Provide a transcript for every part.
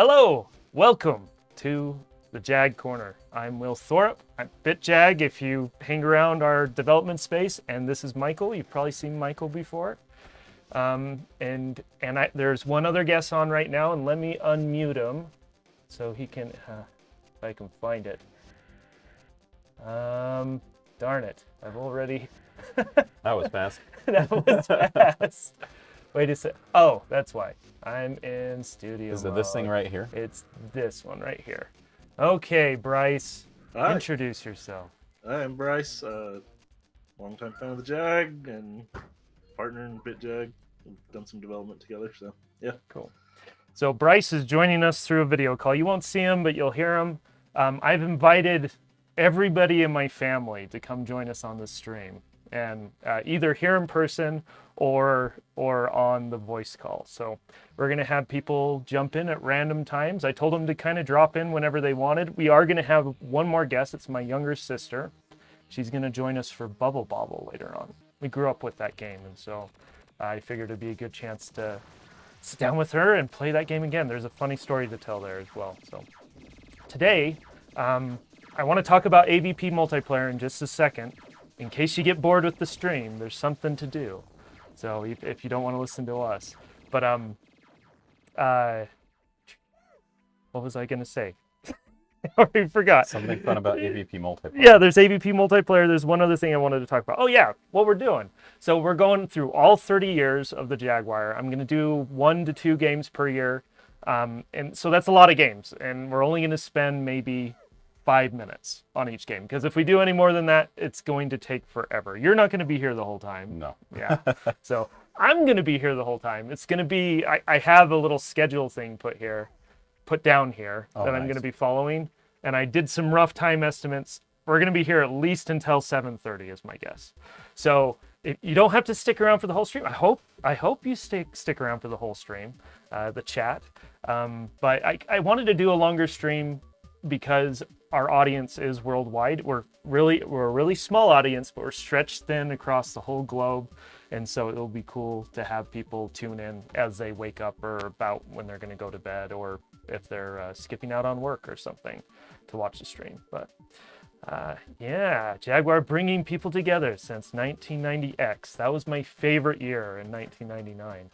Hello, welcome to the Jag Corner. I'm Will Thorup. I'm BitJag if you hang around our development space, and this is Michael. You've probably seen Michael before. There's one other guest on right now, and let me unmute him so he can, if I can find it. Darn it, I've already... That was fast. That was fast. Wait a sec. Oh, that's why. I'm in studio Is it mode. this thing right here? It's this one right here. Okay, Bryce, Hi. introduce yourself. I'm Bryce, longtime fan of the Jag and partner in BitJag. We've done some development together, so yeah. Cool. So Bryce is joining us through a video call. You won't see him, but you'll hear him. I've invited everybody in my family to come join us on this stream, and either here in person or on the voice call. So we're going to have people jump in at random times. I told them to kind of drop in whenever they wanted. We are going to have one more guest. It's my younger sister. She's going to join us for Bubble Bobble later on. We grew up with that game, and so I figured it'd be a good chance to sit down with her and play that game again. There's a funny story to tell there as well. So today, I want to talk about AVP multiplayer in just a second. In case you get bored with the stream, there's something to do. So if you don't want to listen to us. But what was I going to say? I already forgot. Something fun about AVP multiplayer. Yeah, there's AVP multiplayer. There's one other thing I wanted to talk about. Oh yeah, what we're doing. So we're going through all 30 years of the Jaguar. I'm going to do 1 to 2 games per year. And so that's a lot of games. And we're only going to spend maybe 5 minutes on each game, because if we do any more than that, it's going to take forever. You're not going to be here the whole time. No. Yeah. So I'm going to be here the whole time. It's going to be, I have a little schedule thing put down here that I'm going to be following. And I did some rough time estimates. We're going to be here at least until 7:30 is my guess. So you don't have to stick around for the whole stream. I hope you stick around for the whole stream, the chat. But I wanted to do a longer stream because our audience is worldwide. We're a really small audience, but we're stretched thin across the whole globe. And so it'll be cool to have people tune in as they wake up or about when they're going to go to bed, or if they're skipping out on work or something to watch the stream. But yeah, Jaguar bringing people together since 1990X. That was my favorite year in 1999.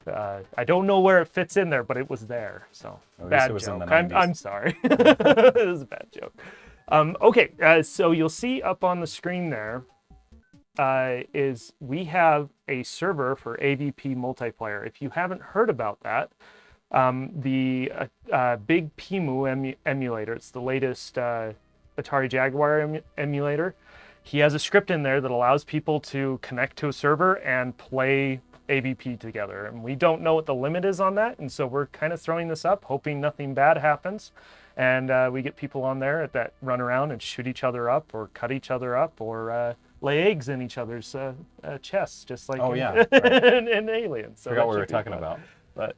I don't know where it fits in there, but it was there. So bad joke. I'm sorry. It was a bad joke. Okay, so you'll see up on the screen there is we have a server for AVP multiplayer. If you haven't heard about that, the Big Pimu emulator, it's the latest Atari Jaguar emulator. He has a script in there that allows people to connect to a server and play AVP together, and we don't know what the limit is on that, and so we're kind of throwing this up hoping nothing bad happens, and we get people on there that run around and shoot each other up or cut each other up or lay eggs in each other's chests, just like in Aliens. So forgot what we were talking about. But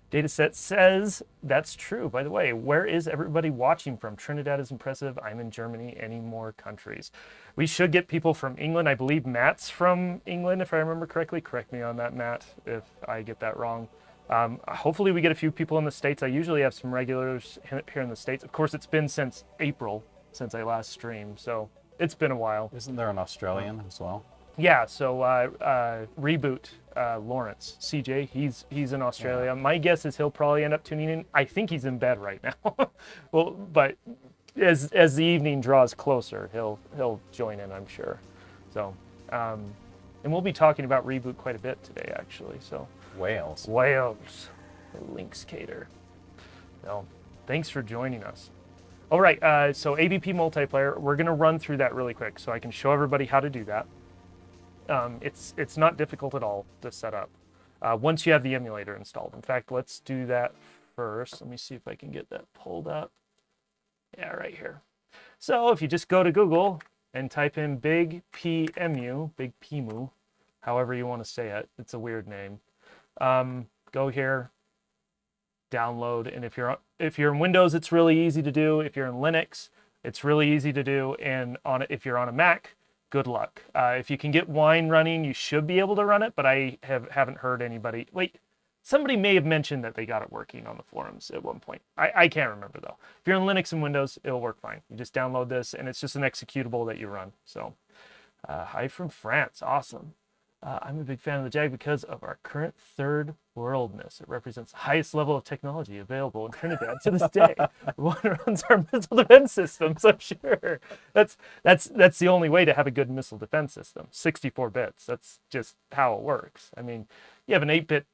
Dataset says that's true. By the way, where is everybody watching from? Trinidad is impressive. I'm in Germany. Any more countries? We should get people from England. I believe Matt's from England, if I remember correctly. Correct me on that, Matt, if I get that wrong. Hopefully we get a few people in the States. I usually have some regulars here in the States. Of course, it's been since April since I last streamed, so it's been a while. Isn't there an Australian as well? Yeah, so Reboot, Lawrence, CJ, he's in Australia. Yeah. My guess is he'll probably end up tuning in. I think he's in bed right now. Well, but as the evening draws closer, he'll join in, I'm sure. So, and we'll be talking about Reboot quite a bit today, actually. So Wales, the Lynx Cater. No, thanks for joining us. All right, so AVP multiplayer, we're gonna run through that really quick so I can show everybody how to do that. It's not difficult at all to set up once you have the emulator installed. In fact, let's do that first. Let me see if I can get that pulled up. Yeah, right here. So if you just go to Google and type in Big Pimu, however you want to say it, it's a weird name. Go here, download, and if you're in Windows, it's really easy to do. If you're in Linux, it's really easy to do. And if you're on a Mac, good luck. If you can get Wine running, you should be able to run it, but I haven't heard anybody. Wait, Somebody may have mentioned that they got it working on the forums at one point. I can't remember though. If you're in Linux and Windows, it'll work fine. You just download this and it's just an executable that you run. So, hi from France. Awesome. I'm a big fan of the Jag because of our current third worldness. It represents the highest level of technology available in Trinidad to this day. One runs our missile defense system, so sure. That's the only way to have a good missile defense system. 64 bits. That's just how it works. I mean, you have an 8-bit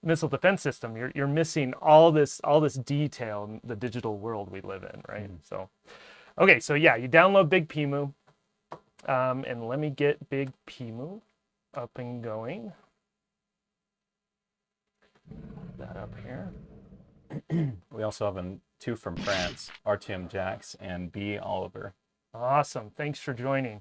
missile defense system, you're missing all this detail in the digital world we live in, right? So, okay, so yeah, you download Big Pimu, and let me get Big Pimu up and going. Put that up here. We also have two from France, Artyom Jax and B. Oliver. Awesome, thanks for joining.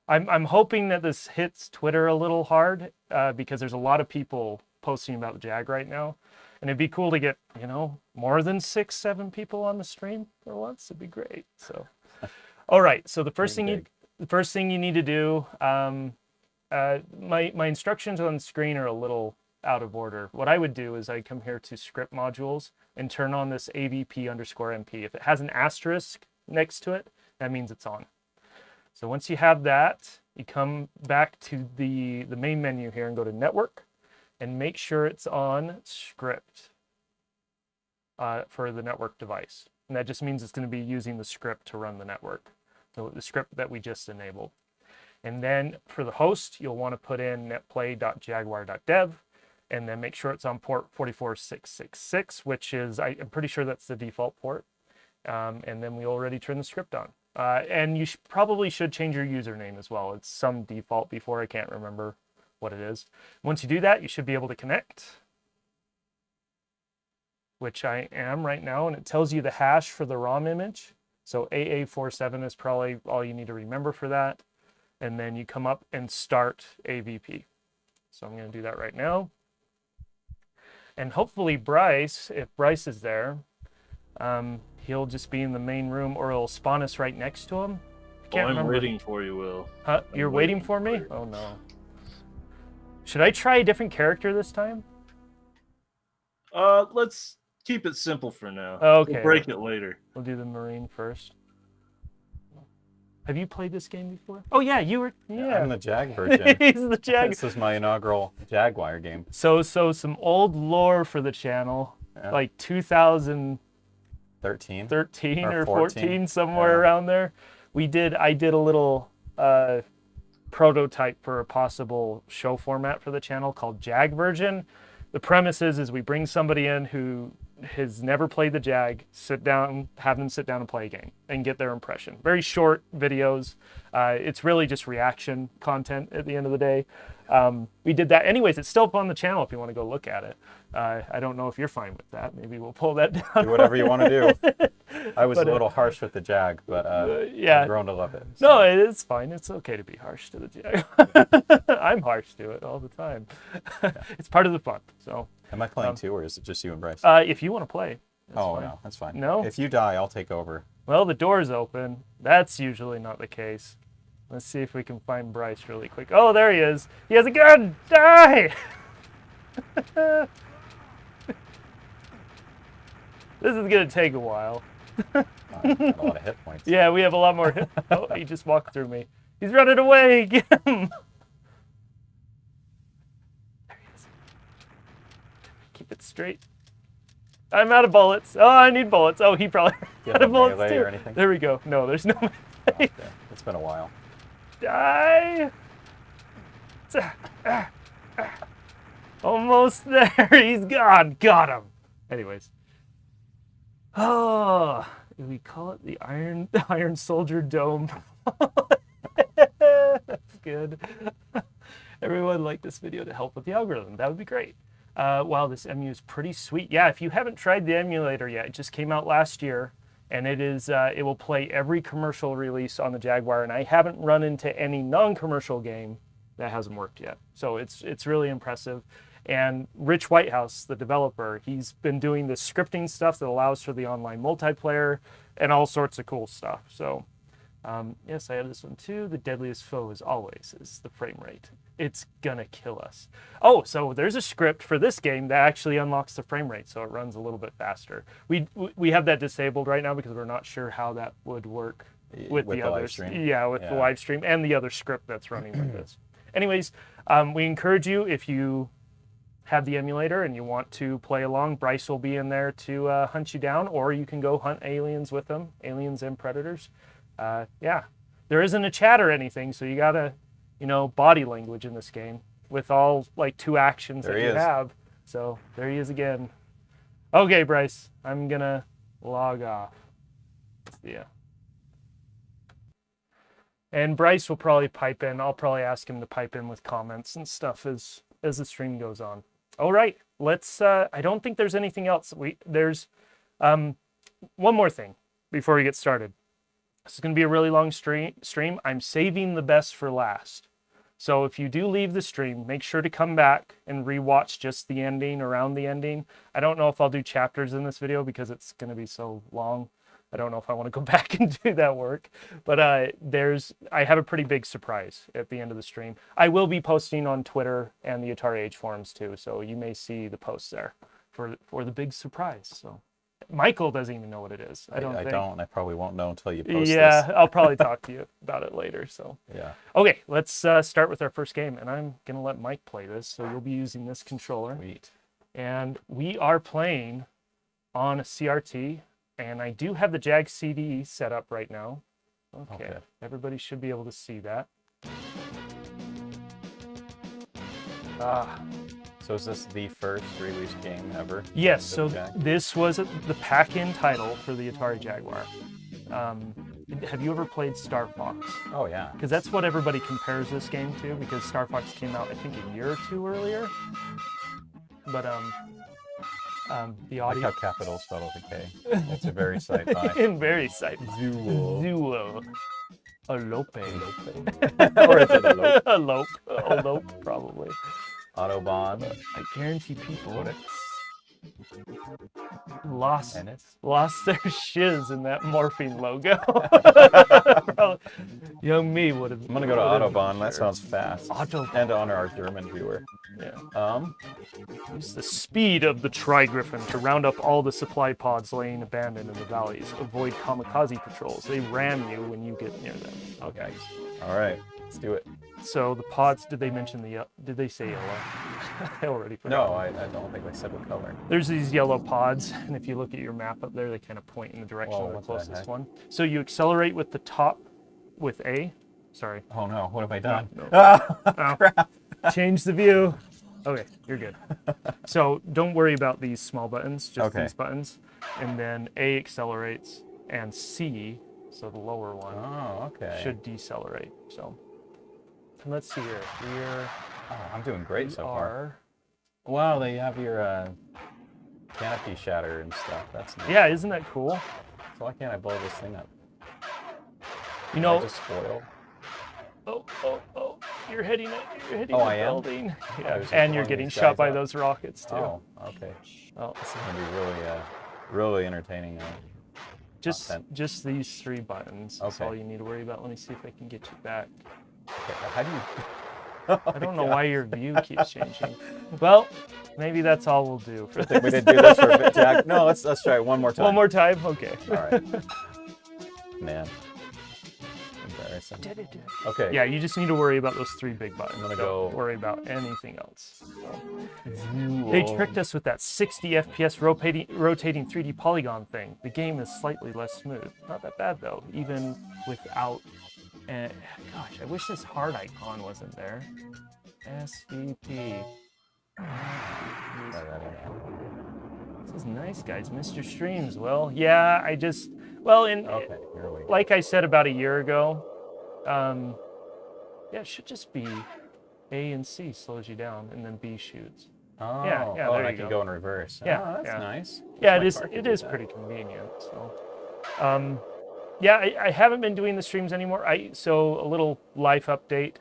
I'm hoping that this hits Twitter a little hard because there's a lot of people posting about the Jag right now, and it'd be cool to get, you know, more than 6-7 people on the stream for once. It'd be great. So, all right. So the first thing you need to do, my instructions on the screen are a little out of order. What I would do is I come here to script modules and turn on this AVP_MP. If it has an asterisk next to it, that means it's on. So once you have that, you come back to the main menu here and go to Network and make sure it's on script for the network device. And that just means it's going to be using the script to run the network, the script that we just enabled. And then for the host, you'll want to put in netplay.jaguar.dev and then make sure it's on port 44666, which is, I'm pretty sure that's the default port. And then we already turned the script on. And you probably should change your username as well. It's some default before, I can't remember what it is. Once you do that, you should be able to connect, which I am right now, and it tells you the hash for the ROM image. So AA47 is probably all you need to remember for that. And then you come up and start AVP. So I'm going to do that right now. And hopefully Bryce, if Bryce is there, he'll just be in the main room, or it'll spawn us right next to him. I'm remember. Waiting for you, Will. Huh? You're waiting for me? Oh no. Should I try a different character this time? Let's keep it simple for now. Okay. We'll break it later. We'll do the Marine first. Have you played this game before? Oh yeah, you were. Yeah. I'm the Jag version. He's the Jag. This is my inaugural Jaguar game. So some old lore for the channel, like 2013 or 14, somewhere around there. I did a little prototype for a possible show format for the channel called Jag version. The premise is we bring somebody in who has never played the Jag, have them sit down and play a game and get their impression. Very short videos. It's really just reaction content at the end of the day. We did that. Anyways, it's still up on the channel if you want to go look at it. I don't know if you're fine with that. Maybe we'll pull that down. Do whatever you want to do. I was a little harsh with the Jag, but yeah. I've grown to love it. So. No, it's fine. It's okay to be harsh to the Jag. I'm harsh to it all the time. It's part of the fun. So. Am I playing too, or is it just you and Bryce? If you want to play. Oh, no, that's fine. No? If you die, I'll take over. Well, the door's open. That's usually not the case. Let's see if we can find Bryce really quick. Oh, there he is. He has a gun. Die! This is going to take a while. Got a lot of hit points. Yeah, we have a lot more hit. Oh, he just walked through me. He's running away. Get him. There he is. Keep it straight. I'm out of bullets. Oh, I need bullets. Oh, he probably out of bullets too. Or anything? There we go. No, there's no. Okay. It's been a while. Die! Almost there. He's gone. Got him. Anyways. Oh, we call it the Iron Soldier Dome. That's good. Everyone like this video to help with the algorithm. That would be great. Wow, this emu is pretty sweet. Yeah, if you haven't tried the emulator yet, it just came out last year, and it will play every commercial release on the Jaguar, and I haven't run into any non-commercial game that hasn't worked yet. So it's really impressive. And Rich Whitehouse, the developer, he's been doing the scripting stuff that allows for the online multiplayer and all sorts of cool stuff. So Yes, I have this one too. The deadliest foe, as always, is the frame rate. It's gonna kill us. Oh, so there's a script for this game that actually unlocks the frame rate, so it runs a little bit faster. We have that disabled right now because we're not sure how that would work with the live others. stream? Yeah, with the live stream and the other script that's running with this. Anyways, we encourage you, if you have the emulator and you want to play along, Bryce will be in there to hunt you down, or you can go hunt aliens with them, aliens and predators. Yeah, there isn't a chat or anything, so you gotta, body language in this game with all like 2 actions that you have. So there he is again. Okay, Bryce, I'm gonna log off. Yeah. And Bryce will probably pipe in. I'll probably ask him to pipe in with comments and stuff as the stream goes on. All right, let's. I don't think there's anything else. There's one more thing before we get started. This is going to be a really long stream. I'm saving the best for last. So if you do leave the stream, make sure to come back and rewatch just the ending, around the ending. I don't know if I'll do chapters in this video because it's going to be so long. I don't know if I want to go back and do that work, but I have a pretty big surprise at the end of the stream. I will be posting on Twitter and the Atari Age forums too, so you may see the posts there for the big surprise. So Michael doesn't even know what it is. I don't. I probably won't know until you post this. Yeah, I'll probably talk to you about it later. So yeah. Okay, let's start with our first game, and I'm gonna let Mike play this, so you'll be using this controller. Sweet. And we are playing on a CRT. And I do have the Jag CD set up right now. Okay. Everybody should be able to see that. So is this the first released game ever? Yes, so this was the pack-in title for the Atari Jaguar. Have you ever played Star Fox? Oh, yeah. Because that's what everybody compares this game to, because Star Fox came out, I think, a year or 2 earlier. But, the audio... I like how capitals spell with a K. It's a very sci-fi. In very sci-fi. Uwol. Elope. Or is it elope? Elope, probably. Autobahn. I guarantee people lost their shiz in that morphine logo. Young me would have. I'm gonna go to Autobahn. That sounds fast. Autobahn. And to honor our German viewer. Yeah. Use the speed of the Tri-Griffin to round up all the supply pods laying abandoned in the valleys. Avoid kamikaze patrols. They ram you when you get near them. Okay. All right. Let's do it. So the pods, did they mention did they say yellow? I already forgot. No, I don't think they said what color. There's these yellow pods, and if you look at your map up there, they kind of point in the direction of the closest one. So you accelerate with the top, with A. Sorry. Oh no, what have I done? No. Oh, crap. Change the view. Okay, you're good. So don't worry about these small buttons, just these buttons. And then A accelerates, and C, so the lower one, should decelerate. So let's see here. I'm doing great so far. Wow, they have your canopy shatter and stuff. That's nice. Yeah, isn't that cool? So why can't I blow this thing up? You know, I just spoiled. Oh! You're hitting the building. Yeah, and you're getting shot by those rockets too. Oh, okay. Oh, this is gonna be really entertaining. Just these 3 buttons. That's all you need to worry about. Let me see if I can get you back. Okay, how do you? I don't know why your view keeps changing. Well, maybe that's all we'll do. I think we didn't do this for Jag. No, let's try it one more time. One more time? Okay. All right. Man. Embarrassing. Okay. Yeah, you just need to worry about those 3 big buttons. I'm gonna Don't worry about anything else. They tricked us with that 60 FPS rotating 3D polygon thing. The game is slightly less smooth. Not that bad though, even without. And gosh, I wish this heart icon wasn't there. SVP. This is nice, guys. Missed your streams. Well, yeah, like I said about a year ago, it should just be A and C slows you down, and then B shoots. Oh, yeah, there and I you can go go in reverse. Yeah, oh, that's nice. Yeah, it is pretty convenient. So, yeah, I haven't been doing the streams anymore. So a little life update.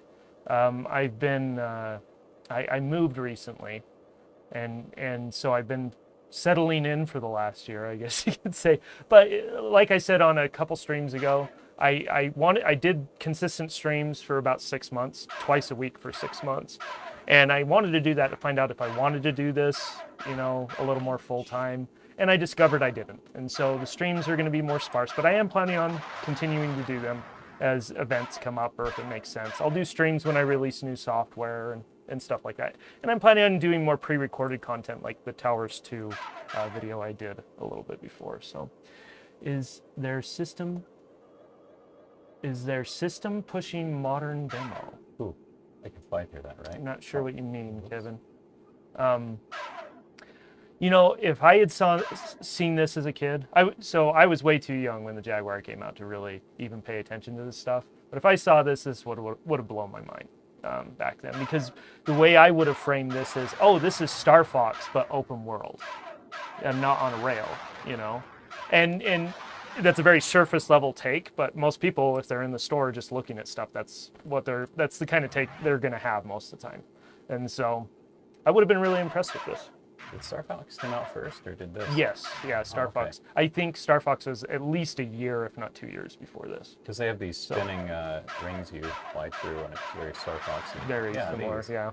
I've been I moved recently, and so I've been settling in for the last year, I guess you could say. But like I said on a couple streams ago, I did consistent streams for about 6 months, twice a week for 6 months. And I wanted to do that to find out if I wanted to do this, you know, a little more full time. And I discovered I didn't. And so the streams are going to be more sparse, but I am planning on continuing to do them as events come up or if it makes sense. I'll do streams when I release new software and stuff like that. And I'm planning on doing more pre-recorded content like the Towers 2 video I did a little bit before. So is their system pushing modern demo? Ooh, I can fly through that, right? I'm not sure what you mean, Kevin. You know, if I had seen this as a kid, I was way too young when the Jaguar came out to really even pay attention to this stuff. But if I saw this would have blown my mind back then, because the way I would have framed this is, oh, this is Star Fox but open world, and not on a rail, you know, and that's a very surface level take. But most people, if they're in the store just looking at stuff, that's the kind of take they're going to have most of the time, and so I would have been really impressed with this. Did Star Fox come out first, or did this? Yes, yeah, Star Fox. I think Star Fox was at least a year, if not 2 years before this. Because they have these spinning rings you fly through, and it's very Star Fox. Very similar, yeah.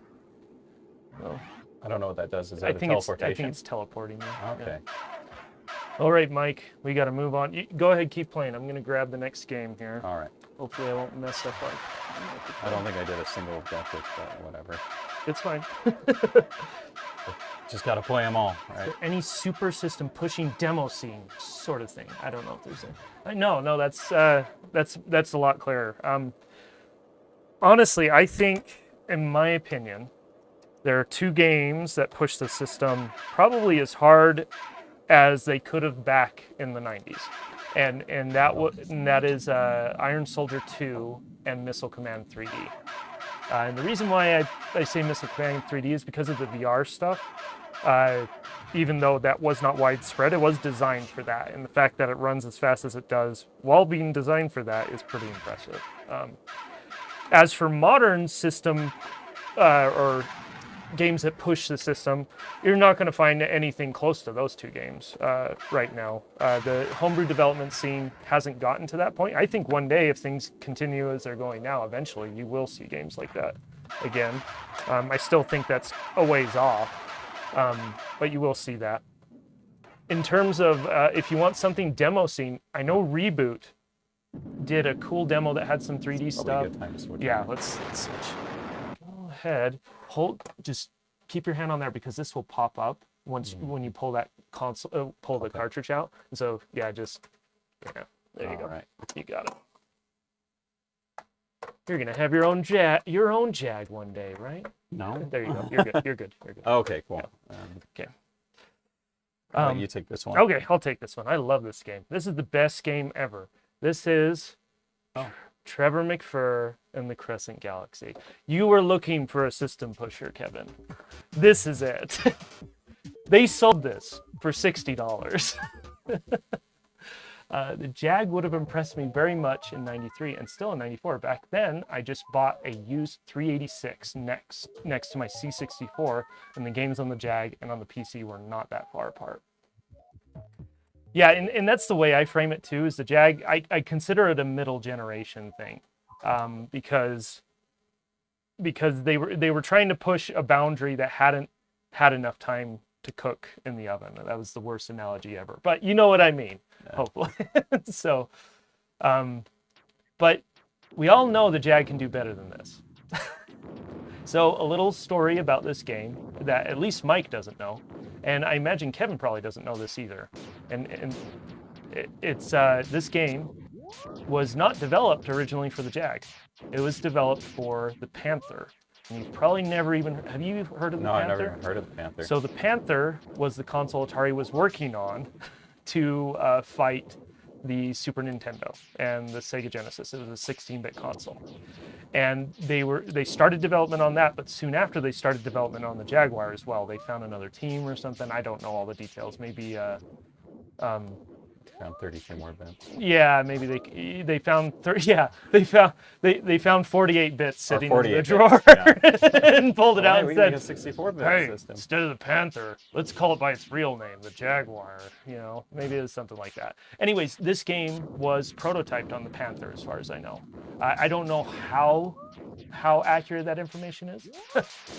So, I don't know what that does. Is that teleportation? I think it's teleporting you. Okay. Yeah. All right, Mike, we got to move on. Go ahead, keep playing. I'm going to grab the next game here. All right. Hopefully I won't mess up. I don't think I did a single objective, but whatever. It's fine. Just got to play them all, right? Any super system pushing demo scene sort of thing. I don't know if there's a... No, that's a lot clearer. Honestly, I think, in my opinion, there are two games that push the system probably as hard as they could have back in the 90s. And that is Iron Soldier 2 and Missile Command 3D. And the reason why I say Missile Command 3D is because of the VR stuff. Even though that was not widespread, it was designed for that. And the fact that it runs as fast as it does while being designed for that is pretty impressive. As for modern system or games that push the system, you're not going to find anything close to those two games right now. The homebrew development scene hasn't gotten to that point. I think one day, if things continue as they're going now, eventually you will see games like that again. I still think that's a ways off, but you will see that. In terms of if you want something demo scene, I know Reboot did a cool demo that had some 3D stuff. A good time to switch. Yeah, let's switch. Go ahead. Just keep your hand on there because this will pop up when you pull that console, the cartridge out. And so yeah, there you go. Right. You got it. You're gonna have your own Jag one day, right? No. There you go. You're good. You're good. You're good. Okay, cool. Yeah. Okay. You take this one. Okay, I'll take this one. I love this game. This is the best game ever. This is Trevor McFur and the Crescent Galaxy. You were looking for a system pusher, Kevin. This is it. They sold this for $60. The Jag would have impressed me very much in 93 and still in 94. Back then, I just bought a used 386 next to my C64, and the games on the Jag and on the PC were not that far apart. Yeah, and that's the way I frame it too, is the Jag, I consider it a middle generation thing, because they were trying to push a boundary that hadn't had enough time to cook in the oven. That was the worst analogy ever, but you know what I mean, hopefully. So, but we all know the Jag can do better than this. So a little story about this game that at least Mike doesn't know, and I imagine Kevin probably doesn't know this either. And it's this game was not developed originally for the Jag. It was developed for the Panther. And you've probably never even have you heard of the Panther? No, I never heard of the Panther. So the Panther was the console Atari was working on to fight the Super Nintendo and the Sega Genesis. It was a 16-bit console. And they started development on that, but soon after they started development on the Jaguar as well. They found another team or something. I don't know all the details. Maybe Found 32 more bits. Yeah, maybe they found 30. Yeah, they found 48 bits sitting in the 48 drawer bits, and pulled it out Hey, and we can said, make a 64-bit "Hey, system. instead of the Panther, let's call it by its real name, the Jaguar." You know, maybe it was something like that. Anyways, this game was prototyped on the Panther, as far as I know. I don't know how accurate that information is.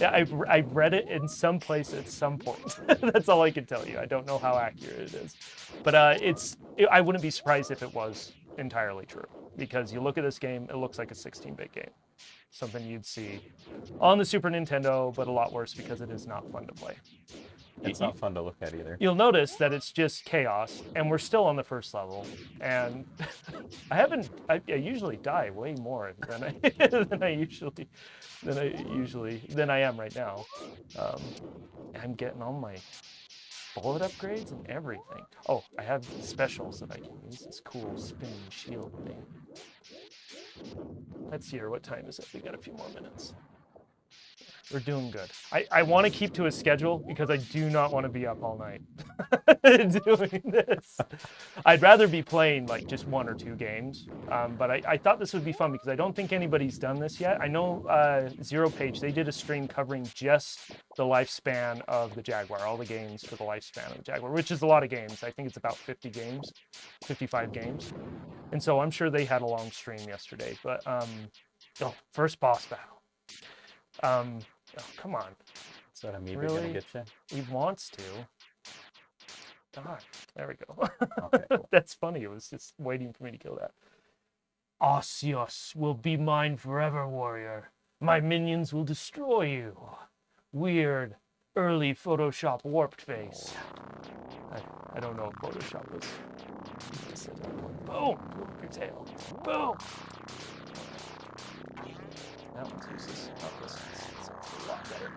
Yeah, I've read it in some place at some point. That's all I can tell you. I don't know how accurate it is, but I wouldn't be surprised if it was entirely true, because you look at this game, it looks like a 16-bit game, something you'd see on the Super Nintendo, but a lot worse because it is not fun to play. It's not fun to look at either. You'll notice that it's just chaos, and we're still on the first level. And I usually die way more than I am right now. I'm getting all my bullet upgrades and everything. Oh, I have specials that I can use. This cool spinning shield thing. Let's see here. What time is it? We got a few more minutes. We're doing good. I want to keep to a schedule because I do not want to be up all night doing this. I'd rather be playing like just 1 or 2 games, but I thought this would be fun because I don't think anybody's done this yet. I know Zero Page, they did a stream covering just the lifespan of the Jaguar, all the games for the lifespan of the Jaguar, which is a lot of games. I think it's about 50 games, 55 games. And so I'm sure they had a long stream yesterday, but first boss battle. Oh, come on. Is that amoeba Really? gonna get you? He wants to. Die. There we go. Okay, cool. That's funny. It was just waiting for me to kill that. Arceus will be mine forever, warrior. My minions will destroy you. Weird, early Photoshop warped face. I don't know if Photoshop was... Boom! Your tail. Boom! That one's useless. Not this one. It's a lot better.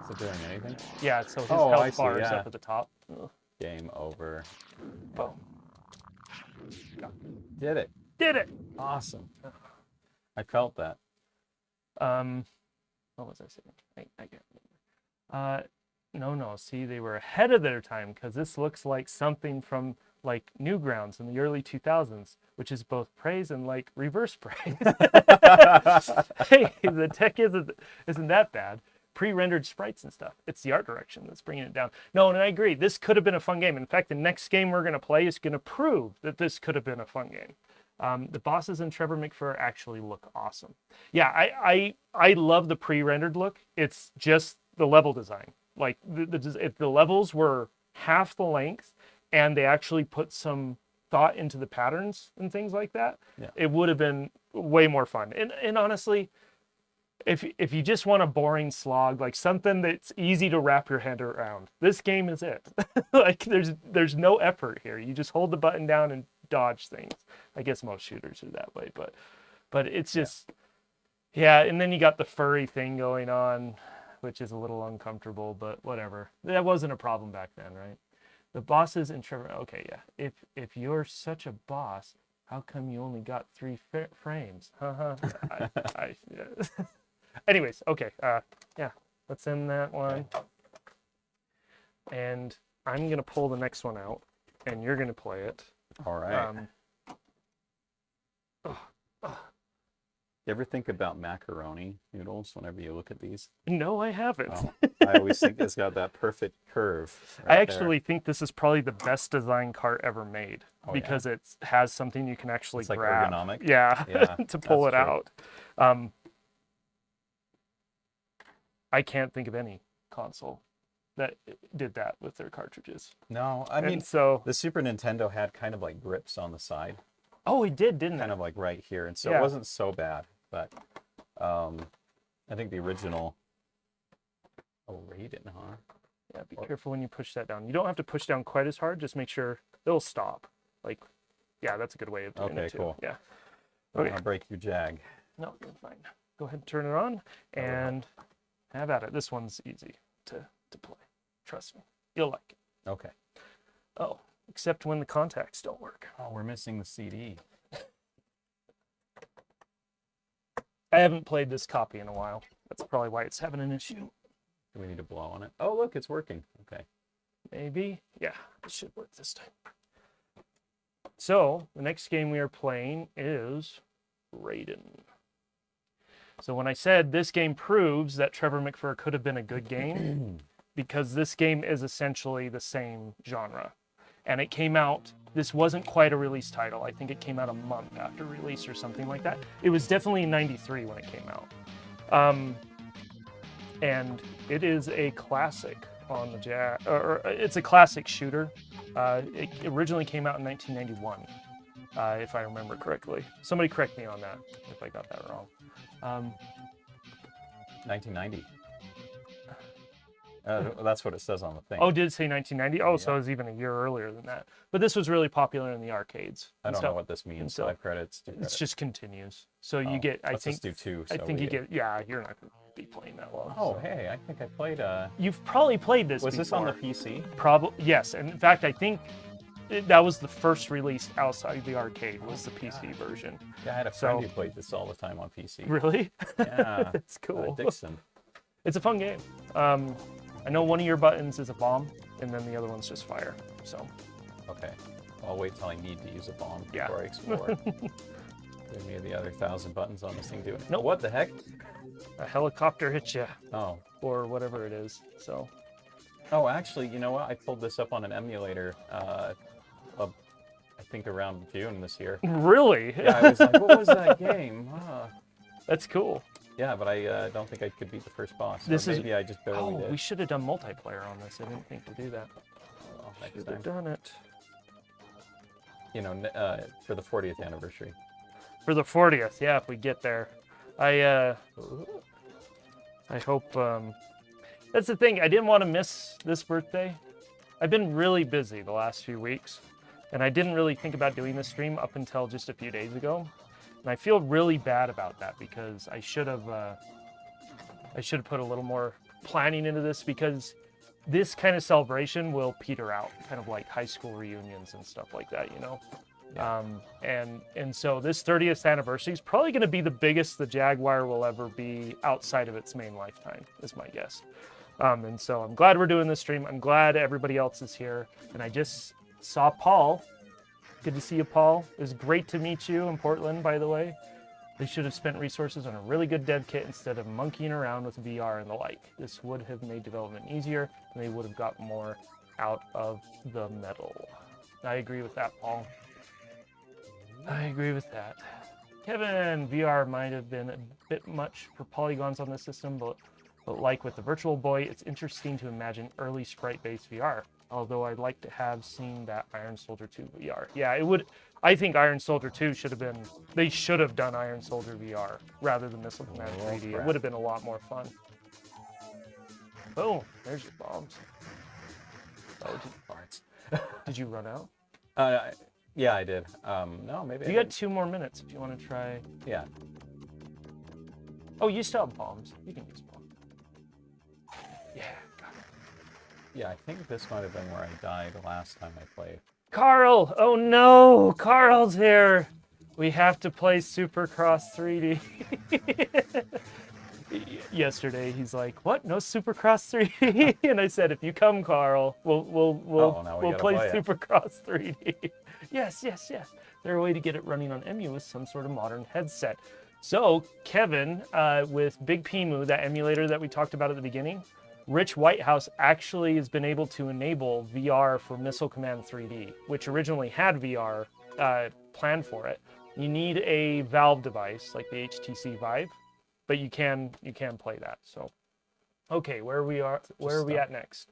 Is it doing anything? Yeah, so his I health see, bar is yeah. up at the top. Game over. Boom. Did it. Did it! Awesome. I felt that. What was I saying? I can't remember. No. See, they were ahead of their time because this looks like something from like Newgrounds in the early 2000s, which is both praise and like reverse praise. Hey, the tech isn't that bad. Pre-rendered sprites and stuff. It's the art direction that's bringing it down. No, and I agree. This could have been a fun game. In fact, the next game we're going to play is going to prove that this could have been a fun game. The bosses in Trevor McFur actually look awesome. Yeah, I love the pre-rendered look. It's just the level design. Like if the levels were half the length and they actually put some thought into the patterns and things like that, it would have been way more fun. And honestly, if you just want a boring slog, like something that's easy to wrap your head around, this game is it. Like there's no effort here. You just hold the button down and dodge things. I guess most shooters are that way, but it's just and then you got the furry thing going on, which is a little uncomfortable, but whatever. That wasn't a problem back then, right? The bosses in Trevor. Okay, yeah. If you're such a boss, how come you only got 3 frames? Anyways, okay. Let's end that one. And I'm gonna pull the next one out, and you're gonna play it. All right. You ever think about macaroni noodles whenever you look at these? No, I haven't. Oh, I always think it's got that perfect curve. I actually think this is probably the best design cart ever made because it has something you can actually grab. Like ergonomic. Yeah, to pull it out. I can't think of any console that did that with their cartridges. No, I mean, so the Super Nintendo had kind of like grips on the side. Oh, it did, didn't it? Kind of like right here, and so it wasn't so bad. But I think the original. Oh, Raiden, huh? Yeah, be careful when you push that down. You don't have to push down quite as hard. Just make sure it'll stop. Like, yeah, that's a good way of doing it too. Cool. Yeah. Okay. I'll break your Jag. No, you're fine. Go ahead and turn it on and have at it. This one's easy to play. Trust me, you'll like it. Okay. Oh, except when the contacts don't work. Oh, we're missing the CD. I haven't played this copy in a while. That's probably why it's having an issue. Do we need to blow on it? Oh, look, it's working. Okay. Maybe. Yeah, it should work this time. So the next game we are playing is Raiden. So when I said this game proves that Trevor McFur could have been a good game, because this game is essentially the same genre. And it came out, this wasn't quite a release title. I think it came out a month after release or something like that. It was definitely in 93 when it came out. And it is a classic on the or it's a classic shooter. It originally came out in 1991, if I remember correctly. Somebody correct me on that if I got that wrong. 1990. That's what it says on the thing. Oh, did it say 1990? Oh, Yeah. so it was even a year earlier than that. But this was really popular in the arcades. I don't know what this means. so 5 credits. 2 It credits. just continues. So you get, I Let's think, just do 2. I so think you we- get, yeah, you're not going to be playing that long. Oh, so. hey, I think I played. You've probably played this Was before. this on the PC? Probably, yes. And in fact, I think that was the first release outside the arcade, was the PC version. Yeah, I had a friend So- who played this all the time on PC. Really? Yeah, That's cool. Dixon. It's a fun game. I know one of your buttons is a bomb, and then the other one's just fire. So, Okay, I'll wait till I need to use a bomb Yeah. before I explore. Give me the other 1,000 buttons on this thing doing. Nope. What the heck? a helicopter hits you, Oh. or whatever it is. So, Oh, actually, you know what? I pulled this up on an emulator. I think around June this year. really? Yeah, I was like, what was that game? That's cool. Yeah, but I don't think I could beat the first boss. This Or is- maybe I just barely Oh, did. we should have done multiplayer on this. I didn't think to do that. Well, next Should time. have done it. You know, for the 40th anniversary. For the 40th, yeah, if we get there. I hope, that's the thing, I didn't want to miss this birthday. I've been really busy the last few weeks, and I didn't really think about doing this stream up until just a few days ago. And I feel really bad about that because I should have put a little more planning into this, because this kind of celebration will peter out, kind of like high school reunions and stuff like that, you know? Yeah. And so this 30th anniversary is probably going to be the biggest the Jaguar will ever be outside of its main lifetime, is my guess. And so I'm glad we're doing this stream. I'm glad everybody else is here. And I just saw Paul. Good to see you, Paul. It was great to meet you in Portland, by the way. They should have spent resources on a really good dev kit instead of monkeying around with VR and the like. This would have made development easier, and they would have got more out of the metal. I agree with that, Paul. I agree with that. Kevin, VR might have been a bit much for polygons on this system, but like with the Virtual Boy, it's interesting to imagine early sprite-based VR. Although I'd like to have seen that Iron Soldier 2 VR. Yeah, it would. I think Iron Soldier 2 should have been. They should have done Iron Soldier VR rather than Missile Command 3D. It would have been a lot more fun. Boom! There's your bombs. Oh, Parts. did you run out? Yeah, I did. No, maybe. You got 2 more minutes if you want to try. Yeah. Oh, you still have bombs. You can use bombs. Yeah, got it. Yeah, I think this might have been where I died the last time I played. Carl! Oh no! Carl's here! We have to play Supercross 3D. Yesterday, he's like, "What? No Supercross 3D?" And I said, "If you come, Carl, we'll now we gotta play play it. Supercross 3D." Yes. They're a way to get it running on EMU with some sort of modern headset. So Kevin, with Big Pimu, that emulator that we talked about at the beginning, Rich Whitehouse actually has been able to enable VR for Missile Command 3D, which originally had VR planned for it. You need a Valve device like the HTC Vive, but you can play that. So, okay, where are we at next?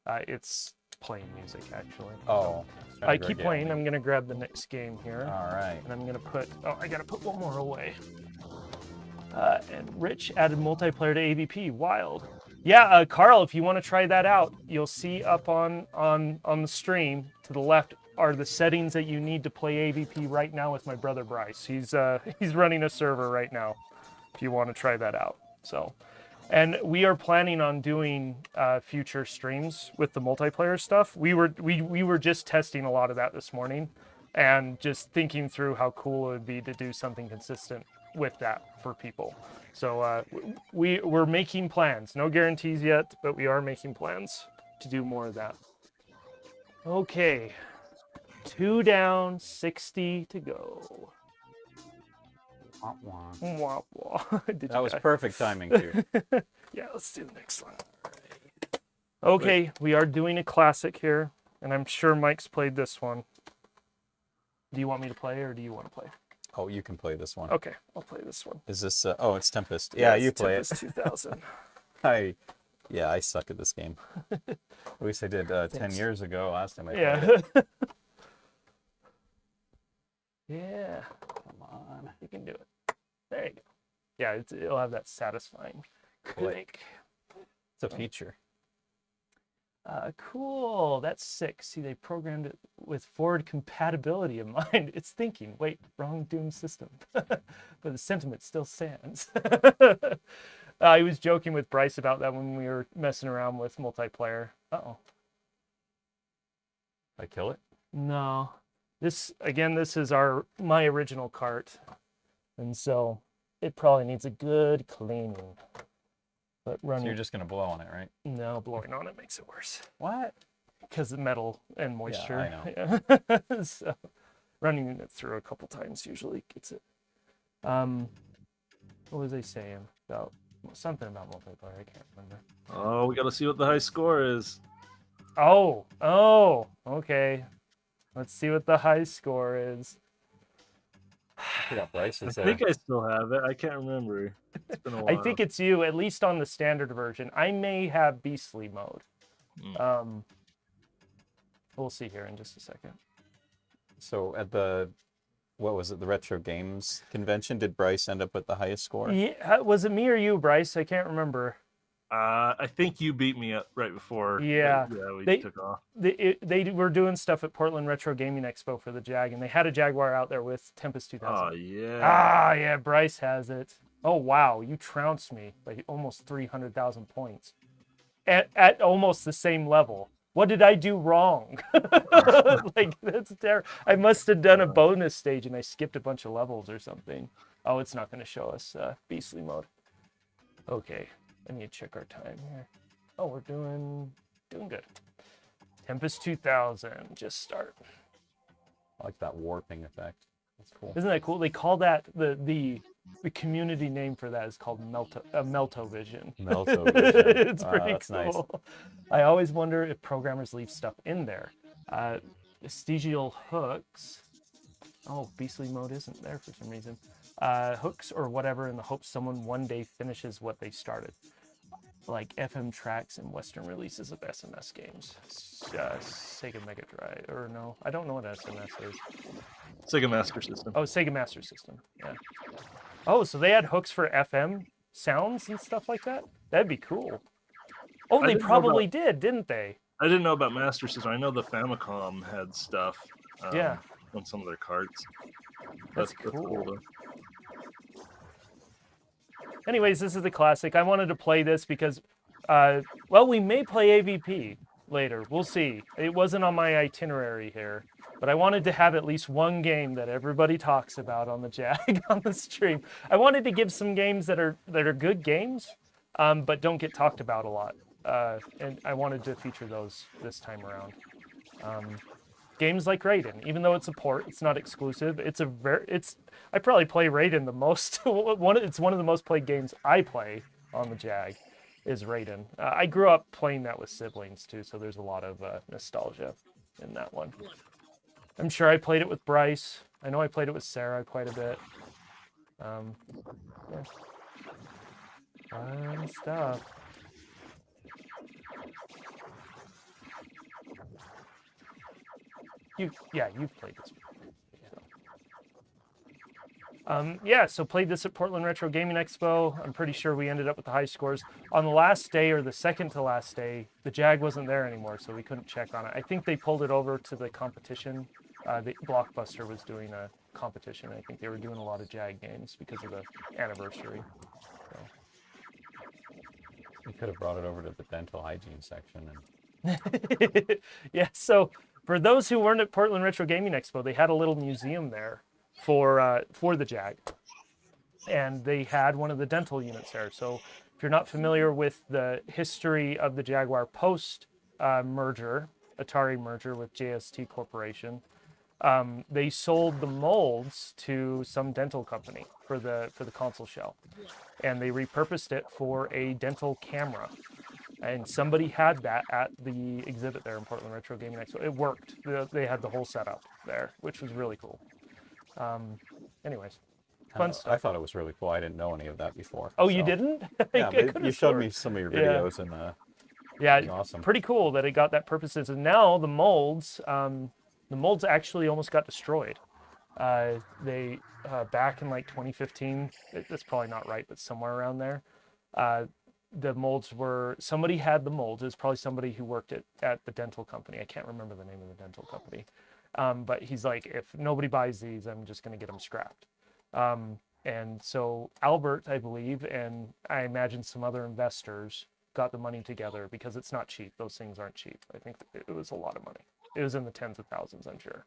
It's playing music actually. Oh. I keep playing. I'm gonna grab the next game here. All right. And I'm gonna put. Oh, I gotta put one more away. And Rich added multiplayer to AVP. Wild. Yeah, Carl, if you want to try that out, you'll see up on the stream to the left are the settings that you need to play AVP right now with my brother Bryce. He's running a server right now. If you want to try that out. So, and we are planning on doing future streams with the multiplayer stuff. We were just testing a lot of that this morning, and just thinking through how cool it would be to do something consistent with that for people. So we're making plans. No guarantees yet, but we are making plans to do more of that. Okay. 2 down, 60 to go. Wah, wah. Wah, wah. Did That you was guys- perfect timing, too. Yeah, let's do the next one. Okay, we are doing a classic here, and I'm sure Mike's played this one. Do you want me to play, or do you want to play? Oh, you can play this one. Okay, I'll play this one. Is this... oh, it's Tempest. Yeah, you it's play Tempest it. 2000. I suck at this game. At least I did 10 years ago last time I played Yeah. it. Yeah, Come on. you can do it. There you go. Yeah, it'll have that satisfying click. It's a feature. Cool. That's sick. See, they programmed it with forward compatibility in mind. It's thinking, wait, wrong Doom system. But the sentiment still stands. I was joking with Bryce about that when we were messing around with multiplayer. Uh-oh. I kill it? No. This is my original cart. And so it probably needs a good cleaning. But So running... you're just going to blow on it, right? No, blowing on it makes it worse. What? Because of metal and moisture. I know. Yeah. So running it through a couple times usually gets it. What was I saying about something about multiplayer? I can't remember. Oh, we got to see what the high score is. Oh, okay. Let's see what the high score is. I forgot Bryce I is think I still have it. I can't remember. It's been a while. I think it's you, at least on the standard version. I may have beastly mode. We'll see here in just a second. So at the, what was it, the Retro Games Convention, did Bryce end up with the highest score? Yeah, was it me or you, Bryce? I can't remember. I think you beat me up right before. Yeah. We took off. They were doing stuff at Portland Retro Gaming Expo for the Jag, and they had a Jaguar out there with Tempest 2000. Oh yeah. Ah, yeah, Bryce has it. Oh wow, you trounced me by almost 300,000 points at almost the same level. What did I do wrong? Like, that's terrible. I must have done a bonus stage and I skipped a bunch of levels or something. Oh, it's not going to show us beastly mode. Okay, I need to check our time here. Oh, we're doing good. Tempest 2000, just start. I like that warping effect. That's cool. Isn't that cool? They call that the community name for that is called Meltovision. Meltovision. It's pretty that's cool. nice. I always wonder if programmers leave stuff in there. Vestigial hooks. Oh, beastly mode isn't there for some reason. Hooks or whatever in the hope someone one day finishes what they started. Like FM tracks and Western releases of SMS games. Sega Mega Drive, or no, I don't know what SMS is. Sega Master System. Oh, Sega Master System, yeah. Oh, so they had hooks for FM sounds and stuff like that? That'd be cool. Oh, I they didn't know probably did, didn't they? I didn't know about Master System. I know the Famicom had stuff. Yeah. On some of their carts. That's cool. though. Anyways, this is the classic. I wanted to play this because, well, we may play AVP later. We'll see. It wasn't on my itinerary here, but I wanted to have at least one game that everybody talks about on the Jag on the stream. I wanted to give some games that are good games, but don't get talked about a lot. And I wanted to feature those this time around. Games like Raiden, even though it's a port, it's not exclusive. I probably play Raiden the most. It's one of the most played games I play on the Jag, is Raiden. I grew up playing that with siblings too, so there's a lot of nostalgia in that one. I'm sure I played it with Bryce. I know I played it with Sarah quite a bit. Yeah. Fun stuff. You've played this before. Yeah, so played this at Portland Retro Gaming Expo. I'm pretty sure we ended up with the high scores. On the last day, or the second to last day, the Jag wasn't there anymore, so we couldn't check on it. I think they pulled it over to the competition. The Blockbuster was doing a competition. I think they were doing a lot of Jag games because of the anniversary. So. We could have brought it over to the dental hygiene section. Yeah, so for those who weren't at Portland Retro Gaming Expo, they had a little museum there for the Jag. And they had one of the dental units there. So if you're not familiar with the history of the Jaguar post merger, Atari merger with JST Corporation, They sold the molds to some dental company for the console shell, and they repurposed it for a dental camera. And somebody had that at the exhibit there in Portland Retro Gaming Expo. It worked. They had the whole setup there, which was really cool. Anyways, fun stuff. I thought it was really cool. I didn't know any of that before. Oh, you didn't? Yeah, but you showed me some of your videos, and yeah, awesome. Pretty cool that it got that purposes. And now the molds actually almost got destroyed. They back in like 2015. That's probably not right, but somewhere around there. The molds were, somebody had the molds. It was probably somebody who worked at the dental company. I can't remember the name of the dental company. But he's like, if nobody buys these, I'm just going to get them scrapped. And so Albert, I believe, and I imagine some other investors got the money together, because it's not cheap. Those things aren't cheap. I think it was a lot of money. It was in the tens of thousands, I'm sure.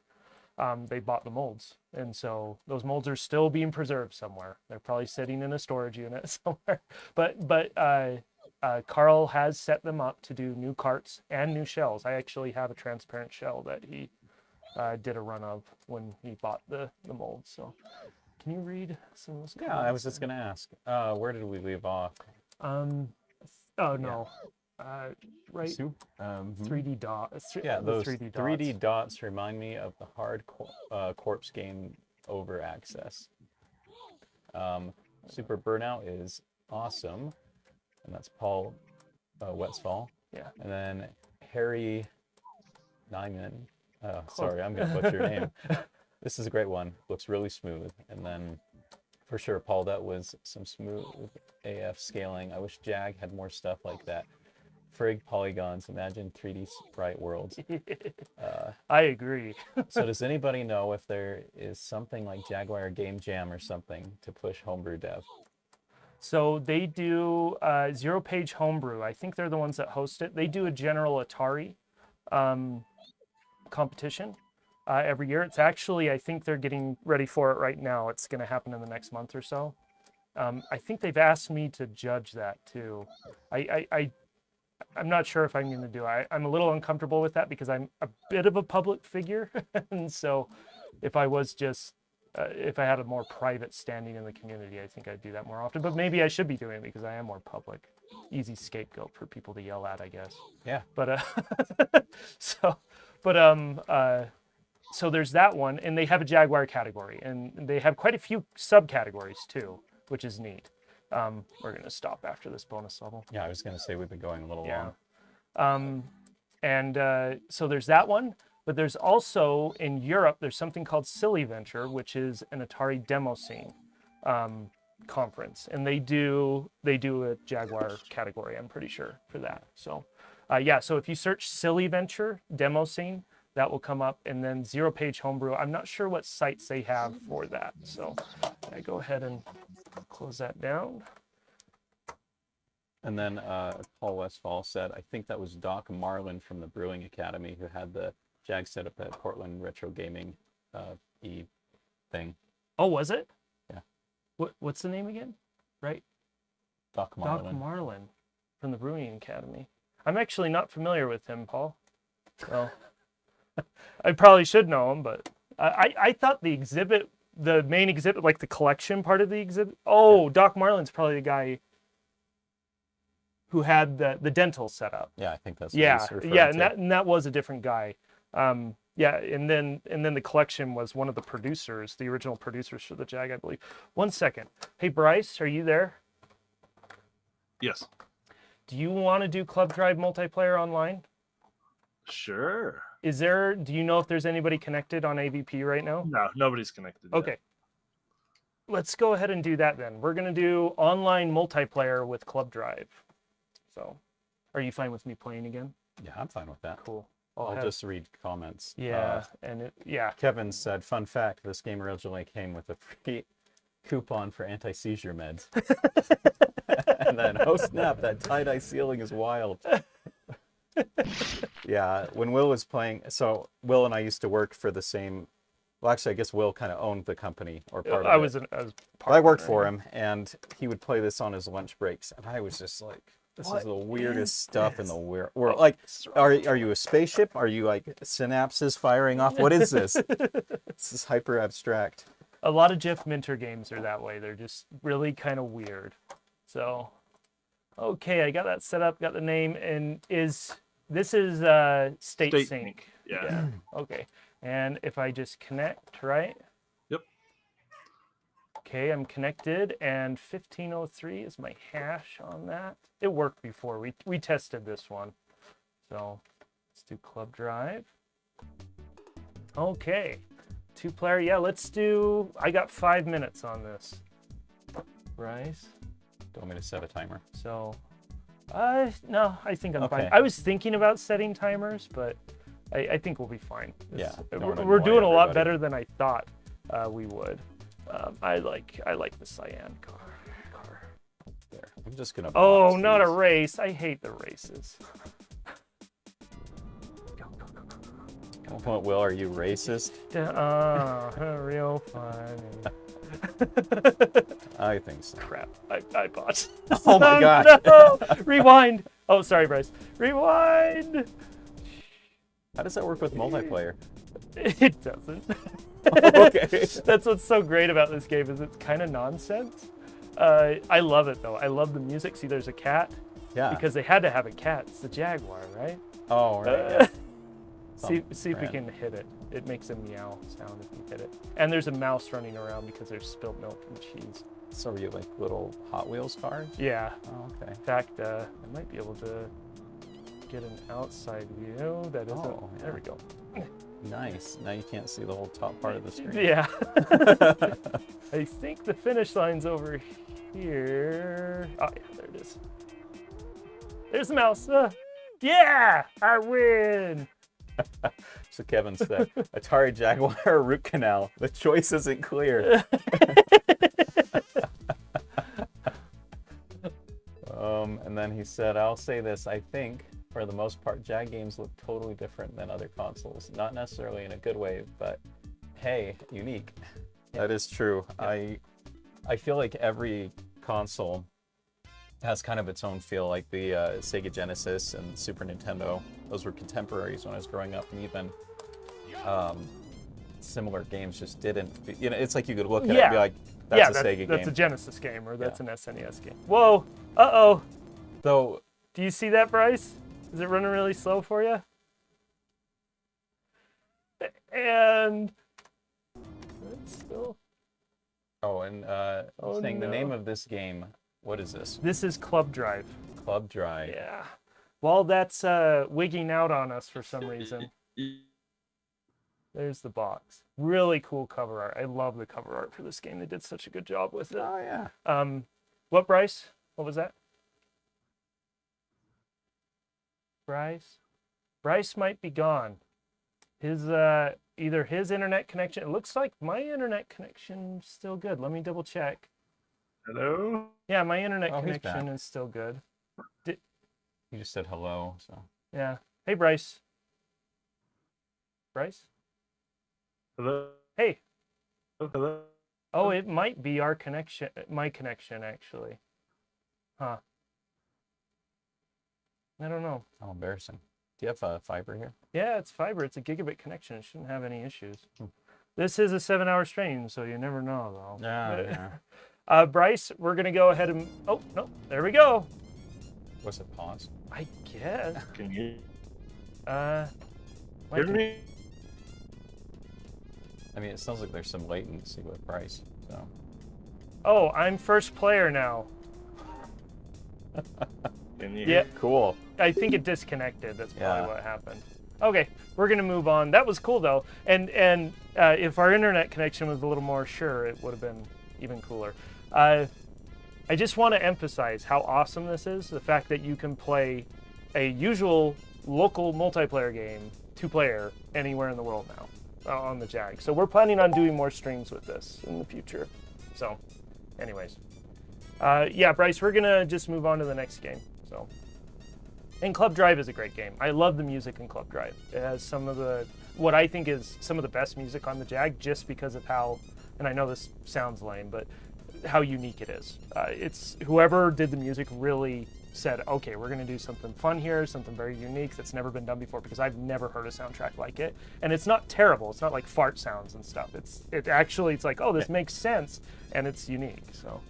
They bought the molds. And so those molds are still being preserved somewhere. They're probably sitting in a storage unit somewhere. But Carl has set them up to do new carts and new shells. I actually have a transparent shell that he did a run of when he bought the molds. So can you read some of those comments? Yeah, I was just going to ask, where did we leave off? Oh, no. Right. 3D dots. Yeah, those 3D dots. 3D dots remind me of the hard corpse game over access. Super Burnout is awesome, and that's Paul Westfall. Yeah. And then Harry Nyman. Sorry, I'm going to butcher your name. This is a great one. Looks really smooth. And then, for sure, Paul, that was some smooth AF scaling. I wish Jag had more stuff like that. Frig polygons, imagine 3D sprite worlds. I agree. So does anybody know if there is something like Jaguar Game Jam or something to push homebrew dev? So they do Zero Page Homebrew. I think they're the ones that host it. They do a general Atari competition every year. It's actually, I think they're getting ready for it right now. It's going to happen in the next month or so. I think they've asked me to judge that too. I'm not sure if I'm going to do it. I'm a little uncomfortable with that because I'm a bit of a public figure. And so if I was just, if I had a more private standing in the community, I think I'd do that more often. But maybe I should be doing it because I am more public. Easy scapegoat for people to yell at, I guess. Yeah. But so there's that one, and they have a Jaguar category, and they have quite a few subcategories too, which is neat. We're gonna stop after this bonus level. Yeah, I was gonna say we've been going a little long. So there's that one, but there's also in Europe there's something called Silly Venture, which is an Atari demo scene conference, and they do a Jaguar category, I'm pretty sure, for that. So so if you search Silly Venture demo scene, that will come up, and then Zero Page Homebrew. I'm not sure what sites they have for that, so I go ahead and close that down. And then Paul Westfall said, I think that was Doc Marlin from the Brewing Academy who had the Jag set up at Portland Retro Gaming thing. Oh, was it? Yeah. What's the name again? Right? Doc Marlin. Doc Marlin from the Brewing Academy. I'm actually not familiar with him, Paul. Well, I probably should know him, but I thought the exhibit, the main exhibit, like the collection part of the exhibit. Oh, yeah. Doc Marlin's probably the guy who had the dental setup. Yeah, I think that's what he's referring to. And that was a different guy. And then the collection was one of the producers, the original producers for the Jag, I believe. 1 second. Hey, Bryce, are you there? Yes. Do you want to do Club Drive multiplayer online? Sure. Do you know if there's anybody connected on AVP right now? No, nobody's connected yet. Okay. Let's go ahead and do that then. We're going to do online multiplayer with Club Drive. So, are you fine with me playing again? Yeah, I'm fine with that. Cool. I'll just read comments. Yeah, Kevin said, fun fact, this game originally came with a free coupon for anti-seizure meds. And then, oh snap, that tie-dye ceiling is wild. Yeah, when Will was playing, so Will and I used to work for the same, well, actually, I guess Will kind of owned the company, or part of it. I worked for him, and he would play this on his lunch breaks, and I was just like This What is the weirdest is stuff in this? the world. Like, are you a spaceship? Are you like synapses firing off? What is this? This is hyper abstract. A lot of Jeff Minter games are that way. They're just really kind of weird. So, okay, I got that set up, got the name, and this is state sync. Yeah. Okay. And if I just connect, right? Yep. Okay, I'm connected, and 1503 is my hash on that. It worked before. We tested this one. So let's do club drive. Okay. 2-player. Yeah, let's do. I got 5 minutes on this. Bryce. Do you want me to set a timer? So, no, I think I'm fine. Okay. I was thinking about setting timers, but I think we'll be fine. Yeah, don't We're annoy doing a lot everybody. better than I thought we would. I like the cyan car. There. I'm just gonna. Oh, box not a these. race. I hate the races. At what point, Will, are you racist? Real fun. I think so. Crap. I bought. Oh my God. No! Rewind. Oh, sorry, Bryce. Rewind. How does that work with multiplayer? It doesn't. Okay. That's what's so great about this game is it's kind of nonsense. I love it though. I love the music. See, there's a cat Yeah. because they had to have a cat. It's the Jaguar, right? Oh, right. See if we can hit it. It makes a meow sound if you hit it. And there's a mouse running around because there's spilled milk and cheese. So are you like little Hot Wheels cars? Yeah. Oh, okay. In fact, I might be able to get an outside view. That isn't. Oh, yeah. There we go. Nice. Now you can't see the whole top part of the screen. Yeah. I think the finish line's over here. Oh, yeah, there it is. There's the mouse. Yeah, I win. So Kevin said, Atari Jaguar root canal. The choice isn't clear. And then he said, I'll say this, I think for the most part, Jag games look totally different than other consoles. Not necessarily in a good way, but hey, unique. That is true. I feel like every console has kind of its own feel, like the Sega Genesis and Super Nintendo. Those were contemporaries when I was growing up, and even similar games just didn't. It's like you could look at it and be like, that's a Sega game. That's a Genesis game, or that's an SNES game. Whoa! Uh-oh! So, Do you see that, Bryce? Is it running really slow for you? And it's still. oh, and saying the name of this game. What is this? This is Club Drive. Club Drive. Yeah. Well, that's wigging out on us for some reason. There's the box. Really cool cover art. I love the cover art for this game. They did such a good job with it. Oh yeah. What, Bryce? What was that? Bryce might be gone. His either his internet connection. It looks like my internet connection's still good. Let me double check. Hello? Yeah, my internet Oh, he's connection back. is still good. You just said hello, so. Yeah. Hey, Bryce. Bryce? Hello? Hey. Hello? Oh, it might be our connection. My connection, actually. Huh. I don't know. How embarrassing. Do you have fiber here? Yeah, it's fiber. It's a gigabit connection. It shouldn't have any issues. This is a 7-hour stream, so you never know, though. Yeah. Bryce, we're going to go ahead and... Oh, no. There we go. Was it pause? I guess. Can you My hear me? I mean, it sounds like there's some latency with Bryce, so. Oh, I'm first player now. Can you Yeah. Cool. I think it disconnected. That's probably Yeah. what happened. Okay, we're gonna move on. That was cool though, and if our internet connection was a little more sure, it would have been even cooler. I just want to emphasize how awesome this is. The fact that you can play a usual local multiplayer game, 2-player, anywhere in the world now on the Jag. So we're planning on doing more streams with this in the future. So, anyways, yeah, Bryce, we're gonna just move on to the next game. So. And Club Drive is a great game. I love the music in Club Drive. It has some of what I think is some of the best music on the Jag just because of how, and I know this sounds lame, but how unique it is. It's whoever did the music really said, okay, we're going to do something fun here, something very unique that's never been done before, because I've never heard a soundtrack like it. And it's not terrible. It's not like fart sounds and stuff. It's like, oh, this makes sense, and it's unique. So,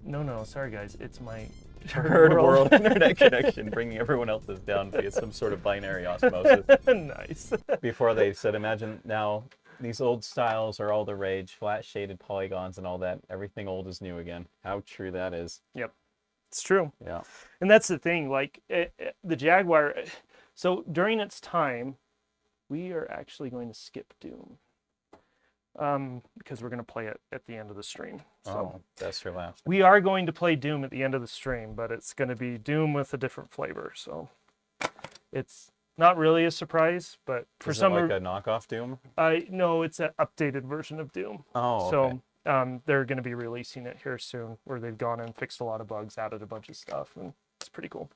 no, sorry guys, it's my Third world internet connection, bringing everyone else's down via some sort of binary osmosis. Nice. Before they said, imagine now these old styles are all the rage, flat shaded polygons and all that. Everything old is new again. How true that is. Yep, it's true. Yeah. And that's the thing, like the Jaguar. So during its time, we are actually going to skip Doom. Because we're going to play it at the end of the stream. So that's your last. we are going to play Doom at the end of the stream, but it's going to be Doom with a different flavor. So it's not really a surprise, but for some like a knockoff Doom? No, it's an updated version of Doom. Oh, okay. So they're going to be releasing it here soon, where they've gone and fixed a lot of bugs, added a bunch of stuff, and it's pretty cool.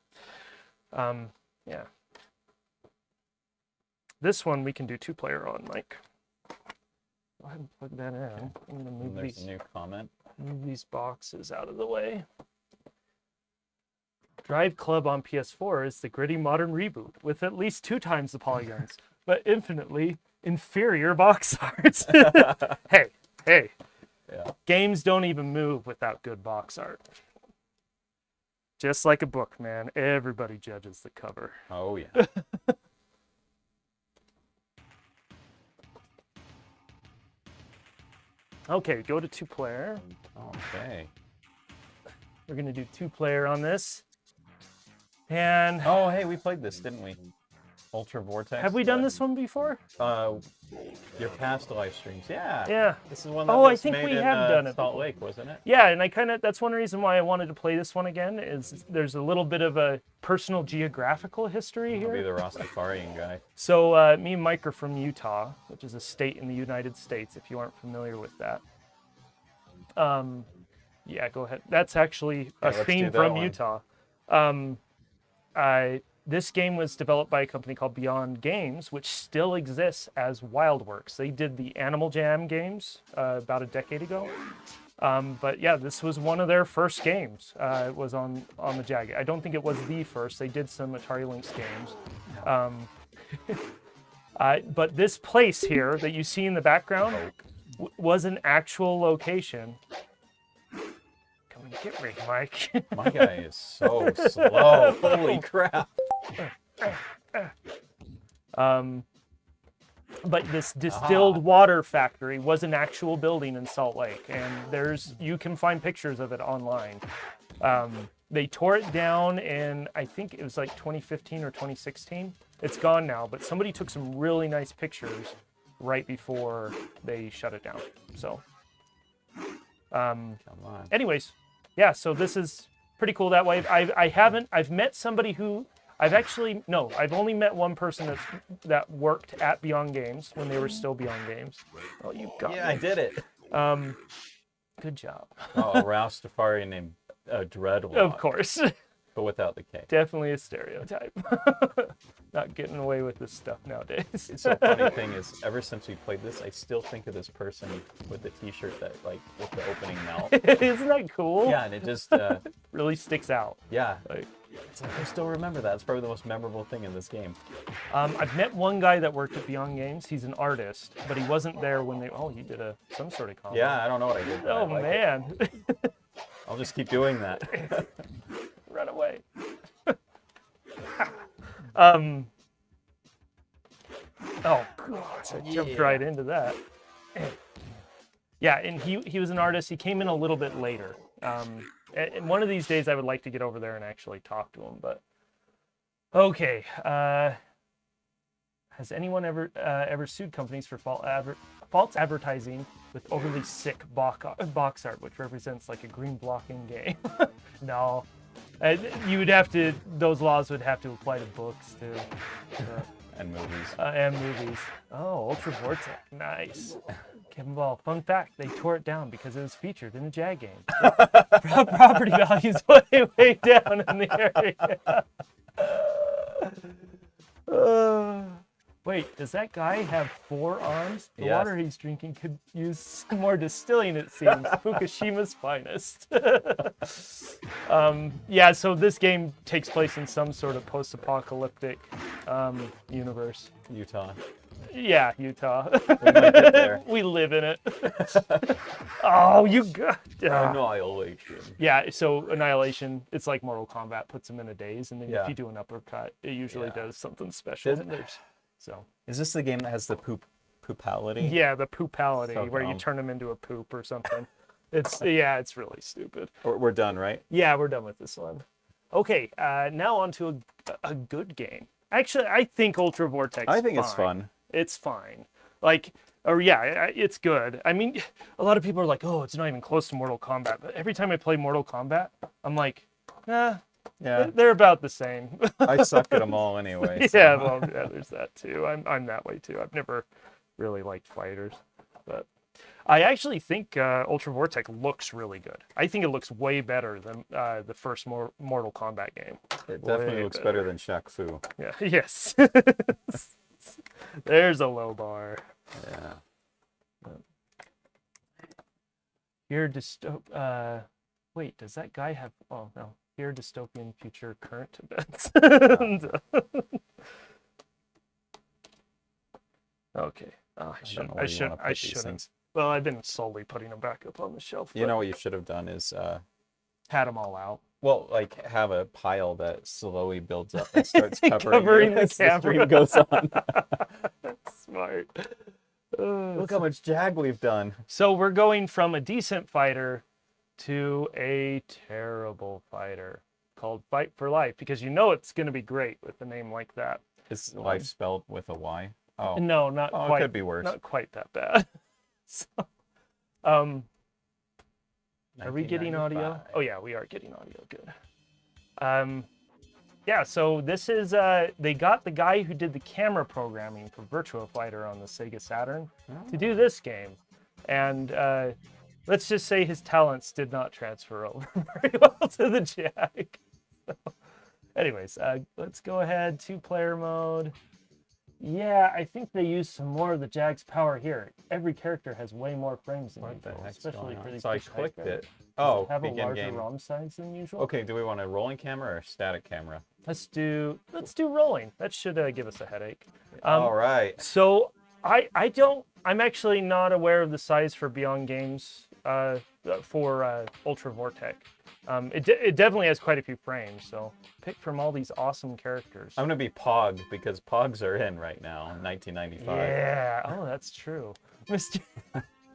Yeah. This one we can do 2-player on, Mike. Go ahead and plug that in. I'm going to There's a new comment. move these boxes out of the way. Drive Club on PS4 is the gritty modern reboot with at least 2 times the polygons, but infinitely inferior box art. Hey. Yeah. Games don't even move without good box art. Just like a book, man. Everybody judges the cover. Oh, yeah. Okay, go to 2-player. Okay. We're going to do 2-player on this. And Oh, hey, we played this, didn't we? Ultra Vortex. have we done this one before? Your past live streams. Yeah. Yeah. This is one that Oh, I was think made we in, have done it Salt before. Lake, wasn't it? Yeah, and that's one reason why I wanted to play this one again, is there's a little bit of a personal geographical history I'll be here. the Rastafarian guy. So me and Mike are from Utah, which is a state in the United States, if you aren't familiar with that. Yeah, go ahead. That's actually a let's do theme that from one. Utah. This game was developed by a company called Beyond Games, which still exists as Wildworks. They did the Animal Jam games about a decade ago. But yeah, this was one of their first games. It was on the Jag. I don't think it was the first. They did some Atari Lynx games. But this place here that you see in the background was an actual location. Come and get me, Mike. My guy is so slow. Holy crap. But this distilled water factory was an actual building in Salt Lake, and you can find pictures of it online. They tore it down in, I think it was like 2015 or 2016. It's gone now, but somebody took some really nice pictures right before they shut it down. So, Come on. anyways, yeah, so this is pretty cool that way. I've met somebody who, I've only met one person that worked at Beyond Games when they were still Beyond Games. Oh, you got Yeah, me. I did it. Good job. Oh, a Rastafarian named Dreadlock. Of course. But without the K. Definitely a stereotype. Not getting away with this stuff nowadays. It's so funny thing is, ever since we played this, I still think of this person with the T-shirt that, like, with the opening mouth. Isn't that cool? Yeah, and it just, Really sticks out. yeah. Like, It's like, I still remember that. It's probably the most memorable thing in this game. I've met one guy that worked at Beyond Games. He's an artist, but he wasn't there when he did some sort of combo. Yeah, I don't know what I did. But I Oh, like it. man. I'll just keep doing that. Run away. Oh gosh, I jumped right into that. Yeah, and he was an artist. He came in a little bit later. And one of these days I would like to get over there and actually talk to him. But okay, has anyone ever sued companies for false advertising with overly sick box art, which represents like a green blocking game? No. You would have to. Those laws would have to apply to books too. And movies. And movies. Oh, Ultra Vortex. Nice. Kevin Ball. Fun fact: they tore it down because it was featured in a Jag game. Property values way down in the area. Wait, does that guy have 4 arms? The Yes. water he's drinking could use some more distilling, it seems. Fukushima's finest. Yeah, so this game takes place in some sort of post-apocalyptic universe. Utah. Yeah, Utah. We might get there. We live in it. Oh, you got... Annihilation. Yeah, so Annihilation, it's like Mortal Kombat, puts them in a daze, and then Yeah. if you do an uppercut, it usually Yeah. does something special. Did- So Is this the game that has the poopality? yeah, the poopality, So where you dumb. turn them into a poop or something. It's it's really stupid. We're done, right? Yeah, we're done with this one. Okay, now on to a good game. Actually, I think Ultra Vortex. I think it's fun. It's fine. Like, or yeah, it's good. I mean, a lot of people are like, oh, it's not even close to Mortal Kombat. But every time I play Mortal Kombat, I'm like, Yeah. they're about the same. I suck at them all anyway. So. Yeah, well, yeah, there's that too. I'm that way too. I've never really liked fighters, but I actually think Ultra Vortex looks really good. I think it looks way better than the first Mortal Kombat game. It definitely Way looks better than Shaq Fu. Yeah. Yes. There's a low bar. Yeah. Here, wait, does that guy have? Oh no. Here, dystopian future current events. Okay. Oh, I shouldn't. Well, I've been slowly putting them back up on the shelf. You know what you should have done is, had them all out. well, like have a pile that slowly builds up and starts Covering you the as camera. stream goes on. Smart. Look how much Jag we've done. So we're going from a decent fighter to a terrible fighter called Fight for Life, because you know it's going to be great with a name like that. Is life spelled with a Y? Oh, No, not oh, quite. it could be worse. Not quite that bad. So, are we getting audio? 1995. Oh yeah, we are getting audio. Good. Yeah, so this is they got the guy who did the camera programming for Virtua Fighter on the Sega Saturn to do this game, and let's just say his talents did not transfer over very well to the Jag. So, anyways, let's go ahead, 2-player mode. Yeah, I think they used some more of the Jag's power here. Every character has way more frames than What the usual, heck's especially going for on? these So I big clicked characters. it. Does Oh, it have a begin larger game. ROM size than usual? Okay, do we want a rolling camera or a static camera? Let's do rolling. That should give us a headache. All right. So I'm actually not aware of the size for Beyond Games for Ultra Vortex. It definitely has quite a few frames, so pick from all these awesome characters. I'm gonna be Pog because Pogs are in right now in 1995. Yeah, oh, that's true. Mr.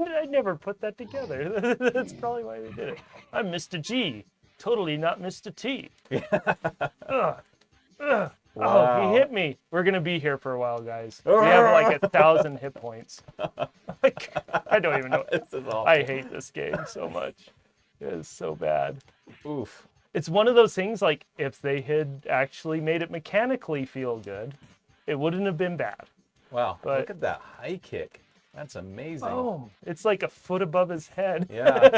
I never put that together. That's probably why they did it. I'm Mr. G, totally not Mr. T. Ugh. Ugh. Oh, Wow. he hit me. We're gonna be here for a while, guys. We have like 1,000 hit points. Like, I don't even know. This is awful. I hate this game so much. It is so bad. Oof. It's one of those things, like, if they had actually made it mechanically feel good, it wouldn't have been bad. Wow. But- Look at that high kick. That's amazing. Boom. It's like a foot above his head. Yeah.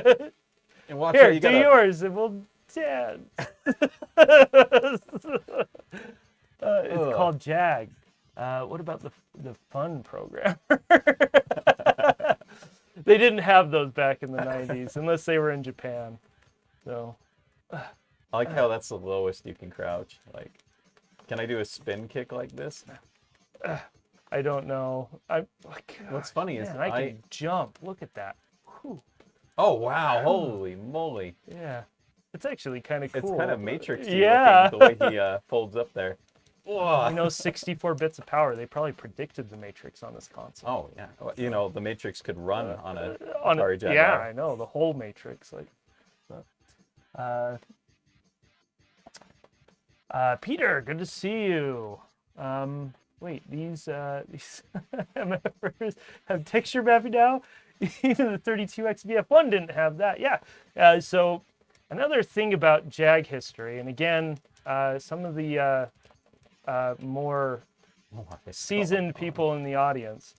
And watch Here, out, you do gotta... yours, and we'll dance. It's Ugh. called Jag. What about the fun program? They didn't have those back in the 90s, unless they were in Japan. So, I like how that's the lowest you can crouch. Like, can I do a spin kick like this? I don't know. What's funny is Man, I can jump. Look at that. Whew. Oh wow! Holy moly! Yeah. It's actually kind of cool. It's kind of Matrix-y Yeah. looking, the way he folds up there. Whoa. You know, 64 bits of power. They probably predicted the Matrix on this console. Oh yeah. Well, you know, the Matrix could run on a On Atari Jaguar. yeah, I know, the whole Matrix. Like, Peter, good to see you. Wait, these MFers have texture mapping now. Even the 32XBF one didn't have that. Yeah. So another thing about Jag history, and again, some of the more seasoned people in the audience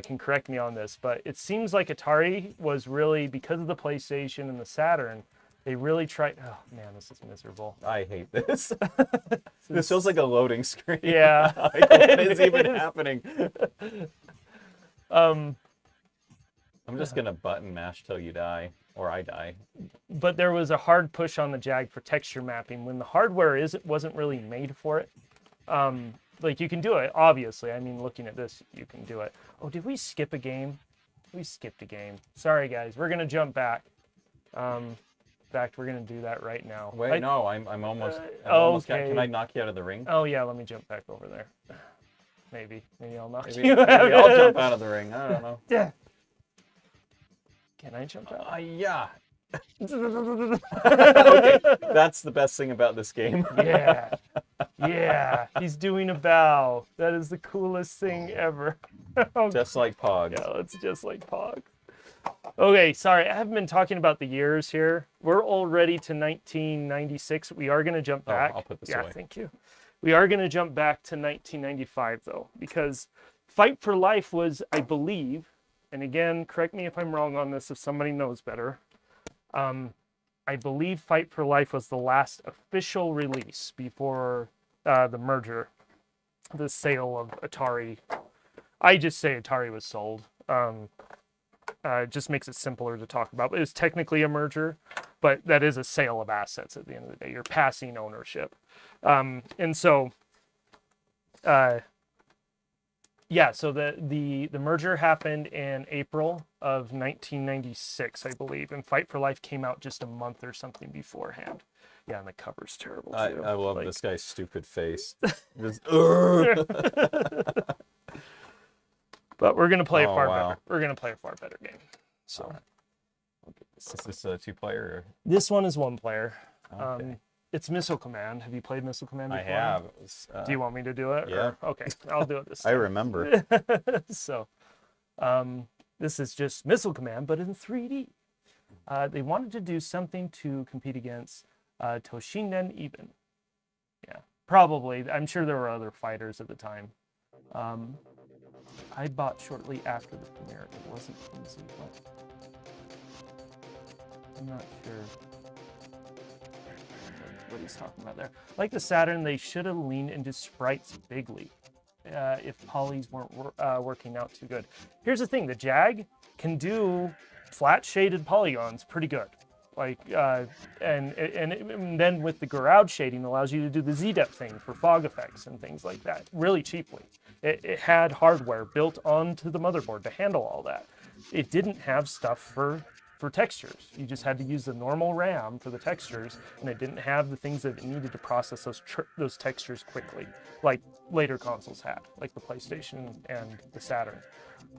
can correct me on this, but it seems like Atari was really, because of the PlayStation and the Saturn, They really tried. Oh man, this is miserable. I hate this. This feels like a loading screen. Yeah. Like, what is even happening? I'm just gonna button mash till you die, or I die. But there was a hard push on the Jag for texture mapping when the hardware wasn't really made for it. Like you can do it, obviously. I mean, looking at this, you can do it. Oh, did we skip a game? We skipped a game. Sorry, guys. We're gonna jump back. In fact, we're gonna do that right now. Wait, no, I'm almost. Okay. Can I knock you out of the ring? Oh yeah, let me jump back over there. Maybe I'll knock Maybe you out. I'll jump out of the ring. I don't know. Yeah. Can I jump out? Yeah. Okay, that's the best thing about this game. Yeah. Yeah. He's doing a bow. That is the coolest thing ever. Just like Pog. Yeah, it's just like Pog. Okay, sorry, I haven't been talking about the years here. We're already to 1996. We are going to jump back. I'll put this yeah, away. Thank you. We are going to jump back to 1995, though, because Fight for Life was, I believe, and again, correct me if I'm wrong on this if somebody knows better. I believe Fight for Life was the last official release before the merger, the sale of Atari. I just say Atari was sold. It just makes it simpler to talk about. But it was technically a merger, but that is a sale of assets at the end of the day. You're passing ownership. And so, yeah, so the merger happened in April of 1996, I believe, and Fight for Life came out just a month or something beforehand. Yeah, and the cover's terrible too. I love this guy's stupid face. Just, but we're gonna play a far wow. better. We're gonna play a far better game. So, is this a two-player? this one is one player. Okay. It's Missile Command. Have you played Missile Command before? I have. Do you want me to do it? Yeah. Or- okay, I'll do it this I time. remember. So, this is just Missile Command, but in 3D. They wanted to do something to compete against Toshinden Even. Yeah, probably. I'm sure there were other fighters at the time. I bought shortly after the premiere. It wasn't easy, but I'm not sure what he's talking about there. Like the Saturn, they should have leaned into sprites bigly if polys weren't working out too good. Here's the thing, the Jag can do flat shaded polygons pretty good. Like and then with the Garage shading allows you to do the Z-depth thing for fog effects and things like that really cheaply. It had hardware built onto the motherboard to handle all that. It didn't have stuff for textures. You just had to use the normal RAM for the textures, and it didn't have the things that it needed to process those textures quickly, like later consoles had, like the PlayStation and the Saturn.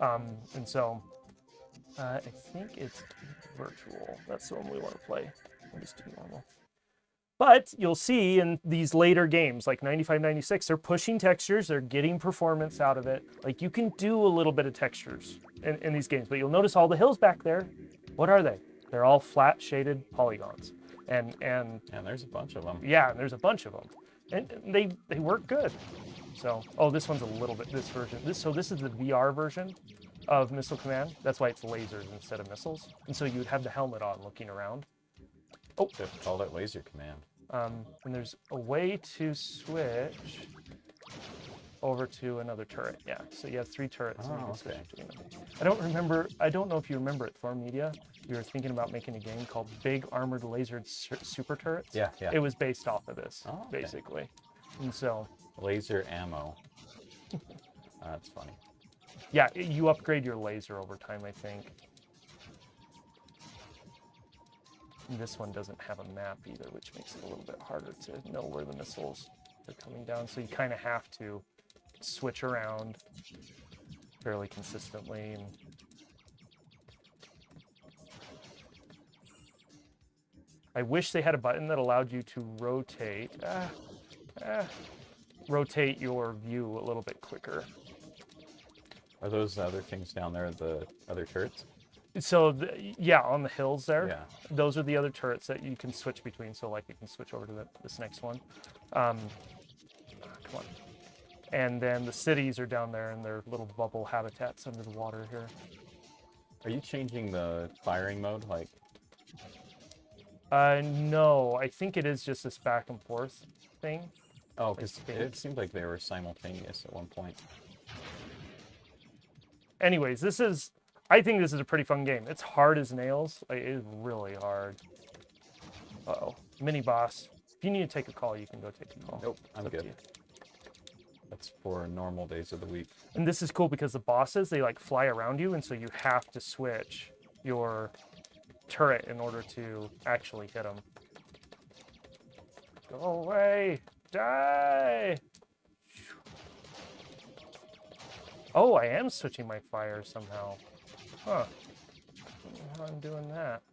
And so I think it's virtual. That's the one we want to play. We'll just do normal. But you'll see in these later games, like 95, 96, they're pushing textures, they're getting performance out of it. Like you can do a little bit of textures in these games, but you'll notice all the hills back there. What are they? They're all flat shaded polygons. And there's a bunch of them. yeah, there's a bunch of them. And they work good. So, oh, this one's a little bit, this version. So this is the VR version of Missile Command. That's why it's lasers instead of missiles. And so you would have the helmet on looking around. Oh, They call that laser command. and there's a way to switch over to another turret. Yeah, so you have 3 turrets. And you can switch between them. I don't know if you remember at Thor Media, you were thinking about making a game called Big Armored Lasered Super Turrets. Yeah. It was based off of this, Oh, okay. basically. And so, Laser ammo. That's funny. yeah, you upgrade your laser over time, I think. And this one doesn't have a map either, which makes it a little bit harder to know where the missiles are coming down. So you kind of have to switch around fairly consistently. And I wish they had a button that allowed you to rotate your view a little bit quicker. Are those other things down there the other turrets? So, yeah, on the hills there, Yeah. those are the other turrets that you can switch between. So, like, you can switch over to this next one. Come on. And then the cities are down there in their little bubble habitats under the water here. Are you changing the firing mode? Like, No, I think it is just this back and forth thing. Oh, because it seemed like they were simultaneous at one point. Anyways, I think this is a pretty fun game. It's hard as nails. Like, it is really hard. Uh-oh. Mini boss. If you need to take a call, you can go take a call. Nope, I'm It's up to good. you. That's for normal days of the week. And this is cool because the bosses, they like fly around you, and so you have to switch your turret in order to actually hit them. Go away! Die! Oh, I am switching my fire somehow. Huh. I don't know how I'm doing that.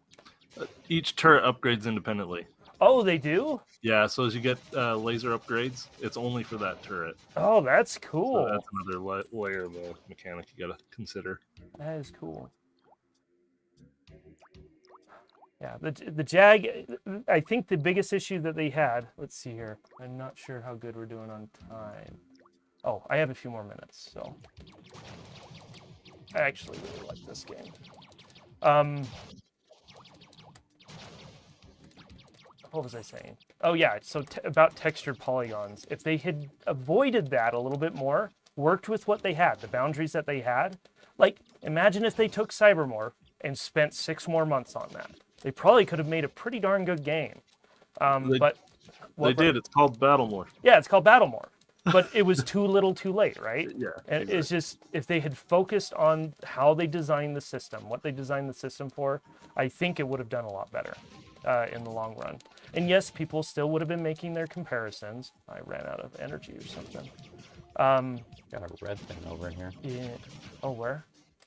Each turret upgrades independently. Oh, they do? Yeah, so as you get laser upgrades, it's only for that turret. Oh, that's So cool. that's another layer of a mechanic you gotta consider. That is cool. Yeah, the Jag, I think the biggest issue that they had, let's see here. I'm not sure how good we're doing on time. Oh, I have a few more minutes, so. I actually really like this game. What was I saying? Oh yeah, so about textured polygons. If they had avoided that a little bit more, worked with what they had, the boundaries that they had, like imagine if they took Cybermorph and spent 6 more months on that. They probably could have made a pretty darn good game. But They did. It's called Battlemorph. yeah, it's called Battlemorph. But it was too little too late, right? Yeah. And it's just, if they had focused on how they designed the system, what they designed the system for, I think it would have done a lot better in the long run. And yes, people still would have been making their comparisons. I ran out of energy or something. Got a red thing over in here. Yeah. Oh, where?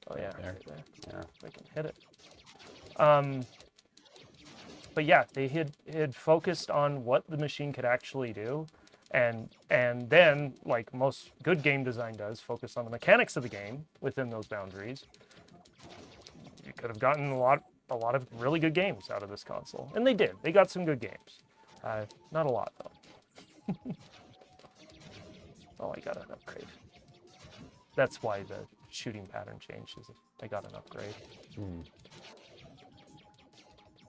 Oh, yeah. There. Right there. Yeah. If I can hit it. But yeah, they had focused on what the machine could actually do. And then, like most good game design does, focus on the mechanics of the game within those boundaries. You could have gotten a lot of really good games out of this console, and they did. They got some good games. Not a lot though. Oh, I got an upgrade. That's why the shooting pattern changed. Is I got an upgrade.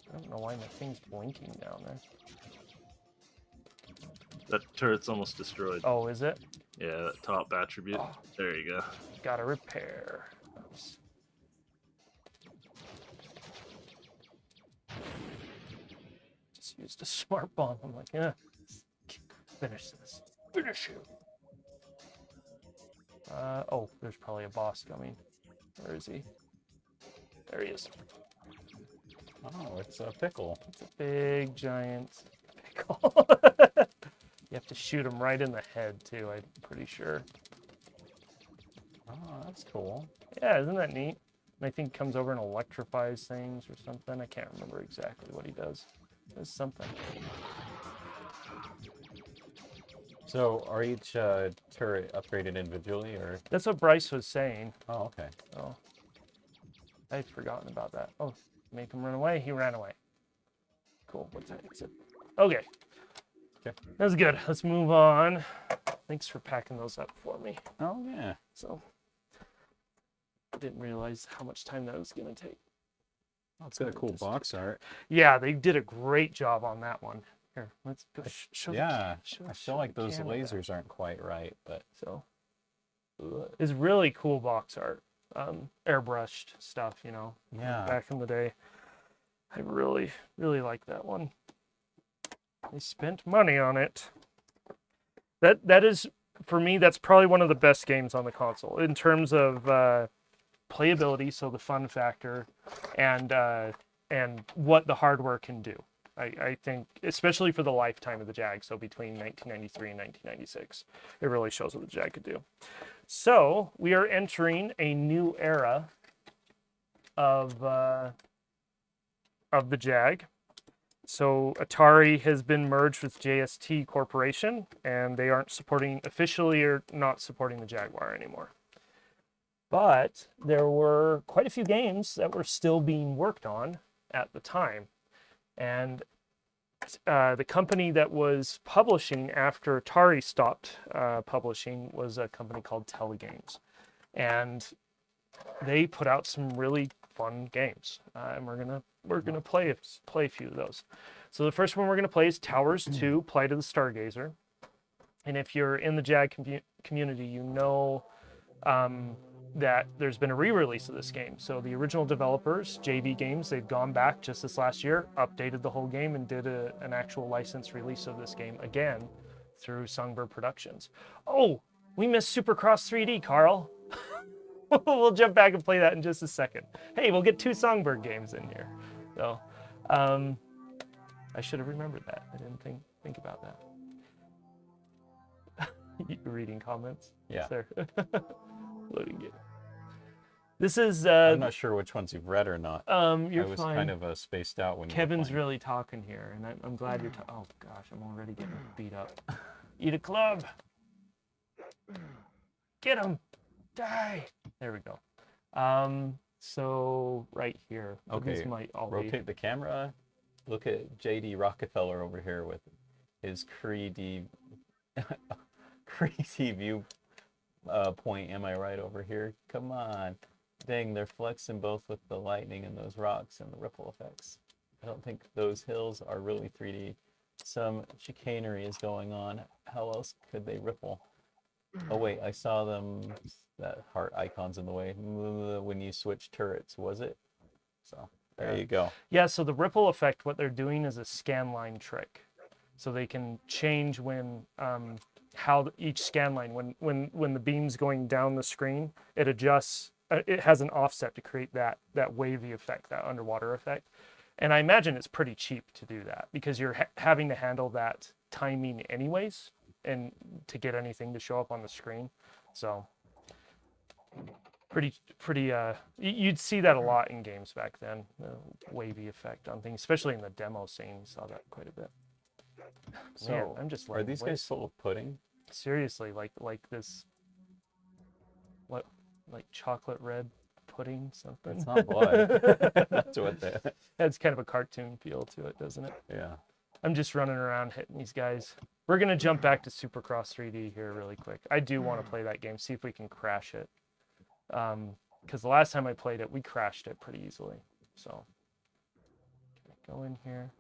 I don't know why my thing's blinking down there. That turret's almost destroyed. Oh, is it? Yeah, that top attribute. Oh. There you go. Gotta repair. Nice. Just used a smart bomb. I'm like, yeah, finish this. Finish him. Oh, there's probably a boss coming. Where is he? There he is. Oh, it's a pickle. It's a big, giant pickle. You have to shoot him right in the head, too, I'm pretty sure. Oh, that's cool. Yeah, isn't that neat? And I think he comes over and electrifies things or something. I can't remember exactly what he does. There's something. So, are each turret upgraded individually, or? That's what Bryce was saying. Oh, okay. Oh, I'd forgotten about that. Oh, make him run away. He ran away. Cool. What's that exit? Okay. Okay. That's good. Let's move on. Thanks for packing those up for me. Oh, yeah. So, I didn't realize how much time that was going to take. Oh, it's got a cool box art. Yeah, they did a great job on that one. Here, let's go. Show Yeah, show I feel like the those camera back. lasers aren't quite right, but So, it's really cool box art. Airbrushed stuff, you know. yeah. Back in the day. I really, really like that one. They spent money on it. That is, for me, that's probably one of the best games on the console in terms of playability, so the fun factor, and what the hardware can do. I think, especially for the lifetime of the Jag, so between 1993 and 1996, it really shows what the Jag could do. So we are entering a new era of the Jag. So Atari has been merged with JST Corporation, and they aren't officially or not supporting the Jaguar anymore. But there were quite a few games that were still being worked on at the time. And the company that was publishing after Atari stopped publishing was a company called Telegames. And they put out some really fun games. And we're going to we're gonna play a few of those. So the first one we're gonna play is Towers 2: Plight of the Stargazer. And if you're in the Jag community, you know that there's been a re-release of this game. So the original developers, JV Games, they've gone back just this last year, updated the whole game, and did an actual license release of this game again through Songbird Productions. Oh, we missed Supercross 3D, Carl. We'll jump back and play that in just a second. Hey, we'll get 2 Songbird games in here. So, I should have remembered that. I didn't think about that. Reading comments. Yeah. Sir. Loading it. This is. I'm not sure which ones you've read or not. You're I was fine. kind of spaced out when Kevin's you were really talking here, and I'm glad you're. Oh gosh, I'm already getting beat up. Eat a club. Get him. Die. There we go. So right here. Okay. These might all rotate the camera. Look at JD Rockefeller over here with his crazy view point. Am I right over here? Come on. Dang, they're flexing both with the lightning and those rocks and the ripple effects. I don't think those hills are really 3D. Some chicanery is going on. How else could they ripple? Oh wait, I saw them, that heart icon's in the way, when you switch turrets, was it? So, there you go. Yeah, so the ripple effect, what they're doing is a scan line trick. So they can change when, how each scan line, when the beam's going down the screen, it adjusts, it has an offset to create that wavy effect, that underwater effect. And I imagine it's pretty cheap to do that because you're having to handle that timing anyways, and to get anything to show up on the screen. So pretty you'd see that a lot in games back then, the wavy effect on things, especially in the demo scene. You saw that quite a bit. So, Man, I'm just are these guys full of pudding? Seriously, like this, what, like chocolate red pudding, something? It's not blood. That's what they... Has kind of a cartoon feel to it, doesn't it? Yeah. I'm just running around hitting these guys. We're going to jump back to Supercross 3D here really quick. I do want to play that game, see if we can crash it. Because the last time I played it, we crashed it pretty easily. So, go in here.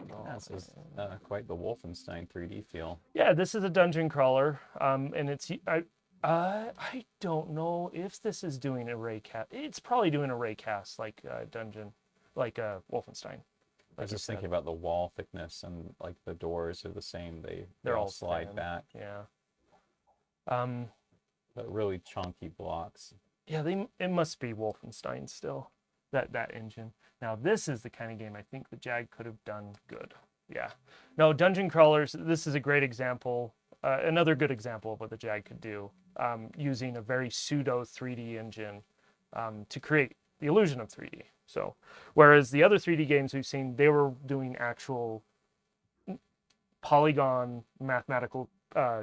Yeah, this is quite the Wolfenstein 3D feel. Yeah, this is a dungeon crawler, and it's... I don't know if this is doing a raycast. It's probably doing a raycast like dungeon, like Wolfenstein. I was just thinking about the wall thickness, and like the doors are the same. They're all slide thin. back. Yeah. But really chunky blocks. Yeah, it must be Wolfenstein still. That engine. Now this is the kind of game I think the Jag could have done good. Yeah. No, dungeon crawlers. This is a great example. Another good example of what the Jag could do, using a very pseudo 3D engine to create the illusion of 3D. So, whereas the other 3D games we've seen, they were doing actual polygon mathematical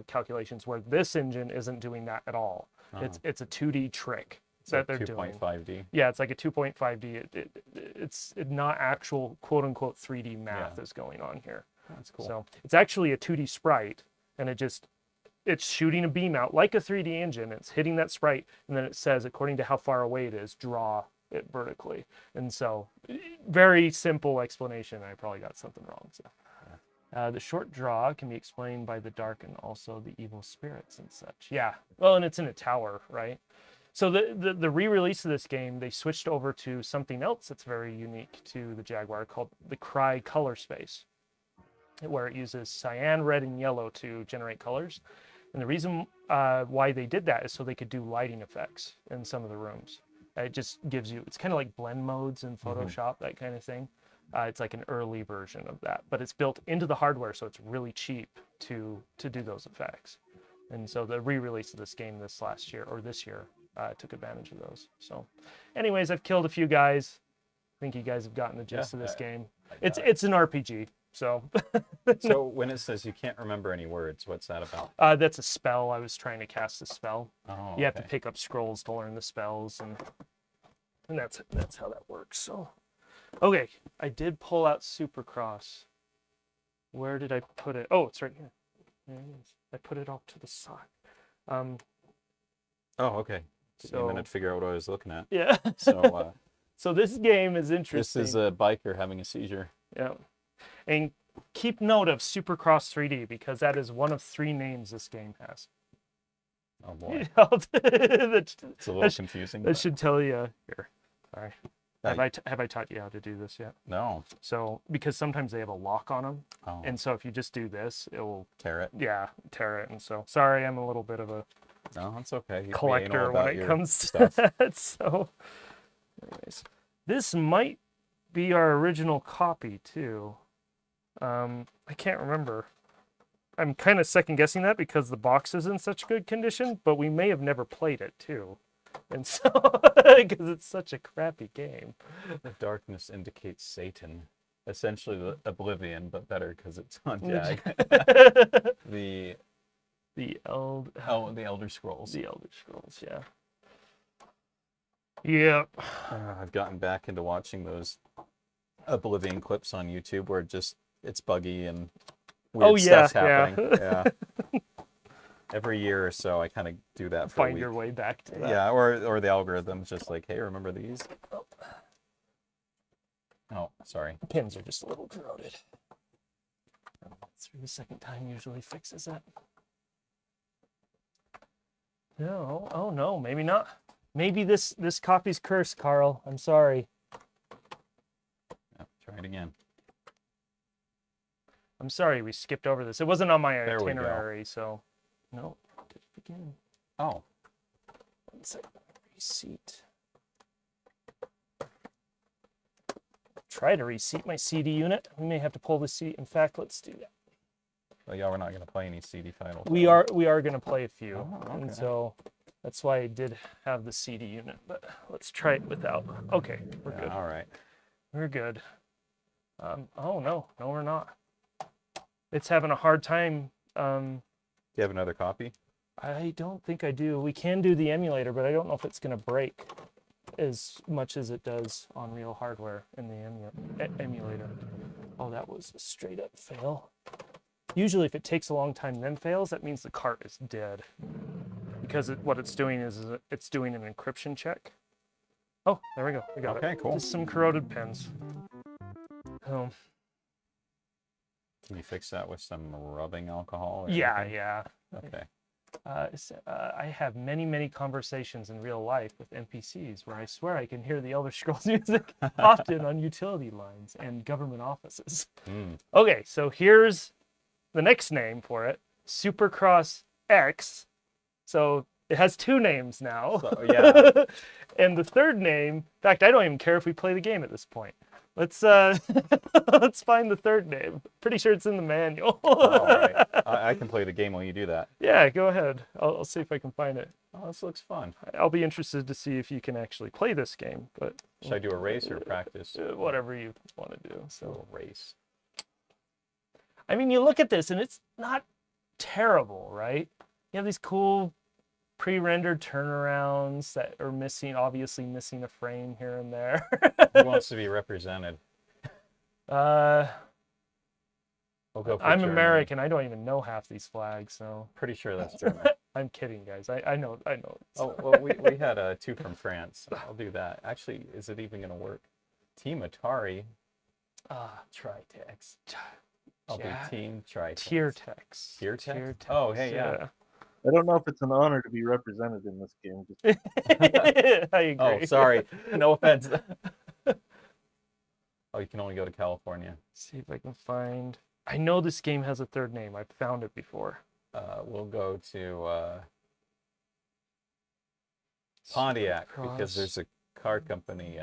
calculations, where this engine isn't doing that at all. It's a 2D trick that they're doing. 2.5D. Yeah, it's like a 2.5D. It's not actual quote unquote 3D math is going on here. That's cool. So it's actually a 2D sprite, and it's shooting a beam out like a 3D engine. It's hitting that sprite, and then it says, according to how far away it is, draw it vertically. And so, very simple explanation. I probably got something wrong. So, the short draw can be explained by the dark and also the evil spirits and such. Yeah, well, and it's in a tower, right? So the re-release of this game, they switched over to something else that's very unique to the Jaguar called the Cry color space, where it uses cyan, red, and yellow to generate colors. And the reason why they did that is so they could do lighting effects in some of the rooms. It just gives you, it's kind of like blend modes in Photoshop, that kind of thing. It's like an early version of that, but it's built into the hardware, so it's really cheap to do those effects. And so the re-release of this game this year took advantage of those. So anyways, I've killed a few guys. I think you guys have gotten the gist of this game. It's an RPG. So so when it says you can't remember any words, what's that about? That's a spell. I was trying to cast a spell. Oh, you have to pick up scrolls to learn the spells, and that's how that works. So okay, I did pull out Supercross. Where did I put it? Oh, it's right here. There it is. I put it off to the side. Oh, okay. Took me a minute to figure out what I was looking at. Yeah. So So this game is This interesting. is a biker having a seizure. Yeah. And keep note of Supercross 3D because that is one of 3 names this game has. Oh boy, that, it's a little confusing. that should tell you. Here, sorry. Hey. Have I taught you how to do this yet? No. So because sometimes they have a lock on them, Oh, and so if you just do this, it will tear it. tear it. And so sorry, I'm a little bit of a No, that's okay. You collector know when about it your comes stuff. to that. So, anyways, this might be our original copy too. I can't remember. I'm kind of second guessing that because the box is in such good condition, but we may have never played it too. And so, because it's such a crappy game. The darkness indicates Satan. Essentially the Oblivion, but better because it's on Jag. the The Elder Scrolls. The Elder Scrolls, yeah. Yep. I've gotten back into watching those Oblivion clips on YouTube where it's buggy and weird stuff's happening. Yeah. Every year or so, I kind of do that for a Find week. your way back to that. Yeah, or the algorithm's just like, hey, remember these? Oh, sorry. The pins are just a little corroded. Through the second time usually fixes it. No, oh no, maybe not. Maybe this copy's cursed, Carl. I'm sorry. Yeah, try it again. I'm sorry we skipped over this. It wasn't on my There we go. itinerary, so no. Did it begin? Oh, 1 second. Reseat. Try to reseat my CD unit. We may have to pull the CD. In fact, let's do that. well, yeah, we're not going to play any CD titles. We are going to play a few, Oh, and okay. so that's why I did have the CD unit. But let's try it without. Okay, we're good. All right. We're good. Oh no, we're not. It's having a hard time. Do you have another copy? I don't think I do. We can do the emulator, but I don't know if it's going to break as much as it does on real hardware in the emulator. Oh, that was a straight up fail. Usually if it takes a long time then fails, that means the cart is dead. Because what it's doing is it's doing an encryption check. Oh, there we go. We got it. Okay, cool. Just some corroded pins. Oh, Can you fix that with some rubbing alcohol? Or yeah, anything? yeah. Okay. I have many, many conversations in real life with NPCs where I swear I can hear the Elder Scrolls music often on utility lines and government offices. Mm. Okay, so here's the next name for it, Supercross X. So it has 2 names now. So, yeah. And the third name, in fact, I don't even care if we play the game at this point. Let's let's find the third name. Pretty sure it's in the manual. All right. I can play the game while you do that. Yeah, go ahead. I'll see if I can find it. Oh, this looks fun. I'll be interested to see if you can actually play this game, but Should I do a race or practice? whatever you want to do. So, A race. I mean, you look at this and it's not terrible, right? You have these cool pre-rendered turnarounds that are obviously missing a frame here and there. Who wants to be represented? We'll go for I'm Germany. American. I don't even know half these flags, so Pretty sure that's German. I'm kidding, guys. I know. Oh, well, we had 2 from France. I'll do that. Actually, is it even going to work? Team Atari. Tritex. I'll Yeah. be Team Tri. Tiertex. Tiertex? Oh, hey, yeah. I don't know if it's an honor to be represented in this game. Just I agree. Oh, sorry. No offense. Oh, you can only go to California. See if I can find. I know this game has a third name. I've found it before. We'll go to Pontiac because Supercross. there's a car company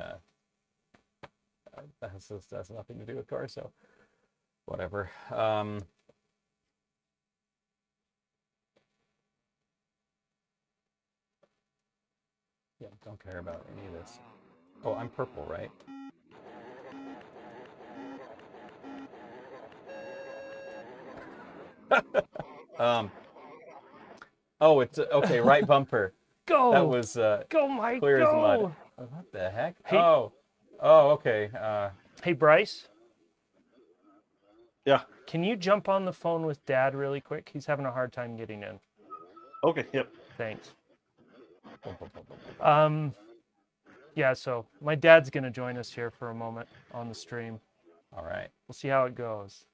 that has nothing to do with cars, so whatever. Yeah, don't care about any of this. Oh, I'm purple, right? Oh, it's okay. Right bumper. Go. That was Go, Mike. clear as go. mud. What the heck? Hey. Oh, okay. Hey, Bryce. Yeah. Can you jump on the phone with Dad really quick? He's having a hard time getting in. okay, yep. Thanks. Yeah, so my dad's gonna join us here for a moment on the stream. All right. We'll see how it goes.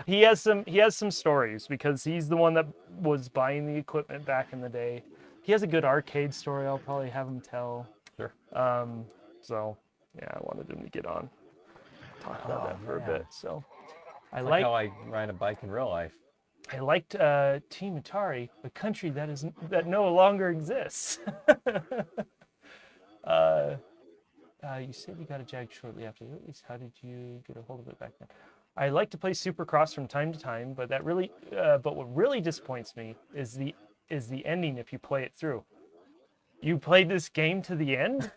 He has some stories because he's the one that was buying the equipment back in the day. He has a good arcade story. I'll probably have him tell. Sure. So yeah, I wanted him to get on, talk about that for a man. bit. So I Like how I ride a bike in real life. I liked Team Atari, a country that no longer exists. You said you got a Jag shortly after the release. How did you get a hold of it back then? I like to play Supercross from time to time, but but what really disappoints me is the ending if you play it through. You played this game to the end?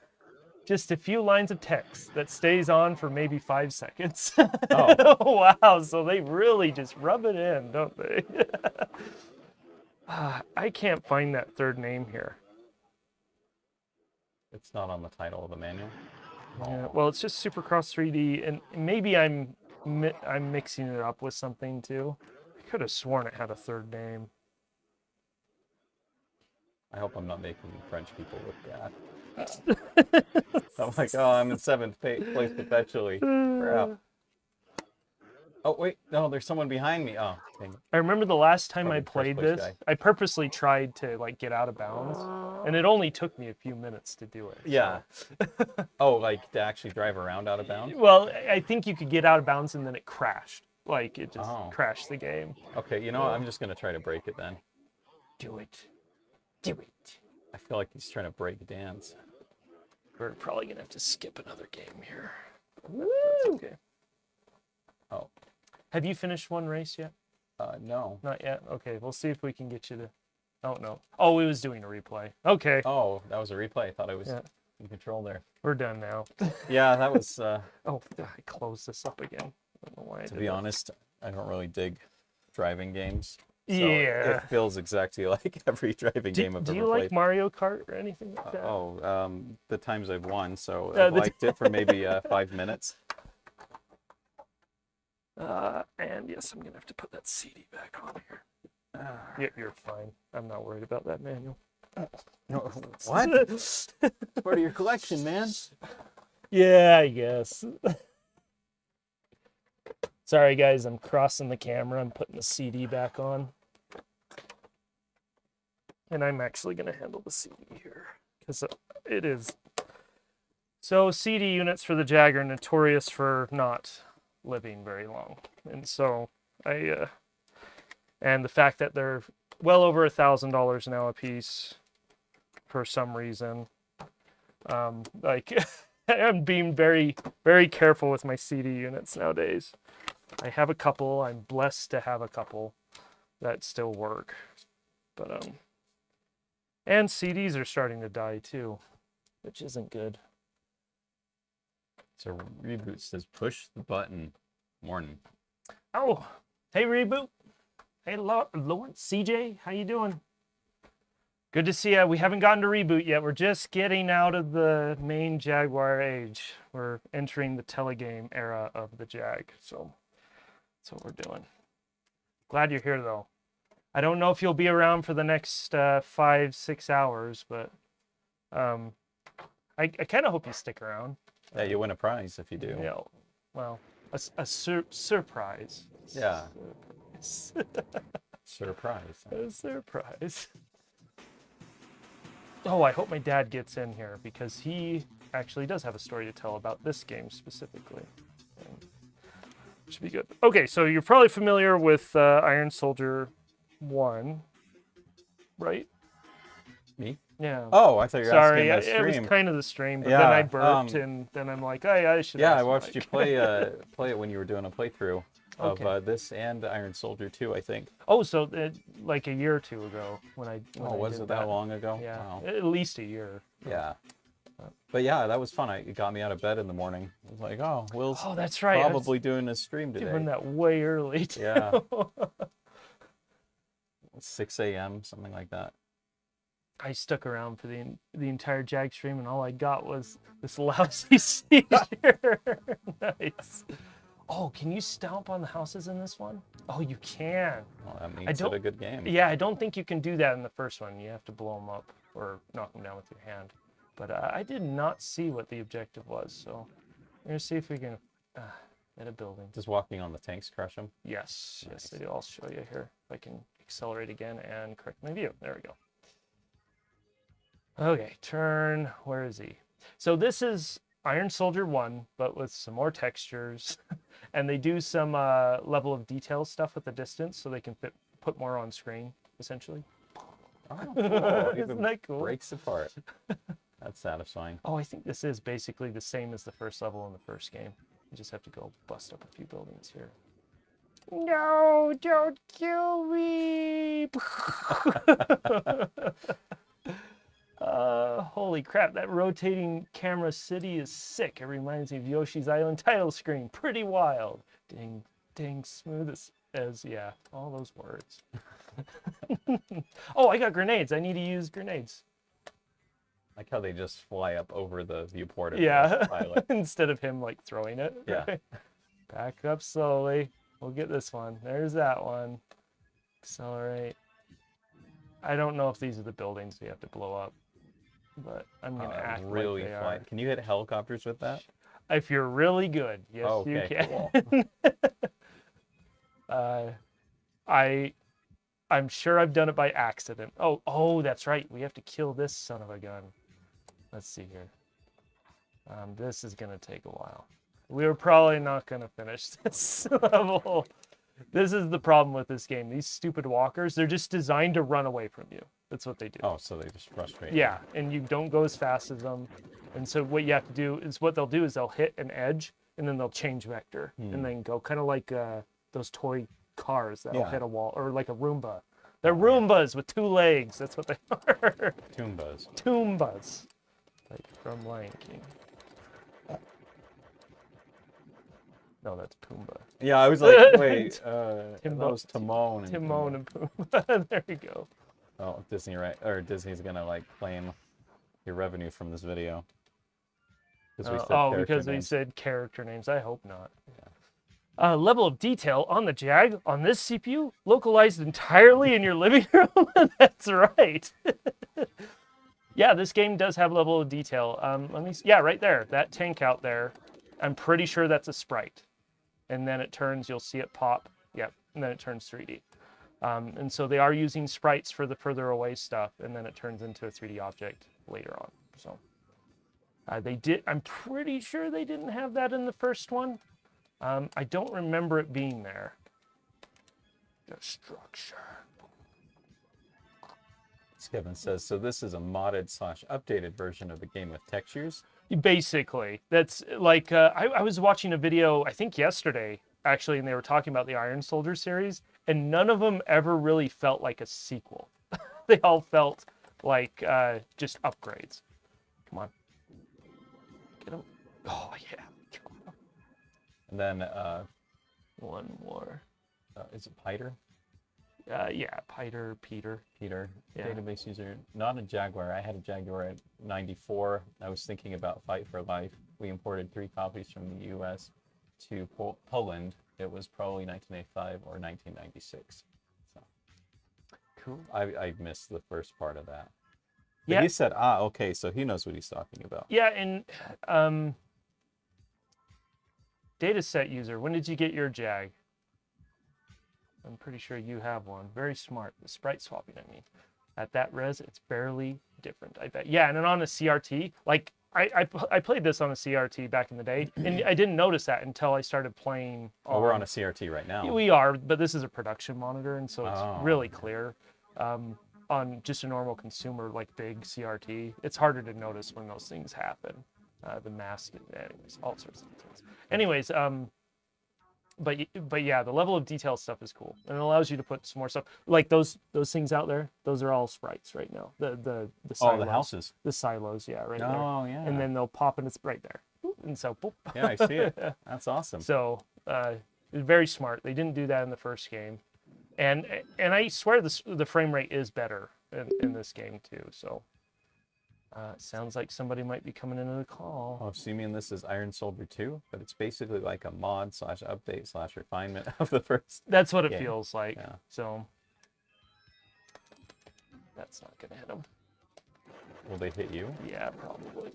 Just a few lines of text that stays on for maybe 5 seconds. Oh. Wow, so they really just rub it in, don't they? I can't find that third name here. It's not on the title of the manual. Yeah, well, it's just Supercross 3D, and maybe I'm mixing it up with something too. I could have sworn it had a third name. I hope I'm not making French people look bad. I'm like, oh, I'm in 7th place perpetually. Crap. Oh, wait. No, there's someone behind me. Oh, dang. I remember the last time Probably I the first played place this, guy. I purposely tried to like get out of bounds, and it only took me a few minutes to do it. Yeah. Oh, like to actually drive around out of bounds? Well, I think you could get out of bounds and then it crashed. Like it just Oh. crashed the game. Okay, you know what? I'm just going to try to break it then. Do it. Do it. I feel like he's trying to break dance. We're probably gonna have to skip another game here. Woo! That's okay. Oh, Have you finished one race yet? no. Not yet. Okay, we'll see if we can get you to. Oh no. Oh, it was doing a replay. Okay, Oh, that was a replay. I thought I was Yeah. in control there. we're done now. Yeah, that was, Oh, I closed this up again. I don't know why I to did be that. honest, I don't really dig driving games. So Yeah. It feels exactly like every driving game I've Do ever you played. like Mario Kart or anything like that? The times I've won, so the I've liked it for maybe 5 minutes. And yes, I'm gonna have to put that CD back on here. Yeah, you're fine. I'm not worried about that manual. No, what? It's part of your collection, man. Yeah, I guess. Sorry, guys. I'm crossing the camera. I'm putting the CD back on. And I'm actually going to handle the CD here because it is. So CD units for the Jag are notorious for not living very long. And so and the fact that they're well over $1,000 now a piece for some reason. Like I'm being very, very careful with my CD units nowadays. I have a couple. I'm blessed to have a couple that still work. But and CDs are starting to die too, which isn't good. So Reboot says push the button. Morning. Oh, hey Reboot. Hey Lawrence, CJ, how you doing? Good to see you. We haven't gotten to Reboot yet. We're just getting out of the main Jaguar age. We're entering the telegame era of the Jag. So that's what we're doing. Glad you're here though. I don't know if you'll be around for the next 5-6 hours, but I kind of hope you stick around. Yeah, you win a prize if you do. You know, well, a surprise. Yeah. Surprise. A surprise. Oh, I hope my dad gets in here because he actually does have a story to tell about this game specifically. Should be good. Okay, so you're probably familiar with Iron Soldier 1, right? Me? Yeah. Oh, I thought you were Sorry, asking the it stream. was kind of the stream, but Yeah, then I burped, and then I'm like, I should. Yeah, ask I watched you Mike. play it when you were doing a playthrough of Okay. this and Iron Soldier 2, I think. Oh, so like a year or two ago when I. When Oh, I was did it that long ago? Yeah, Wow. at least a year. Yeah. But yeah, that was fun. It got me out of bed in the morning. I was like, oh, Will's Oh, that's right. I was probably doing a stream today. doing that way early. Too. Yeah. 6 a.m., something like that. I stuck around for the entire Jag stream, and all I got was this lousy seizure. Nice. Oh, can you stomp on the houses in this one? Oh, you can. Well, that means it's a don't- good game. Yeah, I don't think you can do that in the first one. You have to blow them up or knock them down with your hand. But I did not see what the objective was, so we're gonna see if we can hit a building. Just walking on the tanks crush them? Yes, Nice. yes, I do. I'll show you here. If I can accelerate again and correct my view. There we go. Okay, turn. Where is he? So this is Iron Soldier 1, but with some more textures. And they do some level of detail stuff with the distance, so they can put more on screen, essentially. Oh, cool. Isn't Even that cool? breaks apart. That's satisfying. Oh, I think this is basically the same as the first level in the first game. You just have to go bust up a few buildings here. No, don't kill me! Holy crap, that rotating camera city is sick. It reminds me of Yoshi's Island title screen. Pretty wild. Ding, ding, smooth as yeah, all those words. Oh, I got grenades. I need to use grenades. Like how they just fly up over the viewport of Yeah, the pilot. instead of him like throwing it. Yeah. Back up slowly. We'll get this one. There's that one. Accelerate. I don't know if these are the buildings we have to blow up, but I'm gonna act really like they fly. are. Can you hit helicopters with that? If you're really good, yes, you Okay, can. cool. I'm sure I've done it by accident. Oh, that's right. We have to kill this son of a gun. Let's see here. This is gonna take a while. We're probably not gonna finish this level. This is the problem with this game. These stupid walkers, they're just designed to run away from you. That's what they do. Oh, so they just frustrate. Yeah, and you don't go as fast as them. And so what you have to do is what they'll do is they'll hit an edge and then they'll change vector and then go kind of like those toy cars that'll hit a wall, or like a Roomba. They're Roombas with 2 legs. That's what they are. Toombas. Toombas. Like from Lion King. No, that's Pumbaa. Yeah, I was like, wait, that was Timon. And Timon and Pumbaa. There you go. Oh, Disney, right? Or Disney's gonna like claim your revenue from this video. Because we said character names. I hope not. Yeah. Level of detail on the Jag on this CPU localized entirely in your living room. That's right. Yeah, this game does have level of detail. Let me. Yeah, right there. That tank out there. I'm pretty sure that's a sprite. And then it turns. You'll see it pop. Yep. And then it turns 3D. And so they are using sprites for the further away stuff, and then it turns into a 3D object later on. So they did. I'm pretty sure they didn't have that in the first one. I don't remember it being there. Destruction. Kevin says, so this is a modded / updated version of the game with textures? Basically, that's like I was watching a video I think yesterday actually, and they were talking about the Iron Soldier series, and none of them ever really felt like a sequel. They all felt like just upgrades. Come on. Get them. Oh, yeah. And then... one more. Is it Piter? Yeah, Peter. Peter. Yeah. Database user. Not a Jaguar. I had a Jaguar at 94. I was thinking about Fight for Life. We imported 3 copies from the US to Poland. It was probably 1985 or 1996. So Cool. I missed the first part of that. But Yeah. he said, okay, so he knows what he's talking about. Yeah, and dataset user, when did you get your Jag? I'm pretty sure you have one. Very smart. The sprite swapping, I mean. At that res, it's barely different, I bet. Yeah, and then on a CRT, like, I played this on a CRT back in the day, and I didn't notice that until I started playing. Oh, we're on a CRT right now. We are, but this is a production monitor, and so it's Oh. really clear. On just a normal consumer, like big CRT, it's harder to notice when those things happen. The mask, anyways, all sorts of things. Anyways, but yeah, the level of detail stuff is cool, and it allows you to put some more stuff. Like those things out there, those are all sprites right now. The silos, the houses. the silos, yeah, right there. Oh, yeah. And then they'll pop, and it's right there. And so, boop. Yeah, I see it. That's awesome. So, very smart. They didn't do that in the first game, and I swear the frame rate is better in this game too. So, sounds like somebody might be coming into the call. Oh, so you mean this is Iron Soldier 2? But it's basically like a mod / update / refinement of the first. That's what it game. feels like. Yeah. So, that's not gonna hit him. Will they hit you? Yeah, probably.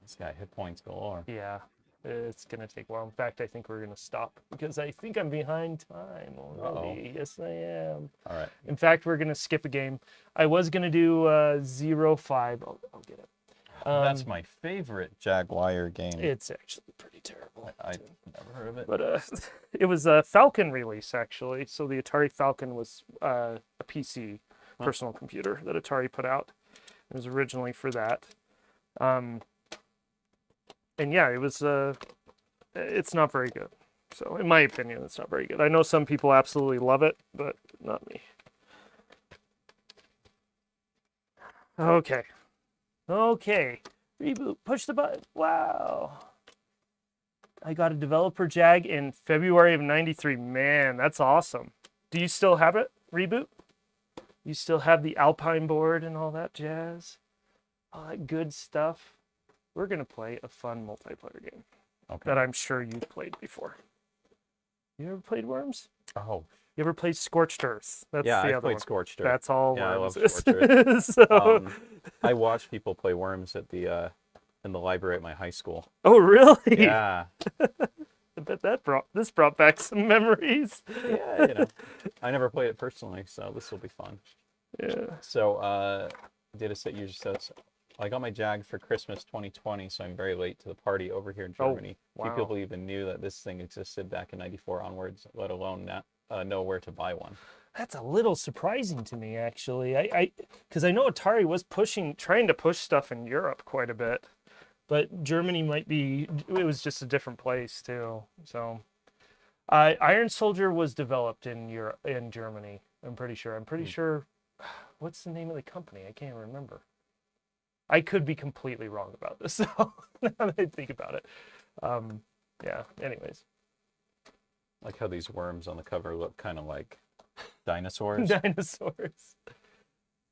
This guy hit points galore. Yeah, it's gonna take a while. In fact, I think we're gonna stop because I think I'm behind time already. Yes, I am. All right. In fact, we're gonna skip a game. I was gonna do 0-5. I'll get it. That's my favorite Jaguar game. It's actually pretty terrible. I never heard of it. But it was a Falcon release, actually. So the Atari Falcon was a PC, personal computer that Atari put out. It was originally for that. And yeah, it was. It's not very good. So in my opinion, it's not very good. I know some people absolutely love it, but not me. Okay. Okay. Reboot. Push the button. Wow. I got a developer Jag in February of '93. Man, that's awesome. Do you still have it? Reboot? You still have the Alpine board and all that jazz? All that good stuff? We're going to play a fun multiplayer game that I'm sure you've played before. You ever played Worms? Oh. You ever played Scorched Earth? That's Yeah, the I other played one. Scorched Earth. That's all Yeah, Worms I love is. Scorched Earth. So... I watched people play Worms at the in the library at my high school. Oh, really? Yeah. I bet this brought back some memories. Yeah, you know. I never played it personally, so this will be fun. Yeah. So, data set user says, I got my Jag for Christmas 2020, so I'm very late to the party over here in Germany. wow. Few people even knew that this thing existed back in '94 onwards, let alone know where to buy one. That's a little surprising to me, actually. Because I know Atari was trying to push stuff in Europe quite a bit, but Germany it was just a different place too. So, Iron Soldier was developed in Germany. I'm pretty sure. What's the name of the company? I can't remember. I could be completely wrong about this. So now that I think about it, yeah. Anyways, Like how these worms on the cover look kind of like dinosaurs. Dinosaurs.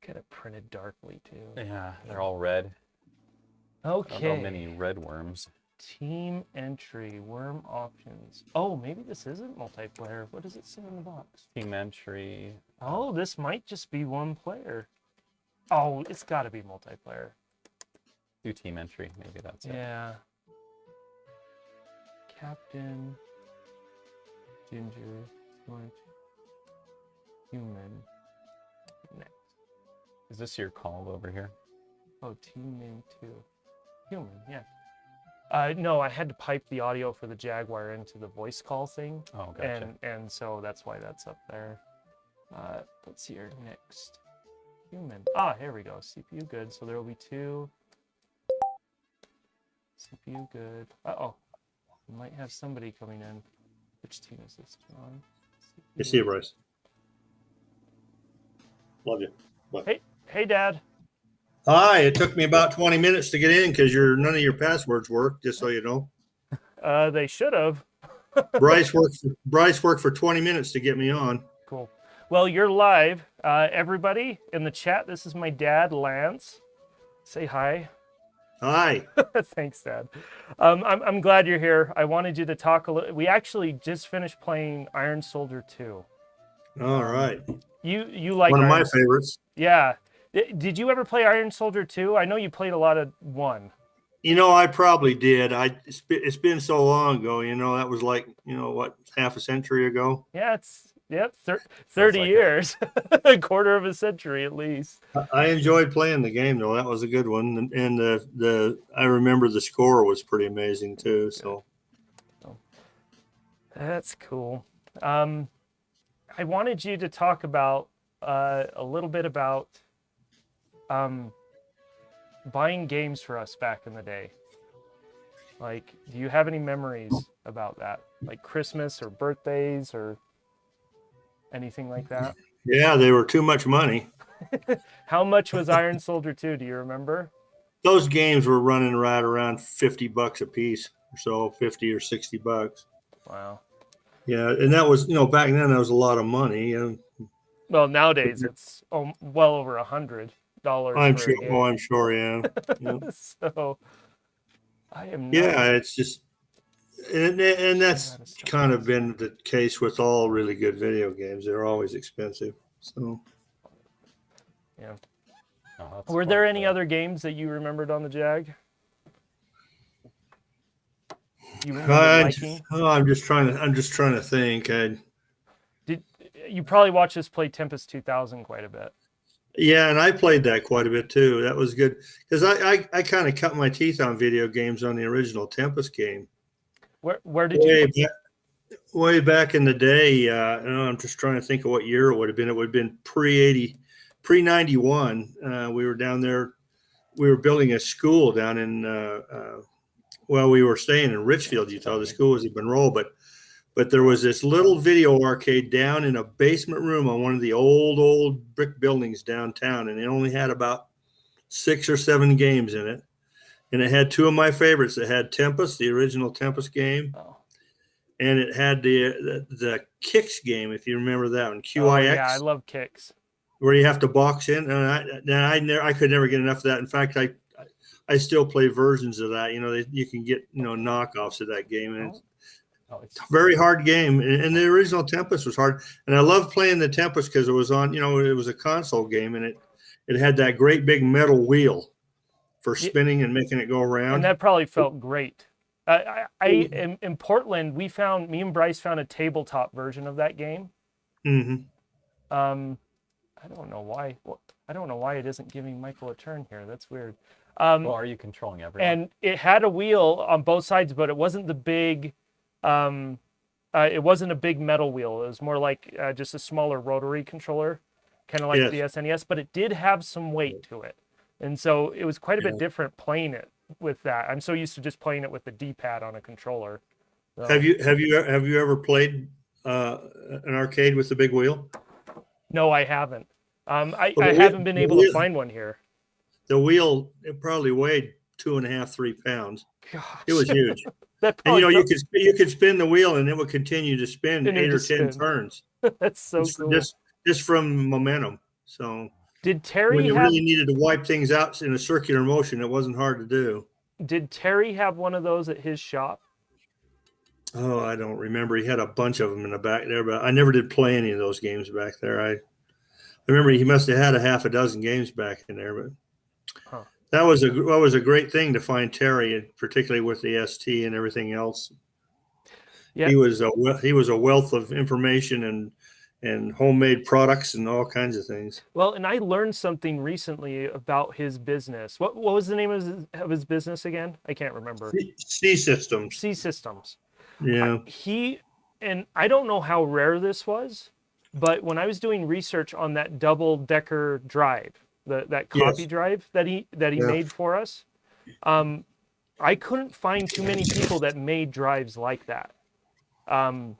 Kind of printed darkly too. Yeah, they're all red. Okay. I don't know many red worms. Team entry, worm options. Oh, maybe this isn't multiplayer. What does it say in the box? Team entry. Oh, this might just be one player. Oh, it's got to be multiplayer. Do team entry. Maybe that's it. Yeah. Captain. Ginger. Human. Next. Is this your call over here? Oh, team name 2. Human, yeah. No, I had to pipe the audio for the Jaguar into the voice call thing. Oh, gotcha. And so that's why that's up there. Let's see here. Next. Human. Ah, here we go. CPU good. So there will be 2. CPU good. Uh-oh. We might have somebody coming in. Which team is this, John? You see you, Bryce. Love you. Bye. Hey, Dad. Hi. It took me about 20 minutes to get in because none of your passwords work. Just so you know. They should have. Bryce worked for 20 minutes to get me on. Cool. Well, you're live. Everybody in the chat, this is my dad, Lance. Say hi. Hi. Thanks, Dad. I'm glad you're here. I wanted you to talk a little. We actually just finished playing Iron Soldier 2. All right. You like one of Iron my favorites. Yeah. Did you ever play Iron Soldier 2? I know you played a lot of 1. You know, I probably did. It's been so long ago. You know, that was like, what, half a century ago. Yeah, 30 years, a quarter of a century at least. I enjoyed playing the game though. That was a good one, and I remember the score was pretty amazing too. So that's cool. I wanted you to talk about a little bit about buying games for us back in the day. Like, do you have any memories about that? Like Christmas or birthdays or anything like that? Yeah, they were too much money. How much was Iron Soldier 2? Do you remember? Those games were running right around $50 a piece or so, 50 or $60. Wow. Yeah, and that was, back then that was a lot of money. Well, nowadays it's well over $100. I'm sure. Oh, I'm sure. Yeah. Yeah. So I am. Yeah, it's just, and that's kind of been the case with all really good video games. They're always expensive. So Yeah. Oh, that's Were there quite any the- other games that you remembered on the Jag? You remember liking? I'm just trying to think. Did you probably watched us play Tempest 2000 quite a bit? Yeah, and I played that quite a bit too. That was good because I kind of cut my teeth on video games on the original Tempest game. Where did you? Way back in the day, I'm just trying to think of what year it would have been. It would have been pre 91. We were down there. We were building a school down in, we were staying in Richfield, Utah. The school was in Monroe, but there was this little video arcade down in a basement room on one of the old brick buildings downtown, and it only had about 6 or 7 games in it. And it had 2 of my favorites. It had Tempest, the original Tempest game. Oh. And it had the Kicks game, if you remember that one, QIX. Oh, yeah, I love Kicks. Where you have to box in, and I could never get enough of that. In fact, I still play versions of that. You can get knockoffs of that game, and it's a very hard game. And the original Tempest was hard, and I love playing the Tempest because it was on. It was a console game, and it had that great big metal wheel for spinning and making it go around. And that probably felt great. In Portland, me and Bryce found a tabletop version of that game. Mm-hmm. I don't know why. I don't know why it isn't giving Michael a turn here. That's weird. Well, are you controlling everyone? And it had a wheel on both sides, but it wasn't the big. It wasn't a big metal wheel. It was more like just a smaller rotary controller, kind of like the SNES. But it did have some weight to it, and so it was quite a bit different playing it with that. I'm so used to just playing it with the D-pad on a controller. So. Have you ever played an arcade with the big wheel? No, I haven't. I haven't been able to find one here. The wheel, it probably weighed 2.5, 3 pounds. Gosh. It was huge. And you could spin the wheel and it would continue to spin 8 or 10 turns. That's so cool. Just from momentum. So did Terry when you really needed to wipe things out in a circular motion, it wasn't hard to do. Did Terry have one of those at his shop? Oh, I don't remember. He had a bunch of them in the back there, but I never did play any of those games back there. I remember he must have had a half a dozen games back in there, but that was a great thing to find Terry, particularly with the ST and everything else. Yeah, he was a wealth of information and homemade products and all kinds of things. Well, and I learned something recently about his business. What was the name of his business again? I can't remember. C Systems. C Systems. Yeah. And I don't know how rare this was, but when I was doing research on that double-decker drive, that copy drive that he made for us, I couldn't find too many people that made drives like that. And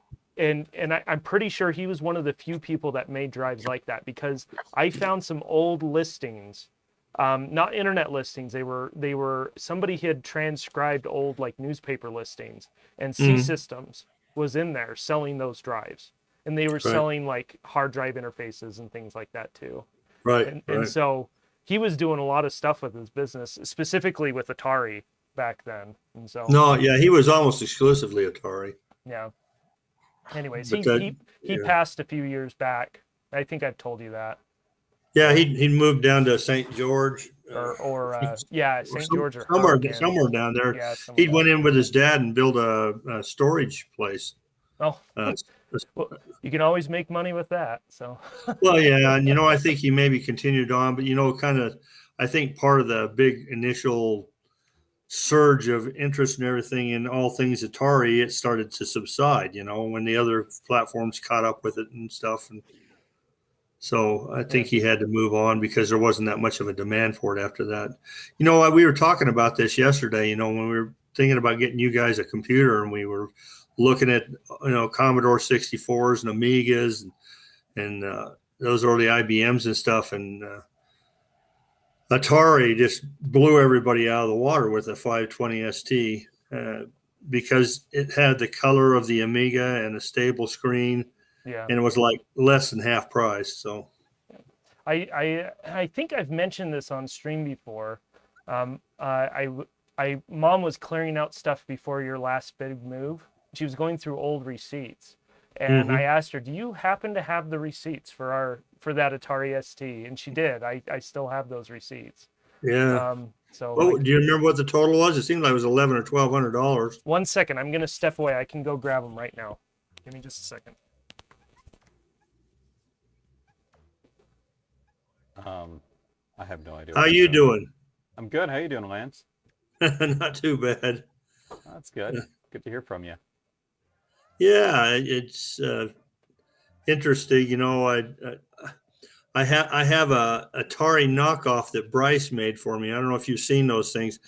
I'm pretty sure he was one of the few people that made drives like that, because I found some old listings, not internet listings. They were somebody had transcribed old like newspaper listings, and C Systems was in there selling those drives, and they were selling like hard drive interfaces and things like that too. Right. And so he was doing a lot of stuff with his business, specifically with Atari back then. And so he was almost exclusively Atari. Yeah. Anyways, he passed a few years back. I think I've told you that. Yeah, he moved down to St. George. St. George or somewhere down there. Yeah, he went in with his dad and built a storage place. Oh, well, you can always make money with that. So. Well, yeah, and I think he maybe continued on, but I think part of the big initial surge of interest and everything in all things Atari, it started to subside, when the other platforms caught up with it and stuff. And so I think he had to move on because there wasn't that much of a demand for it after that. We were talking about this yesterday, when we were thinking about getting you guys a computer, and we were looking at, Commodore 64s and Amigas and those early IBMs and stuff. And Atari just blew everybody out of the water with a 520 ST because it had the color of the Amiga and a stable screen. Yeah. And it was like less than half price. So I think I've mentioned this on stream before. Mom was clearing out stuff before your last big move. She was going through old receipts, And I asked her, "Do you happen to have the receipts for that Atari ST?" And she did. I still have those receipts. Yeah. So Do you remember what the total was? It seemed like it was $1,100 or $1,200. 1 second, I'm gonna step away. I can go grab them right now. Give me just a second. I have no idea. How you doing? I'm good. How you doing, Lance? Not too bad. That's good. Good to hear from you. Yeah, it's interesting. You know, I have a Atari knockoff that Bryce made for me. I don't know if you've seen those things.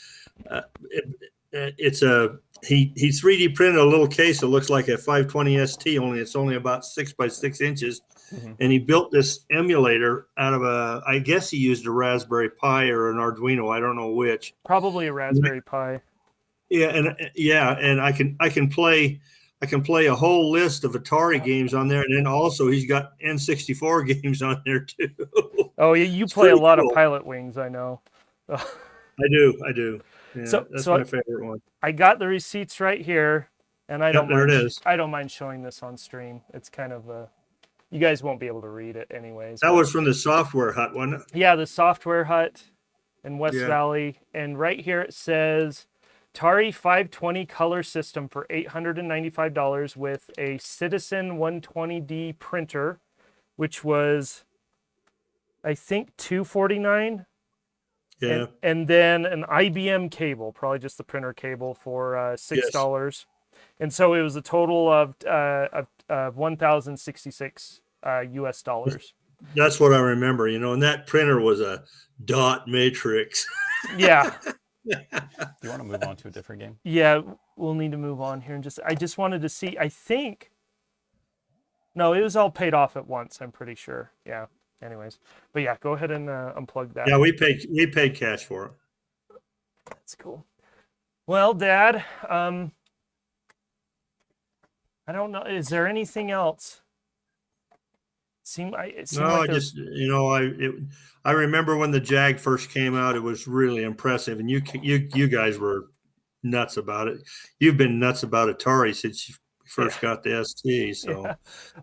He 3D printed a little case that looks like a 520 ST, only it's only about 6 by 6 inches. And he built this emulator out of I guess he used a Raspberry Pi or an Arduino. I don't know which. Probably a Raspberry Pi. Yeah, and I can play a whole list of Atari games on there, and then also he's got N64 games on there too. Oh, yeah, you play a lot of Pilot Wings, I know. I do. Yeah, So that's my favorite one. I got the receipts right here, and I don't mind showing this on stream. It's kind of you guys won't be able to read it anyways. That was from the Software Hut, wasn't it? Yeah, the Software Hut in West Valley, and right here it says Atari 520 color system for $895 with a Citizen 120D printer, which was, I think, $249. Yeah. And then an IBM cable, probably just the printer cable, for $6. Yes. And so it was a total of $1,066 US dollars. That's what I remember, you know, and that printer was a dot matrix. Yeah. Do you want to move on to a different game? Yeah, we'll need to move on here. I just wanted to see, no, it was all paid off at once, I'm pretty sure. Yeah. Anyways, but yeah, go ahead and unplug that. Yeah, we paid cash for it. That's cool. Well, Dad, I don't know. Is there anything else? I remember when the Jag first came out, it was really impressive, and you guys were nuts about it. You've been nuts about Atari since you first got the ST, so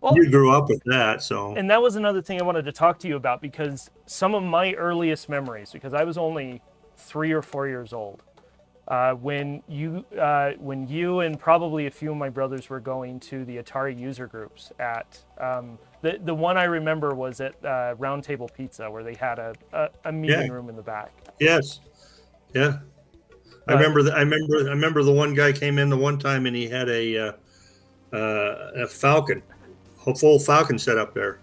well, you grew up with that. So, and that was another thing I wanted to talk to you about, because some of my earliest memories, because I was only 3 or 4 years old when you and probably a few of my brothers were going to the Atari user groups at the one I remember was at Round Table Pizza, where they had a meeting room in the back. Yes, yeah, I remember the one guy came in the one time and he had a Falcon, a full Falcon set up there.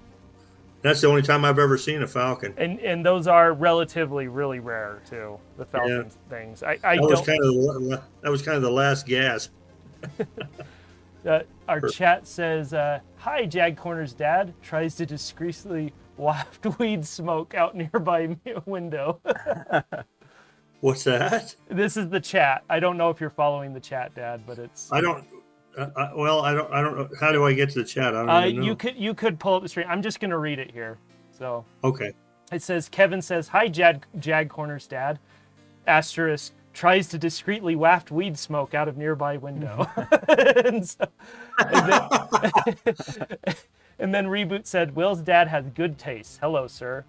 That's the only time I've ever seen a Falcon. And those are relatively really rare too, the Falcon things. That was kind of the last gasp. Our chat says, "Hi, JagCorner's dad tries to discreetly waft weed smoke out nearby window." What's that? This is the chat. I don't know if you're following the chat, Dad, but it's. I don't know. How do I get to the chat? I don't even know. You could pull up the stream. I'm just gonna read it here. So. Okay. It says, Kevin says, "Hi, JagCorner's dad. Asterisk tries to discreetly waft weed smoke out of nearby window." and then Reboot said, "Will's dad has good taste. Hello, sir."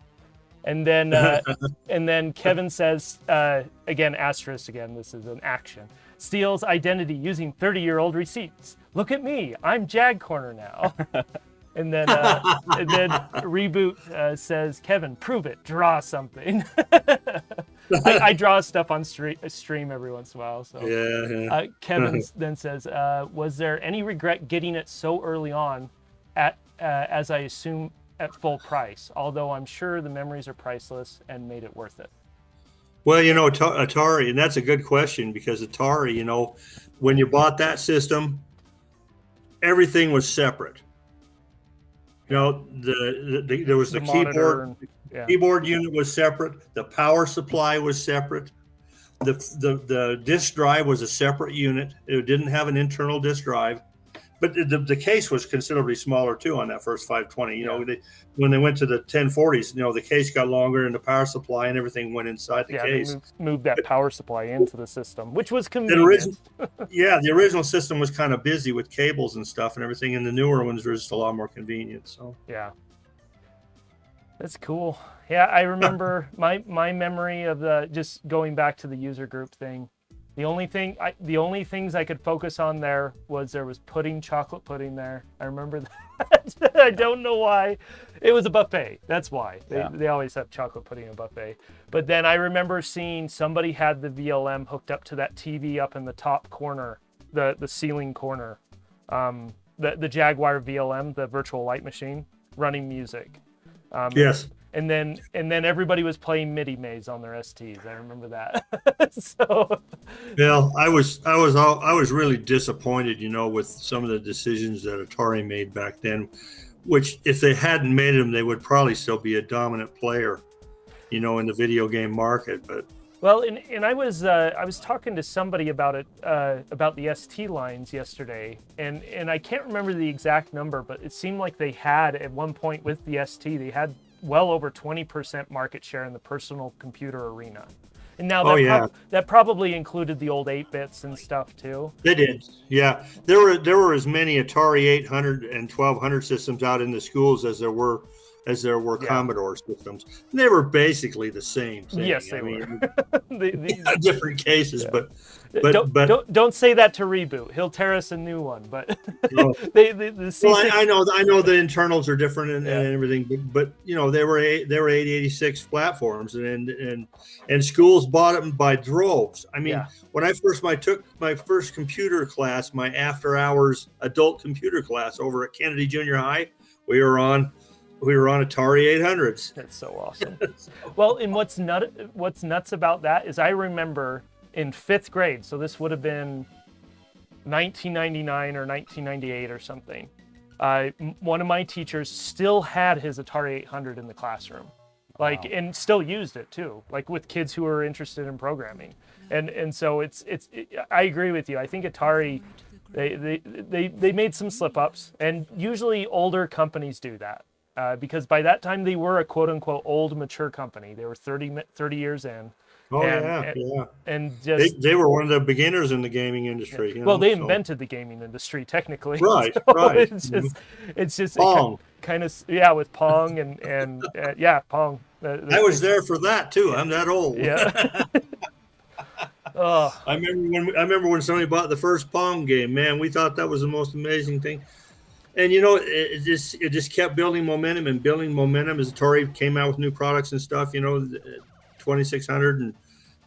And then Kevin says, again, asterisk again, this is an action. "Steals identity using 30-year-old receipts. Look at me, I'm JagCorner now." and then Reboot says, "Kevin, prove it, draw something." I draw stuff on stream every once in a while. So yeah. Kevin then says, "Was there any regret getting it so early on as I assume at full price, although I'm sure the memories are priceless and made it worth it?" Well, you know, Atari, and that's a good question, because Atari, you know, when you bought that system, everything was separate. You know, there was the keyboard. Keyboard unit was separate. The power supply was separate. The disk drive was a separate unit. It didn't have an internal disk drive. but the case was considerably smaller too on that first 520. You Yeah. know, when they went to the 1040s, you know, the case got longer and the power supply and everything went inside the Yeah, case. they moved that power supply into the system, which was The convenient. original system was kind of busy with cables and stuff and everything, and the newer ones were just a lot more convenient. So Yeah. That's cool. Yeah, I remember my memory of the just going back to the user group thing. The only things I could focus on there was chocolate pudding there. I remember that. I don't know why. It was a buffet. That's why. They always have chocolate pudding at a buffet. But then I remember seeing somebody had the VLM hooked up to that TV up in the top corner, the ceiling corner. The Jaguar VLM, the virtual light machine, running music. yes. And then everybody was playing MIDI maze on their STs. I remember that. So Well, I was really disappointed, you know, with some of the decisions that Atari made back then, which if they hadn't made them, they would probably still be a dominant player, you know, in the video game market. But well, and I was talking to somebody about it about the ST lines yesterday, and I can't remember the exact number, but it seemed like they had at one point with the ST they had well over 20% market share in the personal computer arena. And now that probably included the old 8-bits and stuff too. they did, yeah. There were as many Atari 800 and 1200 systems out in the schools as there were Commodore systems. And they were basically the same thing. Yes, they were. Different cases, Yeah. but don't say that to Reboot. He'll tear us a new one. But well, the C6, well, I know the internals are different and everything, but you know they were 8086 platforms, and schools bought them by droves. I mean, when I took my first computer class, my after hours adult computer class over at Kennedy Junior High, we were on Atari 800s. That's so awesome. Well, and what's nuts about that is I remember in 5th grade, so this would have been 1999 or 1998 or something. One of my teachers still had his Atari 800 in the classroom, and still used it too, like with kids who were interested in programming. And so I agree with you. I think Atari, they made some slip ups, and usually older companies do that. Because by that time they were a quote unquote old mature company. They were 30 years in. Oh, and just they were one of the beginners in the gaming industry. You know, well, they invented the gaming industry technically. Right, so right. It's just Pong. Kind of with Pong and Pong. I was there for that too. I'm that old. Yeah. Oh. I remember when somebody bought the first Pong game. Man, we thought that was the most amazing thing. And you know, it just kept building momentum as Atari came out with new products and stuff. You know, 2600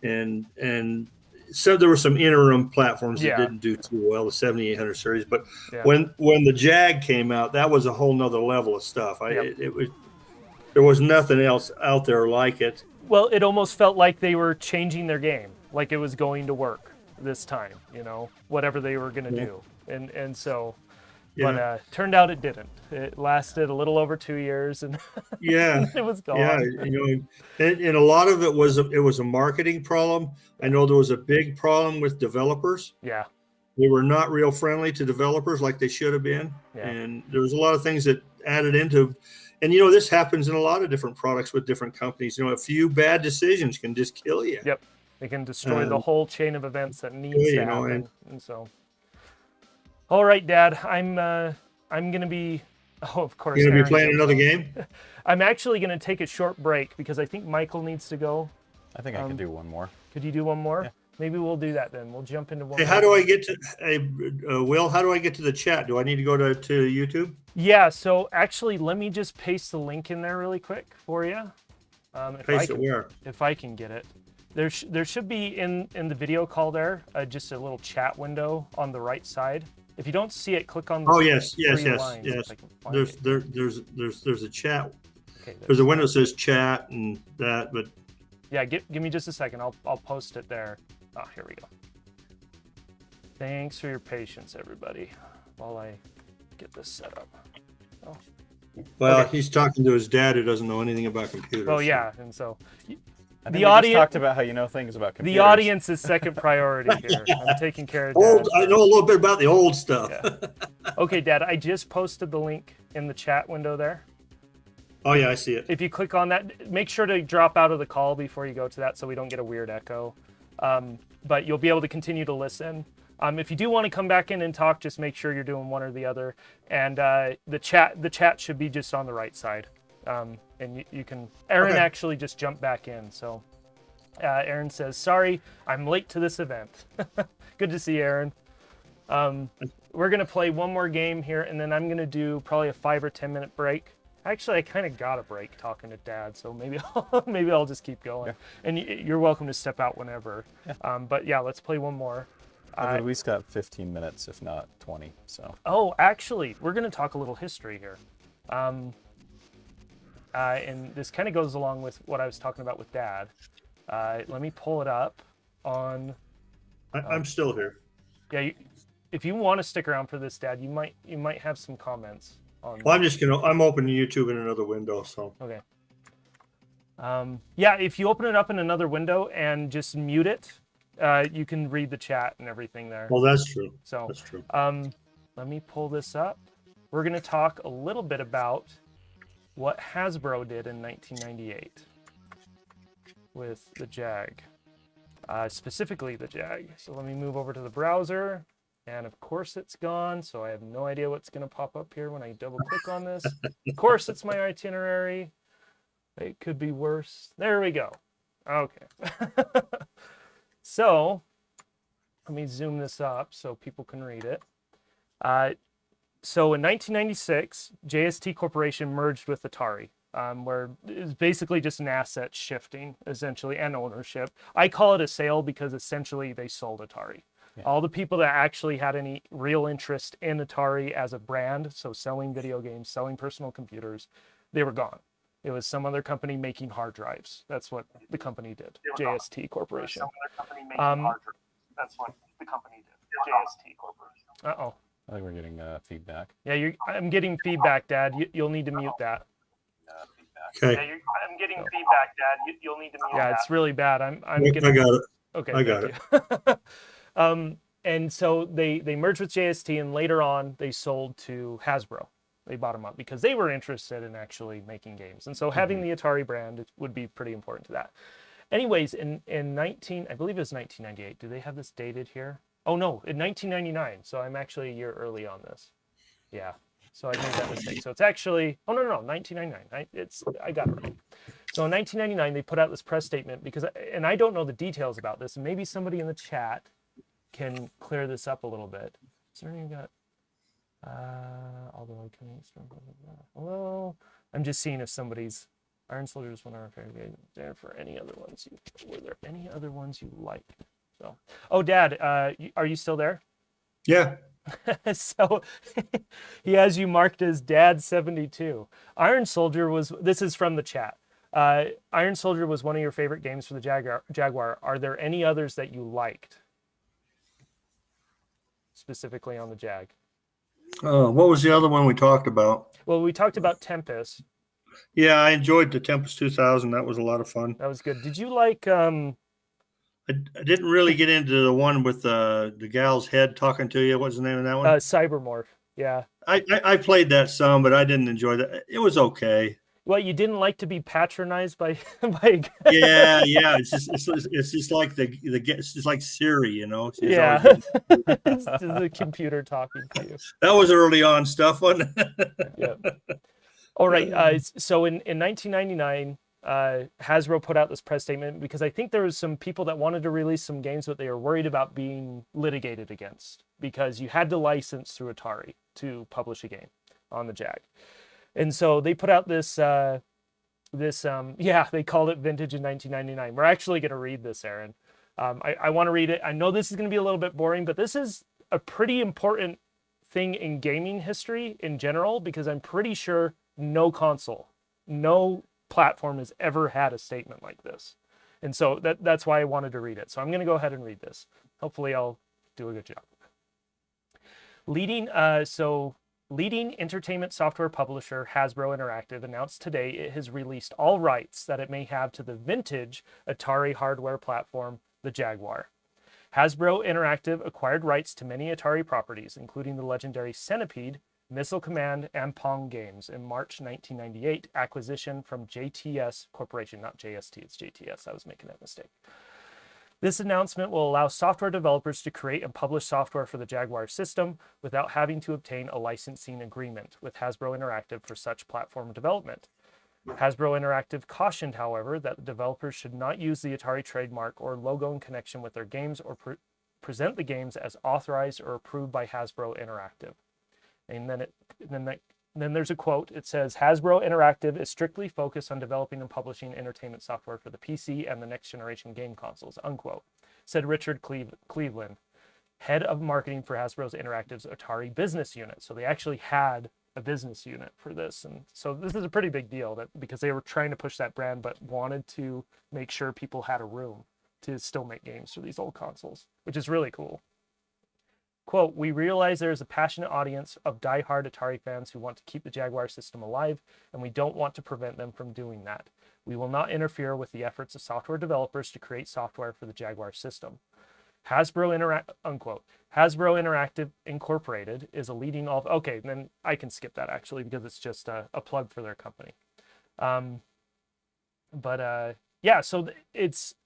and so there were some interim platforms that didn't do too well, the 7800 series. But when the Jag came out, that was a whole nother level of stuff. There was nothing else out there like it. Well, it almost felt like they were changing their game, like it was going to work this time. You know, whatever they were going to do, and so. But turned out it didn't. It lasted a little over 2 years, and it was gone. Yeah, you know, and a lot of it was a marketing problem. I know there was a big problem with developers. Yeah, they were not real friendly to developers like they should have been, and there was a lot of things that added into. And you know, this happens in a lot of different products with different companies. You know, a few bad decisions can just kill you. Yep, they can destroy the whole chain of events that needs to happen, and so. All right, Dad. I'm gonna be. Oh, of course. You're gonna be playing another game. I'm actually gonna take a short break because I think Michael needs to go. I think I can do one more. Could you do one more? Yeah. Maybe we'll do that then. We'll jump into one. Hey, how do I get to? Will, how do I get to the chat? Do I need to go to YouTube? Yeah. So actually, let me just paste the link in there really quick for you. Paste it where? If I can get it. There should be in the video call there just a little chat window on the right side. If you don't see it, click on the yes. lines. There's a chat. Okay, there's a window that says chat and that, but yeah, give me just a second. I'll post it there. Oh, here we go. Thanks for your patience, everybody, while I get this set up. Oh. Well, he's talking to his dad who doesn't know anything about computers. Oh yeah, and so I think the audience talked about how you know things about computers. The audience is second priority here. I'm taking care of that. I know a little bit about the old stuff. Yeah. Okay, Dad, I just posted the link in the chat window there. Oh yeah, I see it. If you click on that, make sure to drop out of the call before you go to that so we don't get a weird echo. But you'll be able to continue to listen. If you do want to come back in and talk, just make sure you're doing one or the other. And the chat should be just on the right side. And you can, Aaron actually just jumped back in. So Aaron says, sorry, I'm late to this event. Good to see you, Aaron. We're going to play one more game here, and then I'm going to do probably a 5 or 10 minute break. Actually, I kind of got a break talking to Dad, so maybe I'll just keep going. Yeah. And you're welcome to step out whenever. Yeah. But yeah, let's play one more. I've at least got 15 minutes, if not 20. So. Oh, actually, we're going to talk a little history here. And this kind of goes along with what I was talking about with Dad. Let me pull it up on. I'm still here. Yeah, if you want to stick around for this, Dad, you might have some comments. Well, I'm opening YouTube in another window, so. Okay. Yeah, if you open it up in another window and just mute it, you can read the chat and everything there. Well, that's true. So, that's true. Let me pull this up. We're going to talk a little bit about what Hasbro did in 1998 with the Jag, specifically the Jag. So let me move over to the browser. And of course it's gone, so I have no idea what's going to pop up here when I double click on this. Of course it's my itinerary. It could be worse. There we go. Okay. So let me zoom this up so people can read it. So in 1996, JST Corporation merged with Atari, where it's basically just an asset shifting, essentially, and ownership. I call it a sale because essentially they sold Atari. Yeah. All the people that actually had any real interest in Atari as a brand, so selling video games, selling personal computers, they were gone. It was some other company making hard drives. That's what the company did, JST Corporation. That's what the company did, JST Corporation. Uh-oh. I think we're getting feedback. Yeah, I'm getting feedback, Dad. You'll need to mute that. Okay. Yeah, I'm getting feedback, Dad. You'll need to mute that. Yeah, it's really bad. I got it. Okay, I got it. And so they merged with JST, and later on they sold to Hasbro. They bought them up because they were interested in actually making games. And so having the Atari brand would be pretty important to that. Anyways, I believe it was 1998. Do they have this dated here? Oh no, in 1999. So I'm actually a year early on this. Yeah. So I made that mistake. So it's actually, oh no, 1999. I got it right. So in 1999, they put out this press statement because, and I don't know the details about this, and maybe somebody in the chat can clear this up a little bit. Certainly got, although I can't, hello. I'm just seeing if somebody's, Iron Soldier is one of our favorite games. There for any other ones were there any other ones you liked? So, oh, Dad, are you still there? Yeah. So he has you marked as Dad 72. Iron Soldier was, this is from the chat. Iron Soldier was one of your favorite games for the Jaguar. Are there any others that you liked? Specifically on the Jag. What was the other one we talked about? Well, we talked about Tempest. Yeah, I enjoyed the Tempest 2000. That was a lot of fun. That was good. Did you like... I didn't really get into the one with the gal's head talking to you. What's the name of that one? Cybermorph. Yeah. I played that some, but I didn't enjoy that. It was okay. Well, you didn't like to be patronized by yeah. It's just like it's like Siri, you know. She's yeah. It's the computer talking to you. That was early on stuff, wasn't it? Yeah. All right. So in 1999. Hasbro put out this press statement because I think there was some people that wanted to release some games, but they were worried about being litigated against because you had to license through Atari to publish a game on the Jag. And so they put out this, they called it Vintage in 1999. We're actually going to read this, Aaron. I want to read it. I know this is going to be a little bit boring, but this is a pretty important thing in gaming history in general, because I'm pretty sure no console, no platform has ever had a statement like this. And so that's why I wanted to read it. So I'm going to go ahead and read this. Hopefully I'll do a good job. Leading entertainment software publisher Hasbro Interactive announced today it has released all rights that it may have to the vintage Atari hardware platform, the Jaguar. Hasbro Interactive acquired rights to many Atari properties, including the legendary Centipede, Missile Command, and Pong games in March 1998, acquisition from JTS Corporation, not JST, it's JTS. I was making that mistake. This announcement will allow software developers to create and publish software for the Jaguar system without having to obtain a licensing agreement with Hasbro Interactive for such platform development. Hasbro Interactive cautioned, however, that the developers should not use the Atari trademark or logo in connection with their games or present the games as authorized or approved by Hasbro Interactive. And then there's a quote. It says, Hasbro Interactive is strictly focused on developing and publishing entertainment software for the PC and the next generation game consoles, unquote, said Richard Cleveland, head of marketing for Hasbro's Interactive's Atari business unit. So they actually had a business unit for this. And so this is a pretty big deal because they were trying to push that brand, but wanted to make sure people had a room to still make games for these old consoles, which is really cool. Quote, we realize there is a passionate audience of die-hard Atari fans who want to keep the Jaguar system alive, and we don't want to prevent them from doing that. We will not interfere with the efforts of software developers to create software for the Jaguar system. Hasbro Interactive Incorporated is a leading okay, then I can skip that actually because it's just a plug for their company. Yeah, so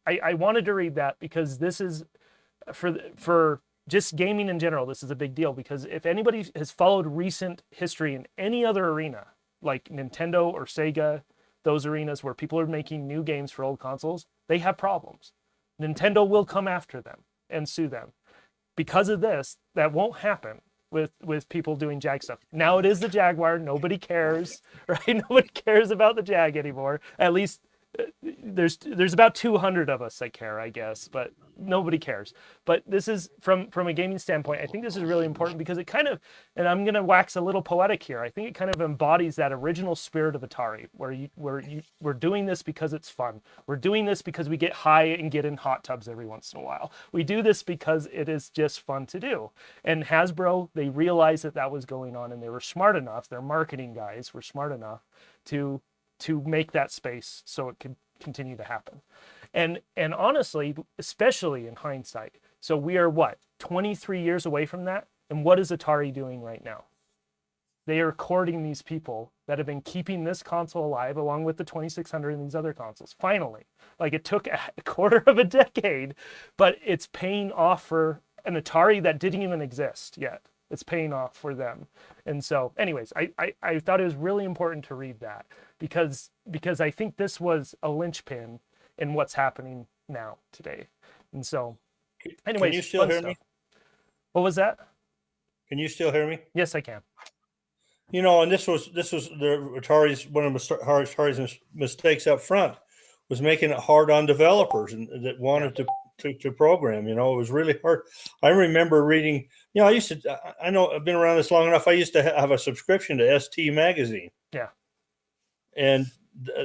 I wanted to read that because this is for just gaming in general, this is a big deal because if anybody has followed recent history in any other arena, like Nintendo or Sega, those arenas where people are making new games for old consoles, they have problems. Nintendo will come after them and sue them. Because of this, that won't happen with people doing Jag stuff. Now it is the Jaguar. Nobody cares, right? Nobody cares about the Jag anymore. At least there's about 200 of us that care, I guess, but nobody cares. But this is from a gaming standpoint, I think this is really important because it kind of, and I'm going to wax a little poetic here, I think it kind of embodies that original spirit of Atari we're doing this because it's fun. We're doing this because we get high and get in hot tubs every once in a while. We do this because it is just fun to do. And Hasbro, they realized that was going on, and they were smart enough, their marketing guys were smart enough to make that space so it could continue to happen. And honestly, especially in hindsight, so we are 23 years away from that, and what is Atari doing right now? They are courting these people that have been keeping this console alive along with the 2600 and these other consoles. Finally, like it took a quarter of a decade, but it's paying off for an Atari that didn't even exist yet. It's paying off for them. And so anyways, I thought it was really important to read that because I think this was a linchpin in what's happening now today. And so anyways, can you still hear me? What was that? Can you still hear me? Yes, I can. And this was the Atari's one of Atari's mistakes up front was making it hard on developers and that wanted to program. It was really hard. I remember reading. I know I've been around this long enough. I used to have a subscription to ST magazine. Yeah, and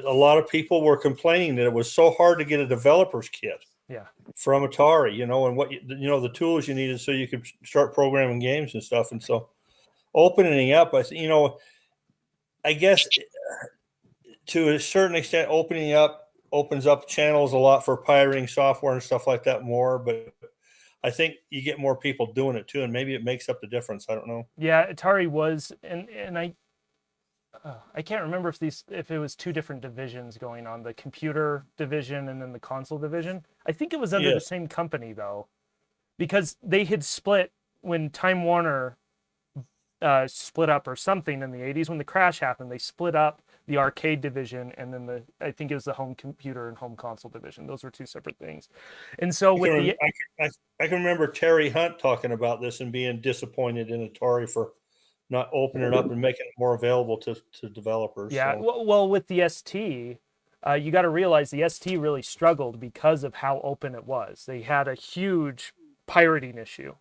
a lot of people were complaining that it was so hard to get a developer's kit. Yeah, from Atari. And what the tools you needed so you could start programming games and stuff. And so opening up, I guess to a certain extent, opening up opens up channels a lot for pirating software and stuff like that more, but I think you get more people doing it too, and maybe it makes up the difference. I don't know. Yeah, Atari was, and I can't remember if it was two different divisions going on, the computer division and then the console division. I think it was under the same company though, because they had split when Time Warner split up or something in the 80s when the crash happened. They split up the arcade division and then I think it was the home computer and home console division. Those were two separate things. And so I can remember Terry Hunt talking about this and being disappointed in Atari for not opening it up and making it more available to developers. Yeah, so. Well, with the ST, you got to realize the ST really struggled because of how open it was. They had a huge pirating issue.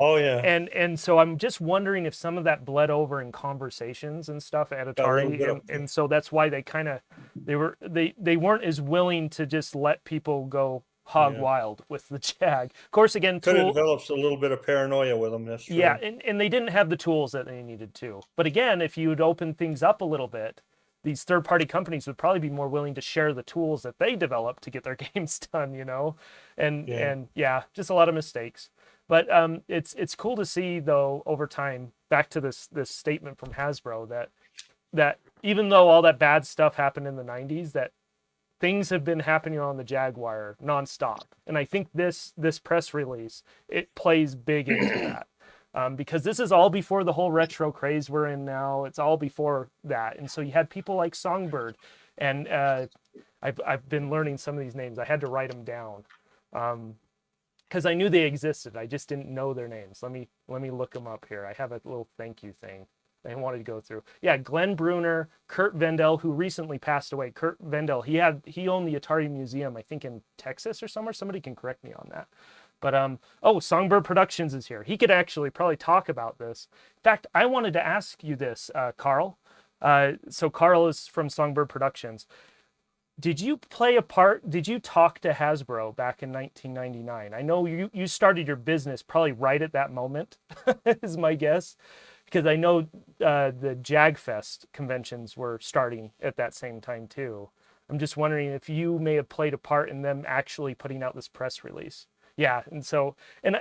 Oh yeah. And so I'm just wondering if some of that bled over in conversations and stuff at Atari, and so that's why they weren't as willing to just let people go hog wild with the Jag. Of course, again, could have developed a little bit of paranoia with them. That's true. Yeah, and they didn't have the tools that they needed to. But again, if you would open things up a little bit, these third-party companies would probably be more willing to share the tools that they develop to get their games done, you know, and just a lot of mistakes. But it's cool to see though over time. Back to this statement from Hasbro that even though all that bad stuff happened in the 90s, that things have been happening on the Jaguar nonstop, and I think this press release, it plays big into that. Because this is all before the whole retro craze we're in now. It's all before that. And so you had people like Songbird, and I've been learning some of these names. I had to write them down because I knew they existed. I just didn't know their names. Let me look them up here. I have a little thank you thing I wanted to go through. Yeah, Glenn Bruner, Kurt Vendel, who recently passed away. Kurt Vendel, he owned the Atari Museum, I think in Texas or somewhere. Somebody can correct me on that. But Songbird Productions is here. He could actually probably talk about this. In fact, I wanted to ask you this, Carl. So Carl is from Songbird Productions. Did you play a part? Did you talk to Hasbro back in 1999? I know you started your business probably right at that moment, is my guess, because I know the JagFest conventions were starting at that same time too. I'm just wondering if you may have played a part in them actually putting out this press release. Yeah, and so and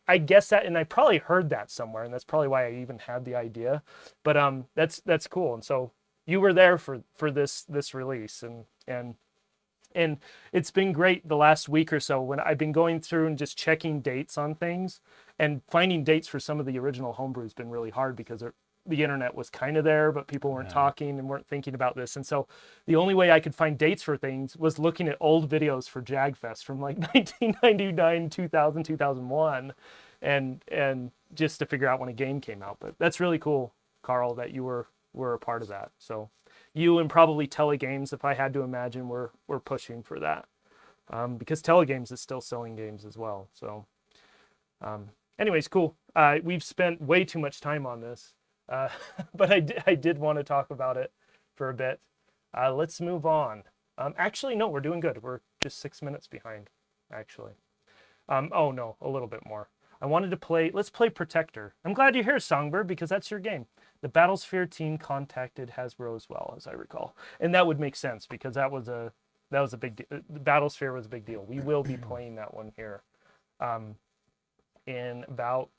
I guess that, and I probably heard that somewhere, and that's probably why I even had the idea. But that's cool. And so you were there for this release, and it's been great the last week or so when I've been going through and just checking dates on things, and finding dates for some of the original homebrew has been really hard because the internet was kind of there, but people weren't talking and weren't thinking about this. And so the only way I could find dates for things was looking at old videos for JagFest from like 1999, 2000, 2001, and just to figure out when a game came out. But that's really cool, Carl, that you were a part of that. So you and probably Telegames, if I had to imagine, we're pushing for that. Because Telegames is still selling games as well. So anyways, cool. We've spent way too much time on this. But I did want to talk about it for a bit. Let's move on. Actually, no, we're doing good. We're just 6 minutes behind, actually. Oh, no, a little bit more. I wanted to let's play Protector. I'm glad you're here, Songbird, because that's your game. The Battlesphere team contacted Hasbro as well, as I recall. And that would make sense because that was a big deal. The Battlesphere was a big deal. We will be playing that one here in about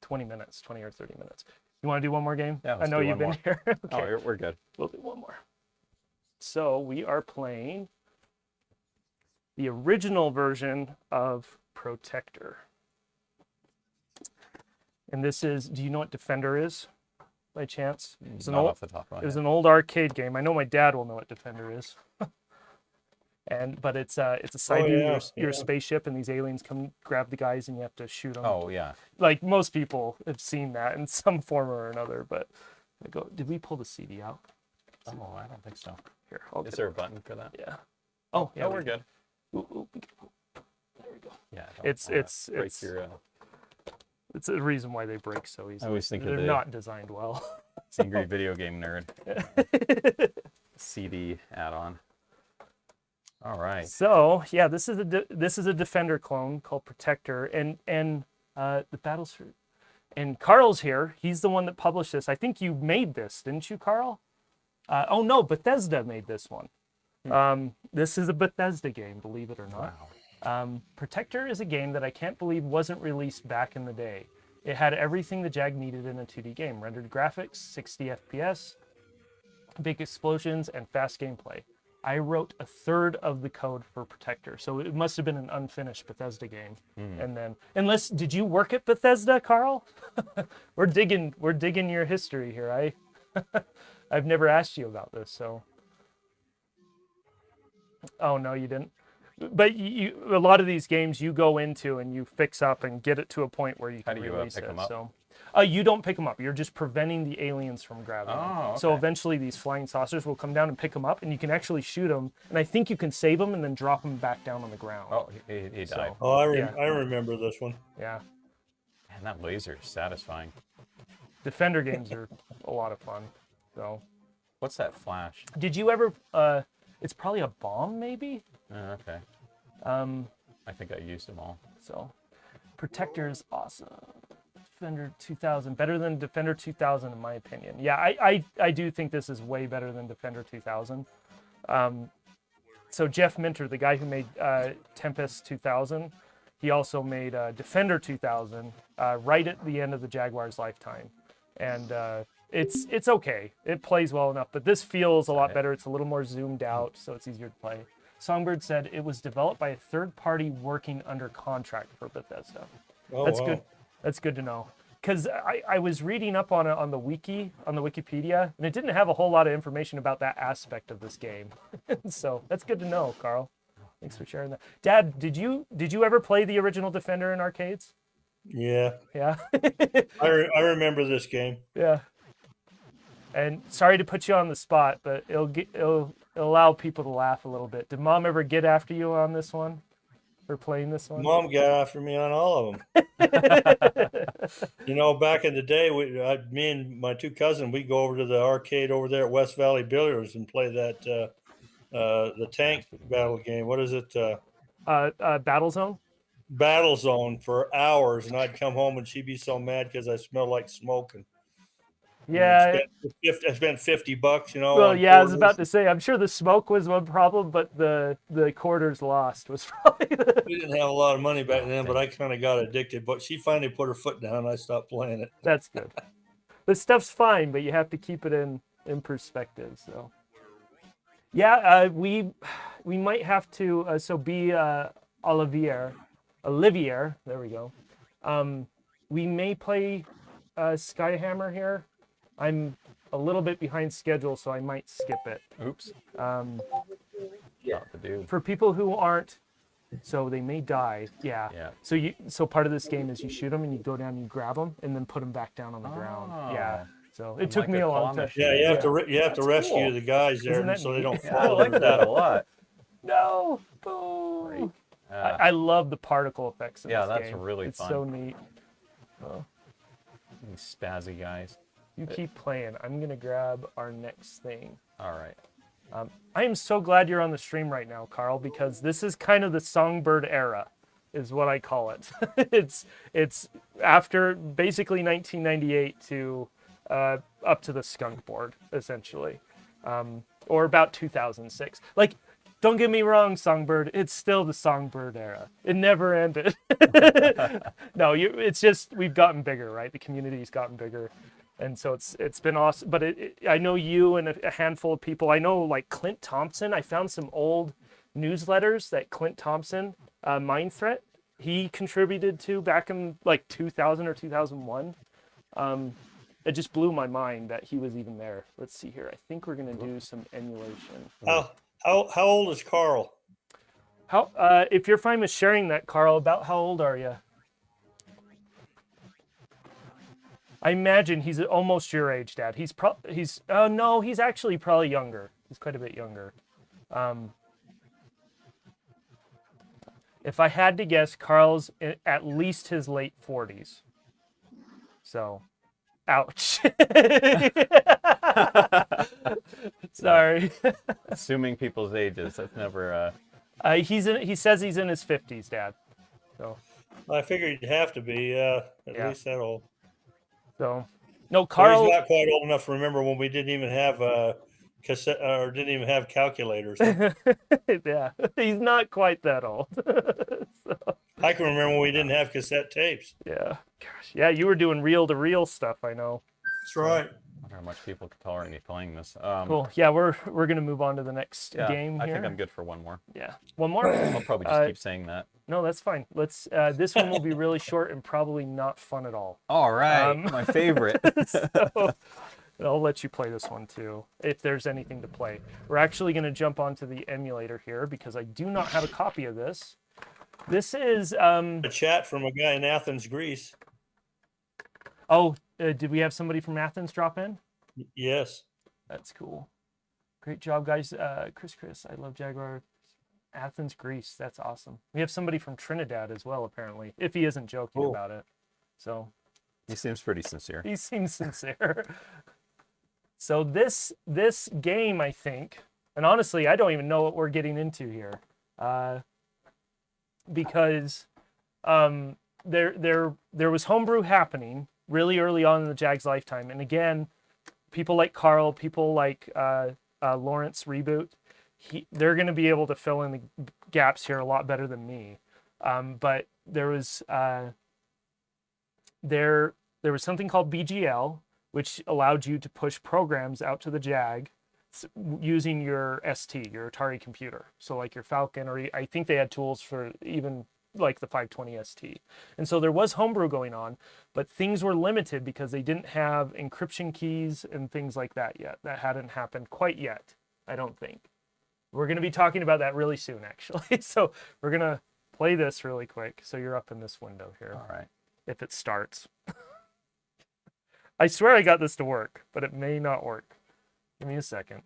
20 or 30 minutes. You want to do one more game? Yeah, I know you've been here. Okay. Oh, we're good. We'll do one more. So we are playing the original version of Protector. And this is, do you know what Defender is by chance? It's Not off the top of my head. It was an old arcade game. I know my dad will know what Defender is. But it's a side view, your spaceship, and these aliens come grab the guys, and you have to shoot them. Oh yeah. Like most people have seen that in some form or another. But did we pull the CD out? Oh, I don't think so. Here, Is there a button for that? Yeah. Oh, yeah. No, we're good. Ooh, there we go. Yeah. It's a reason why they break so easily. I always think they're of not designed well. Angry video game nerd. CD add-on. All right. So yeah, this is a Defender clone called Protector, and the Battlesphere. And Carl's here. He's the one that published this. I think you made this, didn't you, Carl? Oh no, Bethesda made this one. This is a Bethesda game, believe it or not. Wow. Protector is a game that I can't believe wasn't released back in the day. It had everything the Jag needed in a 2D game: rendered graphics, 60 FPS, big explosions, and fast gameplay. I wrote a third of the code for Protector, so it must have been an unfinished Bethesda game. And then, did you work at Bethesda, Carl? We're digging your history here. I've never asked you about this, so. Oh no, you didn't. But a lot of these games you go into and you fix up and get it to a point where you can release pick it. them up? So, you don't pick them up. You're just preventing the aliens from grabbing them. Oh, okay. So eventually these flying saucers will come down and pick them up, and you can actually shoot them. And I think you can save them and then drop them back down on the ground. Oh, he died. Oh, I remember this one. Yeah. Man, that laser is satisfying. Defender games are a lot of fun. So. What's that flash? Did you ever? It's probably a bomb, maybe. Okay. I think I used them all. So, Protector is awesome. Defender 2000, better than Defender 2000 in my opinion. Yeah, I do think this is way better than Defender 2000. So Jeff Minter, the guy who made Tempest 2000, he also made Defender 2000 right at the end of the Jaguar's lifetime, and it's okay. It plays well enough, but this feels a lot better. It's a little more zoomed out, so it's easier to play. Songbird said it was developed by a third party working under contract for Bethesda. Oh, That's wow. good. That's good to know. Because I was reading up on it on the wiki, on the Wikipedia, and it didn't have a whole lot of information about that aspect of this game. So that's good to know, Carl. Thanks for sharing that. Dad, did you ever play the original Defender in arcades? Yeah, Yeah. I remember this game. Yeah. And sorry to put you on the spot, but it'll allow people to laugh a little bit. Did Mom ever get after you on this one? For playing this one? Mom got after me on all of them. You know, back in the day, me and my two cousins, we'd go over to the arcade over there at West Valley Billiards and play that the tank battle game. What is it? Battle Zone? Battle Zone for hours, and I'd come home and she'd be so mad because I smelled like smoke. And Yeah. I spent $50, you know. Well, on yeah, I was quarters. about to say, I'm sure the smoke was one problem, but the quarters lost was probably the... We didn't have a lot of money back then, but I kind of got addicted. But she finally put her foot down, and I stopped playing it. That's good. This stuff's fine, but you have to keep it in perspective. So, yeah, we might have to. So be Olivier. There we go. We may play Skyhammer here. I'm a little bit behind schedule, so I might skip it. Oops. Um, Not the dude. for people who aren't, so they may die. Yeah. Yeah. So part of this game is you shoot them and you go down and you grab them and then put them back down on the ground. Yeah. So it took like me a a long claw time. machine. Yeah, you have to rescue cool. the guys there, Isn't that so they neat? don't Yeah, I fall. like that a lot. No. Boo. Uh, I love the particle effects in Yeah, this that's game. really it's fun. so neat. These spazzy guys. You keep playing. I'm going to grab our next thing. All right. I am so glad you're on the stream right now, Carl, because this is kind of the Songbird era, is what I call it. it's after basically 1998 to up to the skunk board, essentially, or about 2006. Like, don't get me wrong, Songbird. It's still the Songbird era. It never ended. No, it's just we've gotten bigger, right? The community's gotten bigger. And so it's been awesome. But I know you and a handful of people. I know like Clint Thompson. I found some old newsletters that Clint Thompson, Mind Threat, he contributed to back in like 2000 or 2001. It just blew my mind that he was even there. Let's see here. I think we're gonna do some emulation. How old is Carl? How if you're fine with sharing that, Carl, about how old are you? I imagine he's almost your age, Dad. No, he's actually probably younger. He's quite a bit younger. If I had to guess, Carl's at least his late 40s. So, ouch. Sorry. Assuming people's ages, that's never. He says he's in his 50s, Dad. So. I figured you'd have to be at least that old. So, no, Well, Carl. he's not quite old enough to remember when we didn't even have cassette or didn't even have calculators. Yeah, he's not quite that old. So, I can remember when we didn't have cassette tapes. yeah, gosh, yeah, you were doing reel-to-reel stuff. I know. That's right. I wonder how much people could tolerate me playing this. Cool. Yeah, we're gonna move on to the next Yeah, game I here. think I'm good for one more. Yeah, one more. I'll probably just keep saying that. No, that's fine. Let's. This one will be really short and probably not fun at all. All right, my favorite. So, I'll let you play this one too, if there's anything to play. We're actually going to jump onto the emulator here because I do not have a copy of this. This is. A chat from a guy in Athens, Greece. Oh, did we have somebody from Athens drop in? Yes. That's cool. Great job, guys. Chris, I love Jaguar. Athens, Greece. That's awesome. We have somebody from Trinidad as well, apparently, if he isn't joking Cool. about it. So He seems pretty sincere. he seems sincere. So this game, I think, and honestly, I don't even know what we're getting into here, because there was homebrew happening really early on in the Jag's lifetime, and again, people like Carl, people like Lawrence Reboot, they're going to be able to fill in the gaps here a lot better than me. But there was something called BGL, which allowed you to push programs out to the Jag using your ST, your Atari computer. So like your Falcon, or I think they had tools for even like the 520 ST. And so there was homebrew going on, but things were limited because they didn't have encryption keys and things like that yet. That hadn't happened quite yet, I don't think. We're going to be talking about that really soon, actually. So we're going to play this really quick. So you're up in this window here. All right. If it starts. I swear I got this to work, but it may not work. Give me a second.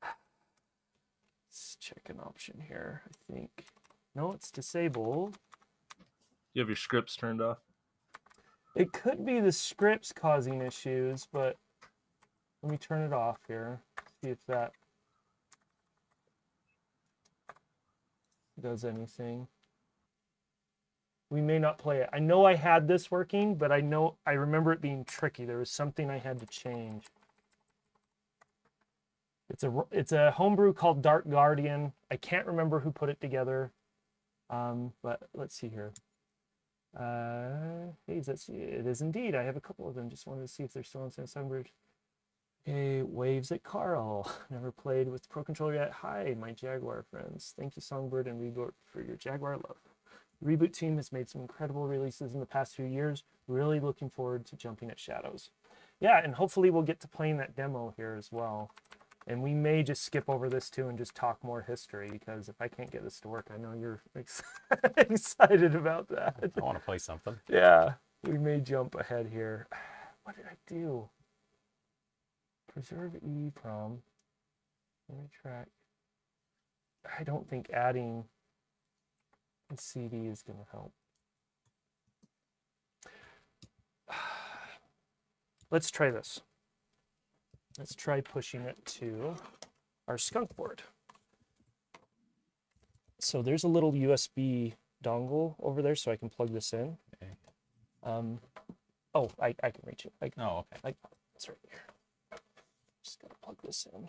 Let's check an option here, I think. No, it's disabled. You have your scripts turned off. It could be the scripts causing issues, but let me turn it off here. See if that does anything. We may not play it. I know I had this working, but I remember it being tricky. There was something I had to change. It's a homebrew called Dark Guardian. I can't remember who put it together. But let's see here. Hey, it is indeed. I have a couple of them. Just wanted to see if they're still on Songbird. Hey, waves at Carl. Never played with Pro Controller yet. Hi, my Jaguar friends. Thank you, Songbird and Reboot, for your Jaguar love. The Reboot team has made some incredible releases in the past few years. Really looking forward to jumping at Shadows. Yeah, and hopefully we'll get to playing that demo here as well. And we may just skip over this too and just talk more history, because if I can't get this to work, I know you're excited about that. I want to play something. Yeah, we may jump ahead here. What did I do? Preserve EEPROM. Let me track. I don't think adding a CD is going to help. Let's try this. Let's try pushing it to our skunk board. So there's a little USB dongle over there, so I can plug this in. Okay. Oh, I can reach it. Oh, okay. It's right here. Just gotta plug this in.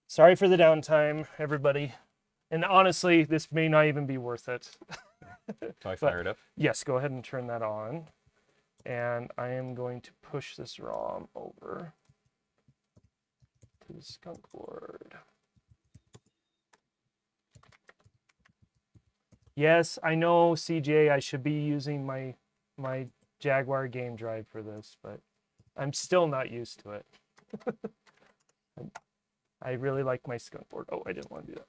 Sorry for the downtime, everybody. And honestly, this may not even be worth it. So I fire it up? Yes, go ahead and turn that on. And I am going to push this ROM over to the skunk board. Yes, I know, CJ, I should be using my Jaguar game drive for this, but I'm still not used to it. I really like my skunk board. Oh, I didn't want to do that.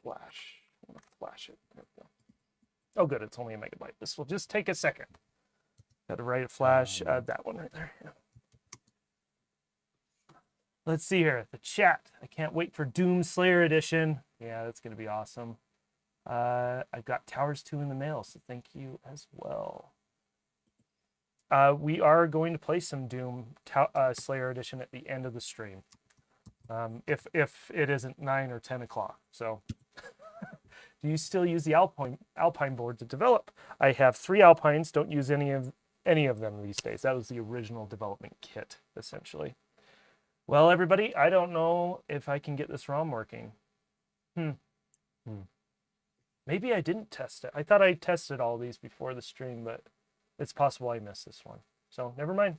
Flash. I want to flash it. There we go. Oh, good. It's only a megabyte. This will just take a second. Got to write a flash. That one right there. Yeah. Let's see here. The chat. I can't wait for Doom Slayer Edition. Yeah, that's going to be awesome. I've got Towers 2 in the mail, so thank you as well. We are going to play some Doom Slayer Edition at the end of the stream. If it isn't 9 or 10 o'clock. So, do you still use the Alpine board to develop? I have 3 Alpines. Don't use any of them these days. That was the original development kit, essentially. Well, everybody, I don't know if I can get this ROM working. Maybe I didn't test it. I thought I tested all these before the stream, but it's possible I missed this one. So never mind.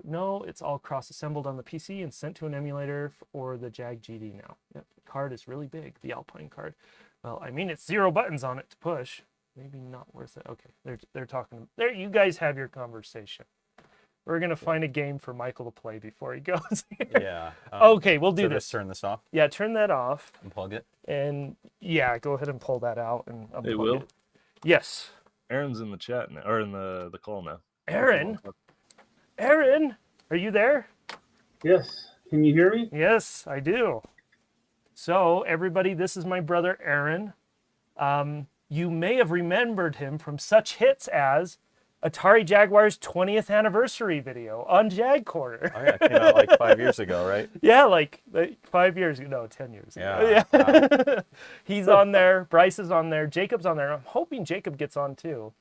No, it's all cross-assembled on the PC and sent to an emulator or the Jag GD now. Yep, the card is really big, the Alpine card. Well, I mean, it's 0 buttons on it to push. Maybe not worth it. Okay, they're talking. There, you guys have your conversation. We're gonna find a game for Michael to play before he goes. Yeah. Okay, we'll do this. Turn this off. Yeah, turn that off. Unplug it. And yeah, go ahead and pull that out and unplug Hey, Will. it. Yes. Aaron's in the chat now, or in the call now. Aaron, are you there? Yes. Can you hear me? Yes, I do. So, everybody, this is my brother Aaron. You may have remembered him from such hits as Atari Jaguar's 20th anniversary video on JagCorner. Oh yeah, it came out like 5 years ago, right? Yeah, like 5 years ago. No, 10 years ago. Yeah. Wow. He's on there. Bryce is on there. Jacob's on there. I'm hoping Jacob gets on too.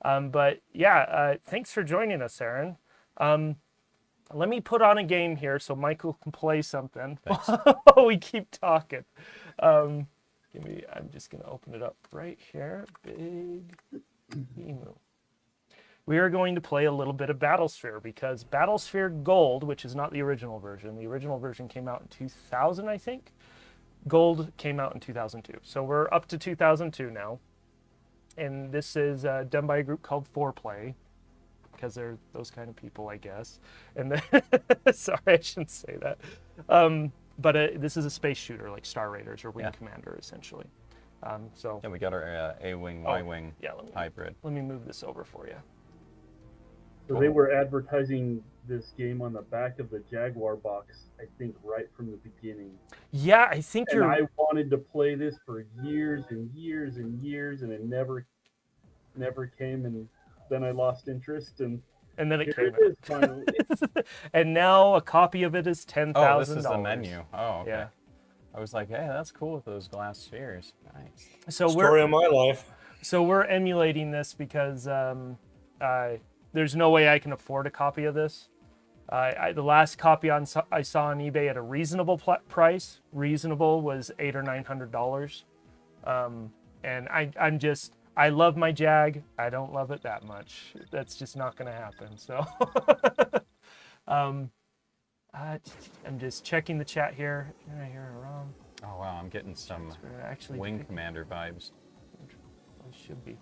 But yeah, thanks for joining us, Aaron. Let me put on a game here so Michael can play something while we keep talking. I'm just going to open it up right here. Big emu. We are going to play a little bit of Battlesphere because Battlesphere Gold, which is not the original version came out in 2000, I think. Gold came out in 2002. So we're up to 2002 now. And this is done by a group called 4Play because they're those kind of people, I guess. And then, sorry, I shouldn't say that. But this is a space shooter like Star Raiders or Wing Commander, essentially. So Yeah, we got our A-wing, Y-wing hybrid. let me move this over for you. So they were advertising this game on the back of the Jaguar box, I think, right from the beginning. Yeah, I think And you're. I wanted to play this for years and years and years, and it never came. And then I lost interest, and And then it here came it is finally. and now a copy of it is $10,000. Oh, this is the menu. Oh, okay. Yeah. I was like, hey, that's cool with those glass spheres. Nice. So Story of my life. we're emulating this because there's no way I can afford a copy of this. The last copy I saw on eBay at a reasonable price. Reasonable was $800 or $900. And I love my Jag. I don't love it that much. That's just not going to happen. So I'm just checking the chat here. Did I hear it wrong? Oh, wow, I'm getting some Actually, Wing Commander vibes. it should be.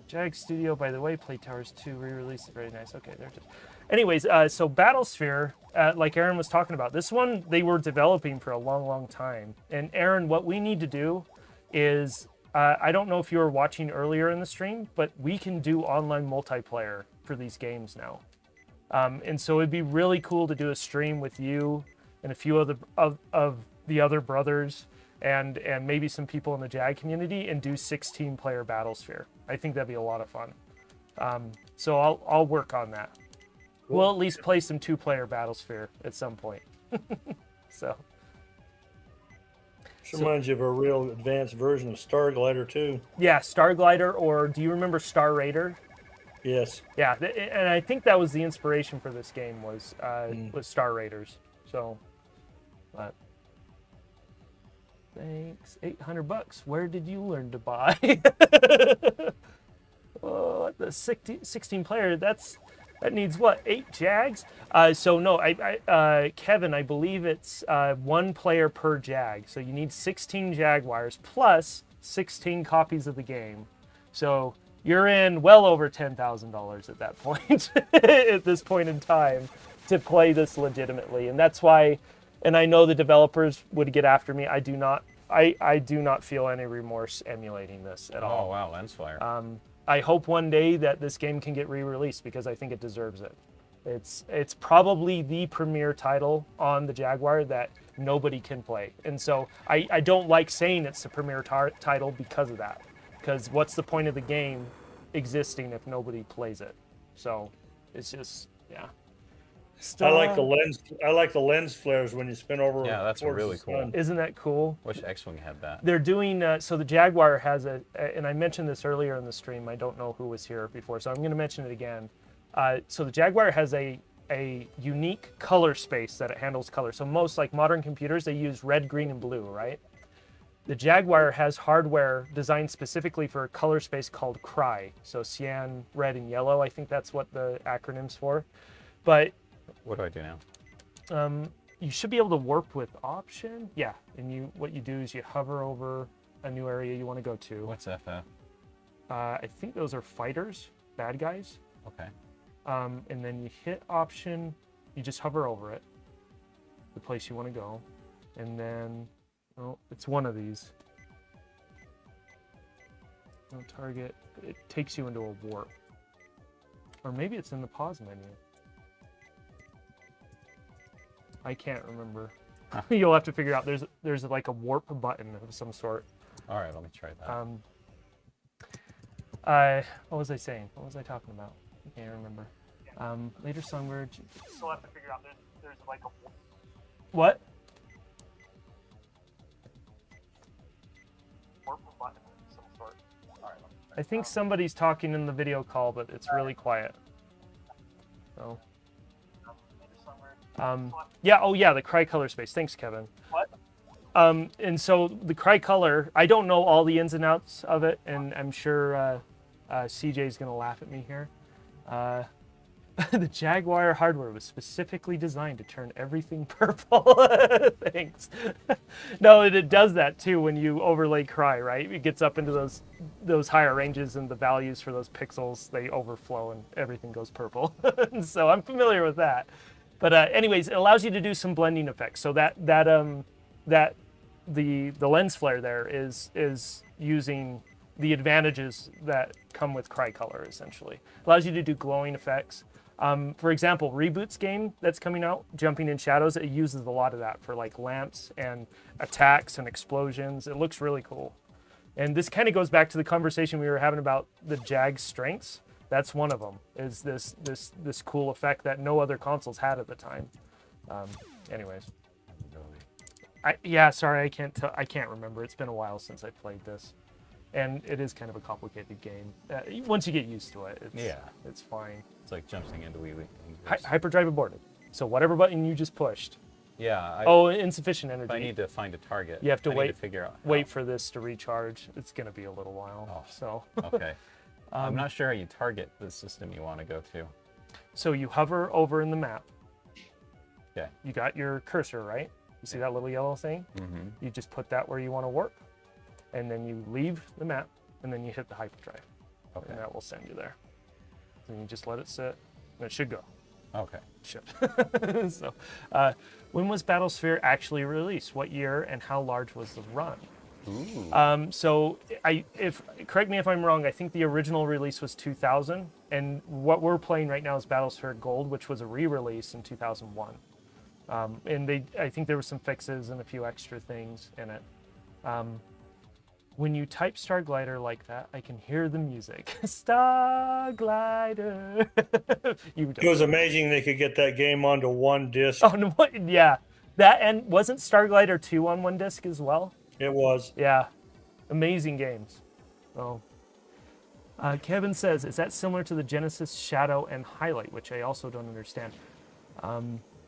Jag Studio, by the way, Play Towers 2 re-released. Very nice. Okay, there it is. Anyways, so Battlesphere, like Aaron was talking about, this one they were developing for a long, long time. And Aaron, what we need to do is, I don't know if you were watching earlier in the stream, but we can do online multiplayer for these games now. And so it'd be really cool to do a stream with you and a few of the other brothers and maybe some people in the Jag community and do 16-player Battlesphere. I think that'd be a lot of fun. So I'll work on that. Cool. We'll at least play some 2-player Battlesphere at some point. So This reminds you of a real advanced version of Starglider too. yeah, Starglider, or do you remember Star Raider? Yes. Yeah, and I think that was the inspiration for this game was Star Raiders. So, but thanks, $800. Where did you learn to buy? Oh, the 16 player. That needs what, 8 Jags? So no, Kevin, I believe it's 1 player per Jag. So you need 16 Jaguars plus 16 copies of the game. So you're in well over $10,000 at that point, at this point in time, to play this legitimately. And that's why, and I know the developers would get after me. I do not feel any remorse emulating this at all. Oh, wow, Lensflare. I hope one day that this game can get re-released because I think it deserves it. It's probably the premier title on the Jaguar that nobody can play. And so I don't like saying it's the premier title because of that. Because what's the point of the game existing if nobody plays it? So it's just, yeah. I like the lens. I like the lens flares when you spin over. Yeah, that's towards really the cool. sun. Isn't that cool? Wish X-Wing had that. They're doing, so the Jaguar has and I mentioned this earlier in the stream, I don't know who was here before, so I'm going to mention it again. So the Jaguar has a unique color space that it handles color. So most, like modern computers, they use red, green, and blue, right? The Jaguar has hardware designed specifically for a color space called CRY. So cyan, red, and yellow, I think that's what the acronym's for. But What do I do now? you should be able to warp with option. Yeah, and what you do is you hover over a new area you want to go to. What's FF? I think those are fighters, bad guys. Okay. And then you hit option, you just hover over it, the place you want to go, and then, oh, it's one of these. No target, it takes you into a warp. Or maybe it's in the pause menu. I can't remember. You'll have to figure out. There's like a warp button of some sort. All right, let me try that. What was I saying? What was I talking about? I can't remember. Later songbird. Still have to figure out there's like a What? warp button of some sort. Alright. I think somebody's talking in the video call, but it's really quiet. So. Yeah. Oh, yeah. The Cry-Color space. Thanks, Kevin. What? And so the Cry-Color, I don't know all the ins and outs of it, and I'm sure CJ's gonna laugh at me here. The Jaguar hardware was specifically designed to turn everything purple. Thanks. No, it does that too when you overlay Cry, right? It gets up into those higher ranges, and the values for those pixels, they overflow and everything goes purple. So I'm familiar with that. But anyways, it allows you to do some blending effects. So the lens flare there is using the advantages that come with Cry-Color, essentially. Allows you to do glowing effects. For example, Reboot's game that's coming out, Jumping in Shadows, it uses a lot of that for like lamps and attacks and explosions. It looks really cool. And this kind of goes back to the conversation we were having about the Jag's strengths. That's one of them, is this cool effect that no other consoles had at the time. Anyways. Sorry, I can't remember. It's been a while since I played this. And it is kind of a complicated game. Once you get used to it, it's fine. It's like jumping into Wii. Hyperdrive aborted. So whatever button you just pushed. Yeah. Insufficient energy. If I need to find a target, you have to wait how. for this to recharge. It's going to be a little while. Oh. So. Okay. I'm not sure how you target the system you want to go to. So you hover over in the map. Yeah. You got your cursor, right? You see that little yellow thing? Mm-hmm. You just put that where you want to warp, and then you leave the map, and then you hit the hyperdrive. Okay. And that will send you there. Then you just let it sit, and it should go. Okay. Should. So, when was Battlesphere actually released? What year, and how large was the run? Ooh. So correct me if I'm wrong, I think the original release was 2000, and what we're playing right now is Battlesphere Gold, which was a re-release in 2001. And I think there were some fixes and a few extra things in it. When you type Starglider like that, I can hear the music. Starglider. It was amazing they could get that game onto one disc. Oh, no, yeah. That, and wasn't Starglider 2 on one disc as well? It was. Yeah. Amazing games. Oh. Kevin says, is that similar to the Genesis Shadow and Highlight, which I also don't understand?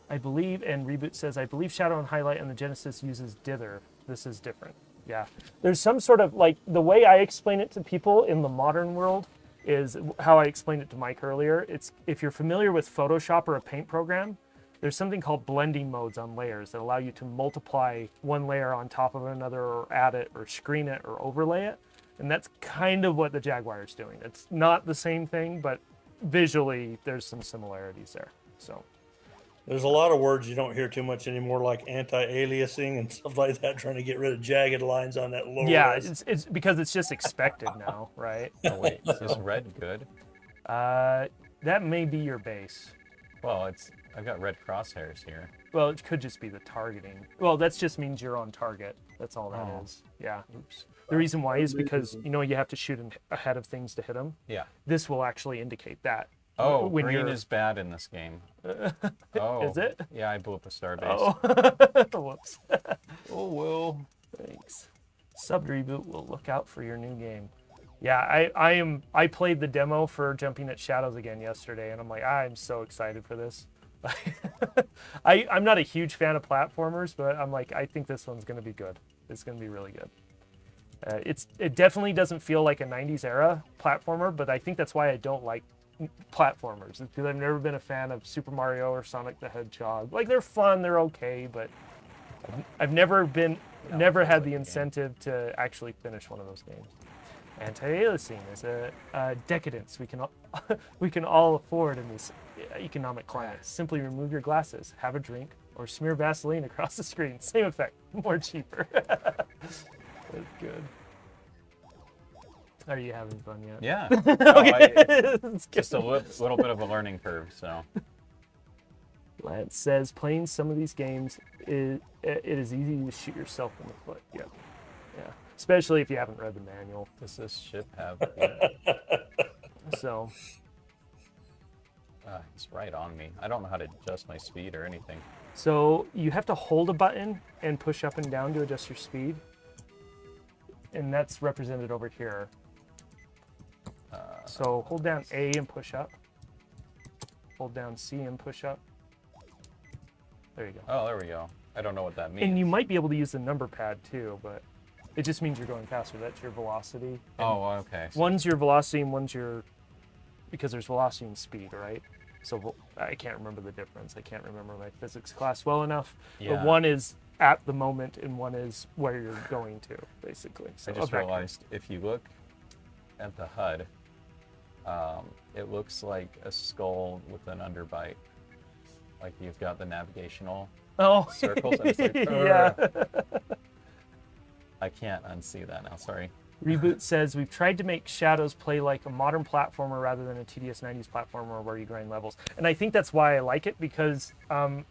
I believe, and Reboot says, I believe Shadow and Highlight and the Genesis uses dither. This is different. Yeah. There's some sort of, like, the way I explain it to people in the modern world is how I explained it to Mike earlier. It's, if you're familiar with Photoshop or a paint program, there's something called blending modes on layers that allow you to multiply one layer on top of another, or add it, or screen it, or overlay it. And that's kind of what the Jaguar is doing. It's not the same thing, but visually there's some similarities there. So there's a lot of words you don't hear too much anymore, like anti-aliasing and stuff like that, trying to get rid of jagged lines on that lower. Yeah, res. it's because it's just expected now, right? Oh wait, is red good? That may be your base. Well, I've got red crosshairs here. Well, it could just be the targeting. Well, that just means you're on target. That's all that is. Yeah. Oops. The reason why is because, you have to shoot ahead of things to hit them. Yeah. This will actually indicate that. Oh, when green is bad in this game. Oh. Is it? Yeah, I blew up a starbase. Oh. Whoops. Oh, well. Thanks. Sub Reboot will look out for your new game. Yeah, I played the demo for Jumping at Shadows again yesterday, and I'm like, I'm so excited for this. I'm not a huge fan of platformers, but I'm like, I think this one's going to be good. It's going to be really good. It definitely doesn't feel like a 90s era platformer, but I think that's why I don't like platformers. It's because I've never been a fan of Super Mario or Sonic the Hedgehog. Like, they're fun, they're okay, but I've never had the incentive to actually finish one of those games. Anti-aliasing is a decadence we can all afford in this economic climate. Simply remove your glasses, have a drink, or smear Vaseline across the screen. Same effect, more cheaper. That's good. Are you having fun yet? Yeah. Okay. Just a little bit of a learning curve, so. Lance says, playing some of these games, it is easy to shoot yourself in the foot. Yeah. especially if you haven't read the manual. Does this ship have? So He's right on me. I don't know how to adjust my speed or anything. So you have to hold a button and push up and down to adjust your speed. And that's represented over here. So hold down A and push up. Hold down C and push up. There you go. Oh, there we go. I don't know what that means. And you might be able to use the number pad too, but it just means you're going faster. That's your velocity. And Oh, okay. one's your velocity and one's your... Because there's velocity and speed, right? So I can't remember the difference. I can't remember my physics class well enough. Yeah. But one is at the moment and one is where you're going to, basically. So I just a vector. realized if you look at the HUD, it looks like a skull with an underbite. Like you've got the navigational Oh, circles. And it's like, yeah. I can't unsee that now. Sorry. Reboot says, we've tried to make Shadows play like a modern platformer rather than a tedious 90s platformer where you grind levels. And I think that's why I like it, because, and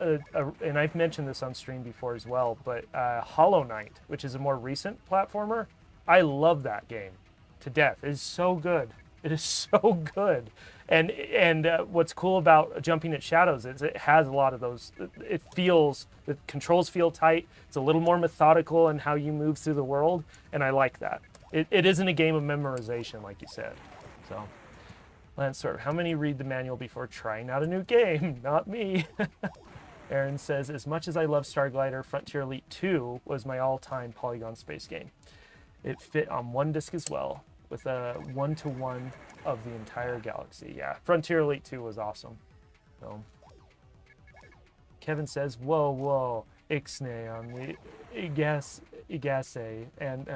I've mentioned this on stream before as well, but Hollow Knight, which is a more recent platformer, I love that game to death. It is so good. It is so good. And what's cool about jumping at Shadows is it has a lot of those. It feels, the controls feel tight. It's a little more methodical in how you move through the world, and I like that. It isn't a game of memorization, like you said. So, Lance, sort of, how many read the manual before trying out a new game? Not me. Aaron says, as much as I love Starglider, Frontier Elite 2 was my all-time polygon space game. It fit on one disc as well, with a 1-to-1 of the entire galaxy. Yeah, Frontier Elite 2 was awesome. So, Kevin says, whoa, Ixnay on the Igase. And,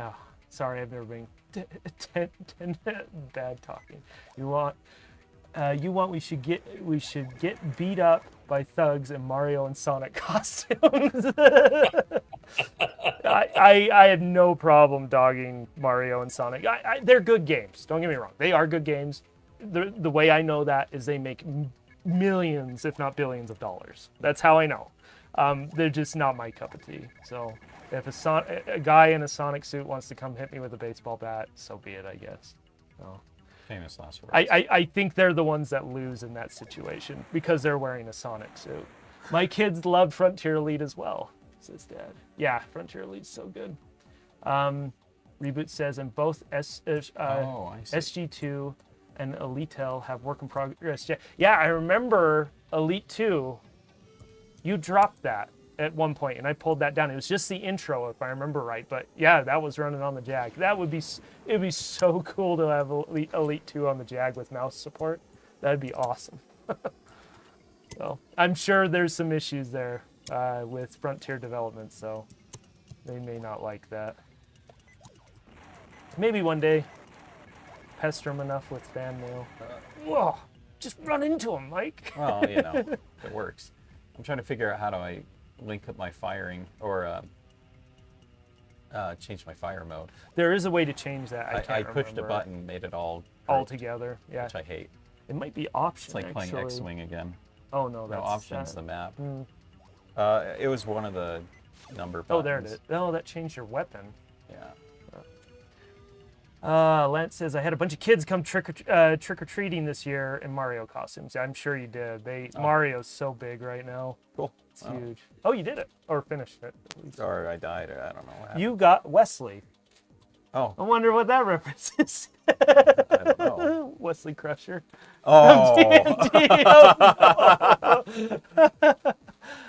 sorry, I've never been bad talking. We should get beat up by thugs in Mario and Sonic costumes. I had no problem dogging Mario and Sonic. They're good games. Don't get me wrong. They are good games. The way I know that is they make millions, if not billions, of dollars. That's how I know. They're just not my cup of tea. So if a guy in a Sonic suit wants to come hit me with a baseball bat, so be it, I guess. So. Famous last words. I think they're the ones that lose in that situation because they're wearing a Sonic suit. My kids loved Frontier Elite as well, says Dad. Yeah, Frontier Elite's so good. Reboot says, and both SG2 and Elitel have work in progress. Yeah, I remember Elite 2. You dropped that at one point, and I pulled that down. It was just the intro, if I remember right. But yeah, that was running on the Jag. It'd be so cool to have Elite 2 on the Jag with mouse support. That'd be awesome. So I'm sure there's some issues there with Frontier development, so they may not like that. Maybe one day, pester them enough with fan mail. Whoa, just run into him, Mike. Well, it works. I'm trying to figure out how do I link up my firing or change my fire mode. There is a way to change that. I pushed a button, made it all together. Yeah, which I hate. It might be option. It's like playing X-Wing again. Oh no, that's no options. The map. Mm. It was one of the number buttons. Oh, there it is. Oh, that changed your weapon. Yeah. Lance says, I had a bunch of kids come trick-or-treating this year in Mario costumes. I'm sure you did. Mario's so big right now. Cool. It's huge. Oh, you did it. Or finished it. Or I died. Or I don't know what happened. You got Wesley. Oh. I wonder what that references. I don't know. Wesley Crusher. Oh.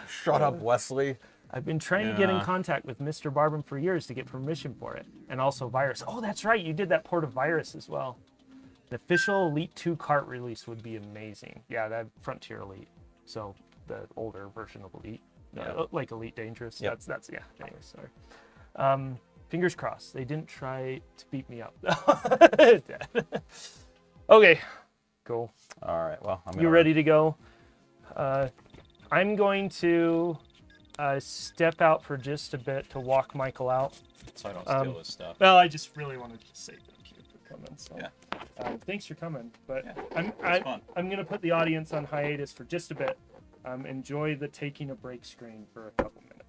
Shut up, Wesley. I've been trying to get in contact with Mr. Barban for years to get permission for it. And also Virus. Oh, that's right. You did that port of Virus as well. The official Elite 2 cart release would be amazing. Yeah, that Frontier Elite. So the older version of Elite. Like Elite Dangerous. Yep. That's yeah. Anyway, sorry. Fingers crossed. They didn't try to beat me up. Okay. Cool. All right. Well, You ready to go? I'm going to step out for just a bit to walk Michael out. So I don't steal his stuff. Well, I just really wanted to say thank you for coming. So. Yeah. Thanks for coming. But fun. I'm going to put the audience on hiatus for just a bit. Enjoy the taking a break screen for a couple minutes.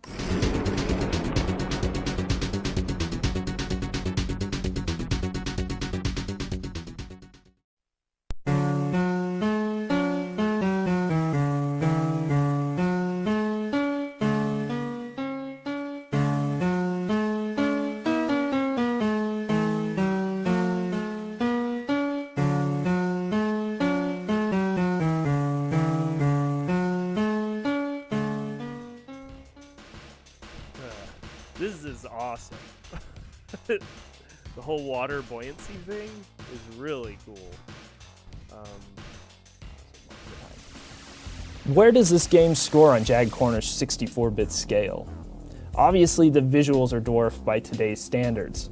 awesome. The whole water buoyancy thing is really cool. Where does this game score on JagCorner's 64-bit scale? Obviously, the visuals are dwarfed by today's standards.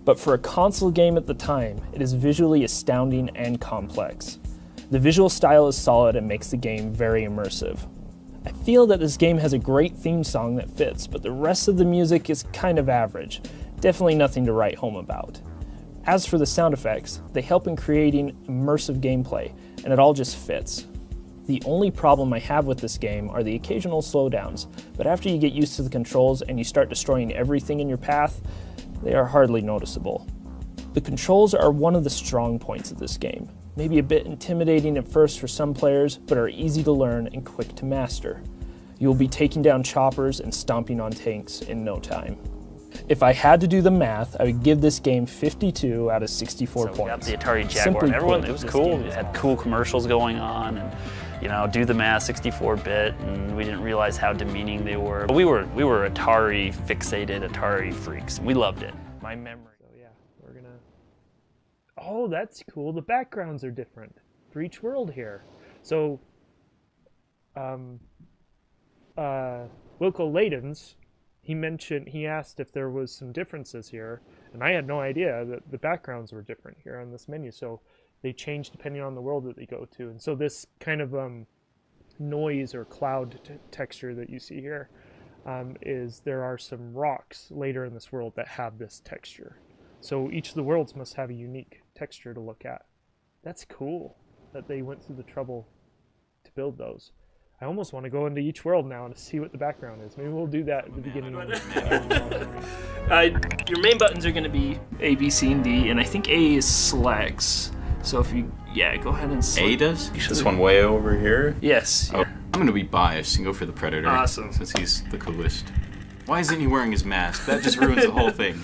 But for a console game at the time, it is visually astounding and complex. The visual style is solid and makes the game very immersive. I feel that this game has a great theme song that fits, but the rest of the music is kind of average. Definitely nothing to write home about. As for the sound effects, they help in creating immersive gameplay, and it all just fits. The only problem I have with this game are the occasional slowdowns, but after you get used to the controls and you start destroying everything in your path, they are hardly noticeable. The controls are one of the strong points of this game. Maybe a bit intimidating at first for some players, but are easy to learn and quick to master. You will be taking down choppers and stomping on tanks in no time. If I had to do the math, I would give this game 52 out of 64 points. We got the Atari Jaguar, Simply and everyone, put, it was this cool. game It is had awesome. cool commercials going on, and do the math, 64-bit, and we didn't realize how demeaning they were. We were Atari fixated, Atari freaks. We loved it. My memory. So yeah, we're gonna. Oh, that's cool. The backgrounds are different for each world here. So, Wilco Ladens, he asked if there was some differences here, and I had no idea that the backgrounds were different here on this menu. So they change depending on the world that they go to, and so this kind of noise or cloud texture that you see here is there are some rocks later in this world that have this texture. So each of the worlds must have a unique texture to look at. That's cool that they went through the trouble to build those. I almost want to go into each world now and see what the background is. Maybe we'll do that at the beginning. Your main buttons are going to be A, B, C, and D, and I think A is selects. So if you, go ahead and select. A does? This one way over here? Yes. Oh, I'm gonna be biased and go for the Predator. Awesome. Since he's the coolest. Why isn't he wearing his mask? That just ruins the whole thing.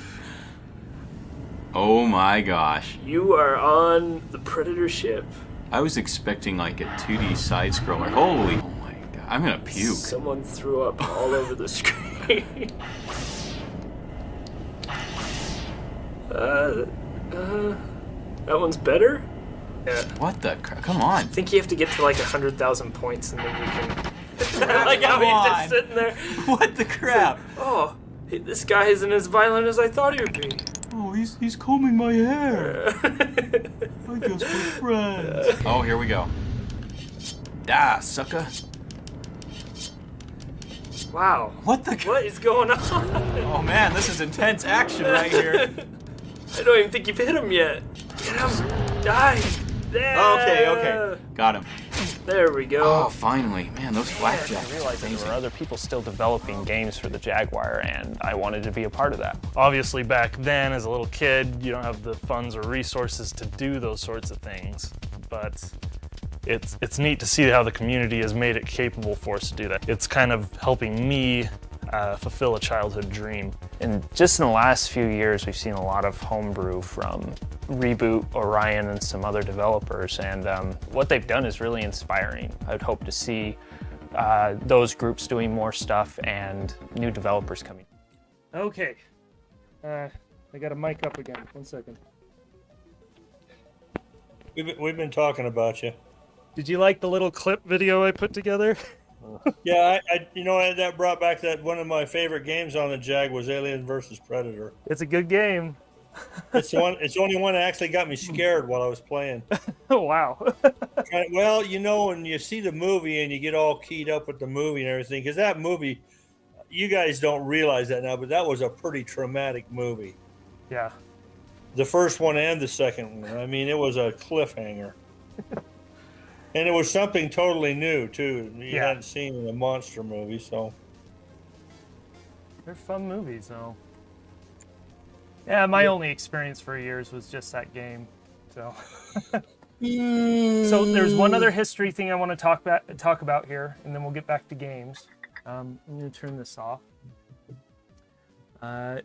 Oh my gosh. You are on the Predator ship. I was expecting like a 2D side scroller. Holy, oh my god. I'm gonna puke. Someone threw up all over the screen. That one's better? Yeah. What the come on. I think you have to get to like 100,000 points and then you can. Like how he's just sitting there. What the crap? Oh, hey, this guy isn't as violent as I thought he would be. Oh, he's combing my hair. I guess we're friends. Oh, here we go. Ah, sucker. Wow. What is going on? Oh man, this is intense action right here. I don't even think you've hit him yet. Get him. Die. Yeah. Okay. Got him. There we go. Oh, finally. Man, those flapjacks. I realized that there were other people still developing games for the Jaguar, and I wanted to be a part of that. Obviously, back then, as a little kid, you don't have the funds or resources to do those sorts of things. But it's neat to see how the community has made it capable for us to do that. It's kind of helping me fulfill a childhood dream. And just in the last few years, we've seen a lot of homebrew from Reboot, Orion, and some other developers, and what they've done is really inspiring. I would hope to see those groups doing more stuff and new developers coming. Okay. I got a mic up again. 1 second. We've been talking about you. Did you like the little clip video I put together? Yeah, that brought back that one of my favorite games on the Jag was Alien versus Predator. It's a good game. It's the only one that actually got me scared while I was playing. Wow. Well, when you see the movie and you get all keyed up with the movie and everything, because that movie, you guys don't realize that now, but that was a pretty traumatic movie. Yeah. The first one and the second one. I mean, it was a cliffhanger. And it was something totally new, too. You hadn't seen in a monster movie, so. They're fun movies, though. Yeah, my only experience for years was just that game. So, so there's one other history thing I want to talk about here, and then we'll get back to games. I'm going to turn this off.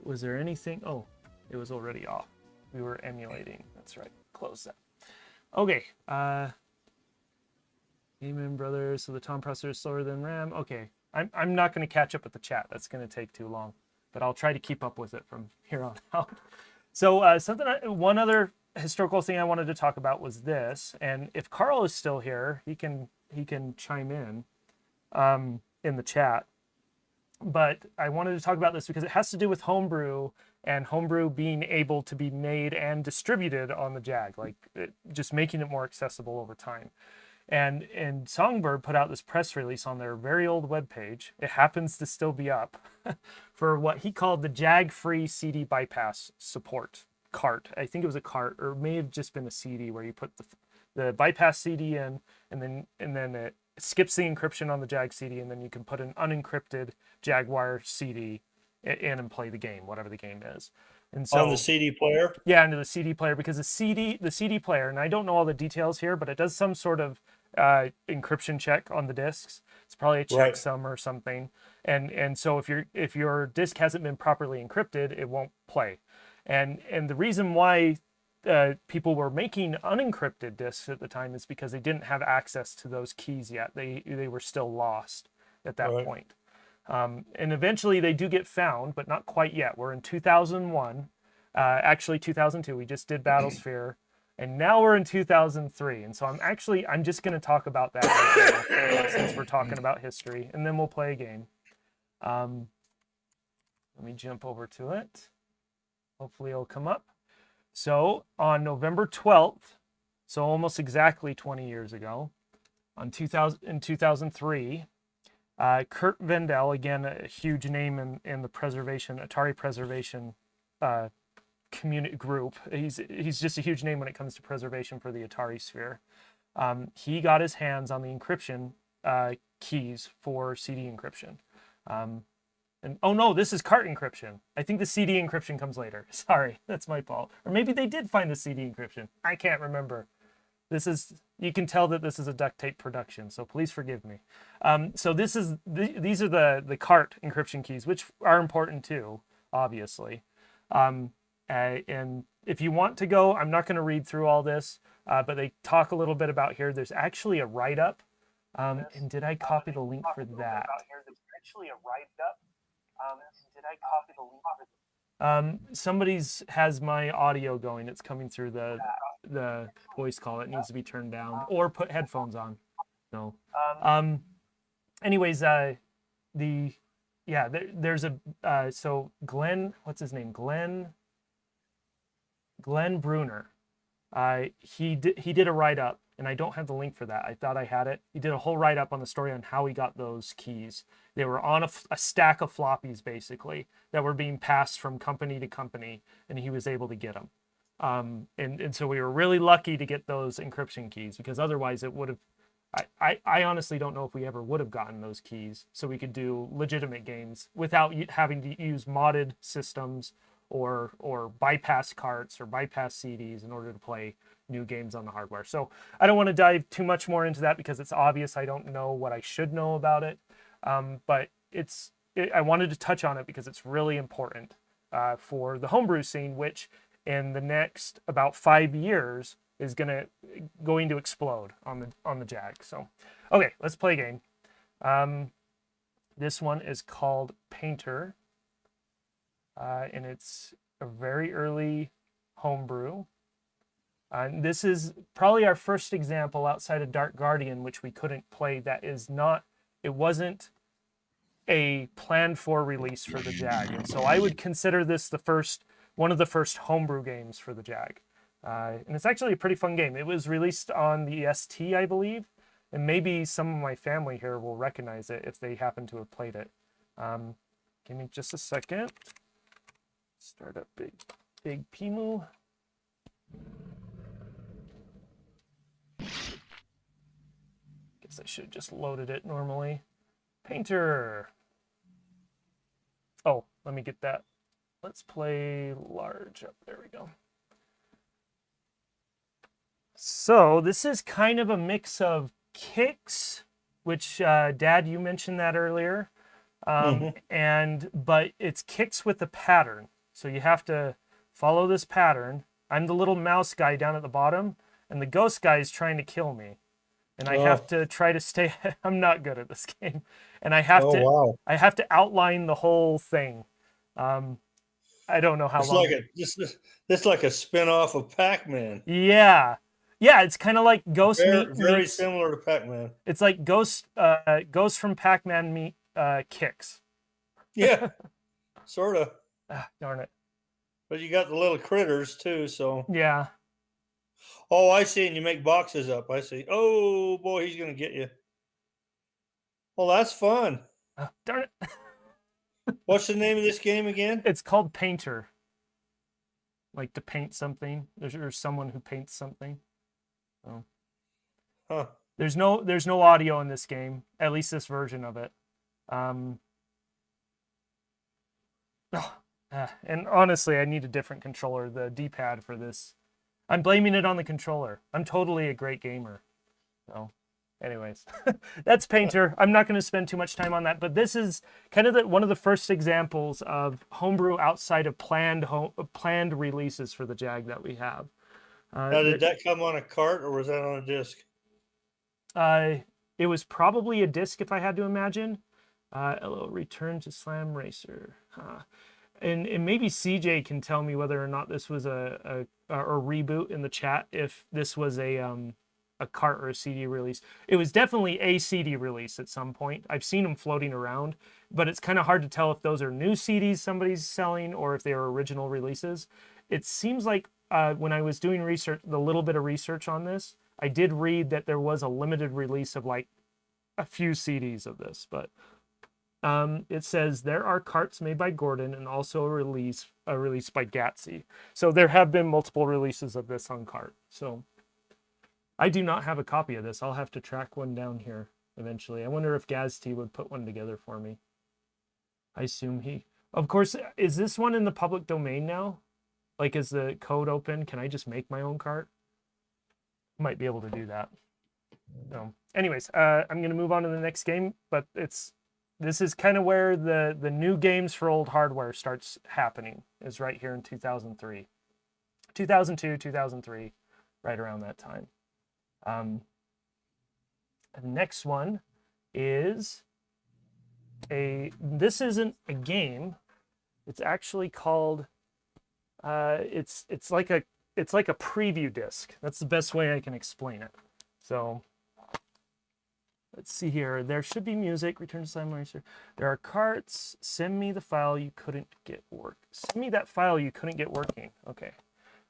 Was there anything? Oh, it was already off. We were emulating. That's right. Close that. Okay. Amen, brothers. So the Tom processor is slower than RAM. Okay. I'm not going to catch up with the chat. That's going to take too long. but I'll try to keep up with it from here on out. So one other historical thing I wanted to talk about was this, and if Carl is still here, he can chime in the chat. But I wanted to talk about this because it has to do with homebrew and homebrew being able to be made and distributed on the Jag, like just making it more accessible over time. And Songbird put out this press release on their very old webpage. It happens to still be up for what he called the Jag-free CD bypass support cart. I think it was a cart, or it may have just been a CD where you put the bypass CD in, and then it skips the encryption on the Jag CD, and then you can put an unencrypted Jaguar CD in and play the game, whatever the game is. And so on the CD player? Yeah, into the CD player, because the CD player, and I don't know all the details here, but it does some sort of encryption check on the discs. It's probably a checksum or something. And so if your disc hasn't been properly encrypted, it won't play. And the reason why people were making unencrypted discs at the time is because they didn't have access to those keys yet. They were still lost at that point. And eventually they do get found, but not quite yet. We're in 2001, actually 2002. We just did Battlesphere, and now we're in 2003. And so I'm just going to talk about that right now, since we're talking about history, and then we'll play a game. Let me jump over to it. Hopefully it'll come up. So on November 12th, so almost exactly 20 years ago, in 2003, Kurt Vendel, again, a huge name in the Atari preservation community group. He's just a huge name when it comes to preservation for the Atari sphere. He got his hands on the encryption keys for CD encryption. And oh no, this is cart encryption. I think the CD encryption comes later. Sorry, that's my fault. Or maybe they did find the CD encryption. I can't remember. You can tell that this is a duct tape production, so please forgive me. So these are the cart encryption keys, which are important too, obviously. And if you want to go, I'm not going to read through all this, but they talk a little bit about here. There's actually a write-up. And did I copy the link for that? There's actually a write-up. Did I copy the link for that? Somebody's has my audio going. It's coming through the voice call. It needs to be turned down or put headphones on. No. Anyways, there's a so Glenn, what's his name? Glenn Bruner. He did a write-up, and I don't have the link for that. I thought I had it. He did a whole write-up on the story on how he got those keys. They were on a stack of floppies, basically, that were being passed from company to company, and he was able to get them. And so we were really lucky to get those encryption keys, because otherwise it would have, I honestly don't know if we ever would have gotten those keys so we could do legitimate games without having to use modded systems or bypass carts or bypass CDs in order to play new games on the hardware. So I don't want to dive too much more into that because it's obvious I don't know what I should know about it. But I wanted to touch on it because it's really important for the homebrew scene, which in the next about 5 years is going to explode on the Jag. So, okay, let's play a game. This one is called Painter, and it's a very early homebrew. This is probably our first example outside of Dark Guardian, which we couldn't play. It wasn't a planned for release for the Jag, and so I would consider this one of the first homebrew games for the Jag. And it's actually a pretty fun game. It was released on the ST, I believe, and maybe some of my family here will recognize it if they happen to have played it. Give me just a second. Start up Big Pimu. Guess I should have just loaded it normally. Painter. Oh, let me get that. Let's play large up. There we go. So this is kind of a mix of kicks, which Dad, you mentioned that earlier. But it's kicks with a pattern. So you have to follow this pattern. I'm the little mouse guy down at the bottom, and the ghost guy is trying to kill me. And I have to try to stay. I'm not good at this game, and I have to outline the whole thing. I don't know how It's long. like it's like a spin-off of Pac-Man. Yeah. Yeah, it's kind of like Ghost Very meets, similar to Pac-Man. it's like Ghost from Pac-Man meet Kicks. Yeah, sort of. Ah, darn it. But you got the little critters too, so. Yeah. Oh, I see. And you make boxes up. I see. Oh boy, he's gonna get you. Well, that's fun. Darn it. What's the name of this game again? It's called Painter. Like to paint something. There's someone who paints something. So. Huh. There's no audio in this game, at least this version of it. And honestly, I need a different controller, the D-pad for this. I'm blaming it on the controller. I'm totally a great gamer. So, anyways, that's Painter. I'm not going to spend too much time on that, but this is kind of one of the first examples of homebrew outside of planned releases for the Jag that we have. Now, did that come on a cart or was that on a disc? It was probably a disc, if I had to imagine. Hello, return to Slam Racer. And maybe CJ can tell me whether or not this was a reboot in the chat, if this was a cart or a CD release. It was definitely a CD release at some point. I've seen them floating around, but it's kind of hard to tell if those are new CDs somebody's selling or if they are original releases. It seems like when I was doing research, the little bit of research on this, I did read that there was a limited release of like a few CDs of this, but it says there are carts made by Gordon and also a release by Gatsby. So there have been multiple releases of this on cart. So I do not have a copy of this. I'll have to track one down here eventually. I wonder if Gazty would put one together for me. I assume he. Of course, is this one in the public domain now? Like, is the code open? Can I just make my own cart? Might be able to do that. So, anyways, I'm going to move on to the next game, but this is kind of where the new games for old hardware starts happening, is right here in 2003. 2002, 2003, right around that time. The next one is this isn't a game. It's actually called, it's like a preview disc. That's the best way I can explain it. So let's see here. There should be music. Return to Slam Racer. There are carts. Send me the file you couldn't get work. Send me that file you couldn't get working. Okay.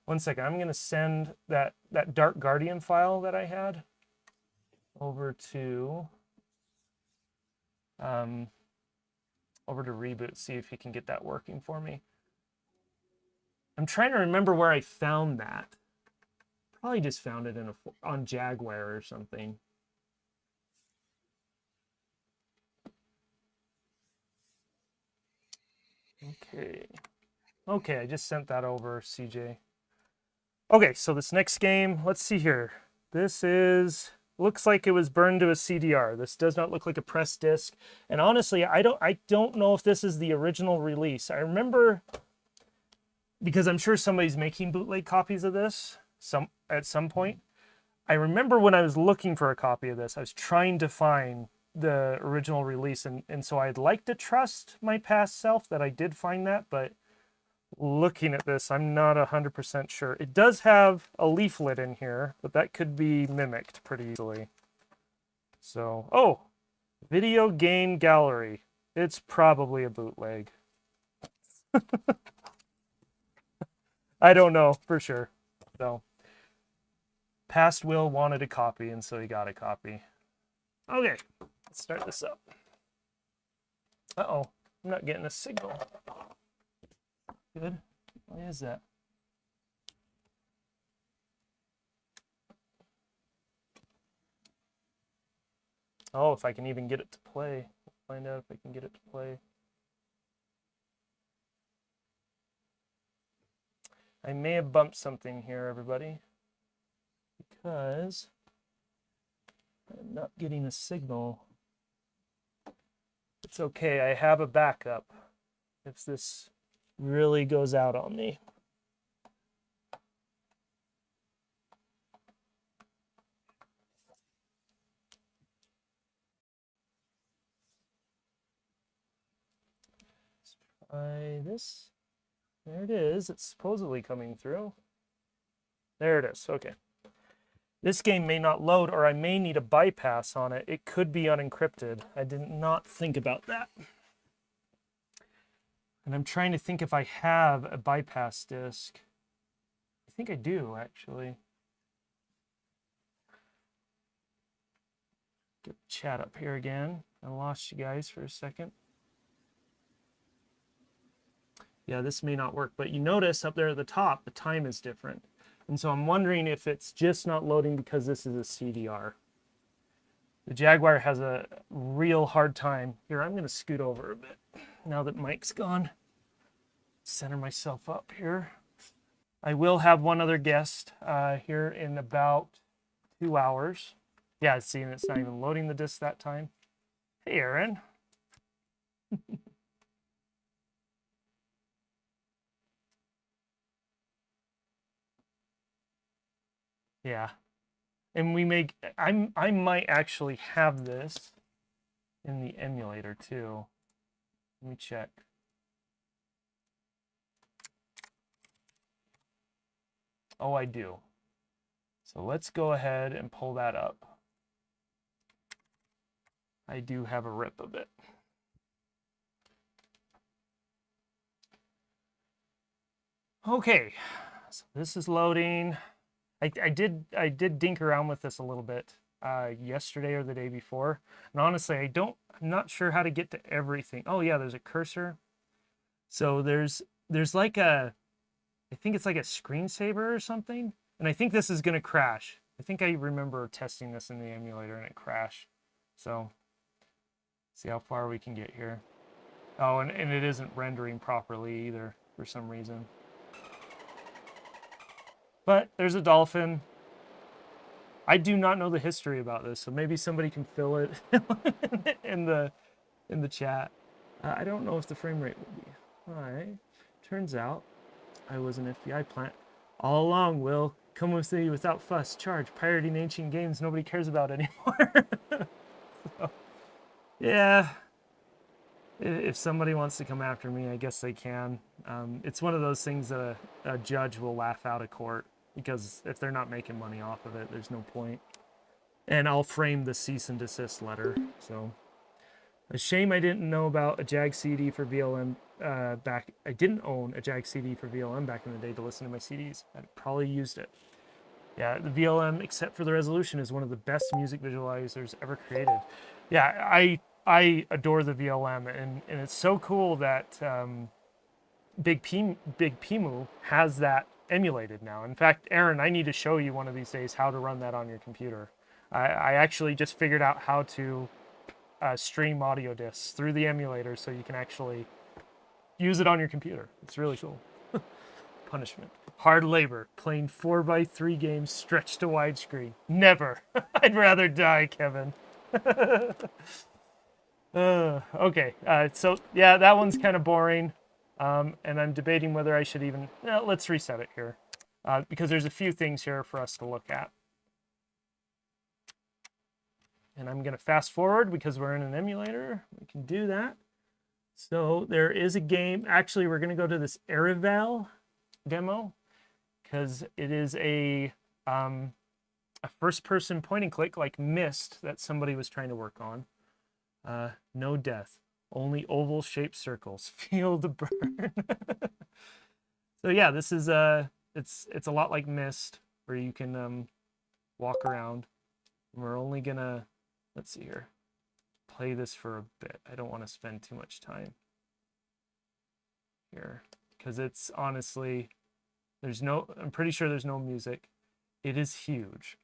1 second. I'm going to send that Dark Guardian file that I had over to Reboot. See if he can get that working for me. I'm trying to remember where I found that. Probably just found it on Jaguar or something. Okay, I just sent that over, CJ. Okay, so this next game, let's see here. This looks like it was burned to a CDR. This does not look like a press disc. And honestly, I don't know if this is the original release. I remember, because I'm sure somebody's making bootleg copies of this at some point. I remember when I was looking for a copy of this, I was trying to find the original release, and so I'd like to trust my past self that I did find that, but looking at this, I'm not 100% sure. It does have a leaflet in here, but that could be mimicked pretty easily. So, oh, video game gallery. It's probably a bootleg. I don't know for sure. So, past Will wanted a copy, and so he got a copy. Okay, let's start this up. Uh-oh, I'm not getting a signal. Good. Why is that? Oh, if I can even get it to play. We'll find out if I can get it to play. I may have bumped something here, everybody, because I'm not getting a signal. It's okay, I have a backup if this really goes out on me. Let's This. There it is. It's supposedly coming through. There it is. Okay. This game may not load, or I may need a bypass on it. It could be unencrypted. I did not think about that. And I'm trying to think if I have a bypass disk. I think I do, actually. Get the chat up here again. I lost you guys for a second. Yeah, this may not work, but you notice up there at the top, the time is different. And so I'm wondering if it's just not loading because this is a CDR. The Jaguar has a real hard time. Here, I'm going to scoot over a bit now that Mike's gone. Center myself up here. I will have one other guest here in about 2 hours. Yeah, see, and it's not even loading the disk that time. Hey, Aaron. Yeah. And we make, I might actually have this in the emulator too. Let me check. Oh, I do. So let's go ahead and pull that up. I do have a rip of it. Okay, so this is loading. I did dink around with this a little bit yesterday or the day before, and honestly, I'm not sure how to get to everything. Oh yeah, there's a cursor. So there's like a, I think it's like a screensaver or something, and I think this is gonna crash. I think I remember testing this in the emulator and it crashed. So see how far we can get here. Oh, and it isn't rendering properly either for some reason. But there's a dolphin. I do not know the history about this, so maybe somebody can fill it in the chat. I don't know if the frame rate will be high. Turns out I was an FBI plant all along. Will come with me without fuss. Charge pirating ancient games nobody cares about anymore. So, yeah. If somebody wants to come after me, I guess they can. It's one of those things that a judge will laugh out of court, because if they're not making money off of it, there's no point. And I'll frame the cease and desist letter. So, a shame I didn't know about a Jag CD for VLM back. I didn't own a Jag CD for VLM back in the day to listen to my CDs. I'd probably used it. Yeah, the VLM, except for the resolution, is one of the best music visualizers ever created. Yeah, I adore the VLM, and it's so cool that Big Pimu has that emulated now. In fact, Aaron, I need to show you one of these days how to run that on your computer. I actually just figured out how to stream audio discs through the emulator so you can actually use it on your computer. It's really cool. Punishment. Hard labor. Playing 4x3 games stretched to widescreen. Never. I'd rather die, Kevin. Okay. So, yeah, that one's kind of boring. And I'm debating whether I should even... let's reset it here. Because there's a few things here for us to look at. And I'm going to fast forward because we're in an emulator. We can do that. So there is a game. Actually, we're going to go to this Arival demo because it is a first-person point-and-click like Myst that somebody was trying to work on. No death. Only oval-shaped circles. Feel the burn. So yeah, this is it's a lot like Myst, where you can walk around. We're only gonna, let's see here, play this for a bit. I don't want to spend too much time here because it's honestly, I'm pretty sure there's no music. It is huge.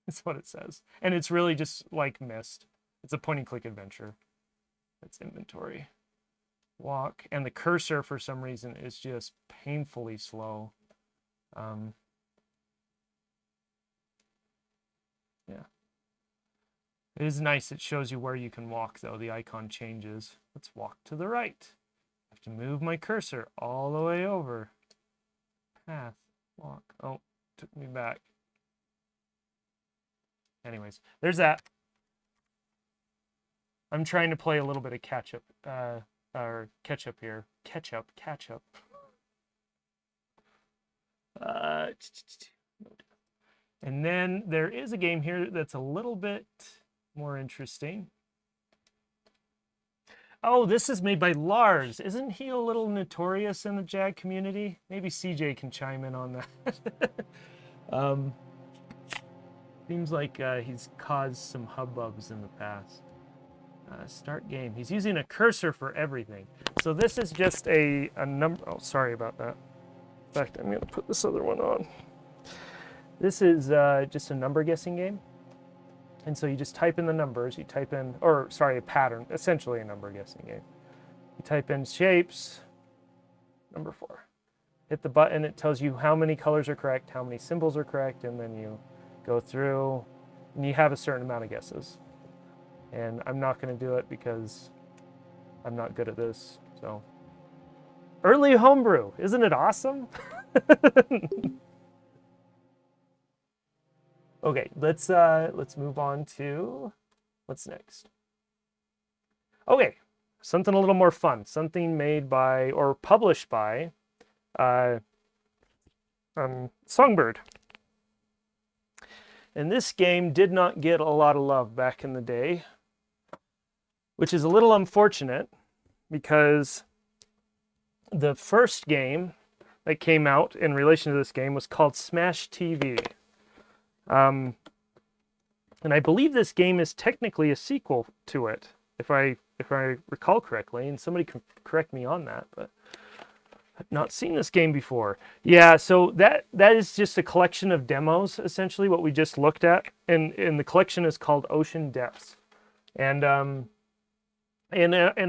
That's what it says, and it's really just like Myst. It's a point-and-click adventure. That's inventory. Walk. And the cursor, for some reason, is just painfully slow. Yeah. It is nice. It shows you where you can walk, though. The icon changes. Let's walk to the right. I have to move my cursor all the way over. Path. Walk. Oh, took me back. Anyways, there's that. I'm trying to play a little bit of catch-up or ketchup here. Ketchup. And then there is a game here that's a little bit more interesting. Oh, this is made by Lars. Isn't he a little notorious in the Jag community? Maybe CJ can chime in on that. Seems like he's caused some hubbubs in the past. Start game. He's using a cursor for everything. So this is just a number. Oh, sorry about that. In fact, I'm going to put this other one on. This is just a number guessing game. And so you just type in the numbers. You type in, or sorry, a pattern. Essentially a number guessing game. You type in shapes, number 4. Hit the button. It tells you how many colors are correct, how many symbols are correct, and then you go through, and you have a certain amount of guesses. And I'm not going to do it because I'm not good at this. So, early homebrew, isn't it awesome? Okay, let's move on to what's next. Okay, something a little more fun. Something made by or published by Songbird. And this game did not get a lot of love back in the day, which is a little unfortunate because the first game that came out in relation to this game was called Smash TV. And I believe this game is technically a sequel to it, if I recall correctly, and somebody can correct me on that, but I've not seen this game before. Yeah, so that is just a collection of demos, essentially, what we just looked at, and the collection is called Ocean Depths. And I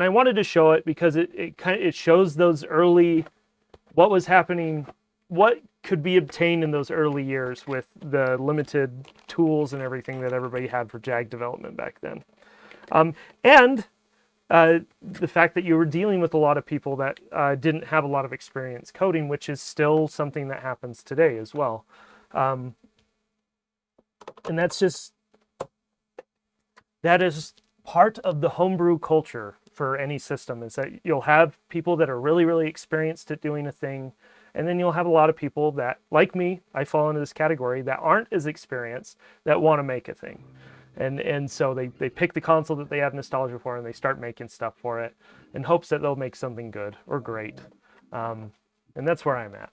wanted to show it because it shows those early, what was happening, what could be obtained in those early years with the limited tools and everything that everybody had for Jag development back then. And the fact that you were dealing with a lot of people that didn't have a lot of experience coding, which is still something that happens today as well. And that is part of the homebrew culture for any system, is that you'll have people that are really, really experienced at doing a thing, and then you'll have a lot of people that, like me, I fall into this category, that aren't as experienced, that want to make a thing. And so they pick the console that they have nostalgia for, and they start making stuff for it in hopes that they'll make something good or great. And that's where I'm at.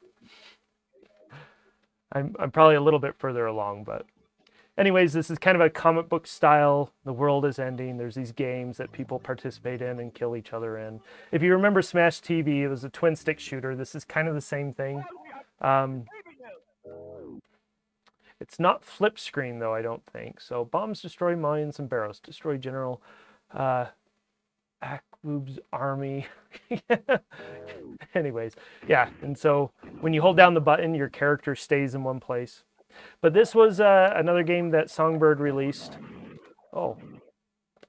I'm probably a little bit further along, but anyways, this is kind of a comic book style. The world is ending. There's these games that people participate in and kill each other in. If you remember Smash TV, it was a twin stick shooter. This is kind of the same thing. It's not flip screen though, I don't think. So bombs destroy mines and barrels, destroy General Akub's army. Anyways, yeah. And so when you hold down the button, your character stays in one place. But this was another game that Songbird released. Oh,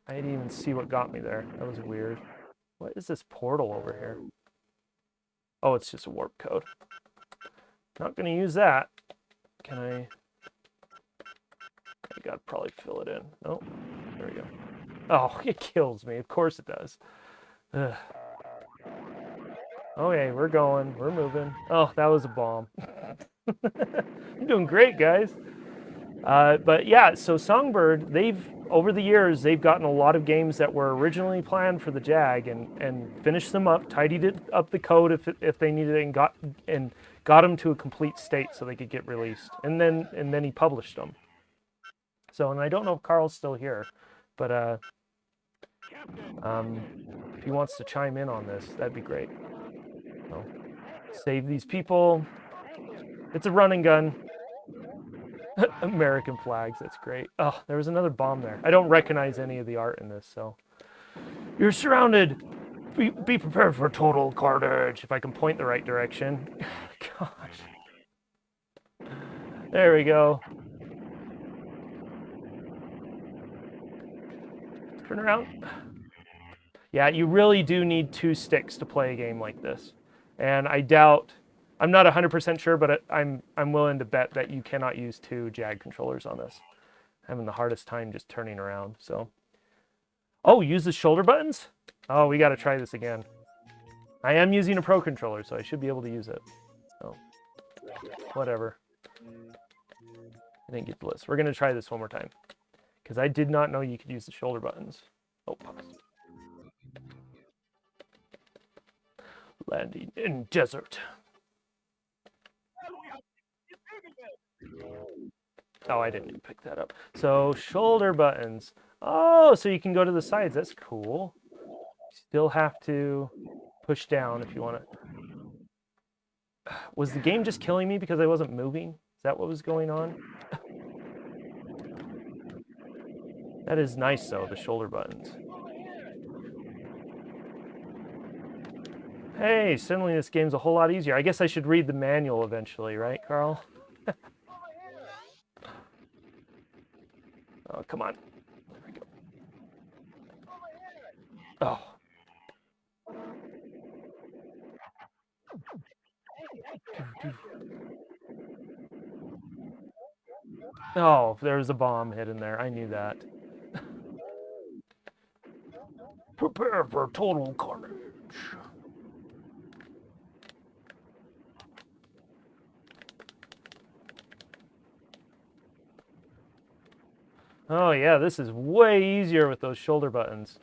I didn't even see what got me there. That was weird. What is this portal over here? Oh, it's just a warp code. Not going to use that. Can I gotta probably fill it in. Oh, there we go. Oh, it kills me. Of course it does. Ugh. Okay, we're going. We're moving. Oh, that was a bomb. I'm doing great, guys. But yeah, so Songbird, over the years, they've gotten a lot of games that were originally planned for the Jag and finished them up, tidied up the code if they needed it, and got them to a complete state so they could get released. And then he published them. So, and I don't know if Carl's still here, but if he wants to chime in on this, that'd be great. So, save these people. It's a run and gun. American flags, that's great. Oh, there was another bomb there. I don't recognize any of the art in this, so. You're surrounded. Be prepared for total carnage. If I can point the right direction. Gosh. There we go. Turn around. Yeah, you really do need 2 sticks to play a game like this. And I doubt, I'm not 100% sure, but I'm willing to bet that you cannot use 2 Jag controllers on this. I'm having the hardest time just turning around, so. Oh, use the shoulder buttons? Oh, we got to try this again. I am using a Pro Controller, so I should be able to use it. So, whatever. I didn't get the list. We're going to try this one more time. Because I did not know you could use the shoulder buttons. Oh, pause. Landing in desert. Oh, I didn't even pick that up. So, shoulder buttons. Oh, so you can go to the sides. That's cool. Still have to push down if you want to. Was the game just killing me because I wasn't moving? Is that what was going on? That is nice, though, the shoulder buttons. Hey, suddenly this game's a whole lot easier. I guess I should read the manual eventually, right, Carl? Oh, come on. There we go. Oh. Oh, there's a bomb hidden there. I knew that. Prepare for total carnage. Oh yeah, this is way easier with those shoulder buttons.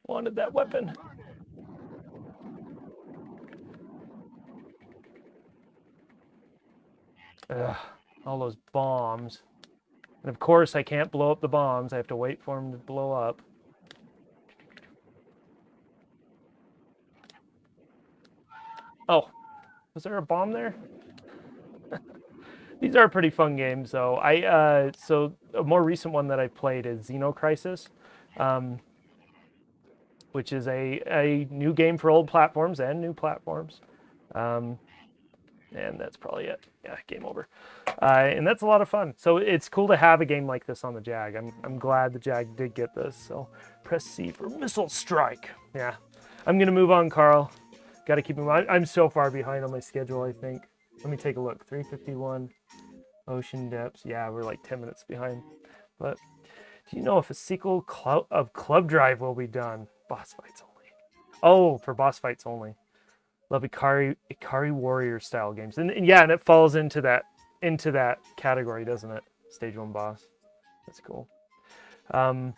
Wanted that weapon. Ugh, all those bombs. And of course I can't blow up the bombs. I have to wait for them to blow up. Oh, was there a bomb there? These are pretty fun games, though. So a more recent one that I played is Xenocrisis, which is a new game for old platforms and new platforms. And that's probably it. Yeah, game over. And that's a lot of fun. So it's cool to have a game like this on the Jag. I'm glad the Jag did get this. So press C for missile strike. Yeah, I'm gonna move on, Carl. Got to keep in mind. I'm so far behind on my schedule, I think. Let me take a look. 3:51. Ocean Depths. Yeah, we're like 10 minutes behind. But do you know if a sequel of Club Drive will be done? Boss fights only. Oh, for boss fights only. Love Ikari Warrior style games. And yeah, and it falls into that category, doesn't it? Stage 1 boss. That's cool. I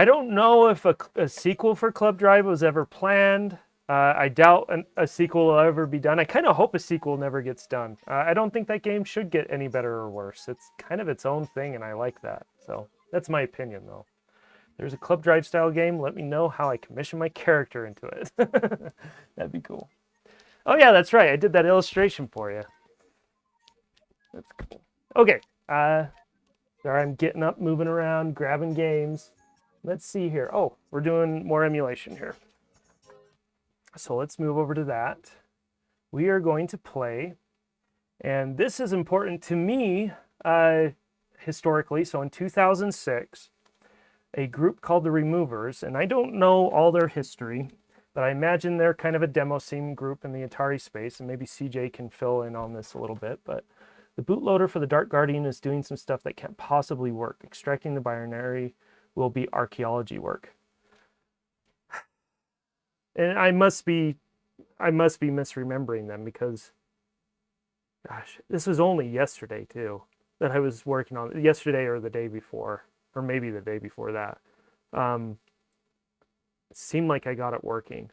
don't know if a sequel for Club Drive was ever planned. I doubt a sequel will ever be done. I kind of hope a sequel never gets done. I don't think that game should get any better or worse. It's kind of its own thing, and I like that. So that's my opinion, though. There's a Club Drive style game. Let me know how I commission my character into it. That'd be cool. Oh yeah, that's right. I did that illustration for you. That's cool. Okay. There I'm getting up, moving around, grabbing games. Let's see here. Oh, we're doing more emulation here. So let's move over to that. We are going to play, and this is important to me historically. So in 2006, a group called the Removers, and I don't know all their history, but I imagine they're kind of a demo scene group in the Atari space, and maybe CJ can fill in on this a little bit, but the bootloader for the Dark Guardian is doing some stuff that can't possibly work. Extracting the binary will be archaeology work. And I must be misremembering them because, gosh, this was only yesterday too that I was working on. Yesterday or the day before, or maybe the day before that. It seemed like I got it working,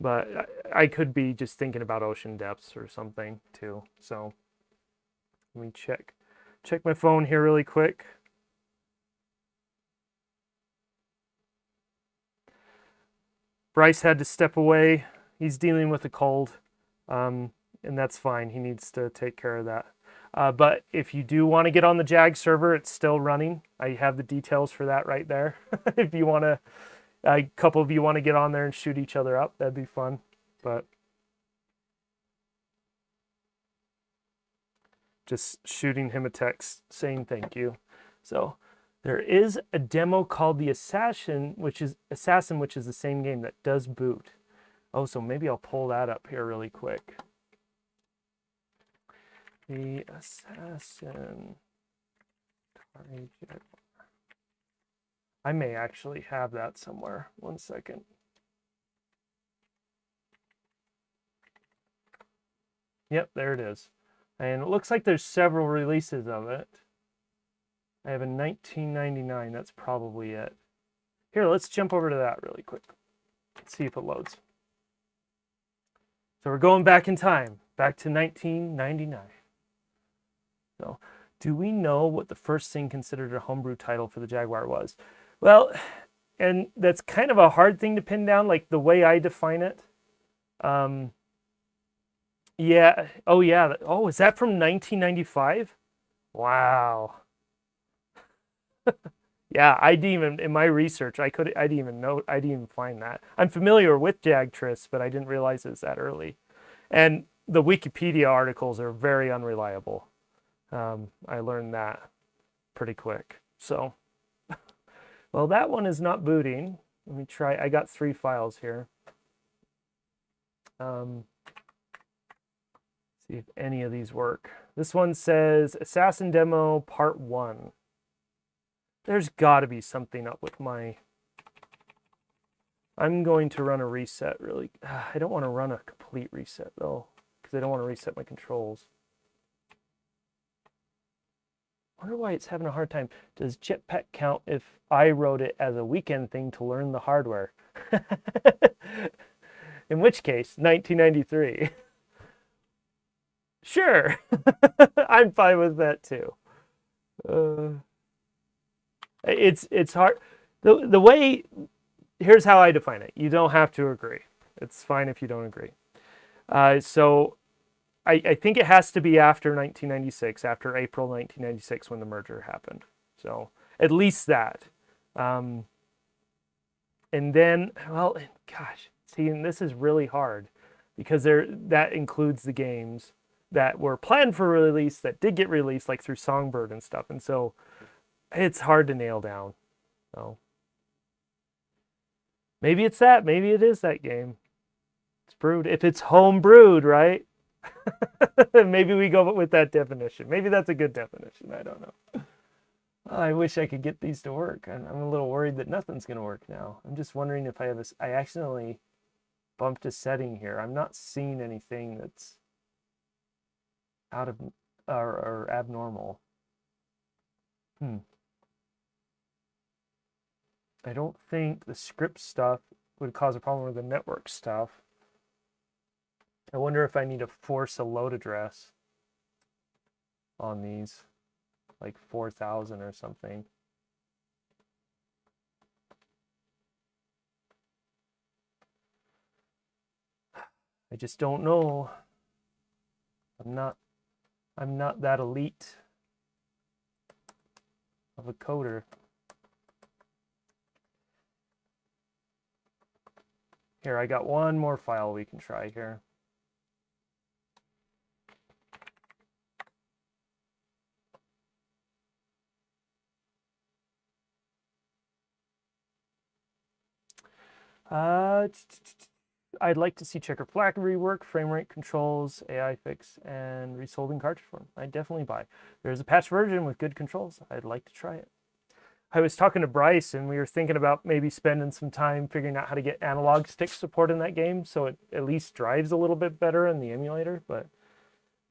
but I could be just thinking about Ocean Depths or something too. So let me check my phone here really quick. Bryce had to step away. He's dealing with a cold, and that's fine. He needs to take care of that. But if you do want to get on the Jag server, it's still running. I have the details for that right there. If you want to, a couple of you want to get on there and shoot each other up, that'd be fun. But just shooting him a text saying thank you. So there is a demo called The Assassin, which is the same game that does boot. Oh, so maybe I'll pull that up here really quick. The Assassin. Atari Jaguar. I may actually have that somewhere. 1 second. Yep, there it is. And it looks like there's several releases of it. I have a 1999. That's probably it. Here, let's jump over to that really quick. Let's see if it loads. So we're going back in time, back to 1999. So, do we know what the first thing considered a homebrew title for the Jaguar was? Well, and that's kind of a hard thing to pin down, like the way I define it. Yeah. Oh, yeah. Oh, is that from 1995? Wow. Yeah, I didn't even, in my research, I didn't even find that. I'm familiar with JagTris, but I didn't realize it was that early. And the Wikipedia articles are very unreliable. I learned that pretty quick. So, well, that one is not booting. Let me try. I got 3 files here. See if any of these work. This one says Assassin Demo Part 1. There's got to be something up with my... I'm going to run a reset really. I don't want to run a complete reset though, because I don't want to reset my controls. I wonder why it's having a hard time. Does Jetpack count if I wrote it as a weekend thing to learn the hardware? In which case, 1993. Sure. I'm fine with that too. It's hard. The way, here's how I define it. You don't have to agree. It's fine if you don't agree. So I think it has to be after 1996, after April 1996 when the merger happened. So at least that. And then, well, gosh, see, and this is really hard because that includes the games that were planned for release that did get released, like through Songbird and stuff. And so it's hard to nail down. So maybe it's that. Maybe it is that game. It's brewed. If it's home brewed, right? Maybe we go with that definition. Maybe that's a good definition. I don't know. I wish I could get these to work. I'm a little worried that nothing's going to work now. I'm just wondering if I accidentally bumped a setting here. I'm not seeing anything that's out of or abnormal. I don't think the script stuff would cause a problem with the network stuff. I wonder if I need to force a load address on these, like 4,000 or something. I just don't know. I'm not that elite of a coder. Here, I got one more file we can try here. I'd like to see checkered flag rework, frame rate controls, AI fix, and resold in cartridge form. I'd definitely buy. There's a patch version with good controls. I'd like to try it. I was talking to Bryce, and we were thinking about maybe spending some time figuring out how to get analog stick support in that game, so it at least drives a little bit better in the emulator, but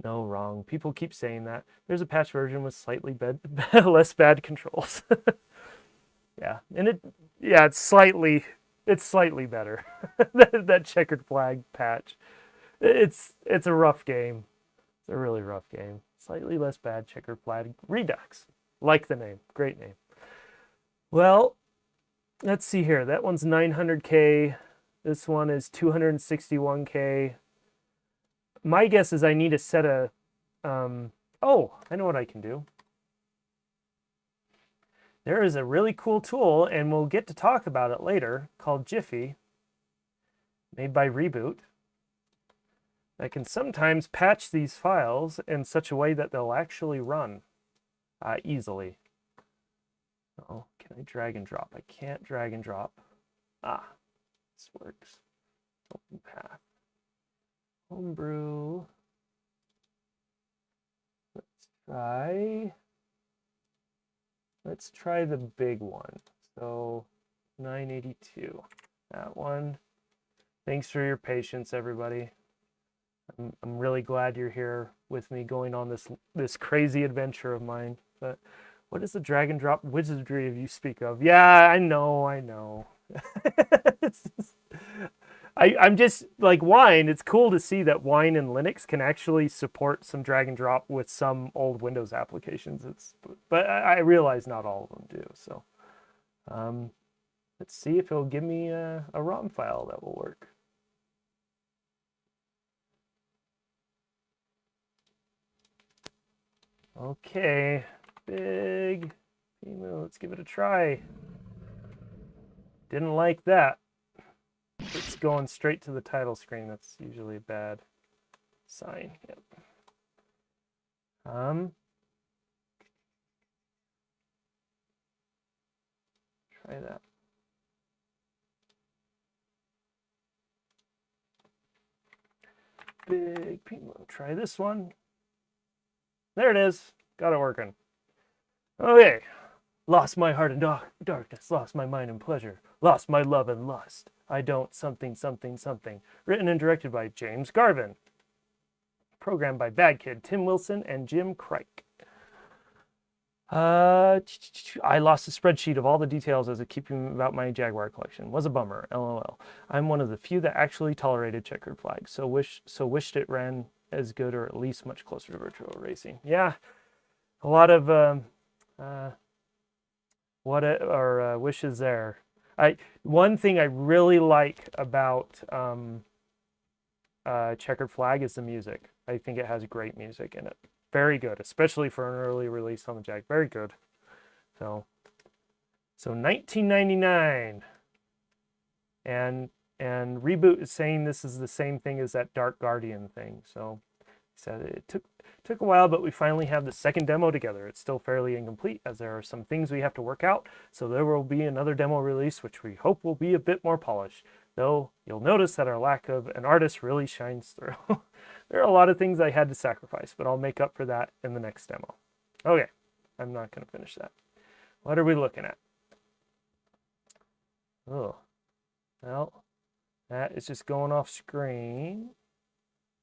no, wrong. People keep saying that. There's a patch version with slightly less bad controls. Yeah, and it's slightly better. that checkered flag patch. It's a rough game. It's a really rough game. Slightly less bad checkered flag Redux. Like the name. Great name. Well, let's see here. That one's 900K. This one is 261K. My guess is I need to set a... oh, I know what I can do. There is a really cool tool, and we'll get to talk about it later, called Jiffy, made by Reboot, that can sometimes patch these files in such a way that they'll actually run easily. Oh, can I drag and drop? I can't drag and drop. This works. Open path. Homebrew. Let's try... Let's try the big one. So 982, that one. Thanks for your patience, everybody. I'm really glad you're here with me going on this crazy adventure of mine. But what is the drag and drop wizardry you speak of? Yeah, I know. I'm just like Wine. It's cool to see that Wine and Linux can actually support some drag and drop with some old Windows applications. But I realize not all of them do. So let's see if it'll give me a ROM file that will work. Okay, big. Let's give it a try. Didn't like that. It's going straight to the title screen. That's usually a bad sign. Yep. Try that. Big Pimo. Try this one. There it is. Got it working. Okay. Lost my heart in darkness. Lost my mind in pleasure. Lost my love in lust. I don't something. Written and directed by James Garvin. Programmed by Bad Kid, Tim Wilson, and Jim Crike. I lost a spreadsheet of all the details as a keeping about my Jaguar collection. Was a bummer. LOL. I'm one of the few that actually tolerated checkered flags. So wished it ran as good or at least much closer to virtual racing. Yeah, a lot of wishes there. One thing I really like about checkered flag is the music. I think it has great music in it. Very good, especially for an early release on the Jag. Very good. So 1999, and Reboot is saying this is the same thing as that Dark Guardian thing. So he said it took a while, but we finally have the second demo together. It's still fairly incomplete as there are some things we have to work out. So there will be another demo release, which we hope will be a bit more polished. Though you'll notice that our lack of an artist really shines through. There are a lot of things I had to sacrifice, but I'll make up for that in the next demo. Okay, I'm not going to finish that. What are we looking at? Oh, well, that is just going off screen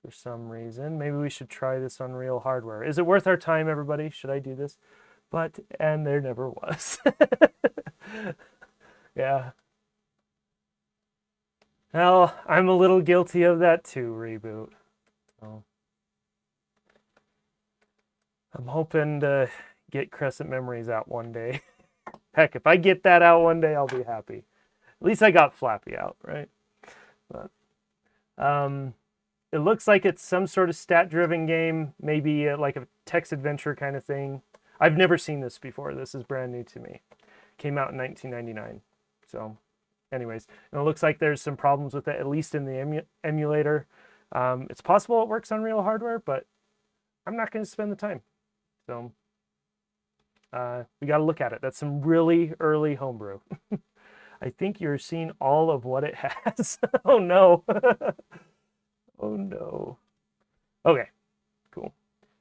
for some reason. Maybe we should try this on real hardware. Is it worth our time, everybody? Should I do this? And there never was. Yeah. Well, I'm a little guilty of that too, Reboot. So, I'm hoping to get Crescent Memories out one day. Heck, if I get that out one day, I'll be happy. At least I got Flappy out, right? But, it looks like it's some sort of stat-driven game, maybe like a text adventure kind of thing. I've never seen this before. This is brand new to me. Came out in 1999. So, anyways, and it looks like there's some problems with it, at least in the emulator. It's possible it works on real hardware, but I'm not going to spend the time. So we got to look at it. That's some really early homebrew. I think you're seeing all of what it has. Oh no. Oh no. Okay, cool.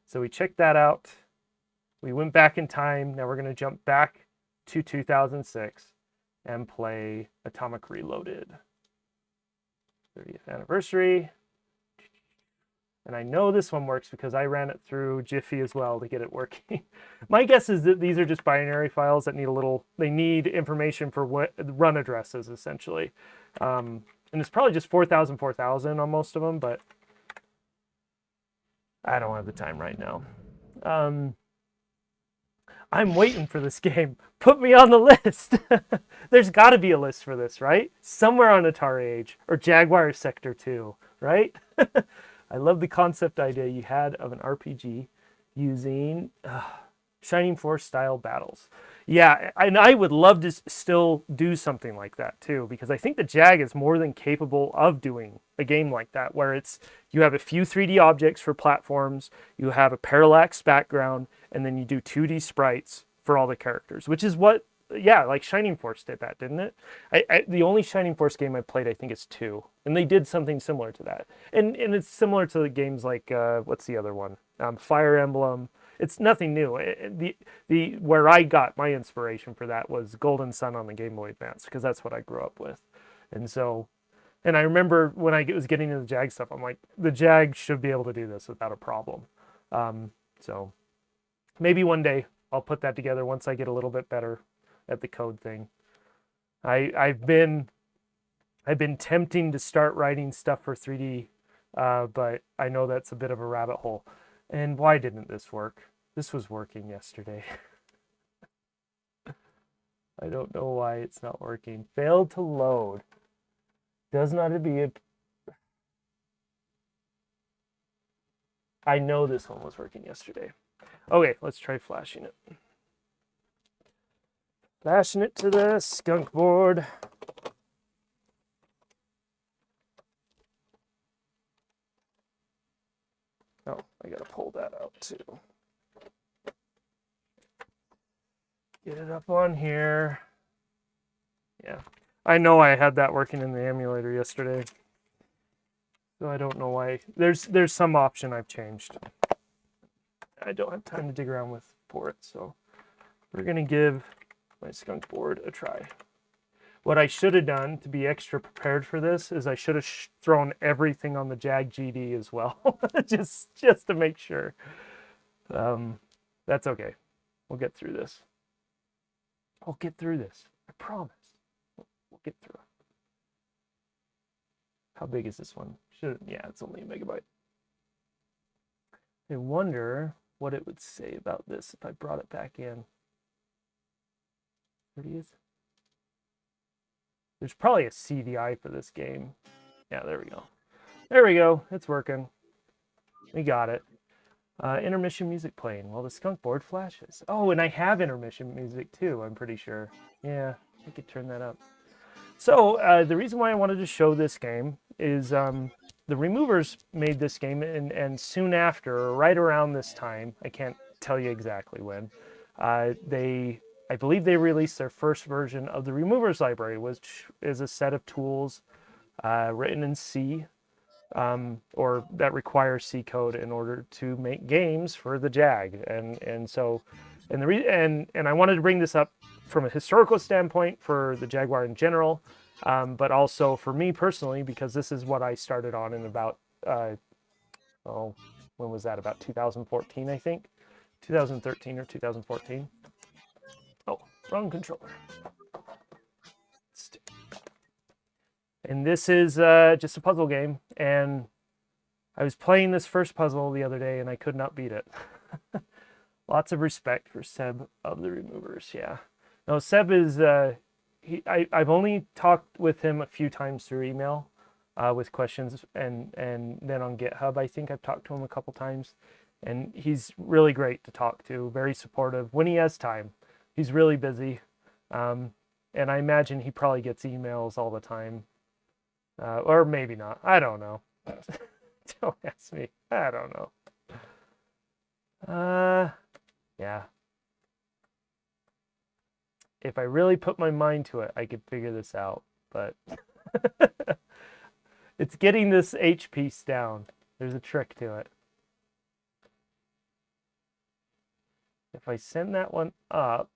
So we checked that out. We went back in time. Now we're going to jump back to 2006 and play Atomic Reloaded. 30th anniversary. And I know this one works because I ran it through Jiffy as well to get it working. My guess is that these are just binary files that they need information for what run addresses essentially. And it's probably just 4000 on most of them, but I don't have the time right now. I'm waiting for this game. Put me on the list. There's got to be a list for this, right? Somewhere on Atari Age or Jaguar Sector 2, right? I love the concept idea you had of an RPG using Shining Force style battles. Yeah, and I would love to still do something like that too, because I think the Jag is more than capable of doing a game like that, where you have a few 3D objects for platforms, you have a parallax background, and then you do 2D sprites for all the characters, which is what, yeah, like Shining Force did that, didn't it? The only Shining Force game I played, I think, is 2, and they did something similar to that. And it's similar to the games like, what's the other one? Fire Emblem. it's nothing new. The where I got my inspiration for that was Golden Sun on the Game Boy Advance, because that's what I grew up with. And so, and I remember when I was getting into the Jag stuff, I'm like, the Jag should be able to do this without a problem. So maybe one day I'll put that together once I get a little bit better at the code thing. I've been tempting to start writing stuff for 3D, but I know that's a bit of a rabbit hole. And why didn't this work? This was working yesterday. I don't know why it's not working. Failed to load. Does not be a... I know this one was working yesterday. Okay, let's try flashing it. Flashing it to the skunk board. Oh, I gotta pull that out too. Get it up on here. Yeah, I know I had that working in the emulator yesterday, so I don't know why. There's some option I've changed. I don't have time to dig around with for it, so we're gonna give my skunk board a try. What I should have done to be extra prepared for this is I should have thrown everything on the Jag GD as well, just to make sure. That's okay. We'll get through this. I'll get through this. I promise. We'll get through it. How big is this one? Yeah, it's only a megabyte. I wonder what it would say about this if I brought it back in. There it is. There's probably a CDI for this game. Yeah, there we go. There we go. It's working. We got it. Intermission music playing while the skunk board flashes. Oh, and I have intermission music too, I'm pretty sure. Yeah, I could turn that up. So the reason why I wanted to show this game is the Removers made this game, and soon after, or right around this time, I can't tell you exactly when, I believe they released their first version of the Removers library, which is a set of tools written in C, or that requires C code in order to make games for the Jag. And I wanted to bring this up from a historical standpoint for the Jaguar in general, but also for me personally, because this is what I started on in about, when was that? About 2014, I think. 2013 or 2014. Oh, wrong controller. And this is just a puzzle game, and I was playing this first puzzle the other day, and I could not beat it. Lots of respect for Seb of the Removers, yeah. No, Seb is, I've only talked with him a few times through email with questions, and then on GitHub, I think I've talked to him a couple times, and he's really great to talk to, very supportive when he has time. He's really busy, and I imagine he probably gets emails all the time, or maybe not. I don't know. Don't ask me. I don't know. Yeah. If I really put my mind to it, I could figure this out, but it's getting this H piece down. There's a trick to it. If I send that one up,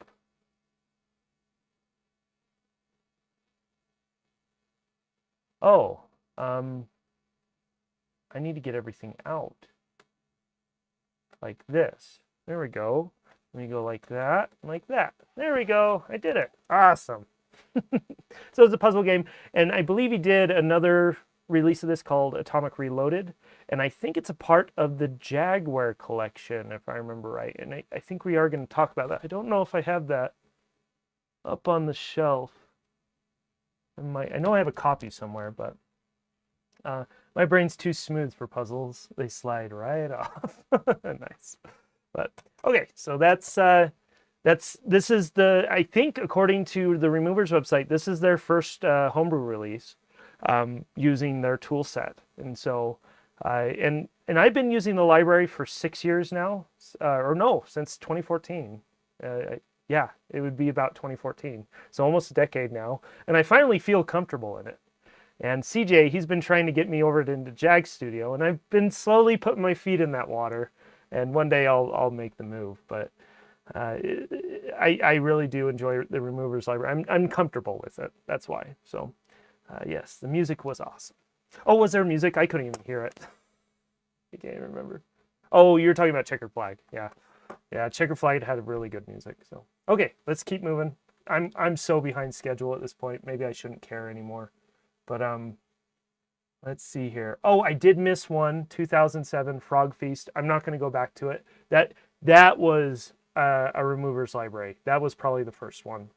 I need to get everything out like this. There we go. Let me go like that, like that. There we go. I did it. Awesome. So it's a puzzle game, and I believe he did another release of this called Atomic Reloaded, and I think it's a part of the Jaguar collection, if I remember right. And I think we are going to talk about that. I don't know if I have that up on the shelf. I know I have a copy somewhere, but my brain's too smooth for puzzles. They slide right off. Nice. But okay, so this is the, I think according to the Removers website, this is their first homebrew release using their tool set. And so and I've been using the library for 6 years now, or no, since 2014. Yeah, it would be about 2014. So almost a decade now. And I finally feel comfortable in it. And CJ, he's been trying to get me over into Jag Studio, and I've been slowly putting my feet in that water. and one day I'll make the move. But I really do enjoy the Removers library. I'm comfortable with it. That's why. So yes, the music was awesome. Oh, was there music? I couldn't even hear it. I can't even remember. Oh, you're talking about Checkered Flag. Yeah. Yeah, Checkered Flag had really good music. So okay, let's keep moving. I'm so behind schedule at this point. Maybe I shouldn't care anymore. But let's see here. Oh, I did miss one. 2007 Frog Feast. I'm not going to go back to it. That was a Removers library. That was probably the first one.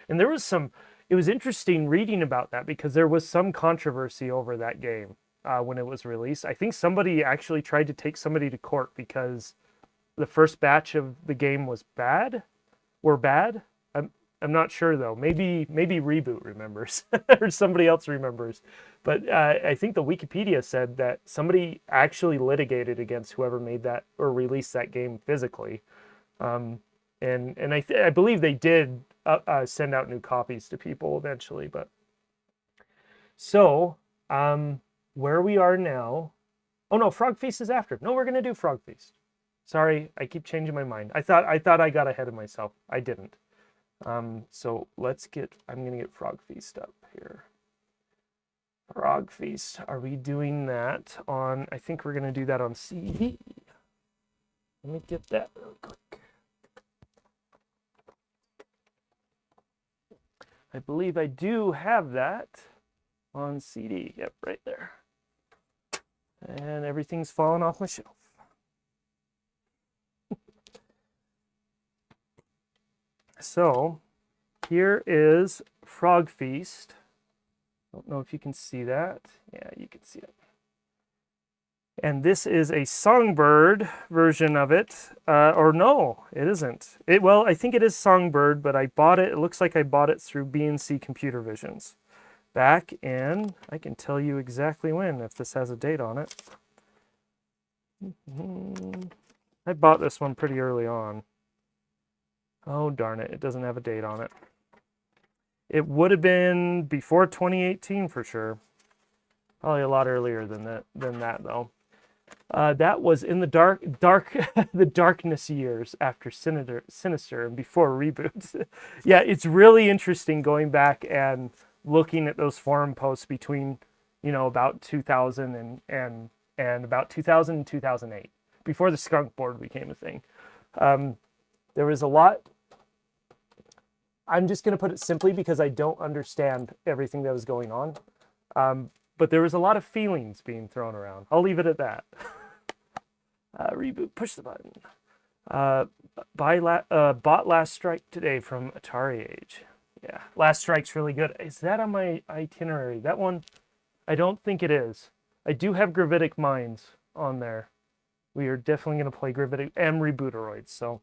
And there was some. It was interesting reading about that because there was some controversy over that game when it was released. I think somebody actually tried to take somebody to court because the first batch of the game was bad. I'm not sure though. Maybe Reboot remembers or somebody else remembers. But I think the Wikipedia said that somebody actually litigated against whoever made that or released that game physically. And I believe they did send out new copies to people eventually. But so where we are now. Oh no, Frog Feast is after. No, we're gonna do Frog Feast. Sorry, I keep changing my mind. I thought I got ahead of myself. I didn't. So I'm gonna get Frog Feast up here. Frog Feast. Are we doing that on? I think we're gonna do that on CD. Let me get that real quick. I believe I do have that on CD. Yep, right there. And everything's falling off my shelf. So here is Frog Feast. Don't know if you can see that. Yeah, you can see it. And this is a Songbird version of it. Or no, it isn't. Well, I think it is Songbird, but I bought it. It looks like I bought it through B&C Computer Visions. Back in, I can tell you exactly when, if this has a date on it. I bought this one pretty early on. Oh, darn it. It doesn't have a date on it. It would have been before 2018 for sure. Probably a lot earlier than that though. That was in the the darkness years after Sinister and before Reboot. Yeah, it's really interesting going back and looking at those forum posts between, about 2000 and about 2000 and 2008, before the skunk board became a thing. There was a lot. I'm just going to put it simply because I don't understand everything that was going on. But there was a lot of feelings being thrown around. I'll leave it at that. Reboot, push the button. Bought Last Strike today from Atari Age. Yeah, Last Strike's really good. Is that on my itinerary? That one, I don't think it is. I do have Gravitic Minds on there. We are definitely going to play Gravitic and Rebooteroids, so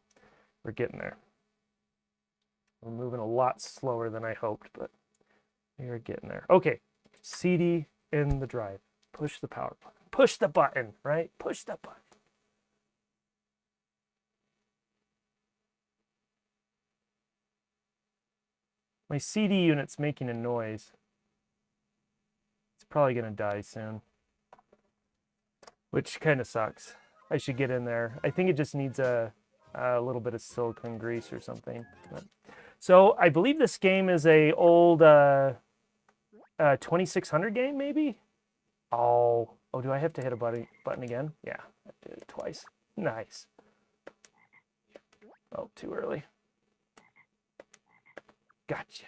we're getting there. We're moving a lot slower than I hoped, but we are getting there. Okay, CD in the drive. Push the power button. Push the button, right? Push the button. My CD unit's making a noise. It's probably going to die soon, which kind of sucks. I should get in there. I think it just needs a little bit of silicone grease or something. But, so I believe this game is a old 2600 game, maybe? Oh, do I have to hit a button again? Yeah, I did it twice. Nice. Oh, too early. Gotcha.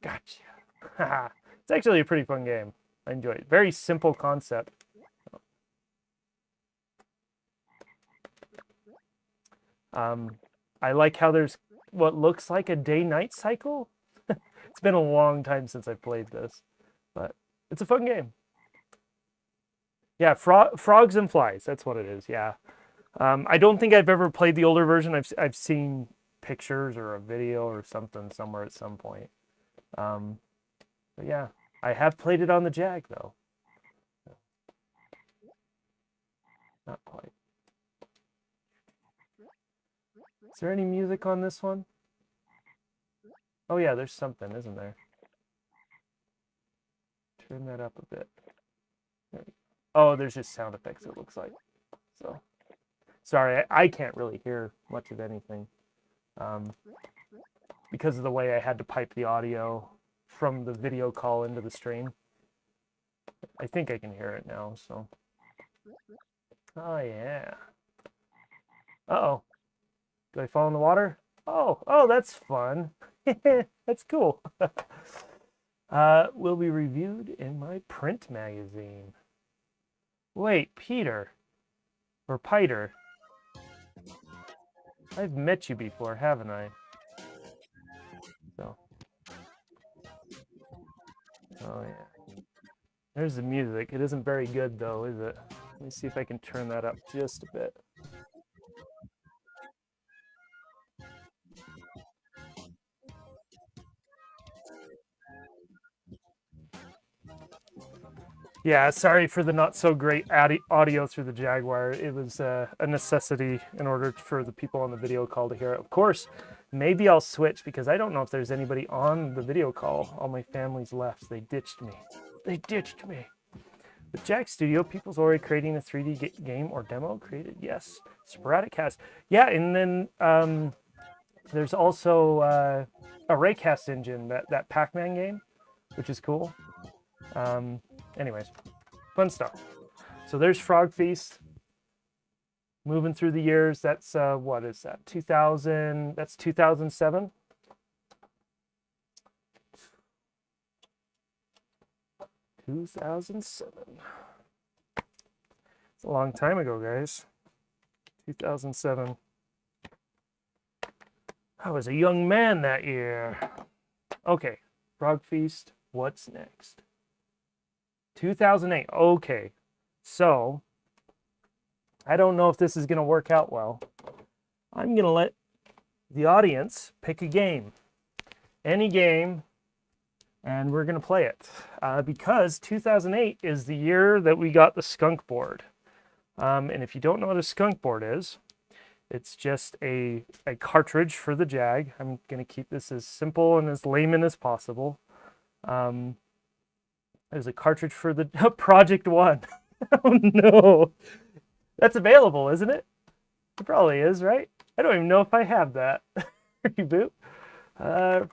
It's actually a pretty fun game. I enjoy it. Very simple concept. I like how there's what looks like a day-night cycle. It's been a long time since I've played this, but it's a fun game. Yeah, frogs and flies. That's what it is. Yeah. I don't think I've ever played the older version. I've seen pictures or a video or something somewhere at some point. But yeah, I have played it on the Jag though. Not quite. Is there any music on this one? Oh yeah, there's something, isn't there? Turn that up a bit. Oh, there's just sound effects, it looks like. So Sorry, I can't really hear much of anything because of the way I had to pipe the audio from the video call into the stream. I think I can hear it now, so. Oh, yeah. Uh-oh. Do I fall in the water? Oh, that's fun. That's cool. Will be reviewed in my print magazine. Wait, Peter. Or Piter. I've met you before, haven't I? So. Oh, yeah. There's the music. It isn't very good, though, is it? Let me see if I can turn that up just a bit. Yeah, sorry for the not so great audio through the Jaguar. It was a necessity in order for the people on the video call to hear it. Of course, maybe I'll switch because I don't know if there's anybody on the video call. All my family's left. They ditched me. They ditched me. With Jag Studio, people's already creating a 3D game or demo created. Yes. Sporadic has. Yeah, and then there's also a Raycast engine, that Pac-Man game, which is cool. Anyways, fun stuff. So there's Frog Feast. Moving through the years, that's what is that? 2000. That's 2007. It's a long time ago, guys. 2007. I was a young man that year. Okay, Frog Feast. What's next? 2008. Okay, so I don't know if this is going to work out well. I'm going to let the audience pick a game, any game, and we're going to play it because 2008 is the year that we got the skunk board. And if you don't know what a skunk board is, it's just a cartridge for the Jag. I'm going to keep this as simple and as layman as possible. There's a cartridge for the Project One. Oh no. That's available, isn't it? It probably is, right? I don't even know if I have that. Reboot.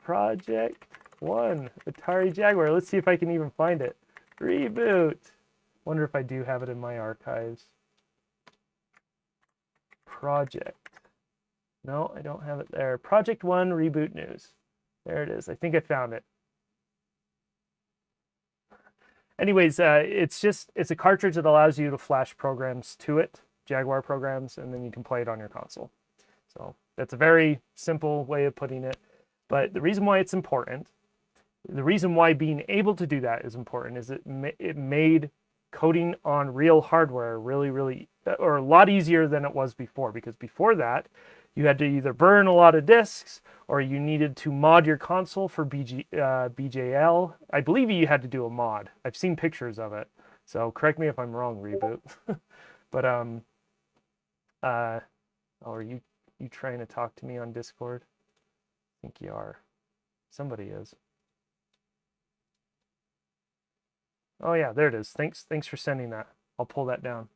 Project One. Atari Jaguar. Let's see if I can even find it. Reboot. Wonder if I do have it in my archives. Project. No, I don't have it there. Project One Reboot News. There it is. I think I found it. Anyways, it's a cartridge that allows you to flash programs to it, Jaguar programs, and then you can play it on your console. So that's a very simple way of putting it. But the reason why it's important, the reason why being able to do that is important, is it made coding on real hardware really, or a lot easier than it was before. Because before that, you had to either burn a lot of disks or you needed to mod your console for BJL. I believe you had to do a mod. I've seen pictures of it. So correct me if I'm wrong, Reboot. But, are you trying to talk to me on Discord? I think you are. Somebody is. Oh yeah, there it is. Thanks for sending that. I'll pull that down.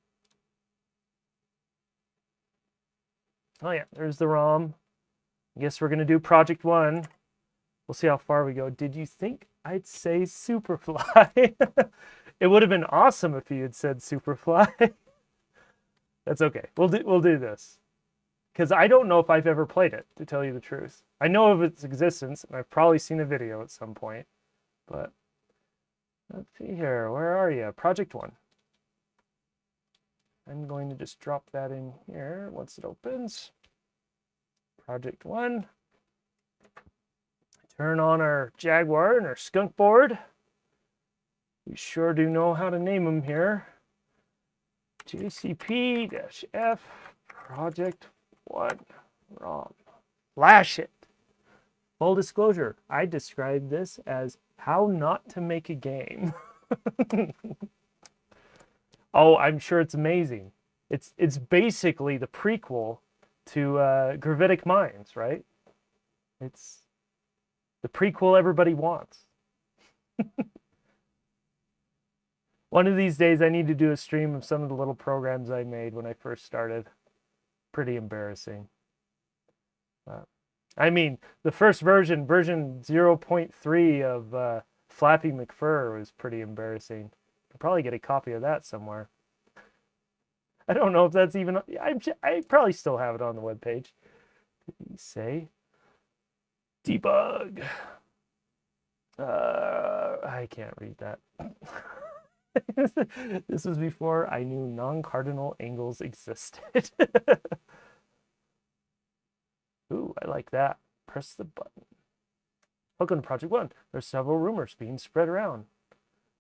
Oh yeah, there's the ROM. I guess we're gonna do Project One. We'll see how far we go. Did you think I'd say Superfly? It would have been awesome if you had said Superfly. That's okay. We'll do this. Because I don't know if I've ever played it, to tell you the truth. I know of its existence, and I've probably seen a video at some point. But let's see here. Where are you? Project One. I'm going to just drop that in here once it opens. Project One. Turn on our Jaguar and our skunk board. We sure do know how to name them here. JCP-F Project One ROM. Flash it. Full disclosure, I describe this as how not to make a game. Oh, I'm sure it's amazing. It's basically the prequel to Gravitic Minds, right? It's the prequel everybody wants. One of these days I need to do a stream of some of the little programs I made when I first started. pretty embarrassing. I mean, the first version 0.3 of Flappy McFur was pretty embarrassing. I'll probably get a copy of that somewhere. I don't know if that's even... I probably still have it on the webpage. Did he say? Debug. I can't read that. This was before I knew non-cardinal angles existed. Ooh, I like that. Press the button. Welcome to Project One. There's several rumors being spread around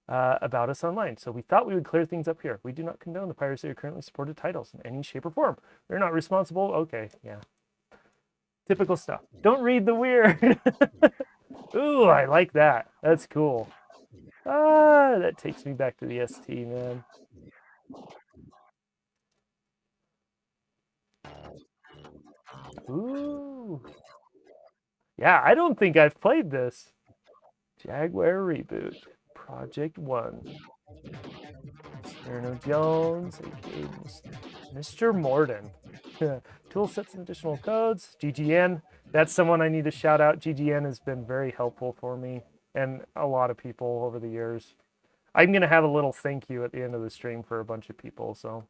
about us online, so we thought we would clear things up here. We do not condone the piracy of currently supported titles in any shape or form. We're not responsible. Okay, yeah. Typical stuff. Don't read the weird. Ooh, I like that. That's cool. That takes me back to the ST, man. Ooh. Yeah, I don't think I've played this. Jaguar Reboot. Project One. Cyrano Jones, aka Mr. Morden. Tool sets and additional codes. GGN. That's someone I need to shout out. GGN has been very helpful for me and a lot of people over the years. I'm going to have a little thank you at the end of the stream for a bunch of people. So,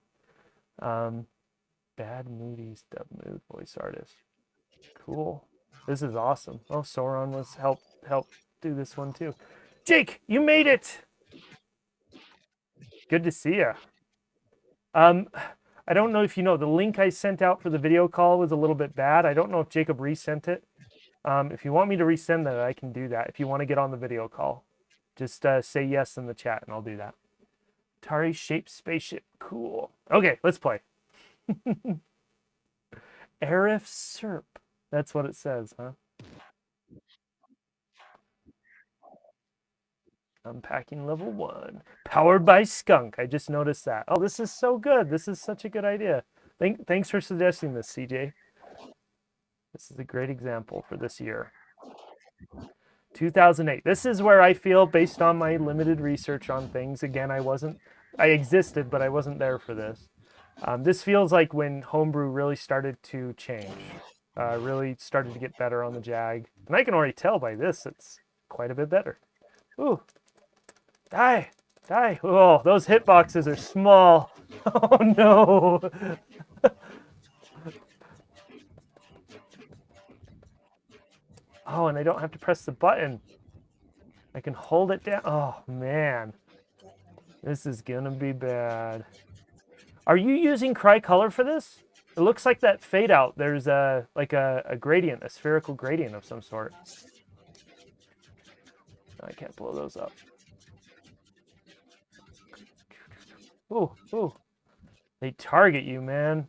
Bad Moody's Dub Mood voice artist. Cool. This is awesome. Oh, Sauron was help do this one too. Jake, you made it. Good to see you. I don't know if you know, the link I sent out for the video call was a little bit bad. I don't know if Jacob resent it. If you want me to resend that, I can do that. If you want to get on the video call, just say yes in the chat and I'll do that. Atari shaped spaceship. Cool. Okay, let's play. Arif Serp. That's what it says, huh? Unpacking level 1. Powered by Skunk. I just noticed that. Oh, this is so good. This is such a good idea. Thanks for suggesting this, CJ. This is a great example for this year. 2008. This is where I feel, based on my limited research on things, again, I existed, but I wasn't there for this. This feels like when homebrew really started to change. Really started to get better on the Jag. And I can already tell by this, it's quite a bit better. Ooh. Die. Die. Oh, those hitboxes are small. Oh, no. Oh, and I don't have to press the button. I can hold it down. Oh, man. This is going to be bad. Are you using Cry-Color for this? It looks like that fade out. There's a gradient, a spherical gradient of some sort. I can't blow those up. Ooh, ooh. They target you, man.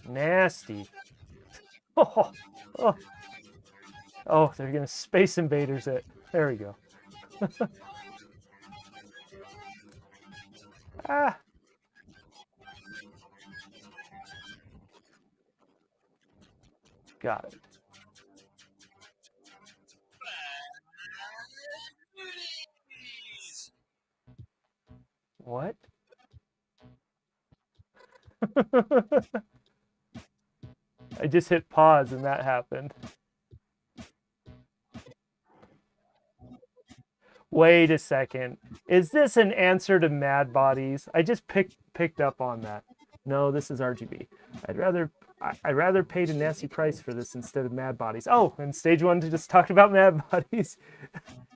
Nasty. Oh, oh. Oh, they're gonna Space Invaders it. There we go. Ah. Got it. What? I just hit pause and that happened. Wait a second. Is this an answer to Mad Bodies? I just picked up on that. No, this is RGB. I'd rather paid a nasty price for this instead of Mad Bodies. Oh, and stage 1 just talked about Mad Bodies.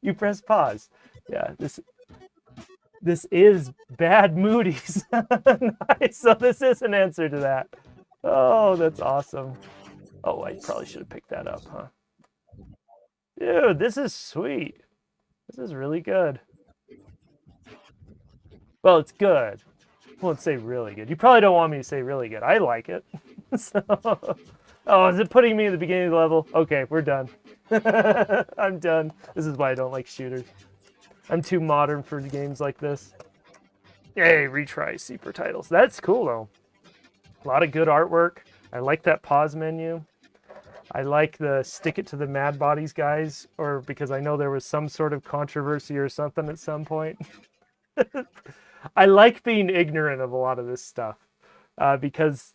You press pause. Yeah, this is Bad Moody's. Nice. So this is an answer to that. Oh, that's awesome. Oh, I probably should have picked that up, huh? Dude, this is sweet. This is really good. Well, it's good. I won't say really good. You probably don't want me to say really good. I like it. So, oh, is it putting me at the beginning of the level? Okay, we're done. I'm done. This is why I don't like shooters. I'm too modern for games like this. Yay, retry super titles. That's cool, though. A lot of good artwork. I like that pause menu. I like the stick it to the Mad Bodies guys, or because I know there was some sort of controversy or something at some point. I like being ignorant of a lot of this stuff because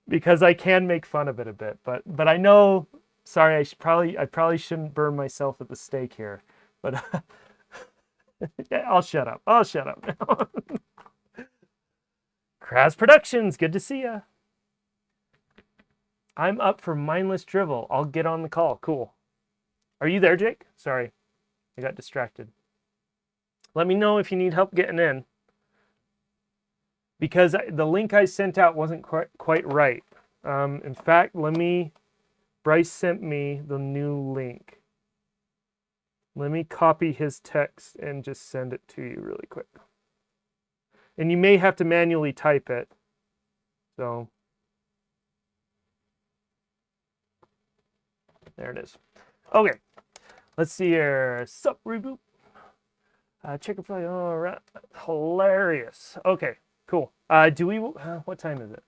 because I can make fun of it a bit. But I know. Sorry, I probably shouldn't burn myself at the stake here. But yeah, I'll shut up. I'll shut up now. Kraz Productions, good to see ya. I'm up for mindless drivel. I'll get on the call. Cool. Are you there, Jake? Sorry, I got distracted. Let me know if you need help getting in. Because the link I sent out wasn't quite right. In fact, Bryce sent me the new link. Let me copy his text and just send it to you really quick. And you may have to manually type it. So there it is. Okay, let's see here. Sup, Reboot? Chicken fly. All right, hilarious. Okay, cool. Do we? What time is it?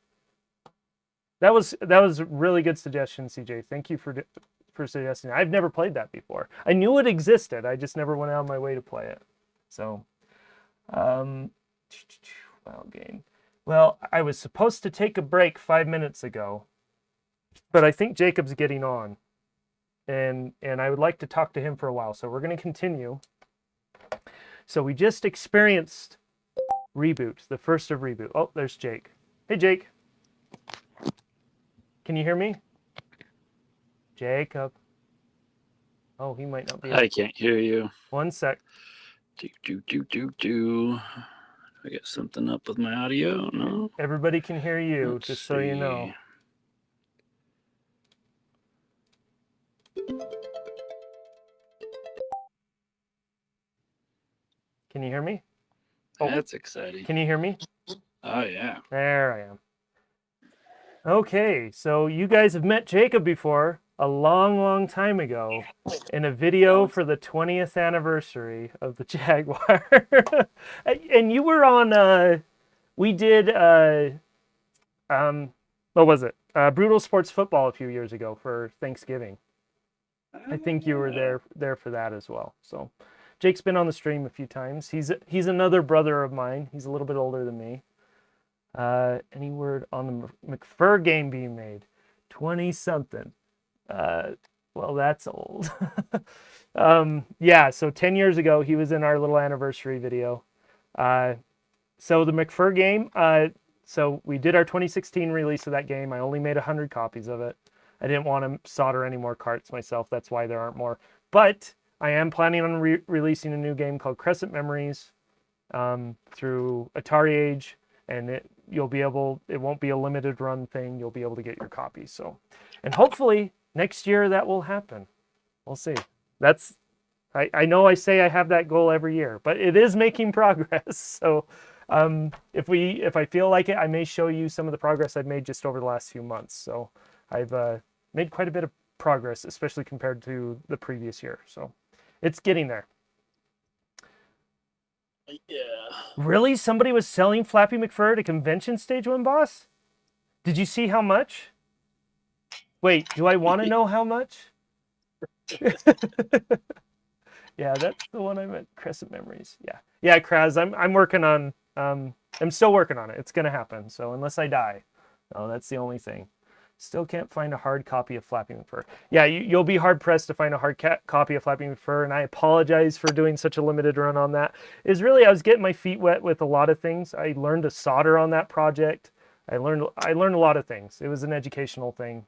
That was a really good suggestion, CJ. Thank you for suggesting. I've never played that before. I knew it existed. I just never went out of my way to play it. So, wow, game. Well, I was supposed to take a break 5 minutes ago, but I think Jacob's getting on, and I would like to talk to him for a while. So we're going to continue. So we just experienced Reboot, the first of Reboot. Oh, there's Jake. Hey, Jake. Can you hear me? Jacob. Oh, he might not be. I can't hear you. 1 sec. Do. I got something up with my audio? No. Everybody can hear you, Let's just so you know. Can you hear me? Oh, that's exciting. Can you hear me? Oh, yeah. There I am. Okay, so you guys have met Jacob before a long time ago in a video for the 20th anniversary of the Jaguar. And you were on, we did, what was it? Brutal Sports Football a few years ago for Thanksgiving. I think you were there for that as well. So Jake's been on the stream a few times. He's another brother of mine. He's a little bit older than me. Any word on the McFur game being made? 20-something. Well, that's old. Yeah, so 10 years ago, he was in our little anniversary video. So the McFur game, so we did our 2016 release of that game. I only made 100 copies of it. I didn't want to solder any more carts myself. That's why there aren't more. But I am planning on releasing a new game called Crescent Memories through Atari Age. And it won't be a limited run thing. You'll be able to get your copies. So, and hopefully next year that will happen. We'll see. I know I say I have that goal every year, but it is making progress. So, if I feel like it, I may show you some of the progress I've made just over the last few months. So, I've made quite a bit of progress, especially compared to the previous year. So, it's getting there. Yeah. Really? Somebody was selling Flappy McFur at a convention stage 1 boss? Did you see how much? Wait, do I want to know how much? Yeah, that's the one I meant. Crescent Memories. Yeah. Yeah, Kraz, I'm working on I'm still working on it. It's gonna happen. So unless I die. Oh, that's the only thing. Still can't find a hard copy of Flappy McFur. Yeah, you'll be hard-pressed to find a hard copy of Flappy McFur, and I apologize for doing such a limited run on that. I was getting my feet wet with a lot of things. I learned to solder on that project. I learned a lot of things. It was an educational thing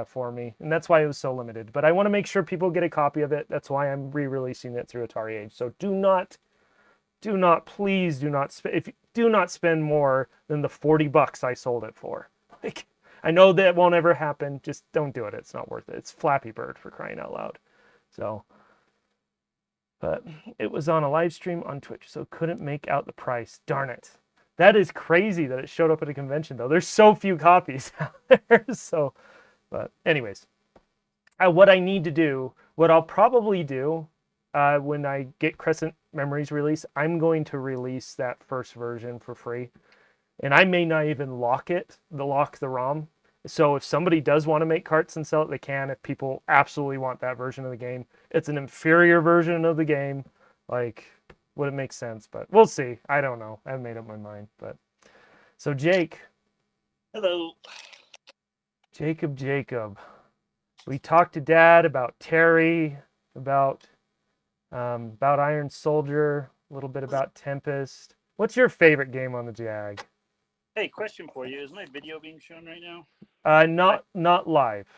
for me, and that's why it was so limited. But I want to make sure people get a copy of it. That's why I'm re-releasing it through Atari Age. So please do not spend more than the $40 I sold it for. Like, I know that won't ever happen. Just don't do it. It's not worth it. It's Flappy Bird, for crying out loud. So, but it was on a live stream on Twitch, so couldn't make out the price. Darn it. That is crazy that it showed up at a convention, though. There's so few copies out there. So, but anyways, what I'll probably do when I get Crescent Memories released, I'm going to release that first version for free. And I may not even lock the ROM. So if somebody does want to make carts and sell it, they can. If people absolutely want that version of the game, it's an inferior version of the game. Like, would it make sense? But we'll see. I don't know. I haven't made up my mind. But so Jake. Hello. Jacob. We talked to Dad about Terry, about Iron Soldier, a little bit about Tempest. What's your favorite game on the Jag? Hey, question for you. Is my video being shown right now? Not live.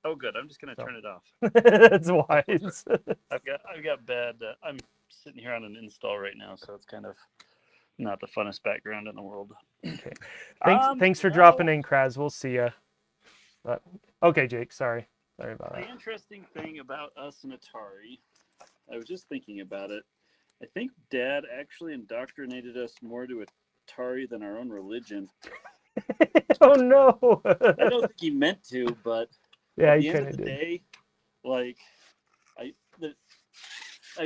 Oh, good. I'm just gonna turn it off. That's wise. I've got bad. I'm sitting here on an install right now, so it's kind of not the funnest background in the world. Okay. Thanks for dropping in, Kraz. We'll see ya. Okay, Jake. Sorry about that. The interesting thing about us and Atari, I was just thinking about it. I think Dad actually indoctrinated us more to Atari than our own religion. Oh no! I don't think he meant to, but yeah, at the he end kind of of the did. day, like I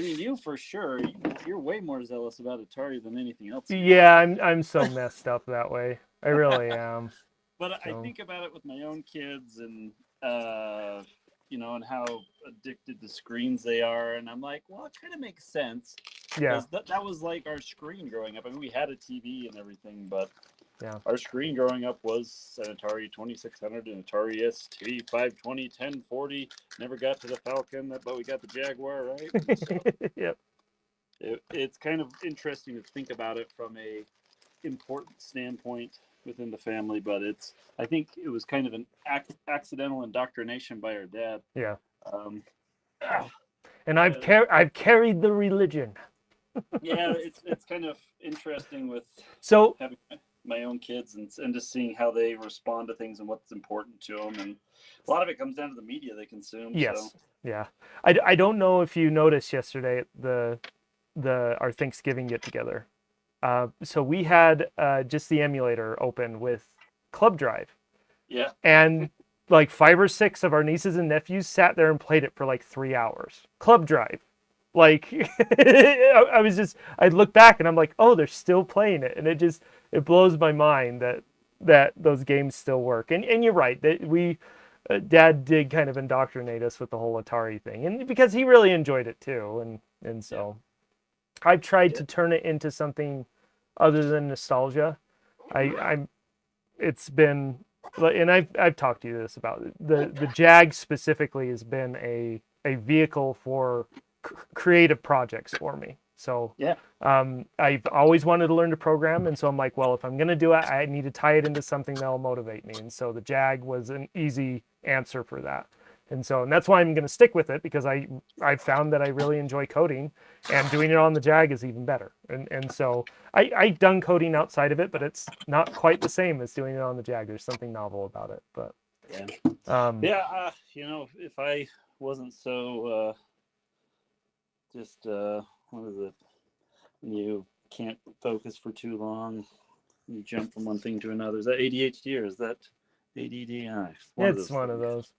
mean, you for sure, you're way more zealous about Atari than anything else. Yeah, I'm so messed up that way. I really am. But I think about it with my own kids and and how addicted to screens they are, and I'm like, well, it kind of makes sense. Yeah. That was like our screen growing up. I mean, we had a TV and everything, but yeah, our screen growing up was an Atari 2600 and Atari ST 520 1040. Never got to the Falcon, but we got the Jaguar, right? So yep. it's kind of interesting to think about it from a important standpoint within the family, but I think it was kind of an accidental indoctrination by our dad. Yeah. And I've carried the religion. Yeah, it's kind of interesting with having my own kids and just seeing how they respond to things and what's important to them, and a lot of it comes down to the media they consume. Yes. So. Yeah. I don't know if you noticed yesterday our Thanksgiving get together. So we had just the emulator open with Club Drive. Yeah. And like 5 or 6 of our nieces and nephews sat there and played it for like 3 hours. Club Drive. Like I'd look back and I'm like, oh, they're still playing it. And it blows my mind that those games still work. And you're right, that Dad did kind of indoctrinate us with the whole Atari thing. And because he really enjoyed it too. And so I've tried to turn it into something other than nostalgia. It's been, and I've talked to you this about it. The Jag specifically has been a vehicle for creative projects for me. So yeah, I've always wanted to learn to program, and so I'm like, well, if I'm gonna do it, I need to tie it into something that'll motivate me. And so the Jag was an easy answer for that. And that's why I'm going to stick with it, because I've found that I really enjoy coding, and doing it on the Jag is even better. And so I've done coding outside of it, but it's not quite the same as doing it on the Jag. There's something novel about it. But if I wasn't so what is it? You can't focus for too long. You jump from one thing to another. Is that ADHD or is that ADD? It's one of those.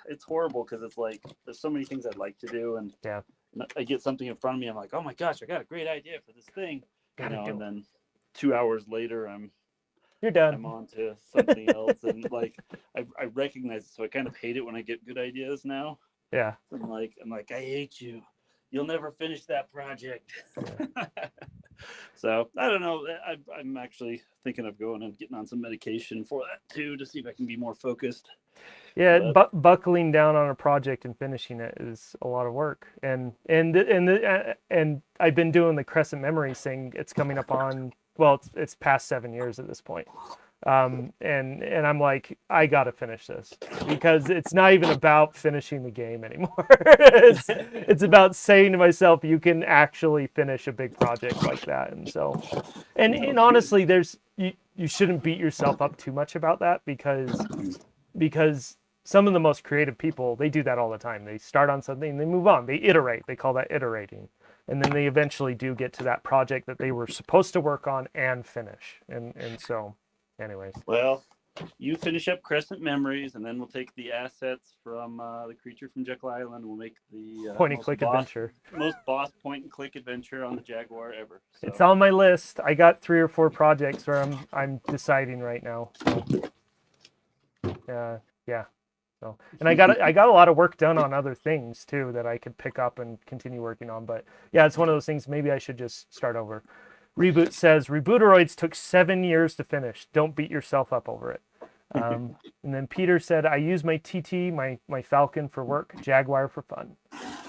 It's horrible because it's like there's so many things I'd like to do, and I get something in front of me. I'm like, oh my gosh, I got a great idea for this thing, and then 2 hours later, you're done. I'm on to something else, and like I recognize it, so I kind of hate it when I get good ideas now. Yeah. I'm like, I hate you. You'll never finish that project. Yeah. So I don't know. I'm actually thinking of going and getting on some medication for that too, to see if I can be more focused. Yeah, buckling down on a project and finishing it is a lot of work. And I've been doing the Crescent Memories thing. It's coming up on, well, it's past 7 years at this point. And I'm like, I gotta finish this, because it's not even about finishing the game anymore. it's about saying to myself, you can actually finish a big project like that. And so, and honestly, you shouldn't beat yourself up too much about that, because some of the most creative people, they do that all the time. They start on something, they move on, they iterate. They call that iterating. And then they eventually do get to that project that they were supposed to work on and finish. And so, anyways. Well, you finish up Crescent Memories, and then we'll take the assets from the Creature from Jekyll Island. We'll make the point-and-click adventure. Most boss point-and-click adventure on the Jaguar ever. So. It's on my list. I got 3 or 4 projects where I'm deciding right now. So, yeah. So, and I got a lot of work done on other things too that I could pick up and continue working on. But yeah, it's one of those things. Maybe I should just start over. Reboot says, Rebooteroids took 7 years to finish. Don't beat yourself up over it. And then Peter said, I use my TT, my Falcon for work, Jaguar for fun.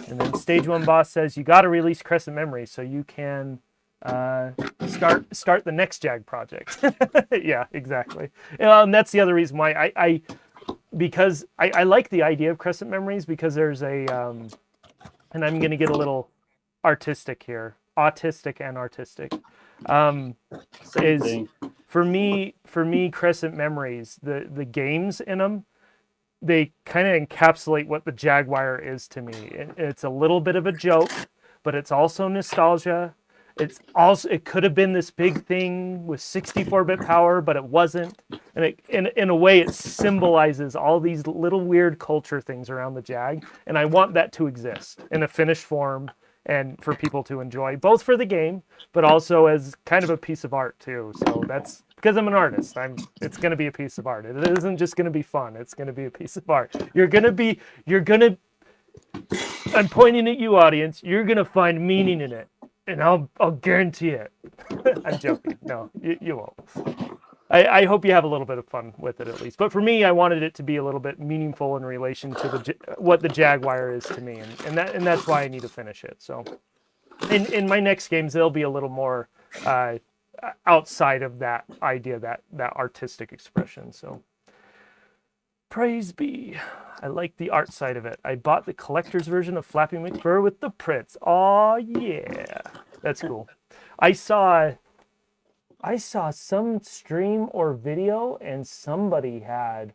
And then Stage 1 Boss says, you got to release Crescent Memories so you can start the next Jag project. Yeah, exactly. And that's the other reason why because I like the idea of Crescent Memories, because there's a, and I'm going to get a little artistic here, autistic and artistic. For me, Crescent Memories, the games in them, they kind of encapsulate what the Jaguar is to me. It's a little bit of a joke, but it's also nostalgia. It could have been this big thing with 64-bit power, but it wasn't. And in a way, it symbolizes all these little weird culture things around the Jag. And I want that to exist in a finished form and for people to enjoy, both for the game, but also as kind of a piece of art too. So that's because I'm an artist. It's going to be a piece of art. It isn't just going to be fun. It's going to be a piece of art. I'm pointing at you, audience. You're going to find meaning in it. And I'll guarantee it. I'm joking. No, you won't. I hope you have a little bit of fun with it at least. But for me, I wanted it to be a little bit meaningful in relation to what the Jaguar is to me, and that's why I need to finish it. So, in my next games, they'll be a little more outside of that idea, that artistic expression. So, praise be. I like the art side of it. I bought the collector's version of Flappy McFur with the prints. Oh yeah, that's cool. I saw some stream or video and somebody had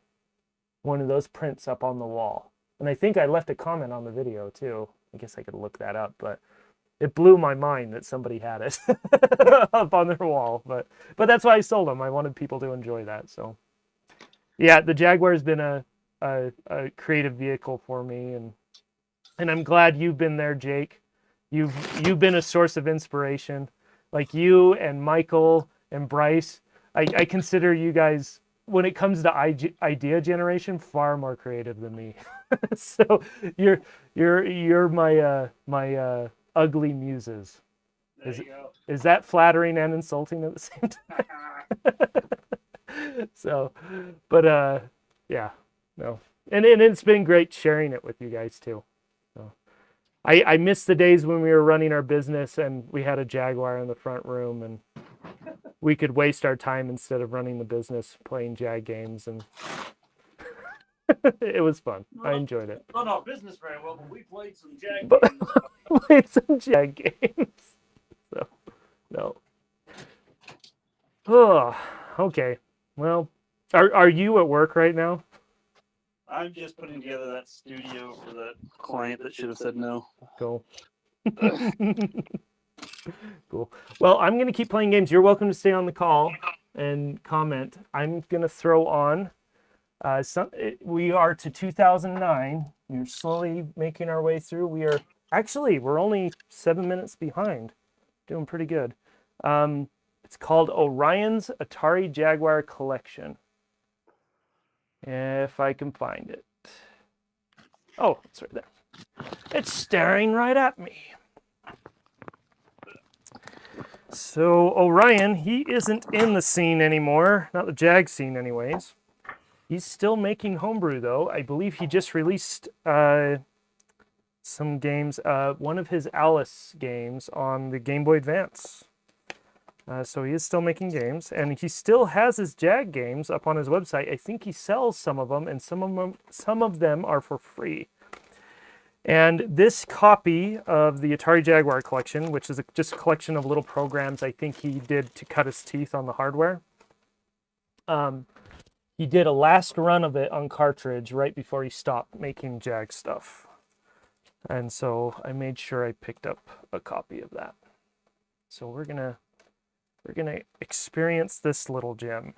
one of those prints up on the wall. And I think I left a comment on the video too. I guess I could look that up, but it blew my mind that somebody had it up on their wall. But that's why I sold them. I wanted people to enjoy that. So yeah, the Jaguar has been a creative vehicle for me, and I'm glad you've been there, Jake. You've been a source of inspiration. Like you and Michael and Bryce, I consider you guys, when it comes to idea generation, far more creative than me. So you're my ugly muses. Is that flattering and insulting at the same time? So, but yeah, no, and it's been great sharing it with you guys too. So, I miss the days when we were running our business and we had a Jaguar in the front room and we could waste our time instead of running the business playing Jag games, and it was fun. I enjoyed it. Run our business very well, but we played some Jag games. Played some Jag games. So, no. Oh, okay. Well, are you at work right now? I'm just putting together that studio for that client that should have said no. Cool. Cool. Well, I'm going to keep playing games. You're welcome to stay on the call and comment. I'm going to throw on. We are to 2009. We're slowly making our way through. We're only 7 minutes behind. Doing pretty good. It's called Orion's Atari Jaguar Collection. If I can find it. Oh, it's right there. It's staring right at me. So Orion, he isn't in the scene anymore. Not the Jag scene anyways. He's still making homebrew though. I believe he just released some games, one of his Alice games on the Game Boy Advance. So he is still making games, and he still has his Jag games up on his website. I think he sells some of them, and some of them are for free. And this copy of the Atari Jaguar collection, which is just a collection of little programs I think he did to cut his teeth on the hardware. He did a last run of it on cartridge right before he stopped making Jag stuff. And so I made sure I picked up a copy of that. So we're gonna experience this little gem.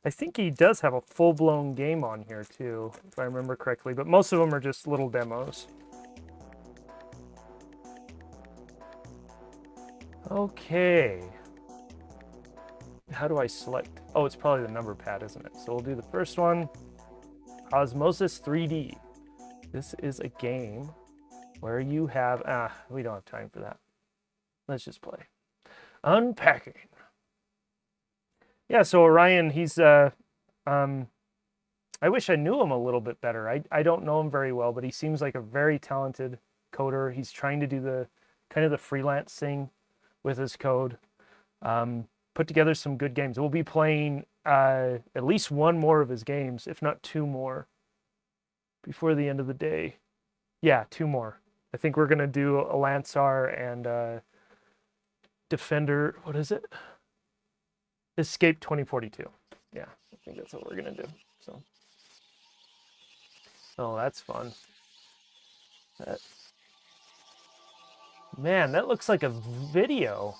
I think he does have a full-blown game on here too, if I remember correctly, but most of them are just little demos. Okay. How do I select? Oh, it's probably the number pad, isn't it? So we'll do the first one. Osmosis 3D. This is a game where you have... we don't have time for that. Let's just play. Unpacking. Yeah, so Orion, he's I wish I knew him a little bit better. I don't know him very well, but he seems like a very talented coder. He's trying to do the kind of the freelance thing with his code. Put together some good games. We'll be playing at least one more of his games, if not two more, before the end of the day. Yeah, two more. I think we're gonna do a Lansar and Defender. What is it? Escape 2042. Yeah, I think that's what we're gonna do. So, oh, that's fun. Man, that looks like a video.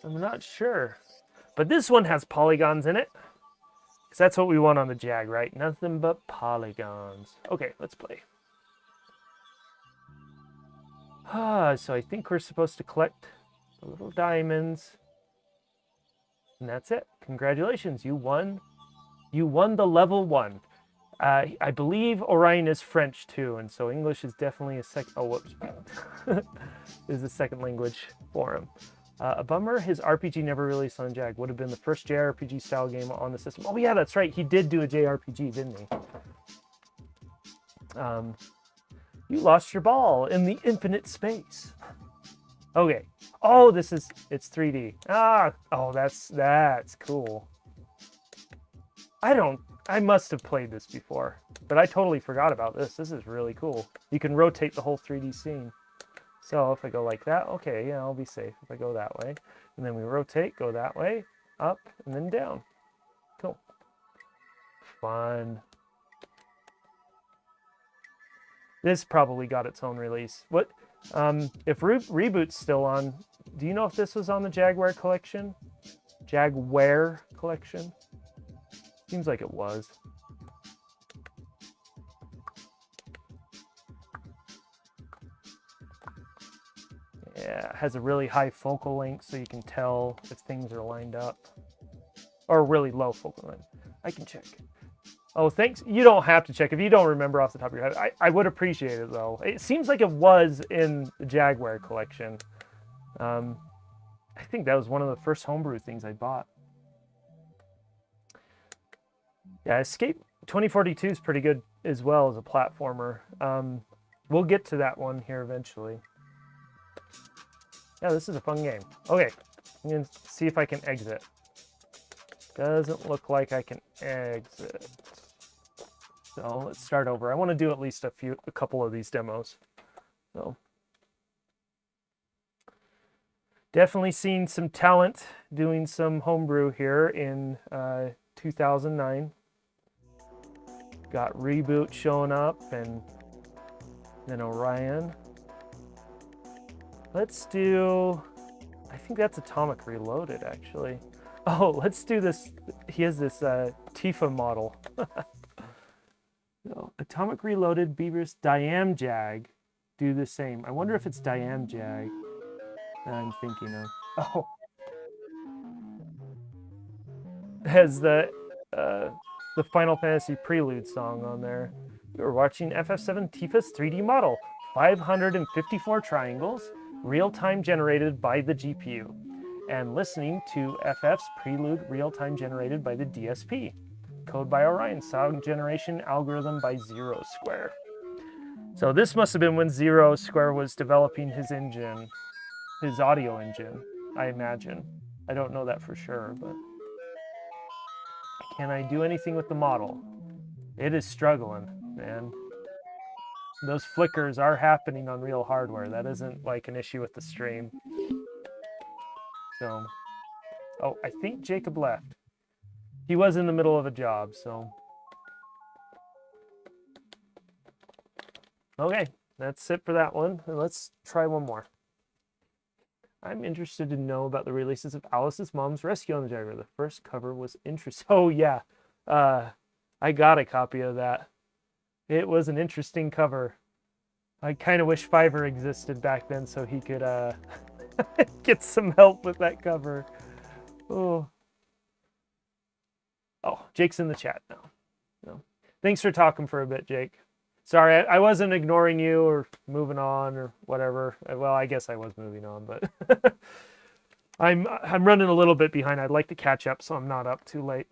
I'm not sure, but this one has polygons in it, because that's what we want on the Jag, right? Nothing but polygons. Okay, let's play. So I think we're supposed to collect the little diamonds. And that's it. Congratulations, you won. You won the level 1. I believe Orion is French too, and so English is definitely a second. Oh, whoops, is a second language for him. A bummer, his RPG never released on Jag. Would have been the first JRPG style game on the system. Oh yeah, that's right. He did do a JRPG, didn't he? You lost your ball in the infinite space. Okay. Oh, it's 3D. Oh, that's cool. I must have played this before, but I totally forgot about this. This is really cool. You can rotate the whole 3D scene. So if I go like that, okay, yeah, I'll be safe if I go that way. And then we rotate, go that way, up, and then down. Cool. Fun. This probably got its own release. What? If Reboot's still on, do you know if this was on the Jaguar collection? Jaguar collection? Seems like it was. Yeah, it has a really high focal length so you can tell if things are lined up. Or really low focal length. I can check. Oh, thanks. You don't have to check. If you don't remember off the top of your head, I would appreciate it, though. It seems like it was in the Jaguar collection. I think that was one of the first homebrew things I bought. Yeah, Escape 2042 is pretty good as well as a platformer. We'll get to that one here eventually. Yeah, this is a fun game. Okay, I'm going to see if I can exit. Doesn't look like I can exit. So let's start over. I want to do at least a couple of these demos. So definitely seen some talent doing some homebrew here in 2009. Got Reboot showing up and then Orion. Let's do, I think that's Atomic Reloaded actually. Oh, let's do this. He has this Tifa model. So, Atomic Reloaded, Beebris, Diam Jag do the same. I wonder if it's Diam Jag that I'm thinking of. Oh. It has the Final Fantasy Prelude song on there. We were watching FF7 Tifa's 3D model. 554 triangles, real-time generated by the GPU. And listening to FF's Prelude real-time generated by the DSP. Code by Orion, sound generation algorithm by Zero Square. So this must have been when Zero Square was developing his engine, his audio engine, I imagine. I don't know that for sure, but can I do anything with the model? It is struggling, man. Those flickers are happening on real hardware. That isn't like an issue with the stream. So, oh, I think Jacob left. He was in the middle of a job, so. Okay, that's it for that one. And let's try one more. I'm interested to know about the releases of Alice's Mom's Rescue on the Jaguar. The first cover was interesting. Oh, yeah. I got a copy of that. It was an interesting cover. I kind of wish Fiverr existed back then so he could get some help with that cover. Oh. Oh, Jake's in the chat now. No. Thanks for talking for a bit, Jake. Sorry, I wasn't ignoring you or moving on or whatever. Well, I guess I was moving on, but I'm running a little bit behind. I'd like to catch up so I'm not up too late.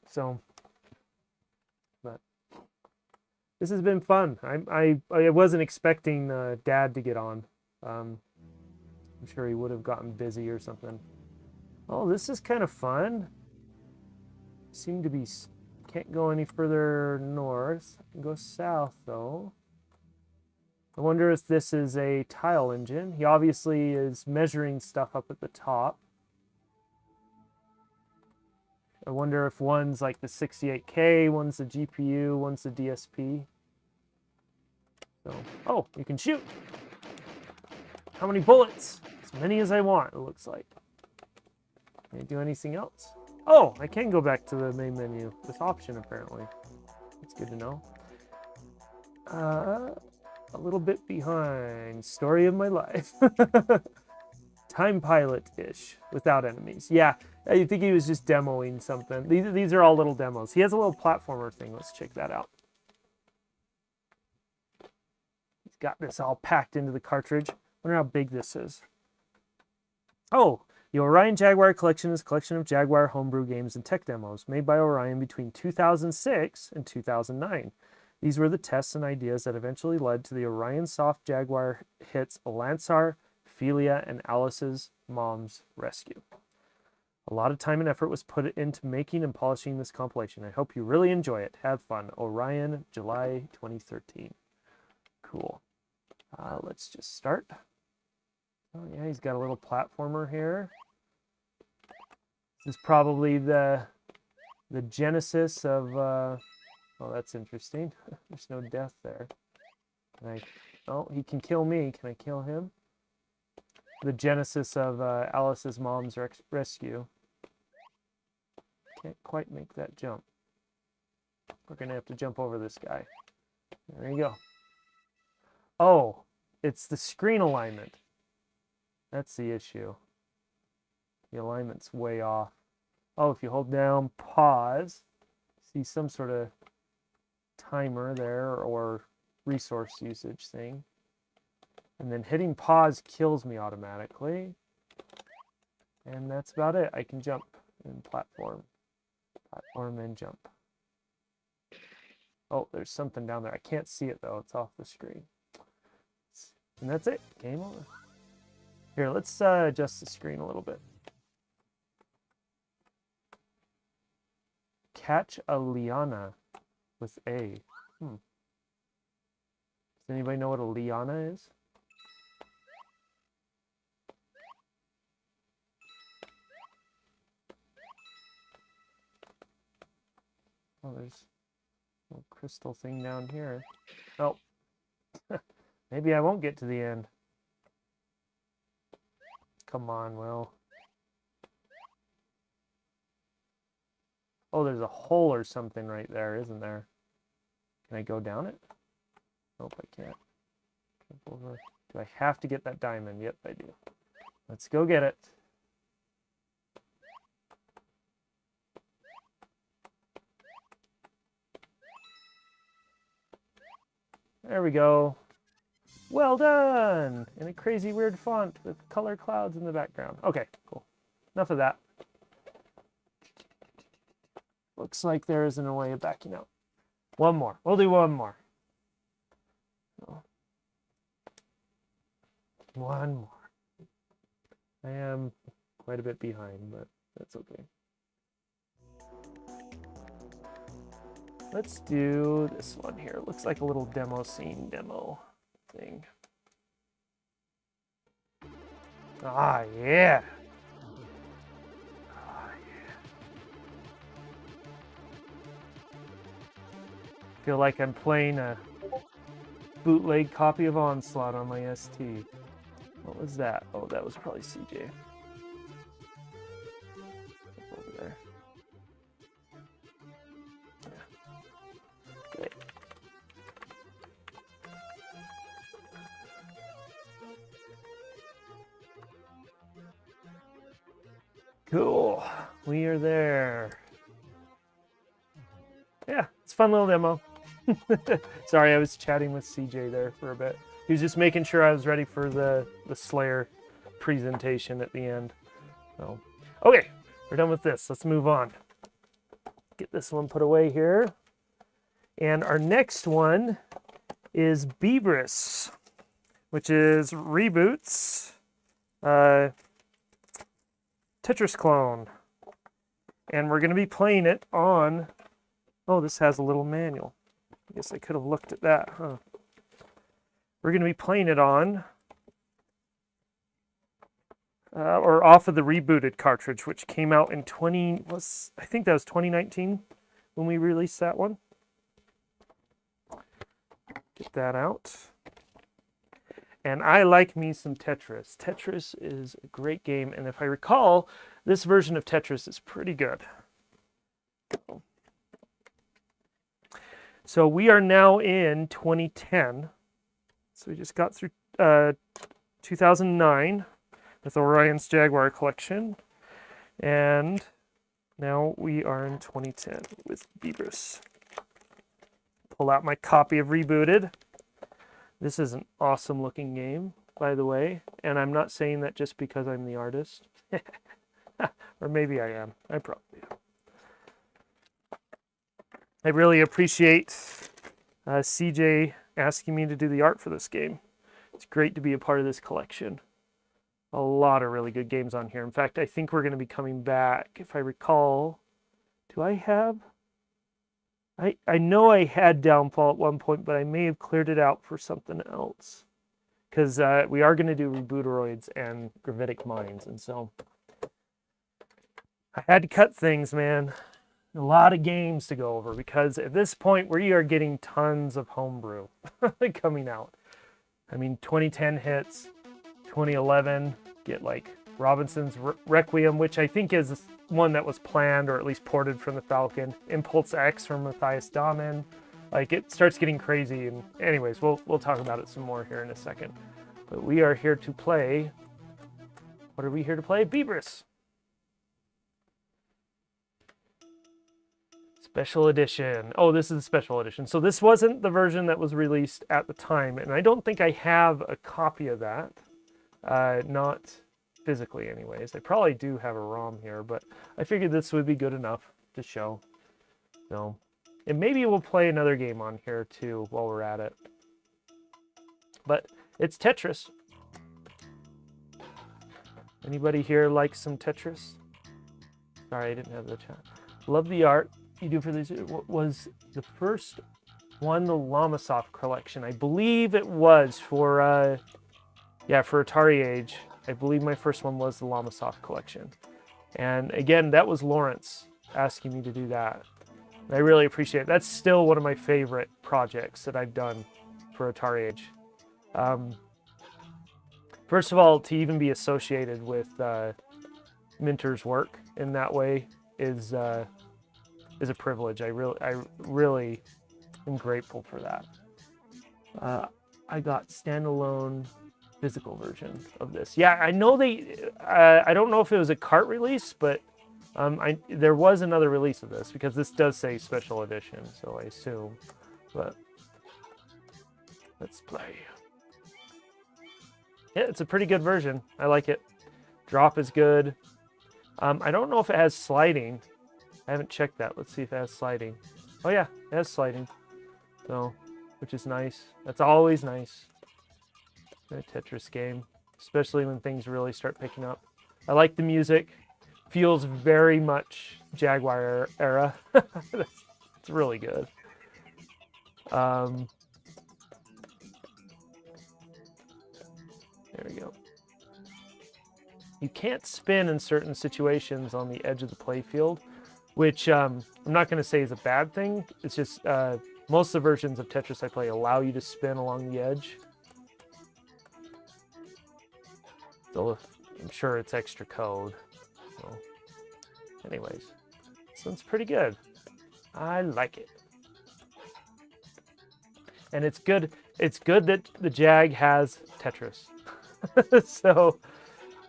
So, but this has been fun. I wasn't expecting Dad to get on. I'm sure he would have gotten busy or something. Oh, this is kind of fun. Seem to be... Can't go any further north. I can go south, though. I wonder if this is a tile engine. He obviously is measuring stuff up at the top. I wonder if one's like the 68K, one's the GPU, one's the DSP. So, oh, you can shoot. How many bullets? As many as I want, it looks like. Can I do anything else? Oh, I can go back to the main menu with option, apparently. That's good to know. A little bit behind. Story of my life. Time pilot-ish, without enemies. Yeah, I think he was just demoing something. These are all little demos. He has a little platformer thing. Let's check that out. He's got this all packed into the cartridge. Wonder how big this is. Oh! The Orion Jaguar Collection is a collection of Jaguar homebrew games and tech demos made by Orion between 2006 and 2009. These were the tests and ideas that eventually led to the Orion Soft Jaguar hits Lansar, Ophelia, and Alice's Mom's Rescue. A lot of time and effort was put into making and polishing this compilation. I hope you really enjoy it. Have fun. Orion, July 2013. Cool. Let's just start. Oh yeah, he's got a little platformer here. This is probably the genesis of, oh, that's interesting. There's no death there. Oh, he can kill me. Can I kill him? The genesis of Alice's Mom's Rescue. Can't quite make that jump. We're going to have to jump over this guy. There you go. Oh, it's the screen alignment. That's the issue. The alignment's way off. Oh, if you hold down pause, see some sort of timer there or resource usage thing. And then hitting pause kills me automatically. And that's about it. I can jump and platform. Platform and jump. Oh, there's something down there. I can't see it though. It's off the screen. And that's it. Game over. Here, let's adjust the screen a little bit. Catch a liana with A. Does anybody know what a liana is? Oh, there's a little crystal thing down here. Oh, maybe I won't get to the end. Come on, Will. Oh, there's a hole or something right there, isn't there? Can I go down it? Nope, I can't. Do I have to get that diamond? Yep, I do. Let's go get it. There we go. Well done! In a crazy weird font with color clouds in the background. Okay, cool. Enough of that. Looks like there isn't a way of backing out. One more. We'll do one more. One more. I am quite a bit behind, but that's okay. Let's do this one here. It looks like a little demo scene demo thing. Ah, yeah. Ah, yeah. Feel like I'm playing a bootleg copy of Onslaught on my ST. What was that? Oh, that was probably CJ. Over there. Yeah. Great. Cool. We are there. Yeah, it's a fun little demo. Sorry, I was chatting with CJ there for a bit. He was just making sure I was ready for the Slayer presentation at the end. So, okay, we're done with this. Let's move on. Get this one put away here. And our next one is Beebris, which is Reboot's Tetris clone. And we're going to be playing it on... Oh, this has a little manual. I guess I could have looked at that, huh? We're going to be playing it on... or off of the rebooted cartridge, which came out in I think that was 2019 when we released that one. Get that out. And I like me some Tetris. Tetris is a great game, and if I recall, this version of Tetris is pretty good. So we are now in 2010. So we just got through 2009 with Orion's Jaguar collection. And now we are in 2010 with Beebris. Pull out my copy of Rebooted. This is an awesome looking game, by the way. And I'm not saying that just because I'm the artist. Or maybe I am. I probably am. I really appreciate CJ asking me to do the art for this game. It's great to be a part of this collection. A lot of really good games on here. In fact, I think we're going to be coming back. If I recall, do I have... I know I had Downfall at one point, but I may have cleared it out for something else. Because we are going to do Rebooteroids and Gravitic Mines, and so... I had to cut things, man. A lot of games to go over, because at this point, we are getting tons of homebrew coming out. I mean, 2010 hits, 2011, get like Robinson's Requiem, which I think is one that was planned or at least ported from the Falcon. Impulse X from Matthias Dahmen. Like, it starts getting crazy. And anyways, we'll talk about it some more here in a second. But we are here to play... What are we here to play? Beebris. Special edition. Oh, this is a special edition. So this wasn't the version that was released at the time. And I don't think I have a copy of that. Not physically anyways. I probably do have a ROM here, but I figured this would be good enough to show. So, and maybe we'll play another game on here too while we're at it. But it's Tetris. Anybody here like some Tetris? Sorry, I didn't have the chat. Love the art you do for these. What was the first one? The Lamasoft collection. I believe it was for, yeah, for Atari Age. I believe my first one was the Lamasoft collection. And again, that was Lawrence asking me to do that. And I really appreciate it. That's still one of my favorite projects that I've done for Atari Age. First of all, to even be associated with Minter's work in that way is a privilege. I really am grateful for that. I got standalone physical version of this. Yeah, I know I don't know if it was a cart release, but there was another release of this because this does say special edition, so I assume. But let's play. Yeah, it's a pretty good version. I like it. Drop is good. I don't know if it has sliding. I haven't checked that. Let's see if it has sliding. Oh yeah, it has sliding. So, which is nice. That's always nice in a Tetris game, especially when things really start picking up. I like the music. Feels very much Jaguar era. It's really good. There we go. You can't spin in certain situations on the edge of the playfield, which I'm not going to say is a bad thing. It's just most of the versions of Tetris I play allow you to spin along the edge. So I'm sure it's extra code. So, anyways, this one's pretty good. I like it. And it's good. It's good that the Jag has Tetris. So,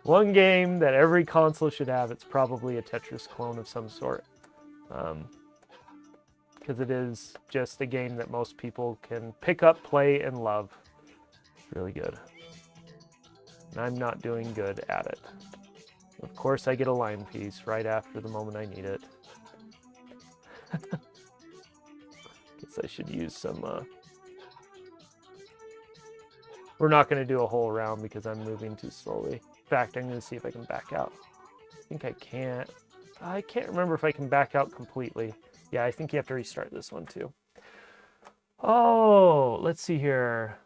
one game that every console should have, it's probably a Tetris clone of some sort. because it is just a game that most people can pick up, play, and love. It's really good. And I'm not doing good at it. Of course, I get a line piece right after the moment I need it. Guess I should use some... We're not going to do a whole round because I'm moving too slowly. In fact, I'm going to see if I can back out. I think I can't. I can't remember if I can back out completely. Yeah, I think you have to restart this one too. Oh, let's see here.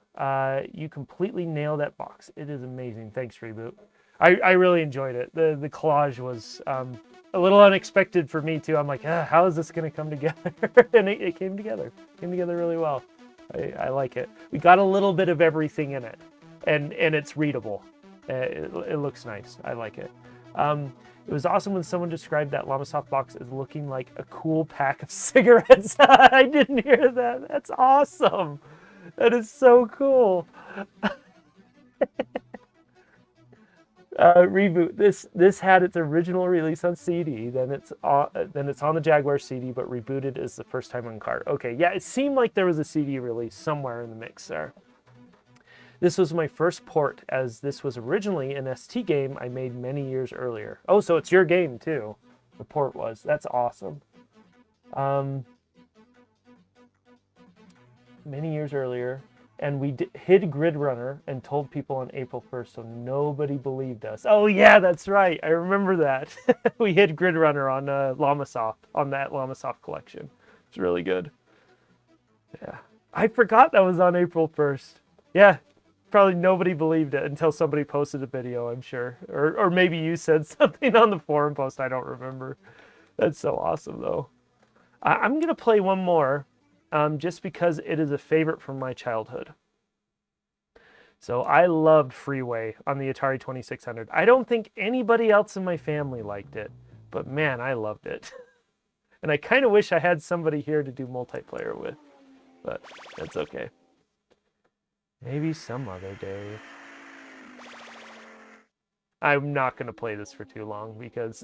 You completely nailed that box. It is amazing. Thanks, Reboot. I really enjoyed it. The collage was a little unexpected for me too. I'm like, how is this going to come together? And it came together. It came together really well. I like it. We got a little bit of everything in it, and it's readable. It looks nice. I like it. It was awesome when someone described that Llamasoft box as looking like a cool pack of cigarettes. I didn't hear that. That's awesome. That is so cool. Reboot. This had its original release on CD. Then it's on the Jaguar CD, but Rebooted is the first time on cart. Okay, yeah, it seemed like there was a CD release somewhere in the mix there. This was my first port, as this was originally an ST game I made many years earlier. Oh, so it's your game too. The port was. That's awesome. Many years earlier. And we hid Grid Runner and told people on April 1st, so nobody believed us. Oh yeah, that's right. I remember that. We hid Grid Runner on Llamasoft, on that Llamasoft collection. It's really good. Yeah. I forgot that was on April 1st. Yeah. Probably nobody believed it until somebody posted a video, I'm sure. Or maybe you said something on the forum post. I don't remember. That's so awesome, though. I'm going to play one more. Just because it is a favorite from my childhood. So I loved Freeway on the Atari 2600. I don't think anybody else in my family liked it, but man, I loved it. And I kind of wish I had somebody here to do multiplayer with, but that's okay. Maybe some other day. I'm not going to play this for too long because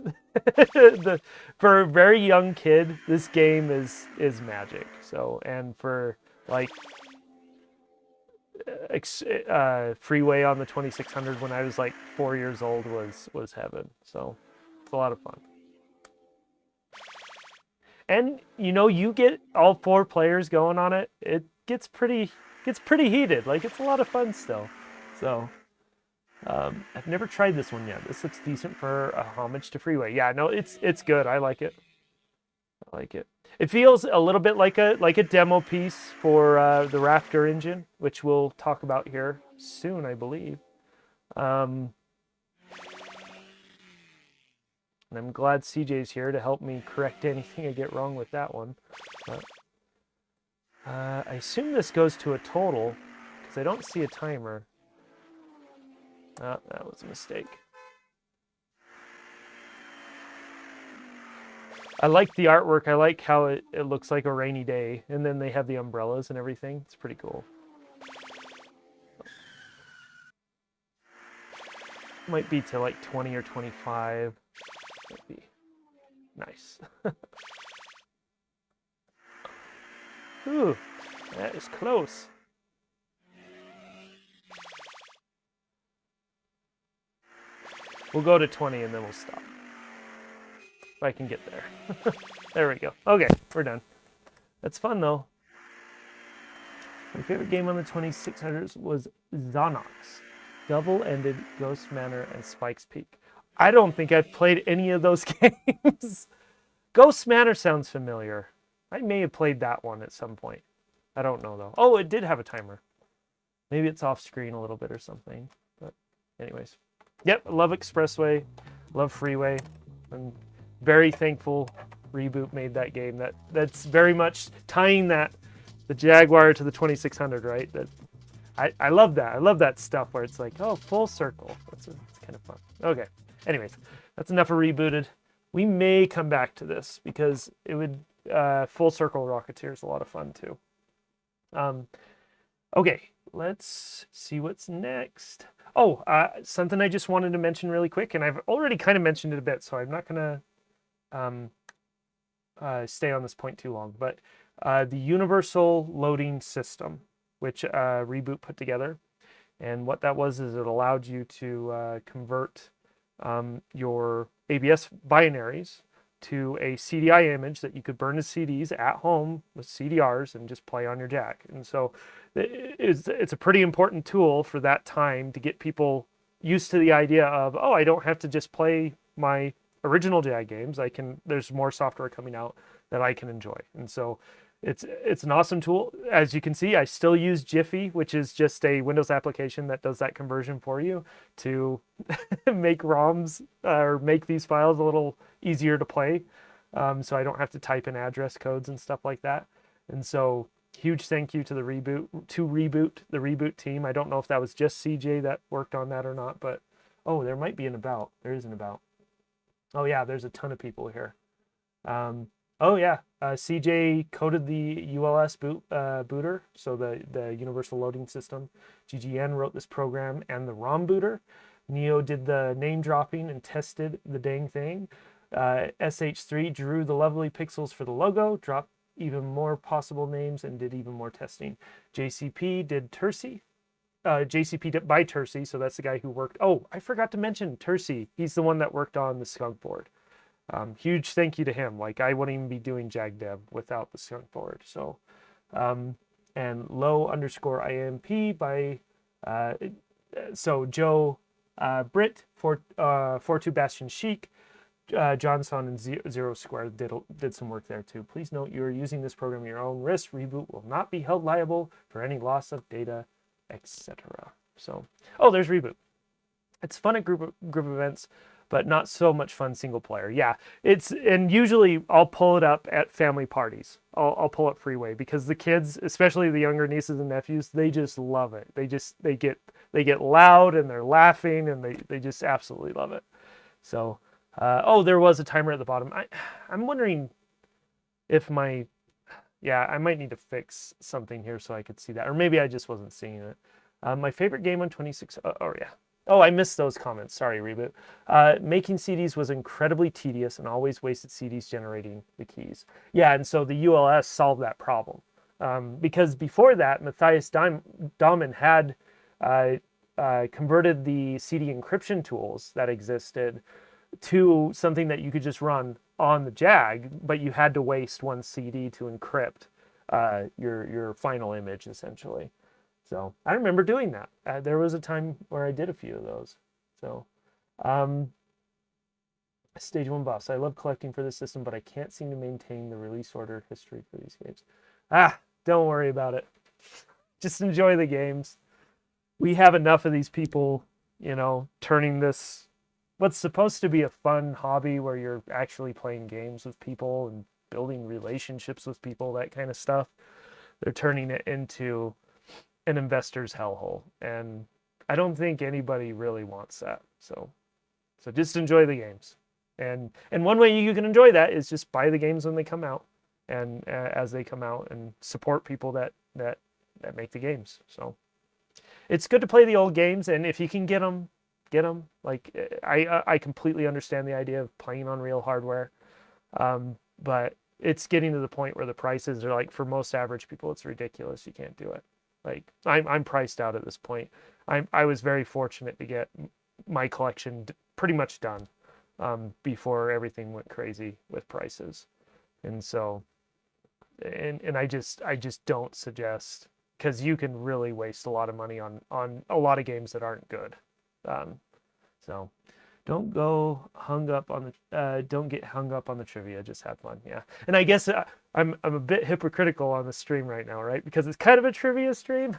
for a very young kid, this game is magic. So, and for like Freeway on the 2600 when I was like 4 years old was heaven. So it's a lot of fun. And you get all 4 players going on it. It gets pretty heated. Like it's a lot of fun still. So. I've never tried this one yet. This looks decent for a homage to Freeway. Yeah, no, it's good. I like it. I like it. It feels a little bit like a demo piece for the Raptor engine, which we'll talk about here soon, I believe. And I'm glad CJ's here to help me correct anything I get wrong with that one. But, I assume this goes to a total because I don't see a timer. Oh, that was a mistake. I like the artwork. I like how it looks like a rainy day. And then they have the umbrellas and everything. It's pretty cool. Might be to like 20 or 25. Might be nice. Ooh, that is close. We'll go to 20 and then we'll stop. If I can get there. There we go. Okay, we're done. That's fun though. My favorite game on the 2600s was Zonox. Double-ended, Ghost Manor, and Spike's Peak. I don't think I've played any of those games. Ghost Manor sounds familiar. I may have played that one at some point. I don't know though. Oh, it did have a timer. Maybe it's off screen a little bit or something. But anyways. Yep, love Expressway, love Freeway. I'm very thankful Reboot made that game. That's very much tying the Jaguar to the 2600, right? I love that. I love that stuff where it's like, oh, full circle. It's kind of fun. Okay. Anyways, that's enough of Rebooted. We may come back to this because it would Full Circle Rocketeer is a lot of fun too. Okay, let's see what's next. Oh, something I just wanted to mention really quick, and I've already kind of mentioned it a bit, so I'm not going to stay on this point too long. But the universal loading system, which Reboot put together. And what that was is it allowed you to convert your ABS binaries to a CDI image that you could burn as CDs at home with CDRs and just play on your Jag. And so it's a pretty important tool for that time to get people used to the idea of, oh, I don't have to just play my original Jag games. There's more software coming out that I can enjoy. And so it's an awesome tool. As you can see, I still use Jiffy, which is just a Windows application that does that conversion for you to make ROMs or make these files a little easier to play. So I don't have to type in address codes and stuff like that. And so huge thank you to the Reboot team. I don't know if that was just CJ that worked on that or not, but there might be an about. There is an about. Oh yeah, there's a ton of people here. CJ coded the ULS booter, so the Universal Loading System. GGN wrote this program and the ROM booter. Neo did the name dropping and tested the dang thing. SH3 drew the lovely pixels for the logo, dropped even more possible names, and did even more testing. JCP did Tercy. JCP by Tercy, so that's the guy who worked. Oh, I forgot to mention Tercy. He's the one that worked on the skunk board. Huge thank you to him. Like, I wouldn't even be doing JagDev without the skunk board. So, and low_IMP by, Joe Britt, 42 Bastion Chic, Johnson and Zero Square did some work there too. Please note you are using this program at your own risk. Reboot will not be held liable for any loss of data, etc. So, there's Reboot. It's fun at group events, but not so much fun single player. Yeah, and usually I'll pull it up at family parties. I'll pull up Freeway because the kids, especially the younger nieces and nephews, they just love it. They get loud and they're laughing and they just absolutely love it. So, there was a timer at the bottom. I'm wondering if I might need to fix something here so I could see that, or maybe I just wasn't seeing it. My favorite game on 26. Oh, I missed those comments. Sorry, Reboot. Making CDs was incredibly tedious and always wasted CDs generating the keys. Yeah, and so the ULS solved that problem. Because before that, Matthias Dauman had converted the CD encryption tools that existed to something that you could just run on the Jag, but you had to waste one CD to encrypt your final image, essentially. So I remember doing that. There was a time where I did a few of those. So, Stage 1 boss. I love collecting for this system, but I can't seem to maintain the release order history for these games. Don't worry about it. Just enjoy the games. We have enough of these people, turning this, what's supposed to be a fun hobby where you're actually playing games with people and building relationships with people, that kind of stuff. They're turning it into an investor's hellhole, and I don't think anybody really wants that. So just enjoy the games, and one way you can enjoy that is just buy the games when they come out, and as they come out, and support people that make the games. So it's good to play the old games, and if you can get them. Like, I completely understand the idea of playing on real hardware, but it's getting to the point where the prices are, like, for most average people, it's ridiculous. You can't do it. Like, I'm priced out at this point. I was very fortunate to get my collection pretty much done before everything went crazy with prices, and so and I just don't suggest, because you can really waste a lot of money on a lot of games that aren't good. So don't get hung up on the trivia. Just have fun. Yeah. And I guess I'm a bit hypocritical on the stream right now, right? Because it's kind of a trivia stream.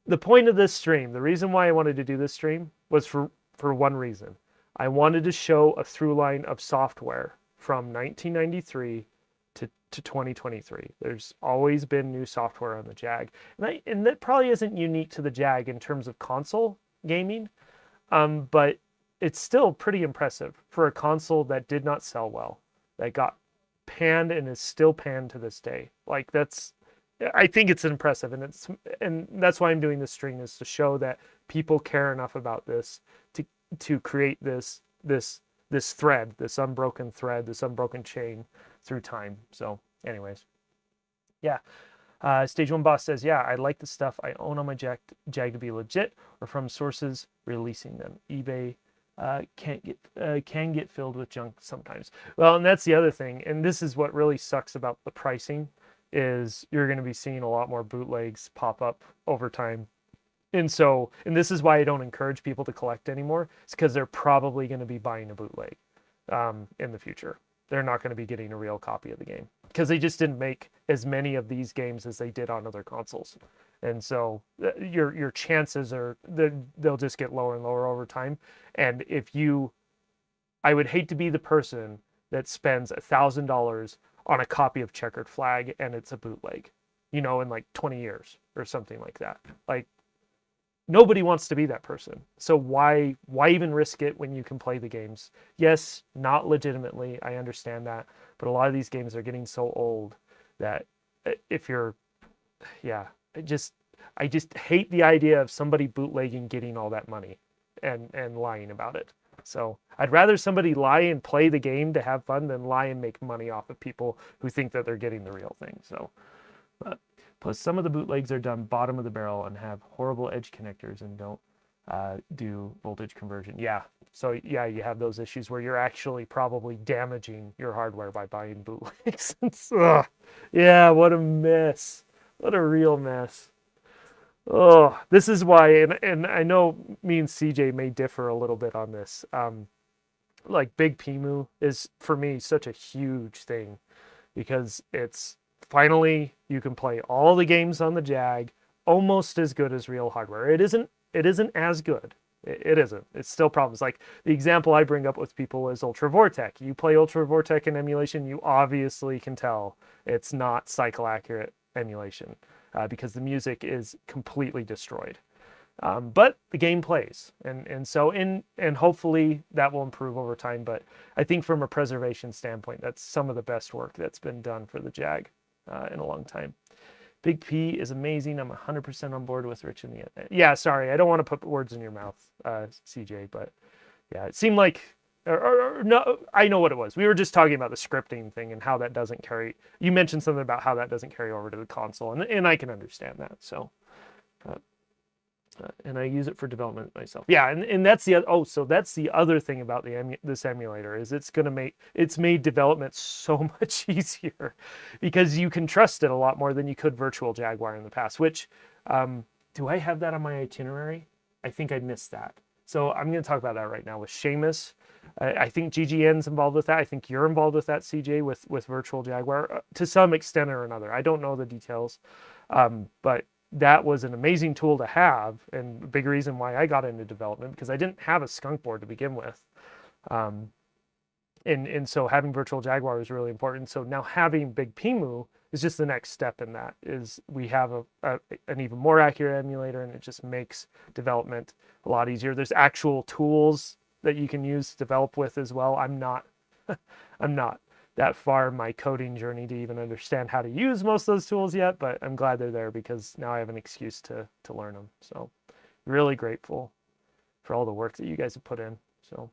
The point of this stream, the reason why I wanted to do this stream was for one reason. I wanted to show a through line of software from 1993 to 2023. There's always been new software on the Jag. And that probably isn't unique to the Jag in terms of console gaming, but it's still pretty impressive for a console that did not sell well, that got panned and is still panned to this day. Like, I think it's impressive, and that's why I'm doing this stream, is to show that people care enough about this to create this thread, this unbroken chain through time. So anyways, Yeah. Stage 1 Boss says, yeah, I like the stuff I own on my Jag to be legit or from sources releasing them. eBay can get filled with junk sometimes. Well, and that's the other thing. And this is what really sucks about the pricing is you're going to be seeing a lot more bootlegs pop up over time. And this is why I don't encourage people to collect anymore. It's because they're probably going to be buying a bootleg in the future. They're not going to be getting a real copy of the game because they just didn't make as many of these games as they did on other consoles. And so your chances are they'll just get lower and lower over time. And I would hate to be the person that spends $1,000 on a copy of Checkered Flag and it's a bootleg, in like 20 years or something like that. Like, nobody wants to be that person. So why even risk it when you can play the games? Yes, not legitimately. I understand that. But a lot of these games are getting so old that if you're, I just hate the idea of somebody bootlegging getting all that money and lying about it. So I'd rather somebody lie and play the game to have fun than lie and make money off of people who think that they're getting the real thing. So, plus, some of the bootlegs are done bottom of the barrel and have horrible edge connectors and don't do voltage conversion. Yeah. So, yeah, you have those issues where you're actually probably damaging your hardware by buying bootlegs. Yeah, what a mess. What a real mess. Oh, this is why, and I know me and CJ may differ a little bit on this. Like, Big Pimu is, for me, such a huge thing because it's finally, you can play all the games on the Jag almost as good as real hardware. It isn't as good. It isn't. It's still problems. Like the example I bring up with people is Ultra Vortec. You play Ultra Vortec in emulation, you obviously can tell it's not cycle accurate emulation because the music is completely destroyed. But the game plays, and hopefully that will improve over time. But I think from a preservation standpoint, that's some of the best work that's been done for the Jag in a long time. Big P is amazing. I'm 100% on board with Rich in the end. Yeah, sorry, I don't want to put words in your mouth, CJ, but yeah, it seemed like, or no, I know what it was. We were just talking about the scripting thing and how that doesn't carry. You mentioned something about how that doesn't carry over to the console, and I can understand that. So. And I use it for development myself. Yeah, and that's that's the other thing about this emulator is it's made development so much easier because you can trust it a lot more than you could Virtual Jaguar in the past. Which do I have that on my itinerary? I think I missed that. So I'm going to talk about that right now with Seamus. I think GGN's involved with that. I think you're involved with that, CJ, with Virtual Jaguar to some extent or another. I don't know the details, but that was an amazing tool to have and a big reason why I got into development because I didn't have a skunk board to begin with. And so having Virtual Jaguar is really important. So now having Big Pimu is just the next step in that is we have an even more accurate emulator and it just makes development a lot easier. There's actual tools that you can use to develop with as well. I'm not that far in my coding journey to even understand how to use most of those tools yet, but I'm glad they're there because now I have an excuse to learn them. So really grateful for all the work that you guys have put in. So,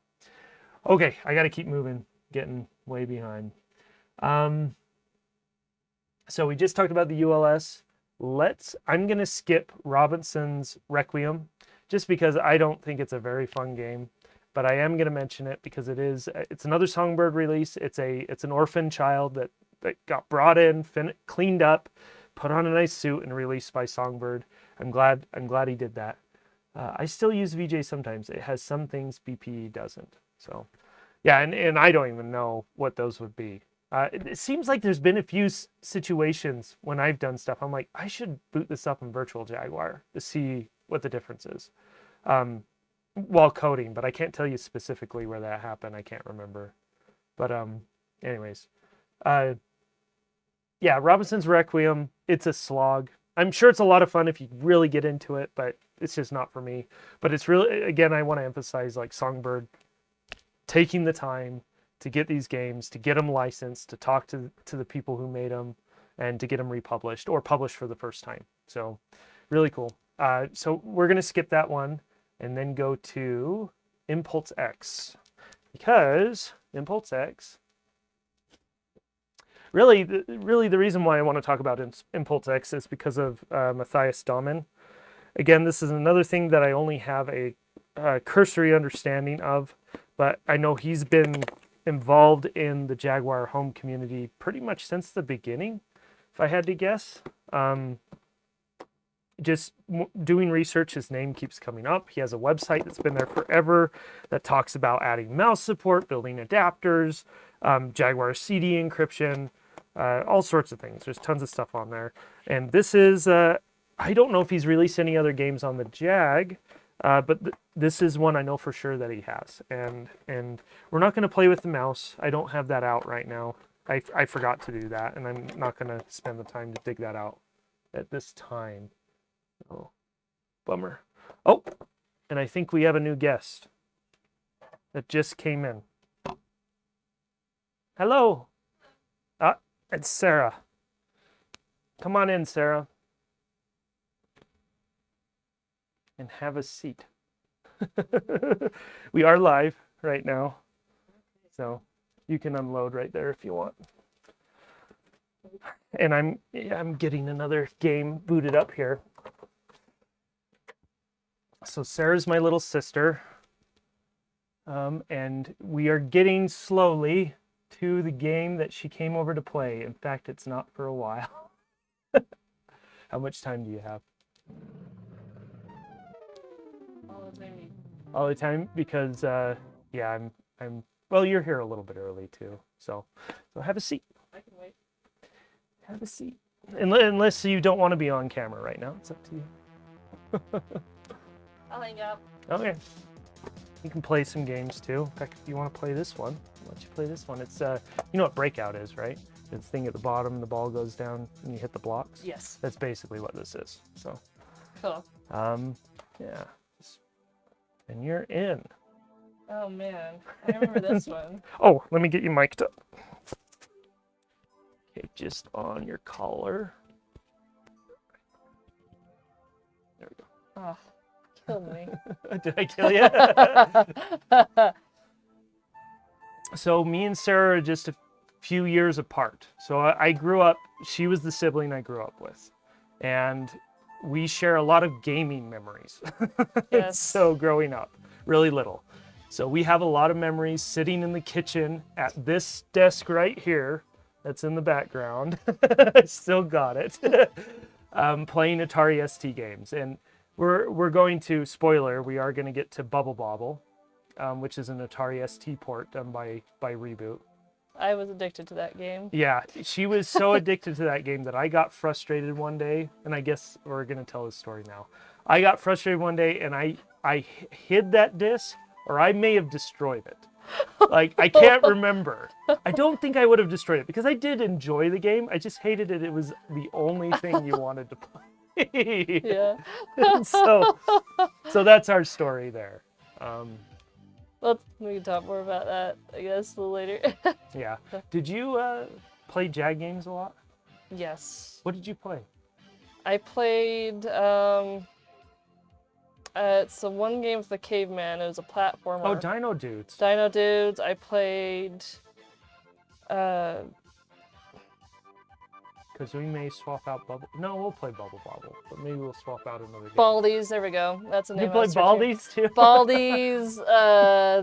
okay, I got to keep moving, getting way behind. So we just talked about the ULS. I'm going to skip Robinson's Requiem just because I don't think it's a very fun game. But I am going to mention it because it's another Songbird release. It's an orphan child that got brought in, cleaned up, put on a nice suit, and released by Songbird. I'm glad he did that. I still use VJ sometimes. It has some things BPE doesn't. So, yeah, and I don't even know what those would be. It seems like there's been a few situations when I've done stuff. I'm like, I should boot this up in Virtual Jaguar to see what the difference is. While coding, but I can't tell you specifically where that happened. I can't remember. But anyways. Yeah, Robinson's Requiem, it's a slog. I'm sure it's a lot of fun if you really get into it, but it's just not for me. But it's really, again, I want to emphasize like Songbird taking the time to get these games, to get them licensed, to talk to the people who made them, and to get them republished or published for the first time. So really cool. So we're going to skip that one and then go to Impulse X, because Impulse X really the reason why I want to talk about Impulse X is because of Matthias Dahmen. Again, this is another thing that I only have a cursory understanding of, but I know he's been involved in the Jaguar home community pretty much since the beginning, if I had to guess. Doing research, his name keeps coming up. He has a website that's been there forever that talks about adding mouse support, building adapters, Jaguar CD encryption, all sorts of things. There's tons of stuff on there. And this is, I don't know if he's released any other games on the Jag, but this is one I know for sure that he has. And we're not going to play with the mouse. I don't have that out right now. I forgot to do that, and I'm not going to spend the time to dig that out at this time. Oh, bummer. Oh, and I think we have a new guest that just came in. Hello. It's Sarah. Come on in, Sarah. And have a seat. We are live right now, so you can unload right there if you want. And I'm getting another game booted up here. So Sarah's my little sister, and we are getting slowly to the game that she came over to play. In fact, it's not for a while. How much time do you have? All the time, because yeah, I'm well, you're here a little bit early too, so have a seat. I can wait. Have a seat. Unless you don't want to be on camera right now, it's up to you. I'll hang up. Okay. You can play some games too. In fact, if you want to play this one, I'll let you play this one. It's you know what Breakout is, right? It's the thing at the bottom, the ball goes down and you hit the blocks. Yes. That's basically what this is. So Cool. yeah. And you're in. Oh man, I remember this one. Oh, let me get you mic'd up. Okay, just on your collar. There we go. Oh, killed me. Did I kill you? So me and Sarah are just a few years apart. So I grew up, she was the sibling I grew up with. And we share a lot of gaming memories. Yes. So growing up, really little. So we have a lot of memories sitting in the kitchen at this desk right here that's in the background. I still got it. Playing Atari ST games. And we're going to, spoiler, we are going to get to Bubble Bobble, which is an Atari ST port done by Reboot. I was addicted to that game. Yeah, she was so addicted to that game that I got frustrated one day, and I guess we're going to tell this story now. I got frustrated one day, and I hid that disc, or I may have destroyed it. Like, I can't remember. I don't think I would have destroyed it, because I did enjoy the game. I just hated it. It was the only thing you wanted to play. Yeah. so that's our story there. Well, we can talk more about that, I guess, a little later. Yeah. Did you play Jag games a lot? Yes. What did you play? I played, it's the one game with the caveman. It was a platformer. Oh, Dino Dudes. Dino Dudes. I played, Because we may swap out Bubble. No, we'll play Bubble Bobble, but maybe we'll swap out another game. Baldies. There we go. That's the name. You play Baldies too? Baldies.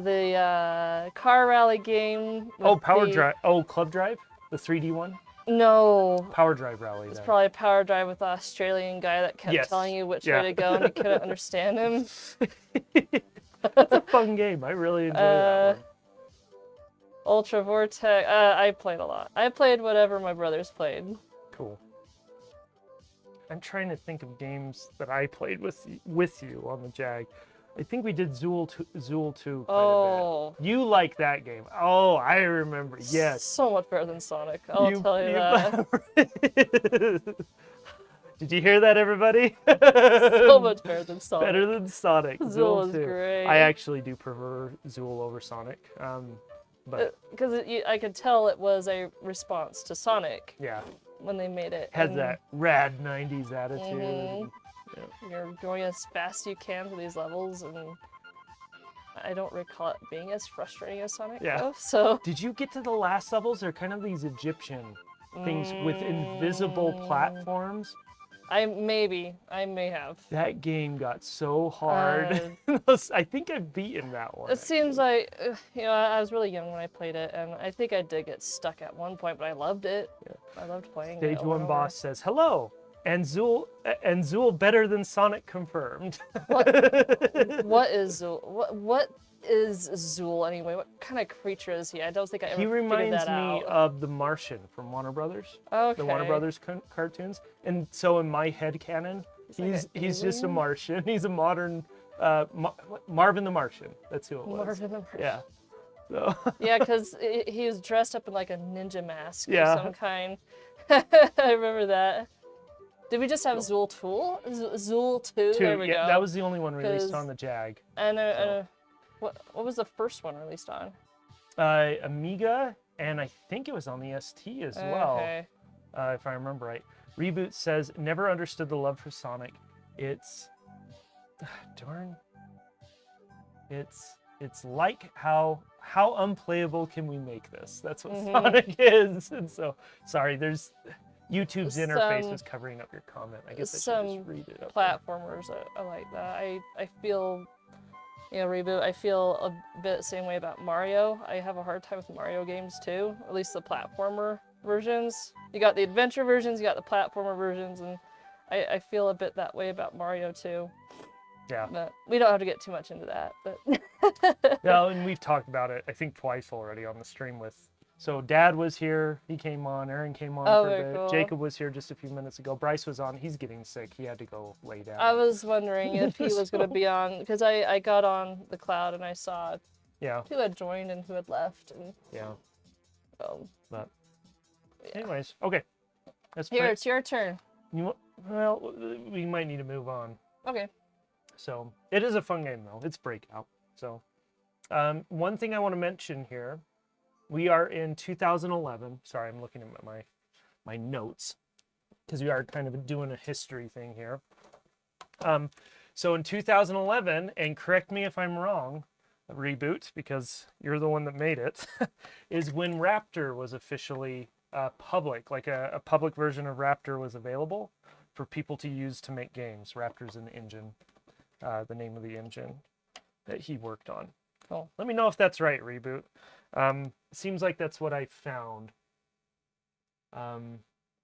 The car rally game. Oh, with Power the- Drive. Oh, Club Drive, the 3D one. No. Power Drive Rally. It's then. probably Power Drive with the Australian guy that kept Yes. telling you which Yeah. way to go and you couldn't understand him. That's a fun game. I really enjoy that one. Ultra Vortex. I played a lot. I played whatever my brothers played. Cool. I'm trying to think of games that I played with you on the Jag. I think we did Zool 2 quite a bit. You like that game. Oh, I remember. Yes. So much better than Sonic. I'll tell you that. Did you hear that, everybody? So much better than Sonic. Better than Sonic. Zool is 2. great. I actually do prefer Zool over Sonic. But because I could tell it was a response to Sonic. Yeah. When they made it. Has that rad 90s attitude. Mhm. Yeah. You're going as fast as you can through these levels, and I don't recall it being as frustrating as Sonic. Yeah. Though, so. Did you get to the last levels? They're kind of these Egyptian things with invisible platforms. I may have. That game got so hard. I think I've beaten that one. It seems like, I was really young when I played it, and I think I did get stuck at one point, but I loved it. Yeah. I loved playing it. Stage 1 boss says, hello, and Zool better than Sonic confirmed. What is Zool? What is Zool anyway? What kind of creature is he? I don't think I ever figured that out. He reminds me of the Martian from Warner Brothers. Okay. The Warner Brothers cartoons. And so in my head canon, he's just a Martian. He's a modern Marvin the Martian. That's who it was. Marvin the Martian. Yeah. So. Yeah, because he was dressed up in like a ninja mask of some kind. I remember that. Did we just have Zool 2? Zool 2? There we go. That was the only one released on the Jag. And what was the first one released on? Amiga, and I think it was on the ST as well, if I remember right. Reboot says, never understood the love for Sonic. It's like how unplayable can we make this? That's what Sonic is. And so, sorry, there's YouTube's interface was covering up your comment. I guess I should just read it up. Platformers I like that. I feel. Reboot, I feel a bit the same way about Mario. I have a hard time with Mario games too, at least the platformer versions. You got the adventure versions, you got the platformer versions, and I feel a bit that way about Mario too. Yeah. But we don't have to get too much into that. But no, and we've talked about it, I think, twice already on the stream with. So Dad was here, he came on, Aaron came on for a bit. Cool. Jacob was here just a few minutes ago. Bryce was on, he's getting sick, he had to go lay down. I was wondering if he was going to be on, because I got on the cloud and I saw who had joined and who had left. And, but anyways, okay. It's your turn. Well, we might need to move on. Okay. So, it is a fun game though, it's Breakout. So, one thing I want to mention here, we are in 2011. Sorry, I'm looking at my notes because we are kind of doing a history thing here. So in 2011, and correct me if I'm wrong, Reboot, because you're the one that made it, is when Raptor was officially public, like a public version of Raptor was available for people to use to make games. Raptor's an engine, the name of the engine that he worked on. Cool. Let me know if that's right, Reboot. Seems like that's what I found.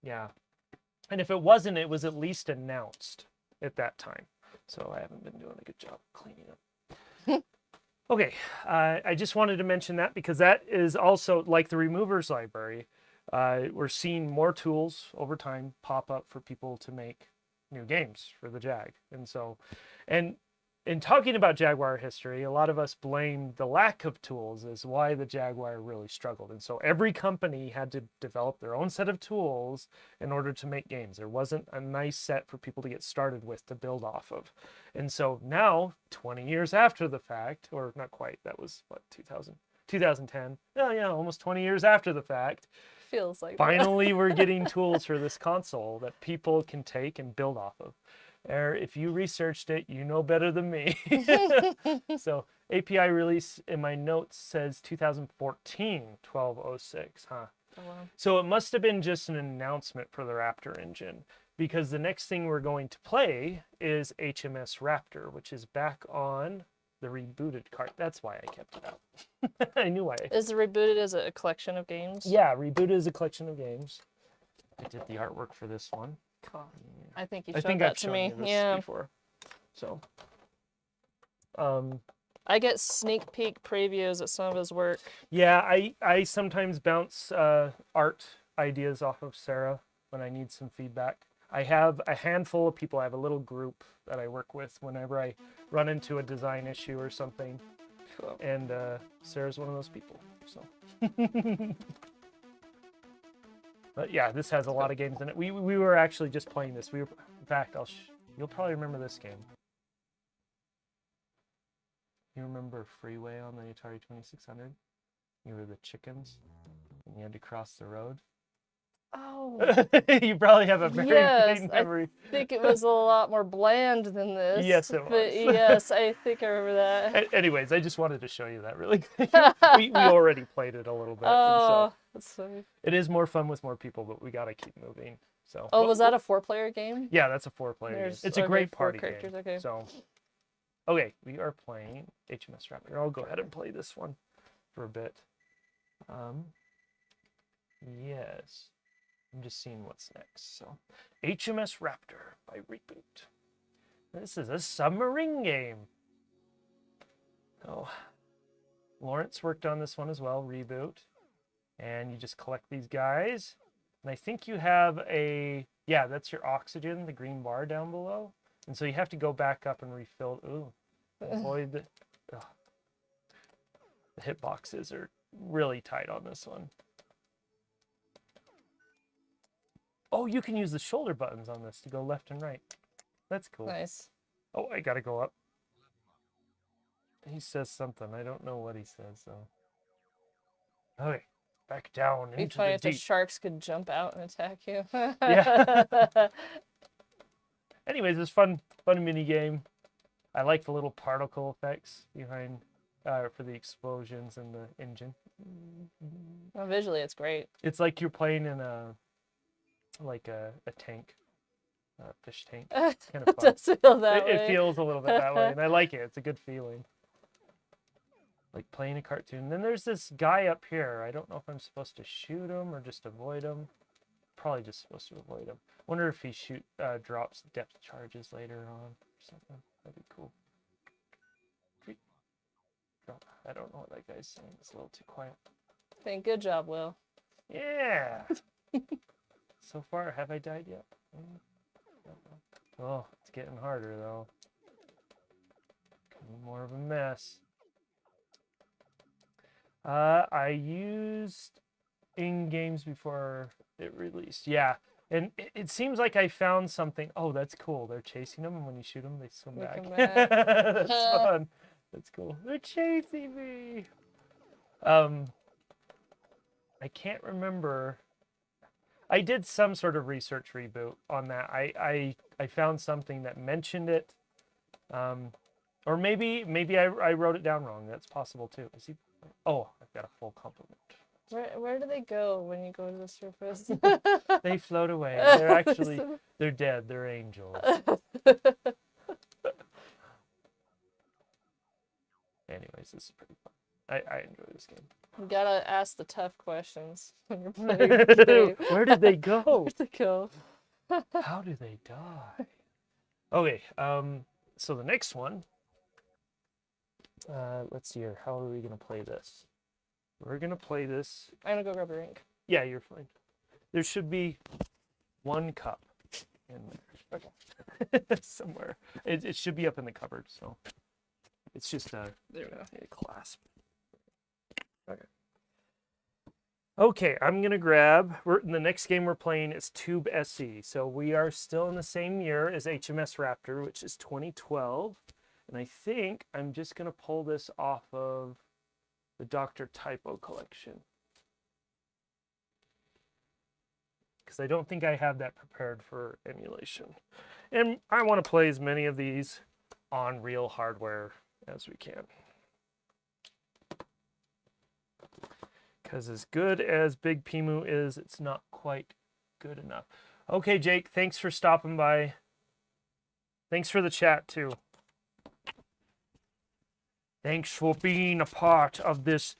Yeah. And if it wasn't, it was at least announced at that time. So I haven't been doing a good job cleaning up. Okay, I just wanted to mention that because that is also, like the Removers library, we're seeing more tools over time pop up for people to make new games for the Jag. And so, and in talking about Jaguar history, a lot of us blame the lack of tools as why the Jaguar really struggled. And so every company had to develop their own set of tools in order to make games. There wasn't a nice set for people to get started with to build off of. And so now, 20 years after the fact, or not quite, that was what, 2010? Oh yeah, almost 20 years after the fact. Feels like finally we're getting tools for this console that people can take and build off of. If you researched it, you know better than me. So API release in my notes says 2014, 1206, huh? Oh, wow. So it must have been just an announcement for the Raptor engine, because the next thing we're going to play is HMS Raptor, which is back on the Rebooted cart. That's why I kept it out. I knew why. Is the Rebooted as a collection of games? Yeah, Rebooted is a collection of games. I did the artwork for this one. Cool. I think you showed that to me. Yeah. Before. So. I get sneak peek previews at some of his work. Yeah, I sometimes bounce art ideas off of Sarah when I need some feedback. I have a handful of people. I have a little group that I work with whenever I run into a design issue or something. Cool. And Sarah's one of those people. So. But yeah, this has a lot of games in it. We were actually just playing this. In fact, you'll probably remember this game. You remember Freeway on the Atari 2600? You were the chickens, and you had to cross the road. Oh. You probably have a very Yes, faint memory. I think it was a lot more bland than this. Yes, it But was. yes, I think I remember that. Anyways, I just wanted to show you that really quick. we already played it a little bit. Oh, that's funny. It is more fun with more people, but we gotta keep moving. So. Oh, was that a 4-player game? Yeah, that's a 4-player game. It's a great party game. Okay. So, okay, we are playing HMS Raptor. I'll go ahead and play this one for a bit. Yes. I'm just seeing what's next. So, HMS Raptor by Reboot. This is a submarine game. Oh, Lawrence worked on this one as well, Reboot. And you just collect these guys. And I think you have yeah, that's your oxygen, the green bar down below. And so you have to go back up and refill. Ooh, avoid the hitboxes are really tight on this one. Oh, you can use the shoulder buttons on this to go left and right. That's cool. Nice. Oh, I gotta go up. He says something. I don't know what he says, though. Okay, back down It'd be into funny the if the deep. sharks could jump out and attack you. Yeah. Anyways, it's fun mini game. I like the little particle effects behind for the explosions and the engine. Well, visually, it's great. It's like you're playing in a tank, a fish tank. It's kind of It fun. does feel that way. It feels a little bit that way, and I like it. It's a good feeling. Like playing a cartoon. Then there's this guy up here. I don't know if I'm supposed to shoot him or just avoid him. Probably just supposed to avoid him. Wonder if he drops depth charges later on or something. That'd be cool. I don't know what that guy's saying. It's a little too quiet. Think good job, Will. Yeah. So far, have I died yet? Oh, it's getting harder though. More of a mess. I used in games before it released. Yeah. And it seems like I found something. Oh, that's cool. They're chasing them, and when you shoot them, they swim back. Come back. That's fun. That's cool. They're chasing me. I can't remember. I did some sort of research reboot on that. I found something that mentioned it. Or maybe I wrote it down wrong. That's possible too. Is he? Oh, I've got a full complement. Where do they go when you go to the surface? They float away. They're dead. They're angels. Anyways, this is pretty fun. I enjoy this game. You gotta ask the tough questions when you're playing the game. Where did they go? Where'd they go? How do they die? Okay, so the next one, let's see here. How are we gonna play this? We're gonna play this. I'm gonna go grab a drink. Yeah, you're fine. There should be one cup in there. Okay. Somewhere. It should be up in the cupboard, so it's just there we go. A clasp. Okay. Okay, I'm gonna grab. The next game we're playing is Tube SE. So we are still in the same year as HMS Raptor, which is 2012, and I think I'm just gonna pull this off of the Dr. Typo collection, because I don't think I have that prepared for emulation, and I want to play as many of these on real hardware as we can. Because as good as Big Pimu is, it's not quite good enough. Okay, Jake, thanks for stopping by. Thanks for the chat, too. Thanks for being a part of this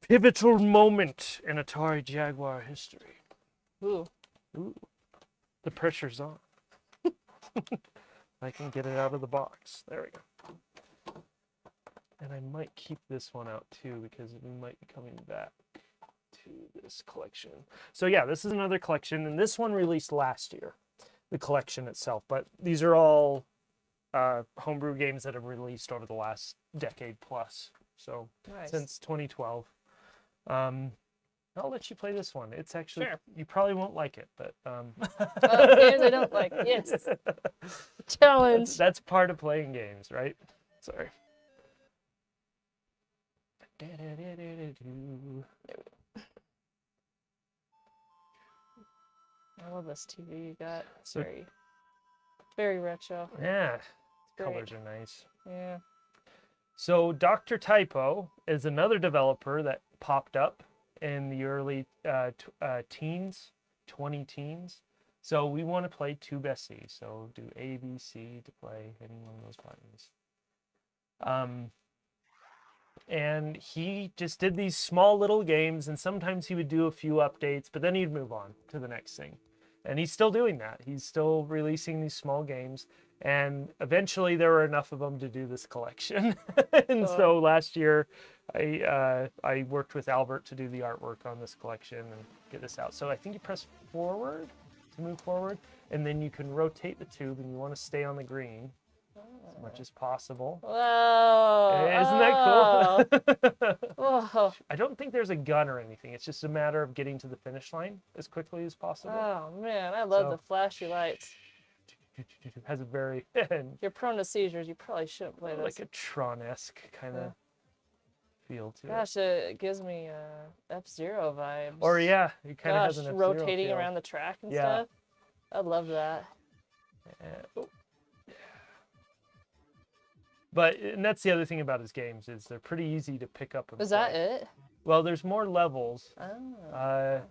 pivotal moment in Atari Jaguar history. Ooh. Ooh. The pressure's on. I can get it out of the box. There we go. And I might keep this one out too, because we might be coming back to this collection. So yeah, this is another collection, and this one released last year, the collection itself. But these are all homebrew games that have released over the last decade plus. So Nice. since 2012. I'll let you play this one. It's actually, Sure. you probably won't like it, but Games I don't like. Yes. Challenge. That's part of playing games, right? Sorry. I love this TV you got. It's very retro. Yeah, Great. colors are nice. Yeah. So Dr. Typo is another developer that popped up in the early teens, 20 teens. So we want to play two best C. So do A, B, C to play any one of those buttons. And he just did these small little games, and sometimes he would do a few updates, but then he'd move on to the next thing. And he's still doing that. He's still releasing these small games, and eventually there were enough of them to do this collection. And so last year, I worked with Albert to do the artwork on this collection and get this out. So I think you press forward to move forward, and then you can rotate the tube, and you want to stay on the green as much as possible. Whoa! Isn't that cool? Whoa! I don't think there's a gun or anything. It's just a matter of getting to the finish line as quickly as possible. Oh man, I love the flashy lights. Has a very You're prone to seizures. You probably shouldn't play this. like a Tron-esque kind of feel to it. Gosh, it gives me F-Zero vibes. Or yeah, it kind of has an F-Zero rotating feel. around the track and Yeah. stuff. I love that. But and that's the other thing about his games is they're pretty easy to pick up. And Is play. that it? Well, there's more levels. Oh.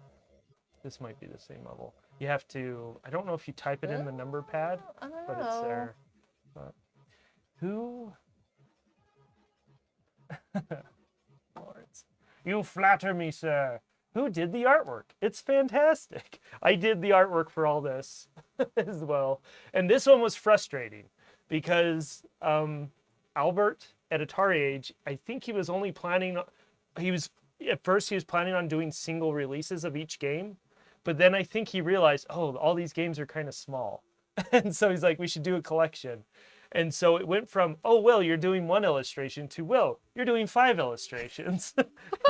This might be the same level. You have to. I don't know if you type it in the number pad, I don't but know. it's there. But who? Lawrence, you flatter me, sir. Who did the artwork? It's fantastic. I did the artwork for all this as well, and this one was frustrating because Albert at Atari Age, I think he was only planning. At first he was planning on doing single releases of each game, but then I think he realized, oh, all these games are kind of small, and so he's like, we should do a collection. And so it went from, oh, Will, you're doing one illustration to, Will, you're doing 5 illustrations.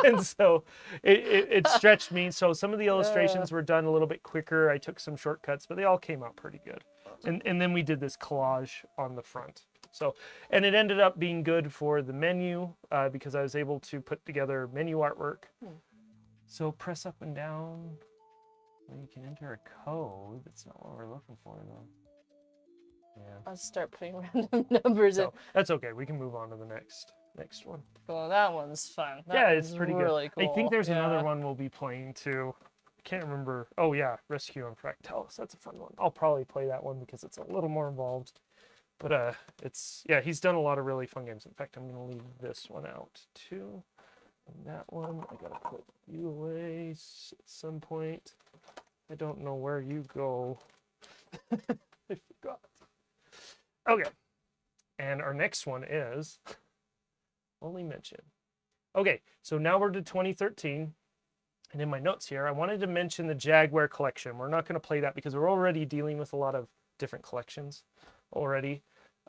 And so it stretched me. So some of the illustrations were done a little bit quicker. I took some shortcuts, but they all came out pretty good. And then we did this collage on the front. So, and it ended up being good for the menu because I was able to put together menu artwork. So press up and down. You can enter a code. That's not what we're looking for, though. Yeah. I'll start putting random numbers in. That's okay. We can move on to the next one. Well, that one's fun. It's pretty really good. Cool. I think there's another one we'll be playing too. I can't remember. Oh yeah, Rescue on Fractalis. That's a fun one. I'll probably play that one because it's a little more involved. But he's done a lot of really fun games. In fact, I'm gonna leave this one out too. And that one, I gotta put you away at some point. I don't know where you go. I forgot. Okay, and our next one is only mention. Okay, so now we're to 2013, and in my notes here, I wanted to mention the Jaguar collection. We're not going to play that because we're already dealing with a lot of different collections already.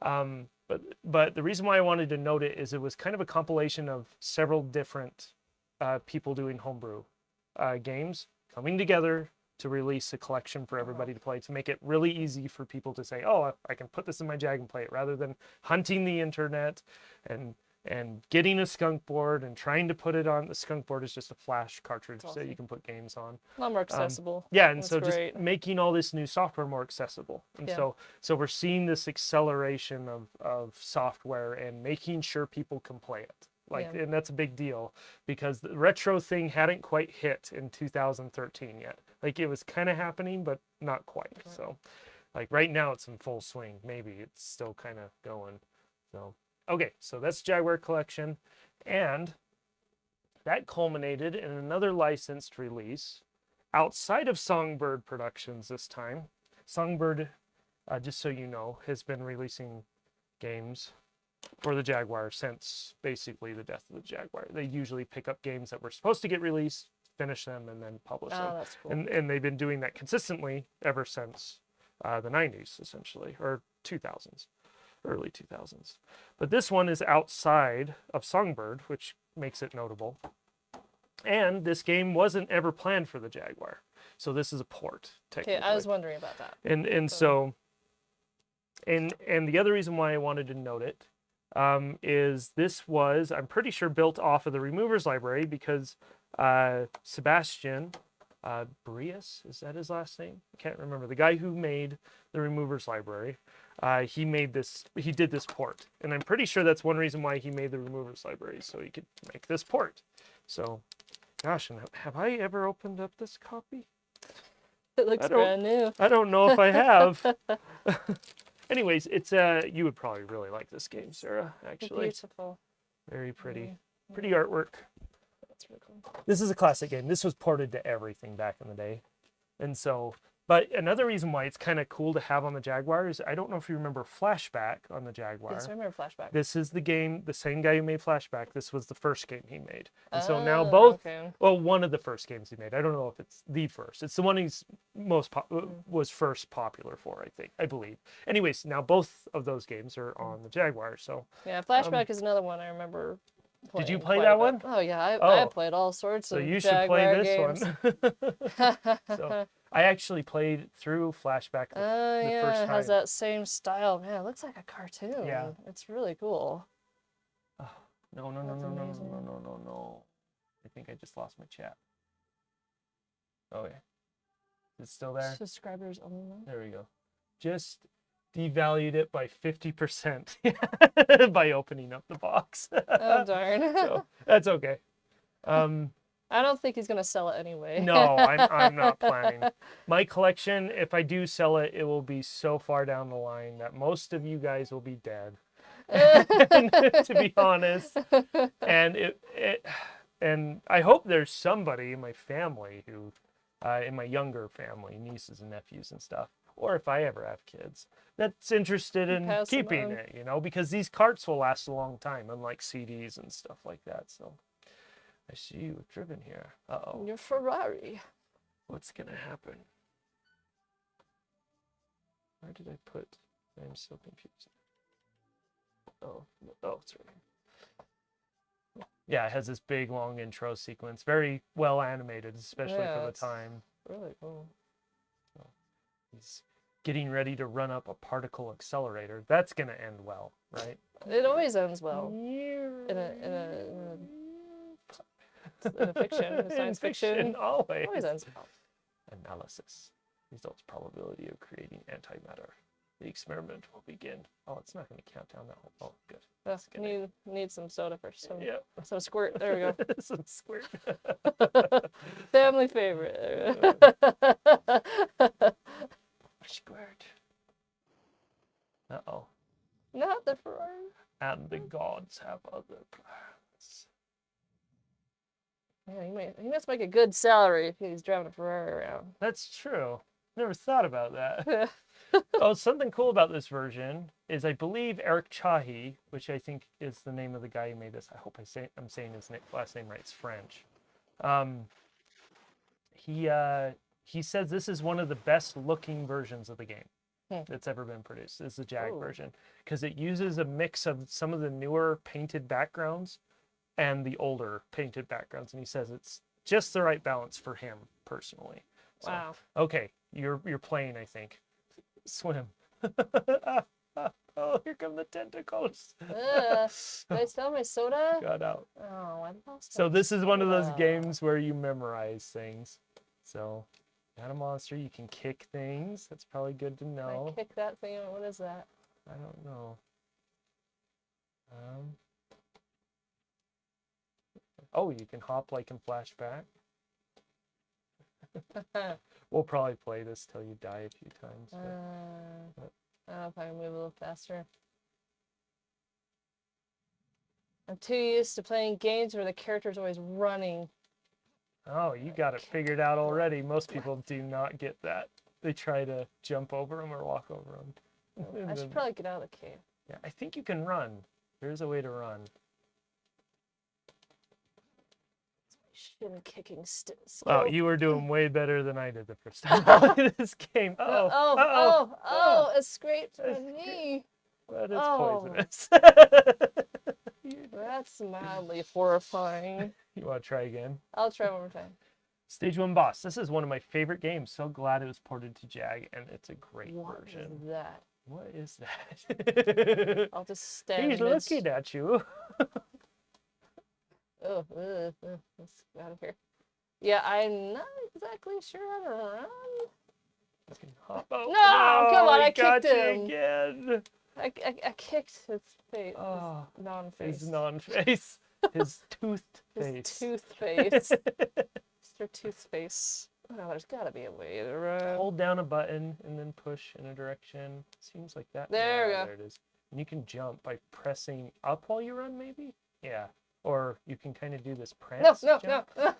But the reason why I wanted to note it is it was kind of a compilation of several different people doing homebrew games coming together to release a collection for everybody to play, to make it really easy for people to say, oh, I can put this in my Jag and play it, rather than hunting the internet and getting a skunk board and trying to put it on. The skunk board is just a flash cartridge that you can put games on. A lot more accessible. Yeah, and That's so great. just making all this new software more accessible. And so we're seeing this acceleration of software and making sure people can play it. And that's a big deal because the retro thing hadn't quite hit in 2013 yet. Like it was kind of happening, but not quite. Right. So like right now it's in full swing. Maybe it's still kind of going. So, okay. So that's Jaguar collection. And that culminated in another licensed release outside of Songbird Productions this time. Songbird, just so you know, has been releasing games for the Jaguar since basically the death of the Jaguar. They usually pick up games that were supposed to get released, finish them, and then publish them. That's cool. And they've been doing that consistently ever since the 90s, essentially, or 2000s, early 2000s. But this one is outside of Songbird, which makes it notable. And this game wasn't ever planned for the Jaguar. So this is a port, technically. Okay, I was wondering about that. And so the other reason why I wanted to note it is this was, I'm pretty sure, built off of the Removers library because Sebastian Brius, is that his last name? I can't remember. The guy who made the Removers Library, he did this port. And I'm pretty sure that's one reason why he made the Removers Library, so he could make this port. So, gosh, and have I ever opened up this copy? It looks brand new. I don't know if I have. Anyways, it's you would probably really like this game, Sarah, actually. Beautiful. Very pretty. Pretty artwork. That's really cool. This is a classic game. This was ported to everything back in the day. And so, but another reason why it's kind of cool to have on the Jaguar is, I don't know if you remember Flashback on the Jaguar. Yes, I remember Flashback. This is the game, the same guy who made Flashback. This was the first game he made. And so Oh, now both, okay. well, one of the first games he made. I don't know if it's the first. It's the one he's was first popular for, I believe. Anyways, now both of those games are on the Jaguar. So Yeah, Flashback is another one I remember. did you playing play quite that a one? bit. Oh yeah, I Oh. played all sorts So of you should Jaguar play this games. one. So I actually played through Flashback the Yeah, first it time. has that same style. Man, it looks like a cartoon. Yeah. It's really cool. No. That's amazing. No. I think I just lost my chat. Oh yeah. Is it still there? Subscribers only. There we go. Just devalued it by 50% by opening up the box. Oh darn. So, that's okay. I don't think he's gonna sell it anyway. No, I'm not planning. My collection, if I do sell it, it will be so far down the line that most of you guys will be dead. To be honest. And and I hope there's somebody in my family who, in my younger family, nieces and nephews and stuff, or if I ever have kids, that's interested in Pass them keeping on. it, because these carts will last a long time, unlike CDs and stuff like that. So I see you driven here. Uh-oh. Your Ferrari. What's gonna happen? Where did I put? I'm so confused. Oh, it's right here. Yeah, it has this big long intro sequence, very well animated, especially Yeah, for the it's time. Really cool. He's getting ready to run up a particle accelerator. That's gonna end well, right? It always ends well. In a fiction, in science fiction. Always. Always ends well. Analysis. Results probability of creating antimatter. The experiment will begin. Oh, it's not going to count down that whole. Oh, good. You need some soda first. Some Yep. squirt. There we go. Some squirt. Family favorite. Squirt. Uh-oh. Not the Ferrari. And the gods have other plans. Yeah, he must make a good salary if he's driving a Ferrari around. That's true. Never thought about that. Oh, something cool about this version is I believe Eric Chahi, which I think is the name of the guy who made this. I hope I'm saying his last name right. It's French. He says this is one of the best looking versions of the game that's ever been produced. It's the Jag version because it uses a mix of some of the newer painted backgrounds and the older painted backgrounds, and he says it's just the right balance for him personally. So, Wow. Okay, you're playing, I think. Swim. Oh, here come the tentacles. Did I spill my soda? Got out. Oh, I lost So my this is one of those soda. games where you memorize things. So, got a monster, you can kick things. That's probably good to know. I kick that thing. What is that? I don't know. Oh, you can hop like in Flashback. We'll probably play this till you die a few times. I don't know if I can move a little faster. I'm too used to playing games where the character's always running. Oh, you got it figured out already. Most people do not get that. They try to jump over them or walk over them. I should probably get out of the cave. Yeah, I think you can run. There's a way to run. Shin kicking sticks. Oh, you were doing way better than I did the first time I played this game. Oh, it scraped my knee. That is Oh. poisonous. That's mildly horrifying. You want to try again? I'll try one more time. Stage 1 boss. This is one of my favorite games. So glad it was ported to Jag, and it's a great version. What is that? What is that? I'll just stand. He's looking at you. Let's get out of here. Yeah, I'm not exactly exactly sure how to run. Hop out. No, come on, he I got kicked you him. again. I kicked his face. Oh, his non-face. his non-face. His toothed His face. tooth face. Mr. Tooth Face. Oh, there's gotta be a way to run. Hold down a button and then push in a direction. Seems like that. There we go. There it is. And you can jump by pressing up while you run, maybe? Yeah. Or you can kind of do this prance. No.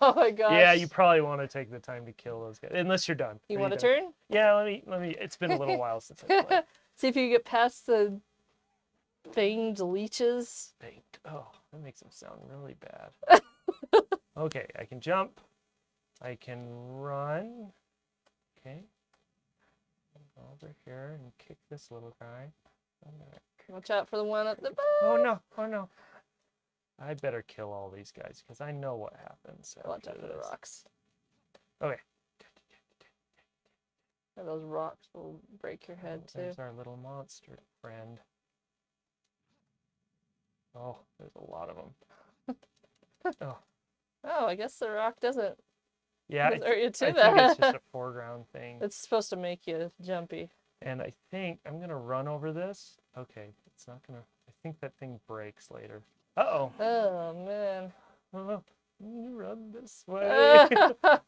Oh my gosh. Yeah, you probably want to take the time to kill those guys. Unless you're done. You Are want to done? turn? Yeah, let me. It's been a little while since I played. See if you get past the fanged leeches. Baked. Oh, that makes them sound really bad. Okay, I can jump. I can run. Okay. Go over here and kick this little guy. Watch out for the one at the back. Oh no! Oh no! I better kill all these guys because I know what happens. Watch out after for the this. rocks. Okay. And those rocks will break your head too. There's our little monster friend. Oh, there's a lot of them. Oh. Oh, I guess the rock doesn't Yeah, hurt you too I think it's just bad. a foreground thing. It's supposed to make you jumpy. And I think I'm gonna run over this. Okay, it's not gonna. I think that thing breaks later. Uh-oh. Oh man. Run this way.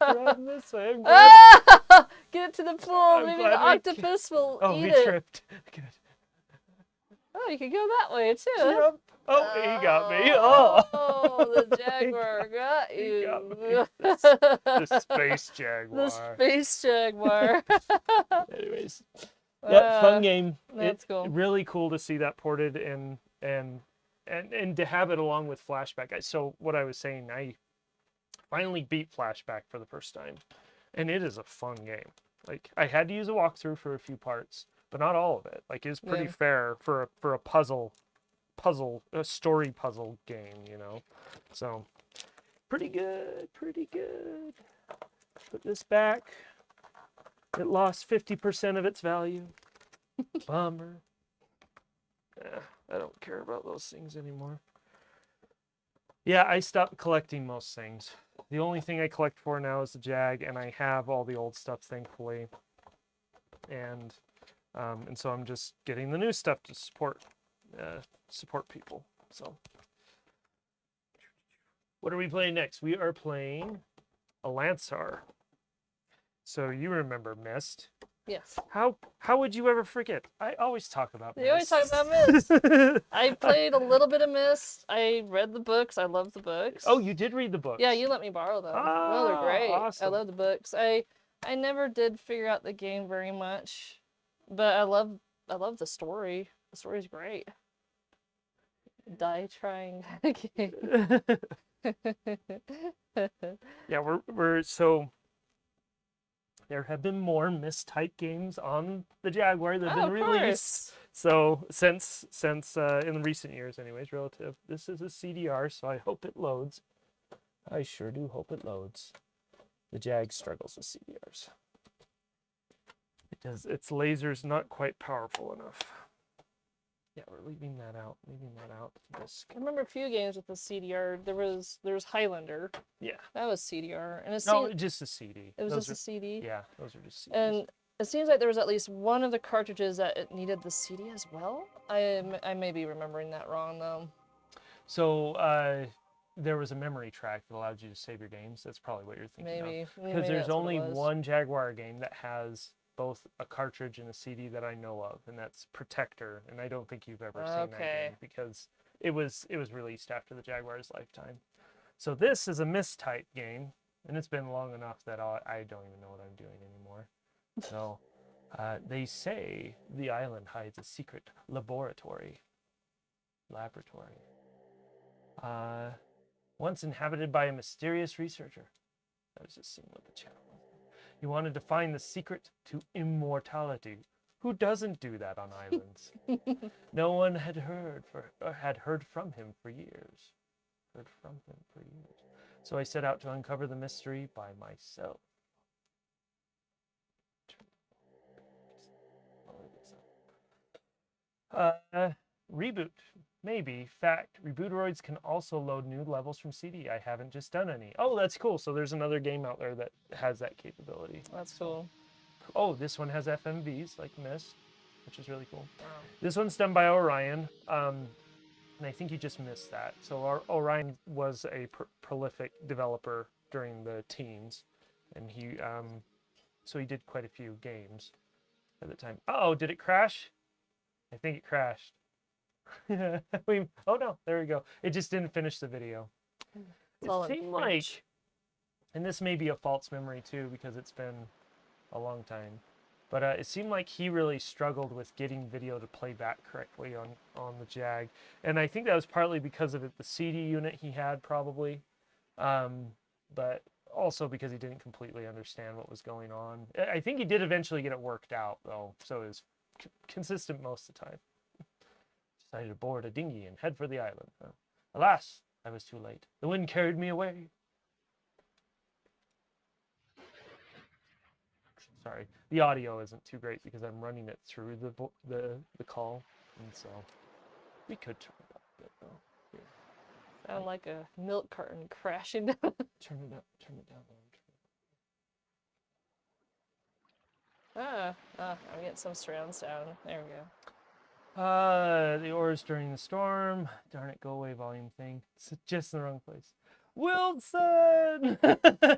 Run this way. I'm glad- Get it to the pool. I'm Maybe the glad we octopus will Oh, eat we it. tripped. Good. Oh, you could go that way too. Yep. Oh, he got me. Oh. Oh, the Jaguar got He you. got me. The space Jaguar. The space Jaguar. Anyways. Yeah, fun game. That's cool. Really cool to see that ported and to have it along with Flashback. So what I was saying, I finally beat Flashback for the first time, and it is a fun game. Like I had to use a walkthrough for a few parts, but not all of it. Like it was pretty fair for a story puzzle game, you know. So pretty good. Put this back. It lost 50% of its value. Bummer. I don't care about those things anymore. Yeah, I stopped collecting most things. The only thing I collect for now is the Jag, and I have all the old stuff, thankfully. And so I'm just getting the new stuff to support people. So, what are we playing next? We are playing a Lancer. So you remember Mist? Yes. How would you ever forget? I always talk about Mist. You always talk about Mist. I played a little bit of Mist. I read the books. I love the books. Oh, you did read the books? Yeah, you let me borrow them. No, they're great. Awesome. I love the books. I never did figure out the game very much, but I love the story. The story's great. Die trying game. Yeah, we're so. There have been more Mist type games on the Jaguar that have been released. So since in recent years, anyways, relative. This is a CDR, so I hope it loads. I sure do hope it loads. The Jag struggles with CDRs. It does. Its laser's not quite powerful enough. Yeah, we're leaving that out. Disc. I remember a few games with the CDR. There was Highlander. Yeah. That was CDR, and just a CD. It was just a CD. Yeah, those are just CDs. And it seems like there was at least one of the cartridges that it needed the CD as well. I may be remembering that wrong though. So there was a memory track that allowed you to save your games. That's probably what you're thinking of. Maybe Because there's that's what only it was. one Jaguar game that has both a cartridge and a CD that I know of, and that's Protector. And I don't think you've ever seen that game because it was released after the Jaguar's lifetime. So this is a Mist type game, and it's been long enough that I don't even know what I'm doing anymore. So they say the island hides a secret laboratory. Once inhabited by a mysterious researcher. I was just seeing what the channel was. He wanted to find the secret to immortality. Who doesn't do that on islands? No one had heard from him for years. So I set out to uncover the mystery by myself. Reboot. Maybe. Fact, Rebooteroids can also load new levels from CD. I haven't just done any. Oh, that's cool. So there's another game out there that has that capability. That's cool. Oh, this one has FMVs like Mist, which is really cool. Wow. This one's done by Orion, and I think you just missed that. So Orion was a prolific developer during the teens, and he did quite a few games at the time. Oh, did it crash? I think it crashed. Oh no, there we go. It just didn't finish the video. It seemed like, and this may be a false memory too because it's been a long time, but it seemed like he really struggled with getting video to play back correctly on the Jag, and I think that was partly because of the CD unit he had probably, but also because he didn't completely understand what was going on. I think he did eventually get it worked out though, so it was consistent most of the time. Decided to board a dinghy and head for the island. Alas, I was too late. The wind carried me away. Sorry, the audio isn't too great because I'm running it through the call, and so we could turn it up a bit though. Here. Sound like a milk carton crashing down. Turn it up. Turn it down. I'm getting some surround sound. There we go. The oars during the storm. Darn it, go away volume thing. It's just in the wrong place. Wilson!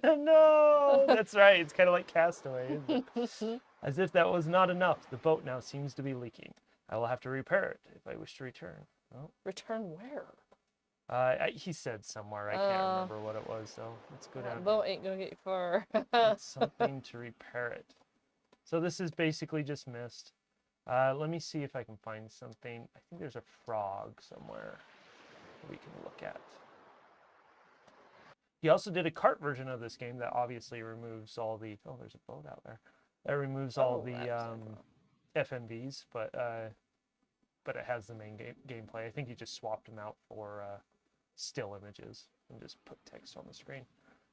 No! That's right, it's kind of like Castaway, isn't it? As if that was not enough, the boat now seems to be leaking. I will have to repair it if I wish to return. Oh. Return where? He said somewhere. I can't remember what it was, so let's go down. That boat ain't gonna get you far. It's something to repair it. So this is basically just Mist. Let me see if I can find something. I think there's a frog somewhere we can look at. He also did a kart version of this game that obviously removes all the... Oh, there's a boat out there. That removes all the FMVs, but it has the main gameplay. I think he just swapped them out for still images and just put text on the screen.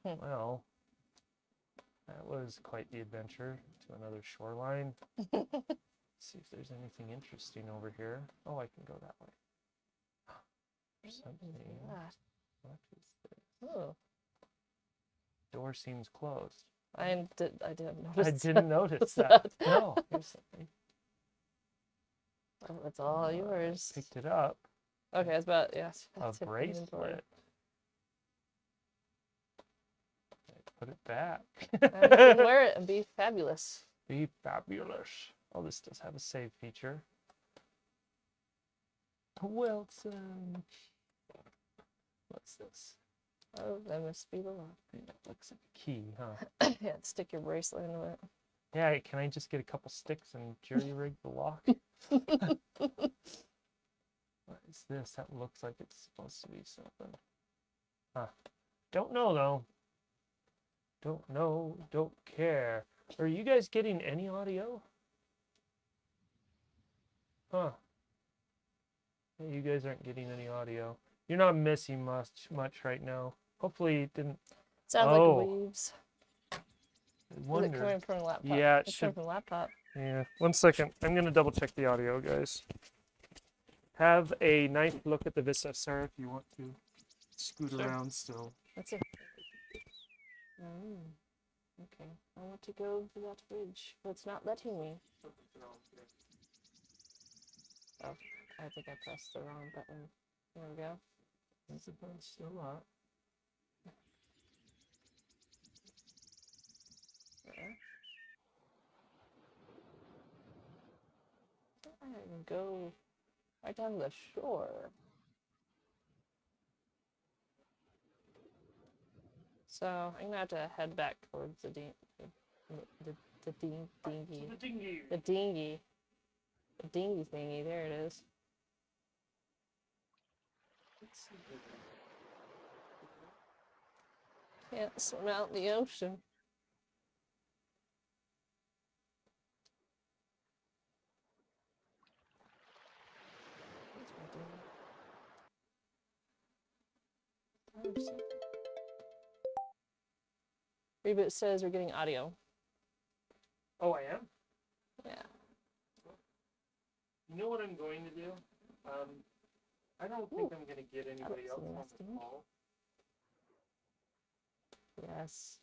Well, that was quite the adventure to another shoreline. See if there's anything interesting over here. Oh, I can go that way. Something. What is this? Oh. Door seems closed. I didn't notice. I didn't notice that. No, here's something. Oh, it's all yours. Picked it up. Okay, it's about A bracelet. Put it back. And you can wear it and be fabulous. Be fabulous. Oh, this does have a save feature. Wilson. What's this? Oh, that must be the lock. That looks like a key, huh? Yeah, stick your bracelet into it. Yeah, can I just get a couple sticks and jerry-rig the lock? What is this? That looks like it's supposed to be something. Huh. Don't know, though. Don't know, don't care. Are you guys getting any audio? Huh. Yeah, you guys aren't getting any audio. You're not missing much right now. Hopefully it didn't... Sounds like waves. I wonder. Is it coming from a laptop? Yeah, it's coming from a laptop. Yeah. 1 second. I'm going to double check the audio, guys. Have a nice look at the Vista, Sarah, if you want to scoot around still. That's it. Okay. I want to go to that bridge, but it's not letting me. Oh, I think I pressed the wrong button. There we go. Is the button still up? I can go right down the shore. So I'm gonna have to head back towards the dinghy. The dinghy thingy. There it is. Can't swim out in the ocean. Reboot says we're getting audio. Oh, I am? Yeah. You know what I'm going to do? I don't think I'm gonna get anybody else on nasty. the call. Yes.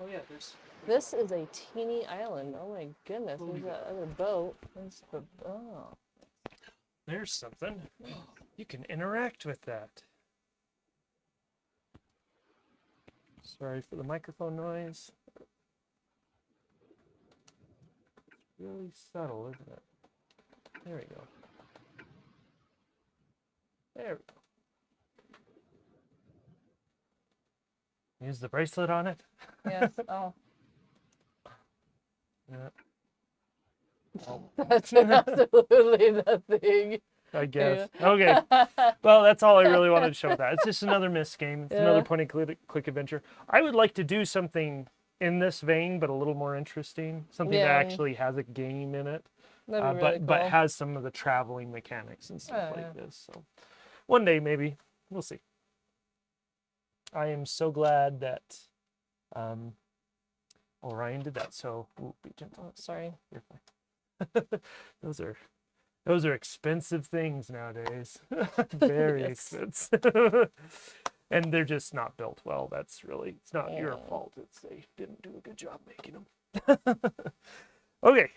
Oh yeah, there's. This is a teeny island. Oh my goodness. There's that other boat. Oh. There's something. You can interact with that. Sorry for the microphone noise. Really subtle, isn't it? There we go. There we go. Use the bracelet on it. Yes. Oh. Yeah. That's absolutely the thing. I guess. Okay. Well, that's all I really wanted to show with that. It's just another Myst game. It's another point and click adventure. I would like to do something in this vein, but a little more interesting. Something that actually has a game in it, That'd be really cool. but has some of the traveling mechanics and stuff like this. So one day maybe we'll see. I am so glad that Orion did that. So be gentle. Oh, sorry. You're fine. Those are expensive things nowadays. Very expensive. And they're just not built well. It's not your fault. It's they didn't do a good job making them. Okay.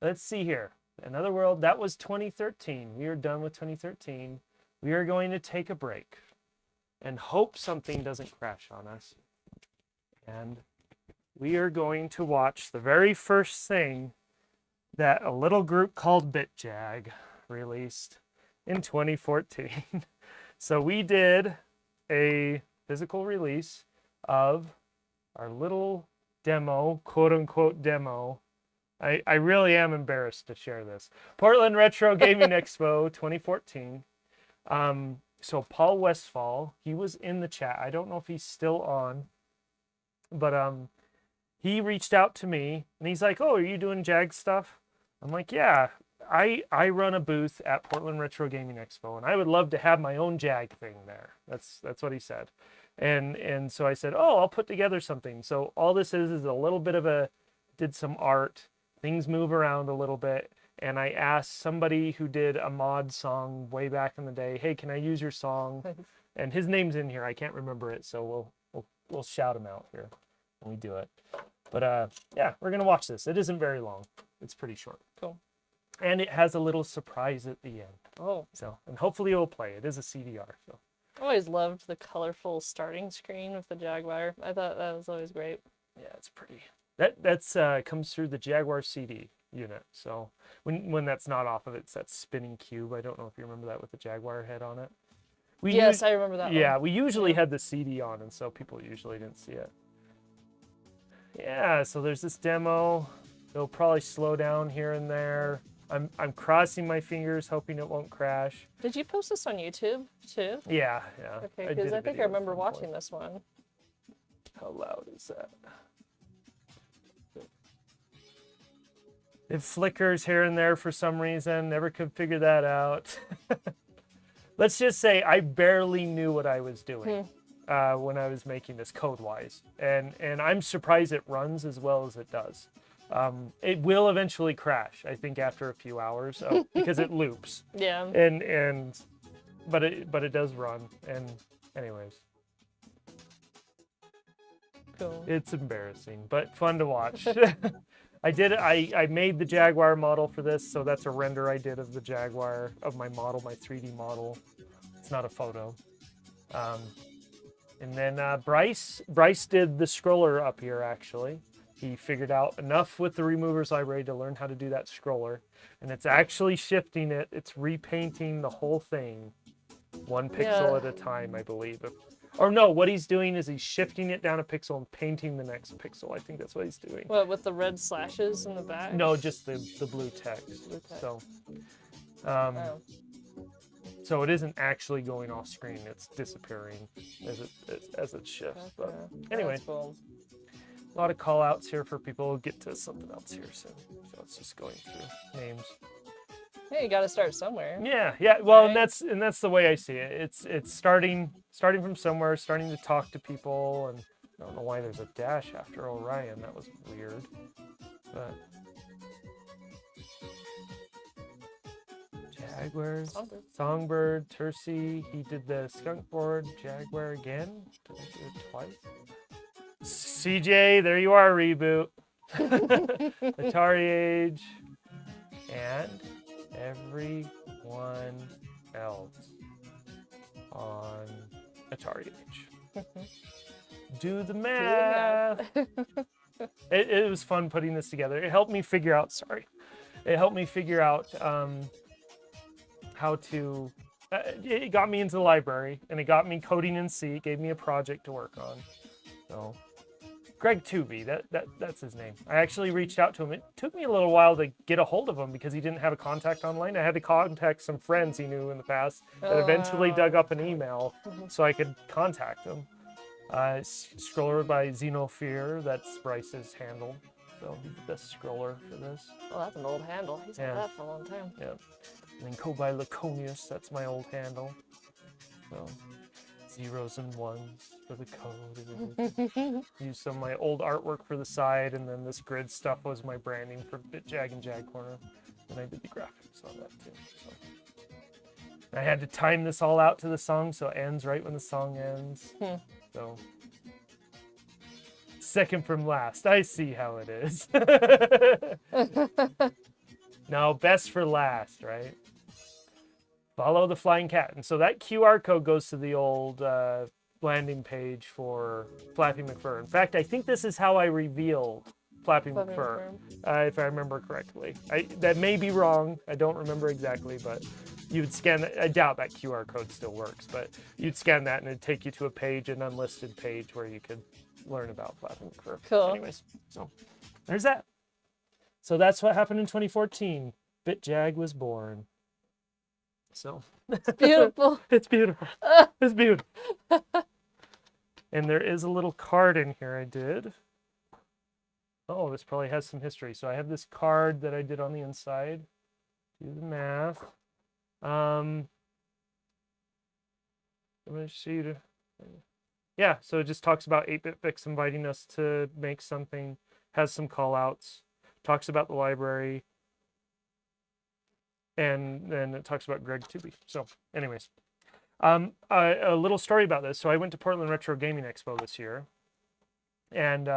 Let's see here. Another World. That was 2013. We are done with 2013. We are going to take a break and hope something doesn't crash on us. And we are going to watch the very first thing that a little group called BitJag released in 2014. So we did a physical release of our little demo, quote unquote demo. I really am embarrassed to share this. Portland Retro Gaming Expo 2014. So Paul Westfall, he was in the chat. I don't know if he's still on, but he reached out to me and he's like, "Oh, are you doing Jag stuff?" I'm like, "Yeah, I run a booth at Portland Retro Gaming Expo, and I would love to have my own Jag thing there." That's what he said, and so I said, "Oh, I'll put together something." So all this is a little bit of did some art. Things move around a little bit, and I asked somebody who did a mod song way back in the day, "Hey, can I use your song?" And his name's in here. I can't remember it, so we'll shout him out here when we do it. But yeah, we're gonna watch this. It isn't very long. It's pretty short. Cool. And it has a little surprise at the end. Oh. So, and hopefully it will play. It is a CDR. So. I always loved the colorful starting screen with the Jaguar. I thought that was always great. Yeah, it's pretty. That's comes through the Jaguar CD unit. So when that's not off of it, it's that spinning cube. I don't know if you remember that with the Jaguar head on it. Yes, I remember that one. Yeah, we usually had the CD on, and so people usually didn't see it. Yeah, so there's this demo. It'll probably slow down here and there. I'm crossing my fingers, hoping it won't crash. Did you post this on YouTube too? Yeah. Okay, because I think I remember watching this one. How loud is that? It flickers here and there for some reason. Never could figure that out. Let's just say I barely knew what I was doing when I was making this code-wise. And I'm surprised it runs as well as it does. It will eventually crash, I think, after a few hours because it loops. Yeah. But it does run. And anyways. Cool. It's embarrassing, but fun to watch. I made the Jaguar model for this, so that's a render I did of the Jaguar, of my model, my 3D model. It's not a photo. And then Bryce did the scroller up here, actually. He figured out enough with the removers library to learn how to do that scroller. And it's actually shifting it. It's repainting the whole thing one pixel at a time, I believe. Or no, what he's doing is he's shifting it down a pixel and painting the next pixel. I think that's what he's doing. What, with the red slashes in the back? No, just the blue text. So, so it isn't actually going off screen. It's disappearing as it shifts. But anyway, cool. A lot of call outs here for people. We'll get to something else here soon. So it's just going through names. Yeah, you got to start somewhere. Yeah. Well, right? and that's the way I see it. It's starting from somewhere, starting to talk to people, and I don't know why there's a dash after Orion. That was weird. But Jaguars, Songbird. Songbird, Tercy. He did the skunk board, Jaguar again. Did I do it twice? CJ, there you are, Reboot. Atari Age, and everyone else on Atari Age. Do the math. It was fun putting this together. It helped me figure out. It helped me figure out how to. It got me into the library, and it got me coding in C. It gave me a project to work on. So. Greg Tooby, that's his name. I actually reached out to him. It took me a little while to get a hold of him because he didn't have a contact online. I had to contact some friends he knew in the past that eventually dug up an email so I could contact him. Scroller by Xenofear, that's Bryce's handle. So he's the best scroller for this. Oh, that's an old handle. He's had that for a long time. Yeah. And then Code by Laconius, that's my old handle. So zeros and ones for the code. Use some of my old artwork for the side, and then this grid stuff was my branding for BitJag and JagCorner. And I did the graphics on that too. So. I had to time this all out to the song so it ends right when the song ends. So second from last. I see how it is. No, best for last, right? Follow the flying cat. And so that QR code goes to the old landing page for Flappy McFur. In fact, I think this is how I revealed Flappy McFur, if I remember correctly. That may be wrong. I don't remember exactly, but you would scan that. I doubt that QR code still works, but you'd scan that and it'd take you to a page, an unlisted page where you could learn about Flappy McFur. Cool. Anyways, so there's that. So that's what happened in 2014. BitJag was born. So it's beautiful. It's beautiful. It's beautiful. And there is a little card in here I did. Oh, this probably has some history. So I have this card that I did on the inside. Do the math. I'm going to show you to. Yeah, so it just talks about 8-Bit Fix inviting us to make something. Has some call outs. Talks about the library. And then it talks about Greg Tooby. So, anyways, a little story about this. So I went to Portland Retro Gaming Expo this year, and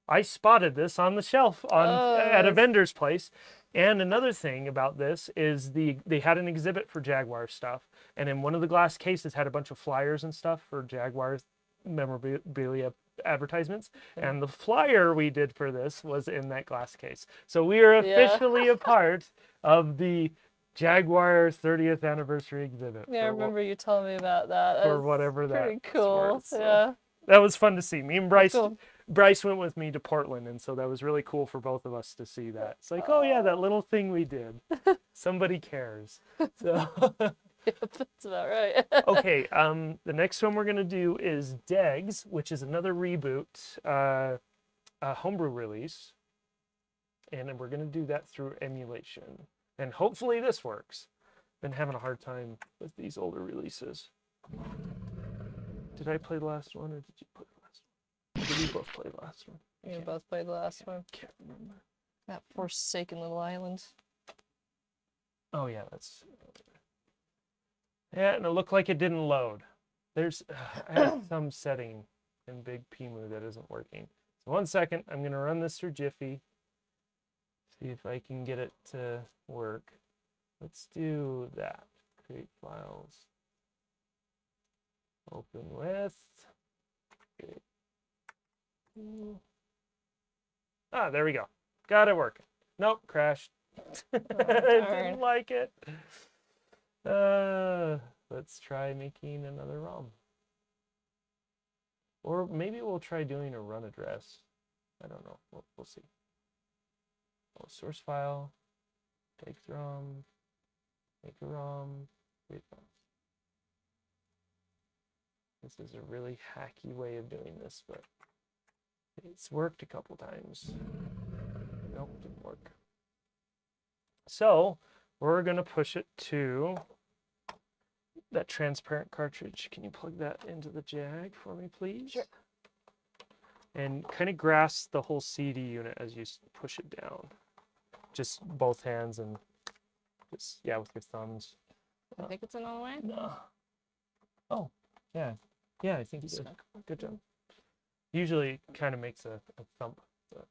I spotted this on the shelf at a vendor's place. And another thing about this is they had an exhibit for Jaguar stuff, and in one of the glass cases had a bunch of flyers and stuff for Jaguar memorabilia advertisements, and the flyer we did for this was in that glass case. So we are officially a part of the Jaguar 30th anniversary exhibit. Yeah, I remember you telling me about that. For whatever that pretty cool. worth, so. Yeah. That was fun to see. Me and Bryce. Cool. Bryce went with me to Portland, and so that was really cool for both of us to see that. It's like, oh yeah, that little thing we did. Somebody cares. So. Yep, that's about right. Okay, the next one we're going to do is Degs, which is another reboot, a homebrew release. And then we're going to do that through emulation. And hopefully this works. Been having a hard time with these older releases. Did I play the last one, or did you play the last one? Did we both play the last one? We both played the last one. Can't remember. That forsaken little island. Oh yeah, that's... Yeah, and it looked like it didn't load. There's I have some setting in Big Pimu that isn't working. So 1 second, I'm going to run this through Jiffy. See if I can get it to work. Let's do that. Create files. Open with. Okay. Ah, there we go. Got it working. Nope, crashed. Didn't like it. Let's try making another ROM. Or maybe we'll try doing a run address. I don't know. We'll see. Oh, source file. Take the ROM. Make a ROM. Create files. This is a really hacky way of doing this, but it's worked a couple times. Nope, didn't work. So we're going to push it to that transparent cartridge. Can you plug that into the Jag for me, please? Sure. And kind of grasp the whole CD unit as you push it down. Just both hands and Just, yeah, with your thumbs. I think it's another way. No. Oh, yeah. Yeah, I think you did. Good job. Usually it kind of makes a thump. But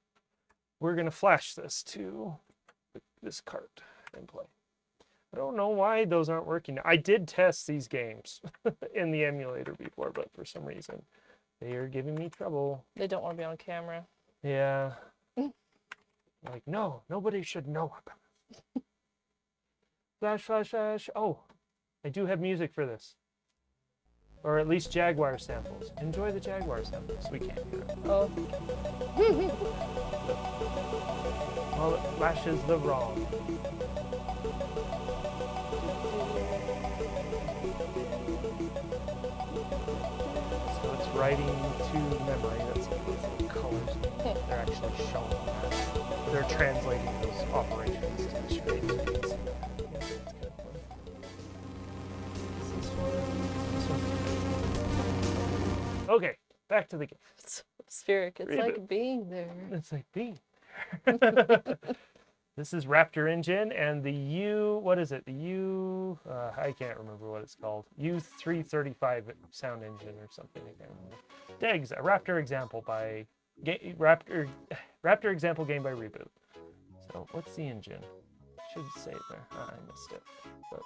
we're going to flash this to this cart and play. I don't know why those aren't working. I did test these games in the emulator before, but for some reason they are giving me trouble. They don't want to be on camera. Yeah. Like, no, nobody should know about it. Flash, flash, flash. Oh, I do have music for this. Or at least Jaguar samples. Enjoy the Jaguar samples. We can't hear it. Oh. Well, it flashes the ROM. So it's writing to memory. That's what the colors. They're actually showing that. They're translating those operations to the screen. Okay, back to the game. It's atmospheric. It's like being there. It's like being there. This is Raptor Engine and the what is it? The I can't remember what it's called. U335 sound engine or something. I can't remember. A Raptor example by Raptor example game by Reboot. So what's the engine? Should say it there. I missed it. But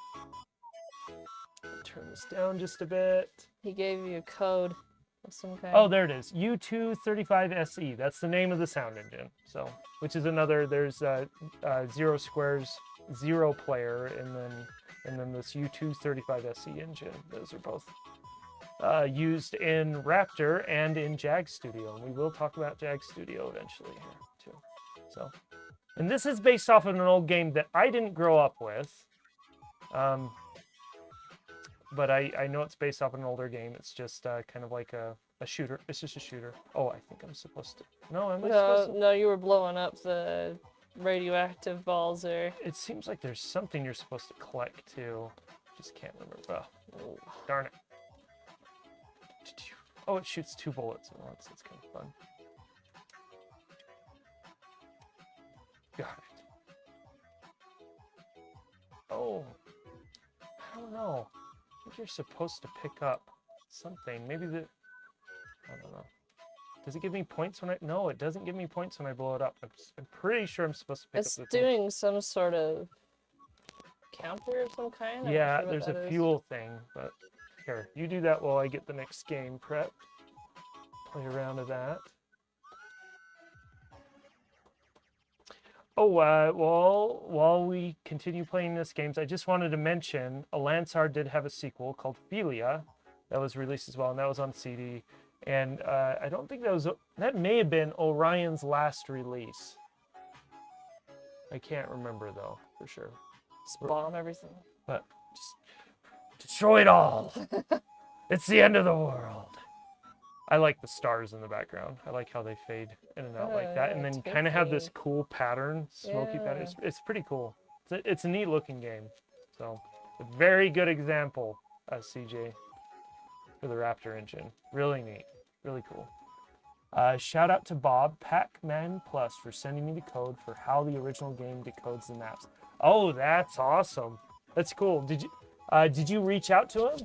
turn this down just a bit. He gave you a code of some kind. Oh, there it is. U235SE. That's the name of the sound engine. So, which is another. There's Zero Square's Zero Player, and then this U235SE engine. Those are both used in Raptor and in Jag Studio, and we will talk about Jag Studio eventually here too. So, and this is based off of an old game that I didn't grow up with. But I know it's based off an older game. It's just kind of like a shooter. It's just a shooter. Oh, I think I'm supposed to. No, I'm not supposed to. No, you were blowing up the radioactive balls there. It seems like there's something you're supposed to collect too. Just can't remember. Oh, darn it. Oh, it shoots 2 bullets at once. That's kind of fun. Got it. Oh, I don't know. I think you're supposed to pick up something. Maybe I don't know. Does it give me points when no, it doesn't give me points when I blow it up. I'm pretty sure I'm supposed to pick up the thing. It's doing some sort of counter of some kind. Yeah, there's a fuel thing, but here, you do that while I get the next game prepped. Play around with that. Oh, while we continue playing this games, I just wanted to mention Alansar did have a sequel called Philia that was released as well, and that was on CD. And I don't think that may have been Orion's last release. I can't remember though, for sure. Just bomb everything. But just destroy it all. It's the end of the world. I like the stars in the background. I like how they fade in and out like that. And then you kind of have this cool pattern, smoky pattern. It's pretty cool. It's a neat looking game. So, a very good example, CJ, for the Raptor engine. Really neat. Really cool. Shout out to Bob, Pac-Man Plus, for sending me the code for how the original game decodes the maps. Oh, that's awesome. That's cool. Did you reach out to him?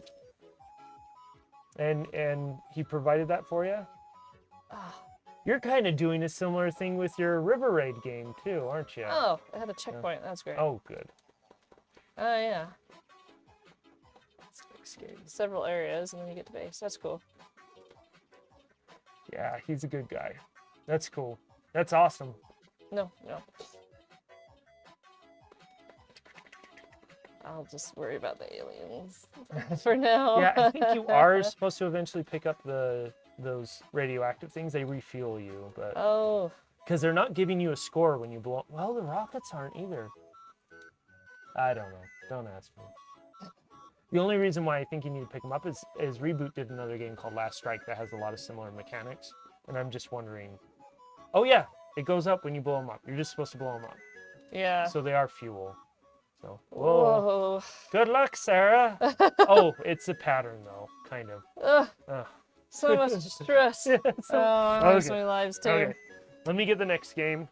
And he provided that for you? You're kind of doing a similar thing with your River Raid game too, aren't you? Oh, I had a checkpoint. That's great. Oh, good. Oh, yeah. Several areas, and then you get to base. That's cool. Yeah, he's a good guy. That's cool. That's awesome. No. I'll just worry about the aliens for now. Yeah, I think you are supposed to eventually pick up those radioactive things. They refuel you, but because they're not giving you a score when you blow up. Well, the rockets aren't either. I don't know. Don't ask me. The only reason why I think you need to pick them up is Reboot did another game called Last Strike that has a lot of similar mechanics, and I'm just wondering. Oh yeah, it goes up when you blow them up. You're just supposed to blow them up. Yeah. So they are fuel. So, whoa. Good luck, Sarah. Oh, it's a pattern, though, kind of. So much stress. I lost my lives, too. Okay. Let me get the next game.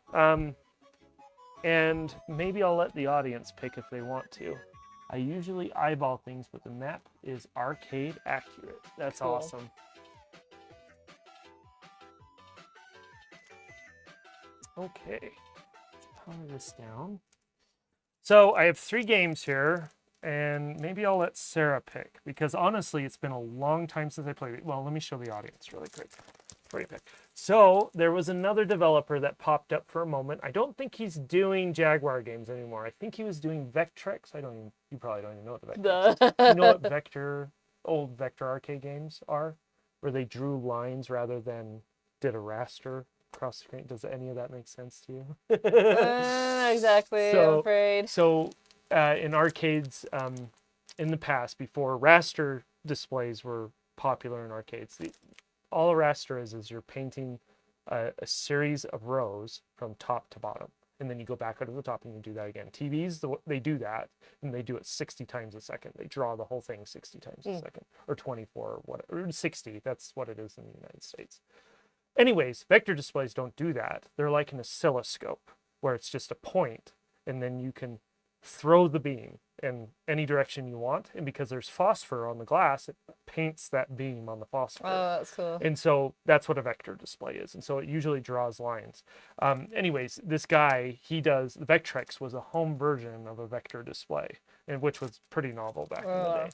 and maybe I'll let the audience pick if they want to. I usually eyeball things, but the map is arcade accurate. That's Cool. awesome. Okay, let's power this down. So I have 3 games here, and maybe I'll let Sarah pick, because honestly, it's been a long time since I played it. Well, let me show the audience really quick before you pick. So there was another developer that popped up for a moment. I don't think he's doing Jaguar games anymore. I think he was doing Vectrex. You probably don't even know what the Vectrex is. You know what old Vector arcade games are? Where they drew lines rather than did a raster across the screen. Does any of that make sense to you? Exactly, I'm afraid. So in arcades, in the past, before raster displays were popular in arcades, all a raster is you're painting a series of rows from top to bottom. And then you go back out of the top and you do that again. TVs, they do that, and they do it 60 times a second. They draw the whole thing 60 times a second, or 24, or whatever, or 60. That's what it is in the United States. Anyways, vector displays don't do that. They're like an oscilloscope, where it's just a point, and then you can throw the beam in any direction you want. And because there's phosphor on the glass, it paints that beam on the phosphor. Oh, that's cool. And so that's what a vector display is. And so it usually draws lines. Anyways, this guy, the Vectrex was a home version of a vector display, and which was pretty novel back in the day.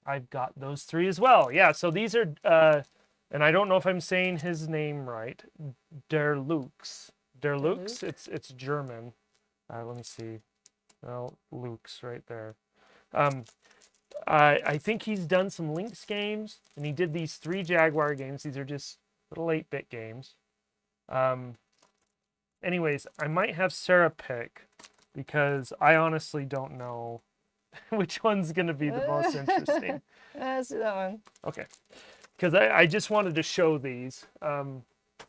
I've got those 3 as well. Yeah, so these are, and I don't know if I'm saying his name right, Der Lux. It's German. Let me see. Well, Luke's right there. I think he's done some Lynx games, and he did these 3 Jaguar games. These are just little 8-bit games. Anyways, I might have Sarah pick, because I honestly don't know which one's going to be the most interesting. Let's do that one. Okay. Because I just wanted to show these.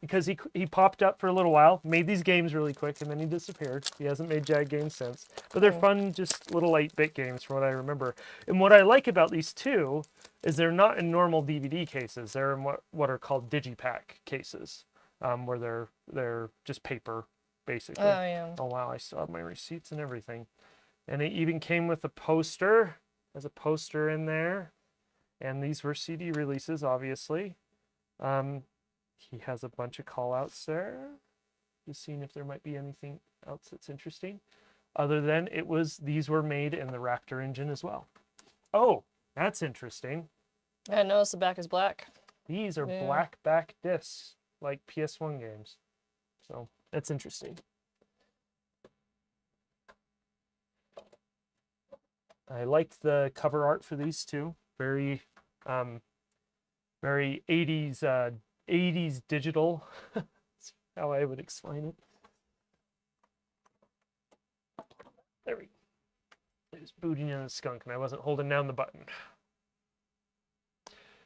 Because he popped up for a little while, made these games really quick, and then he disappeared. He hasn't made Jag games since. But they're fun, just little 8-bit games from what I remember. And what I like about these 2 is they're not in normal DVD cases. They're in what are called digipack cases, where they're just paper, basically. Oh, yeah. Oh, wow, I still have my receipts and everything. And it even came with a poster. There's a poster in there. And these were CD releases, obviously. He has a bunch of call-outs there. Just seeing if there might be anything else that's interesting. Other than these were made in the Raptor engine as well. Oh, that's interesting. I noticed the back is black. These are black back discs, like PS1 games. So that's interesting. I liked the cover art for these 2. Very 80s digital. That's how I would explain it. There we go. It was booting in a skunk, and I wasn't holding down the button.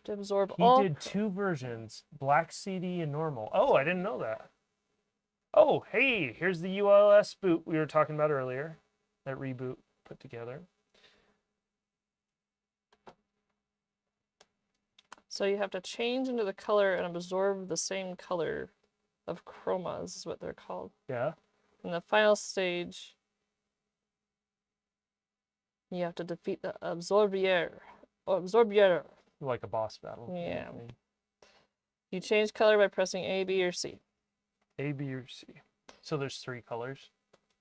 To absorb He did 2 versions, black CD and normal. Oh, I didn't know that. Oh, hey, here's the ULS boot we were talking about earlier that Reboot put together. So you have to change into the color and absorb the same color of chromas, is what they're called. Yeah. In the final stage, you have to defeat the absorbier. Like a boss battle. Yeah. You change color by pressing A, B, or C. A, B, or C. So there's 3 colors,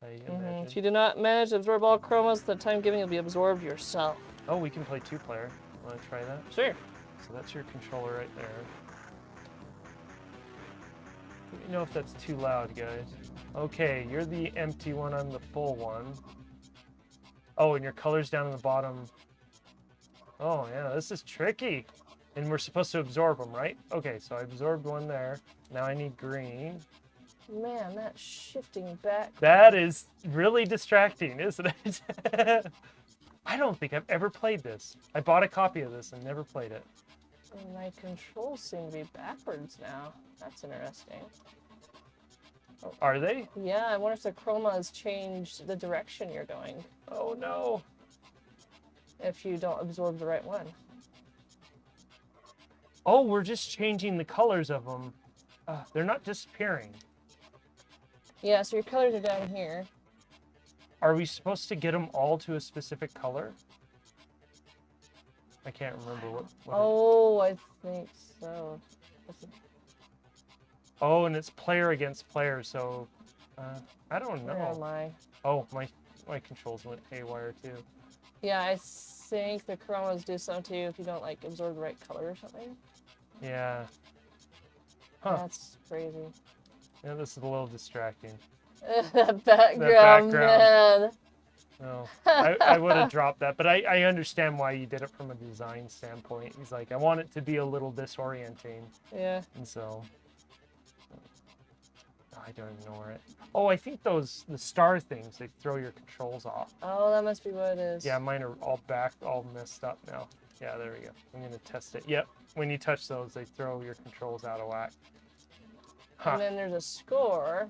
I imagine. If you do not manage to absorb all chromas, the time given will be absorbed yourself. Oh, we can play 2-player. Want to try that? Sure. So that's your controller right there. Let me know if that's too loud, guys. Okay, you're the empty one, I'm the full one. Oh, and your color's down in the bottom. Oh, yeah, this is tricky. And we're supposed to absorb them, right? Okay, so I absorbed one there. Now I need green. Man, that shifting back. That is really distracting, isn't it? I don't think I've ever played this. I bought a copy of this and never played it. My controls seem to be backwards now. That's interesting. Are they? Yeah, I wonder if the chroma has changed the direction you're going. Oh no. If you don't absorb the right one. Oh, we're just changing the colors of them. They're not disappearing. Yeah, so your colors are down here. Are we supposed to get them all to a specific color? I can't remember what Oh, I think so. Oh, and it's player against player, so I don't know. Where am I? Oh, my controls went haywire too. Yeah, I think the chromas do something to you if you don't like absorb the right color or something. Yeah. Huh. That's crazy. Yeah, this is a little distracting. That background, man. No, I would have dropped that, but I understand why you did it from a design standpoint. He's like, I want it to be a little disorienting. Yeah. And so, I don't even know where it. Oh, I think the star things, they throw your controls off. Oh, that must be what it is. Yeah, mine are all messed up now. Yeah, there we go. I'm gonna test it. Yep, when you touch those, they throw your controls out of whack. Huh. And then there's a score.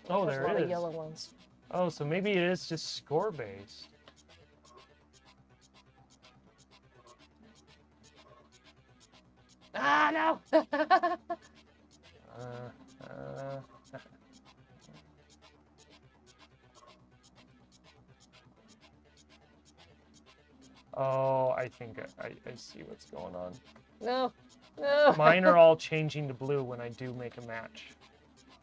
Oh, There's there a lot it of is. yellow ones. Oh, so maybe it is just score based. Ah, no! Oh, I think I see what's going on. No, no. Mine are all changing to blue when I do make a match.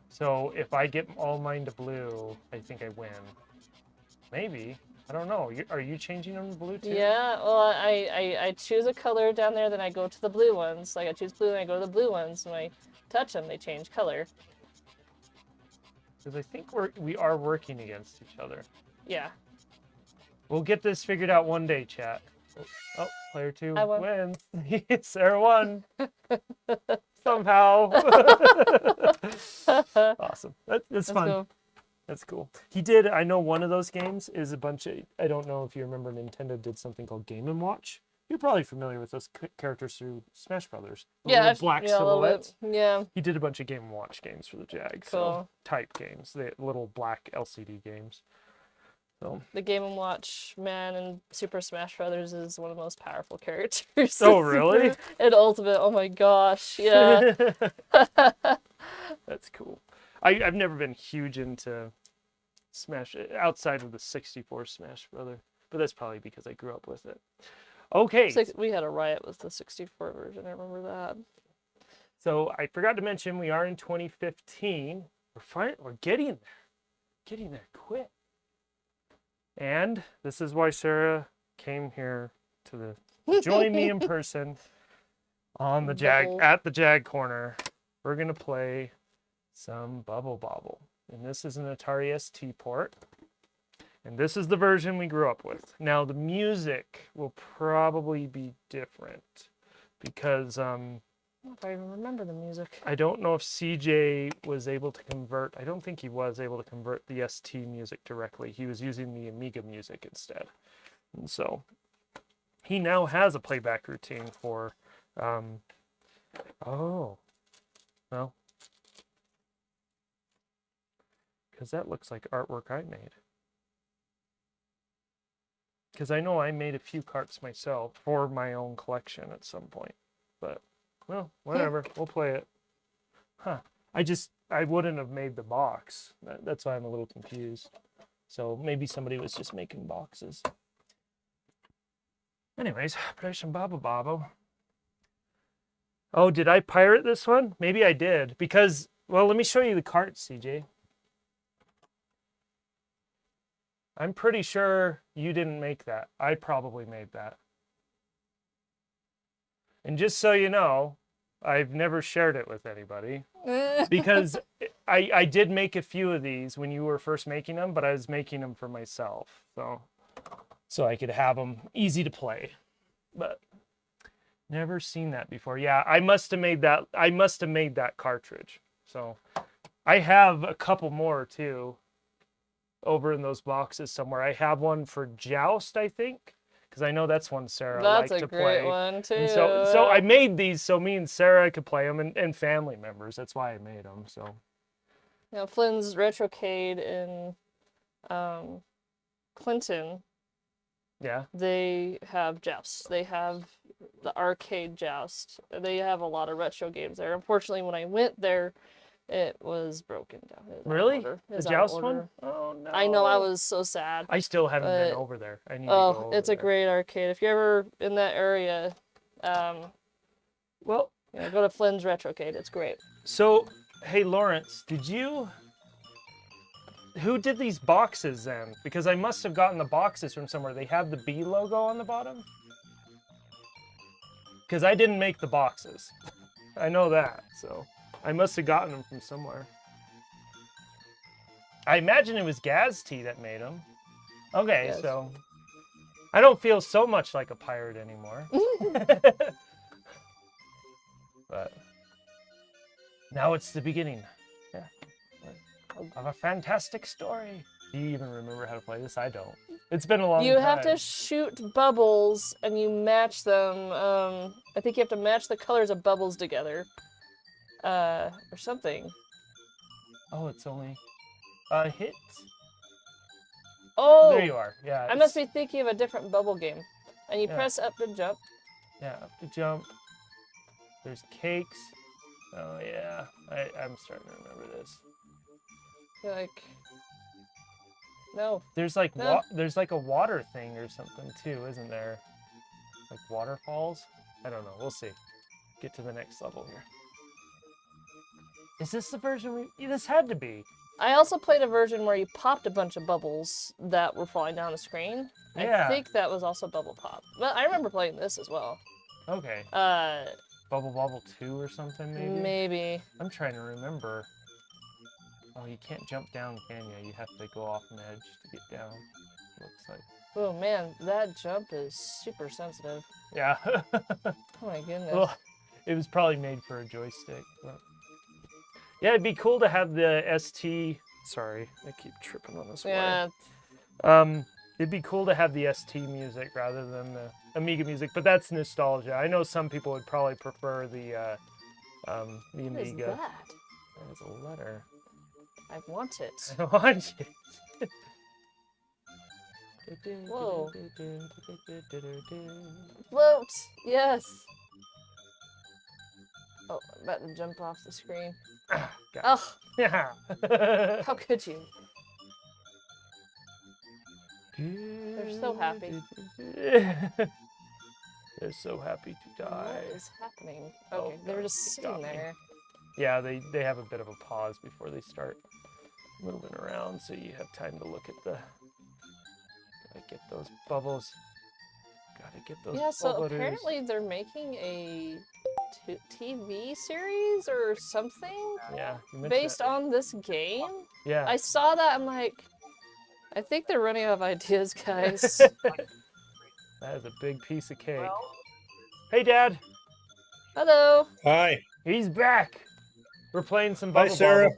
So if I get all mine to blue, I think I win. Maybe. I don't know. Are you changing them to blue too? Yeah, well, I choose a color down there, then I go to the blue ones. Like, I choose blue, and I go to the blue ones. When I touch them, they change color. Because I think we are working against each other. Yeah. We'll get this figured out one day, chat. Oh, player 2 I won. wins. Sarah won. Somehow. Awesome. That's fun. Cool. That's cool. He did, I know one of those games is a bunch of, I don't know if you remember, Nintendo did something called Game & Watch. You're probably familiar with those characters through Smash Brothers. Yeah, Black yeah, silhouettes. Yeah. He did a bunch of Game & Watch games for the Jag. So Cool. type games, the little black LCD games. So The Game & Watch man in Super Smash Brothers is one of the most powerful characters. Oh, really? In Ultimate, oh my gosh, yeah. That's cool. I've never been huge into Smash outside of the 64 Smash Brother, but that's probably because I grew up with it. Okay. We had a riot with the 64 version, I remember that. So I forgot to mention we are in 2015. We're getting there. Getting there quick. And this is why Sarah came here to join me in person on the at the Jag Corner. We're gonna play some Bubble Bobble. And this is an Atari ST port. And this is the version we grew up with. Now the music will probably be different because I don't know if I even remember the music. I don't know if CJ was able to convert. I don't think he was able to convert the ST music directly. He was using the Amiga music instead. And so he now has a playback routine for oh. Well, because that looks like artwork I made. Because I know I made a few carts myself for my own collection at some point. But, well, whatever. We'll play it. Huh. I wouldn't have made the box. That's why I'm a little confused. So maybe somebody was just making boxes. Anyways, play some Bobble Bobble. Oh, did I pirate this one? Maybe I did. Because, well, let me show you the carts, CJ. I'm pretty sure you didn't make that. I probably made that. And just so you know, I've never shared it with anybody. Because I did make a few of these when you were first making them, but I was making them for myself. So I could have them easy to play. But never seen that before. Yeah, I must have made that cartridge. So I have a couple more too. Over in those boxes somewhere. I have one for Joust, I think, because I know that's one Sarah liked to play. That's a great one too. And so I made these so me and Sarah could play them, and family members. That's why I made them. So. Now Flynn's Retrocade in Clinton. Yeah. They have Joust. They have the arcade Joust. They have a lot of retro games there. Unfortunately, when I went there, It was broken down. It was out of Really? order. It The was out of joust one? order. Oh no. I know, I was so sad. I still haven't been but- over there. I need to go Oh, over it's a there. great arcade. If you're ever in that area, Well, go to Flynn's Retrocade. It's great. so hey Lawrence, who did these boxes then? Because I must have gotten the boxes from somewhere. They have the B logo on the bottom. Because I didn't make the boxes. I know that, so I must have gotten them from somewhere. I imagine it was Gaz-T that made them. Okay, Yes. so I don't feel so much like a pirate anymore. But now it's the beginning. Yeah. Of a fantastic story. Do you even remember how to play this? I don't. It's been a long time. You have to shoot bubbles and you match them. I think you have to match the colors of bubbles together. Or something. Oh, it's only hit. Oh! There you are. Yeah. I must be thinking of a different bubble game. And you Yeah. press up to jump. Yeah, up to jump. There's cakes. Oh yeah, I'm starting to remember this. You're like, no. There's like No. there's like a water thing or something too, isn't there? Like waterfalls? I don't know. We'll see. Get to the next level here. Is this the version this had to be? I also played a version where you popped a bunch of bubbles that were falling down the screen. Yeah. I think that was also Bubble Pop. But I remember playing this as well. Okay. Uh, Bubble 2 or something maybe? maybe. I'm trying to remember. Oh, you can't jump down, can you? You have to go off an edge to get down. Looks like. Oh man, that jump is super sensitive. Yeah. Oh my goodness. Well, it was probably made for a joystick. But... Yeah, it'd be cool to have the ST. Sorry, I keep tripping on this Yeah. wire. It'd be cool to have the ST music rather than the Amiga music, but that's nostalgia. I know some people would probably prefer the What is Amiga. that? That is a letter. I want it. I want it. Whoa. Float! Yes! Oh, I'm about to jump off the screen. Got it. Oh, Yeah. how could you? They're so happy. They're so happy to die. What is happening? Oh, Okay, they were God, just it got sitting me. there. Yeah, they have a bit of a pause before they start moving around, so you have time to look at the. Gotta get those bubbles. Gotta get those. Yeah, so bubblers. apparently they're making a TV series or something Yeah. you mentioned based that. on this game. Yeah. I saw that. I'm like, I think they're running out of ideas, guys. That is a big piece of cake. Hey, Dad. Hello. Hi. He's back. We're playing some Hi, bubble Sarah.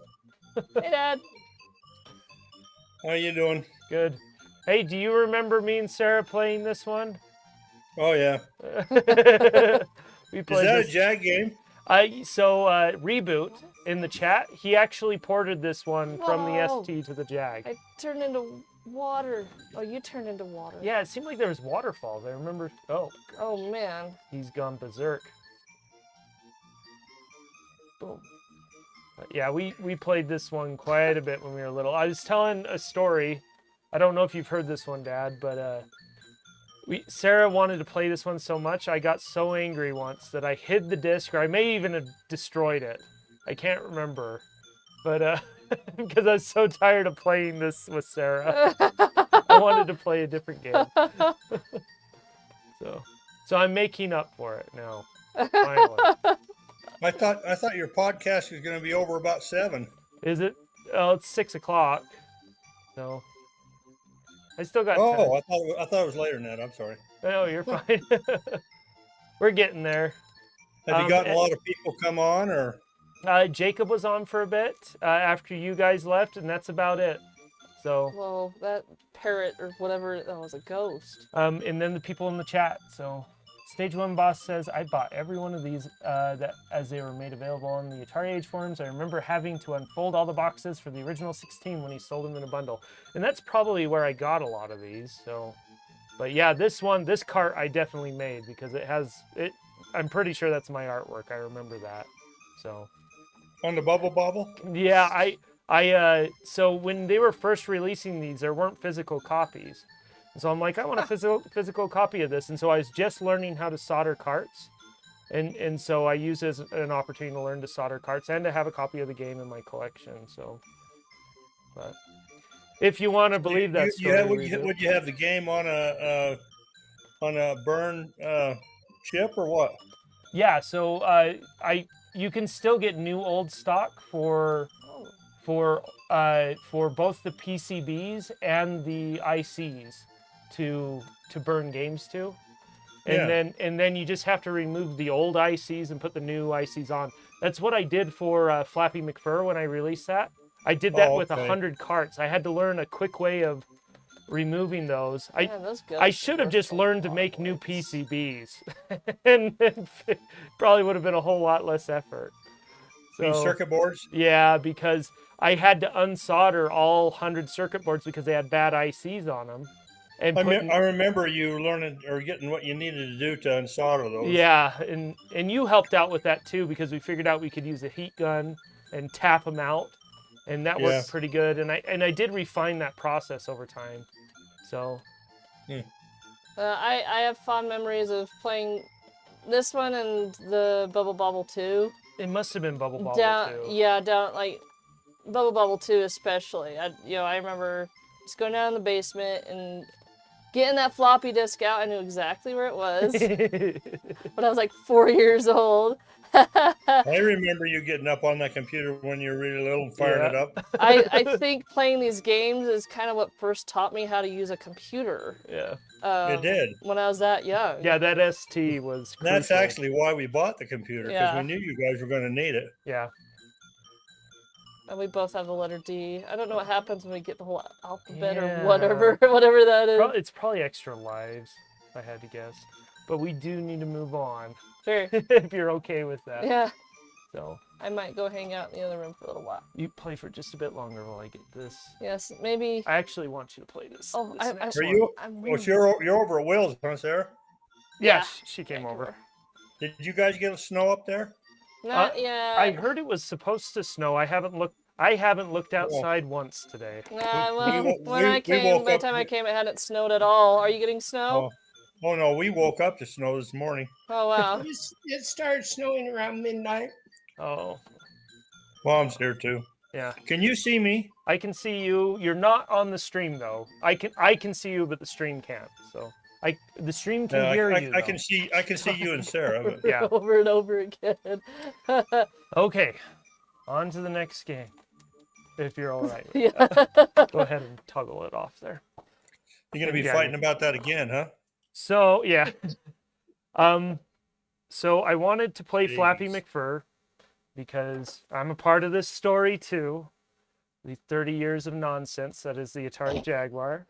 bobble. Hey, Dad. How you doing? Good. Hey, do you remember me and Sarah playing this one? Oh yeah. We Is played that this. a Jag game? Reboot in the chat. He actually ported this one from the Whoa. ST to the Jag. I turned into water. Oh, you turned into water. Yeah, it seemed like there was waterfalls. I remember. Oh, Oh man. he's gone berserk. Boom. But yeah, we played this one quite a bit when we were little. I was telling a story. I don't know if you've heard this one, Dad, but Sarah wanted to play this one so much. I got so angry once that I hid the disc, or I may even have destroyed it. I can't remember, but because I was so tired of playing this with Sarah, I wanted to play a different game. So I'm making up for it now. Finally. I thought your podcast was going to be over about 7. Is it? Oh, it's 6 o'clock. So I still got. Oh, time. I thought it was later than that. I'm sorry. No, you're fine. We're getting there. Have you gotten a lot of people come on, or? Jacob was on for a bit after you guys left, and that's about it. So. Well, that parrot or whatever, that was a ghost. And then the people in the chat. So, Stage 1 Boss says, I bought every one of these that as they were made available on the Atari Age forums. I remember having to unfold all the boxes for the original 16 when he sold them in a bundle. And that's probably where I got a lot of these. So, but yeah, this cart I definitely made because it has it. I'm pretty sure that's my artwork. I remember that. So. On the Bubble Bobble? Yeah, so when they were first releasing these, there weren't physical copies. And so I'm like, I want a physical copy of this. And so I was just learning how to solder carts. And so I used it as an opportunity to learn to solder carts and to have a copy of the game in my collection. So, but if you want to believe that story, would you have the game on a burn chip or what? Yeah, so you can still get new old stock for both the PCBs and the ICs to burn games to. And then you just have to remove the old ICs and put the new ICs on. That's what I did for Flappy McFur when I released that. I did that with 100 carts. I had to learn a quick way of removing those. I should have just learned to make new PCBs, and it probably would have been a whole lot less effort. So, circuit boards? Yeah, because I had to unsolder all 100 circuit boards because they had bad ICs on them. And I remember you learning or getting what you needed to do to unsolder those. Yeah, and you helped out with that too, because we figured out we could use a heat gun and tap them out, and that worked pretty good. And I did refine that process over time. So, I have fond memories of playing this one and the Bubble Bobble 2. It must have been Bubble Bobble 2. Yeah, down like Bubble Bobble 2 especially. I remember just going down in the basement and getting that floppy disk out. I knew exactly where it was. But I was like 4 years old. I remember you getting up on that computer when you were really little and firing it up. I think playing these games is kind of what first taught me how to use a computer. Yeah. It did. When I was that young. Yeah, that ST was crucial. That's actually why we bought the computer, because we knew you guys were going to need it. Yeah. And we both have the letter D. I don't know what happens when we get the whole alphabet or whatever that is. It's probably extra lives, if I had to guess. But we do need to move on. Sure. If you're okay with that. Yeah. So I might go hang out in the other room for a little while. You play for just a bit longer while I get this. Yes, maybe. I actually want you to play this. Oh, you're over at Will's, huh, Sarah? Yeah, she came over. Did you guys get snow up there? Not yet. I heard it was supposed to snow. I haven't looked outside once today. When I came, by the time I came, it hadn't snowed at all. Are you getting snow? Oh no, we woke up to snow this morning. Oh wow. It started snowing around midnight. Oh. Mom's here too. Yeah. Can you see me? I can see you. You're not on the stream though. I can see you, but the stream can't. So the stream can hear you. I can see you and Sarah. But... Yeah. Over and over again. Okay. On to the next game. If you're all right with Yeah. that. Go ahead and toggle it off there. You're gonna be fighting about that again, huh? So yeah. So I wanted to play Flappy McFur because I'm a part of this story too. The 30 years of nonsense that is the Atari Jaguar.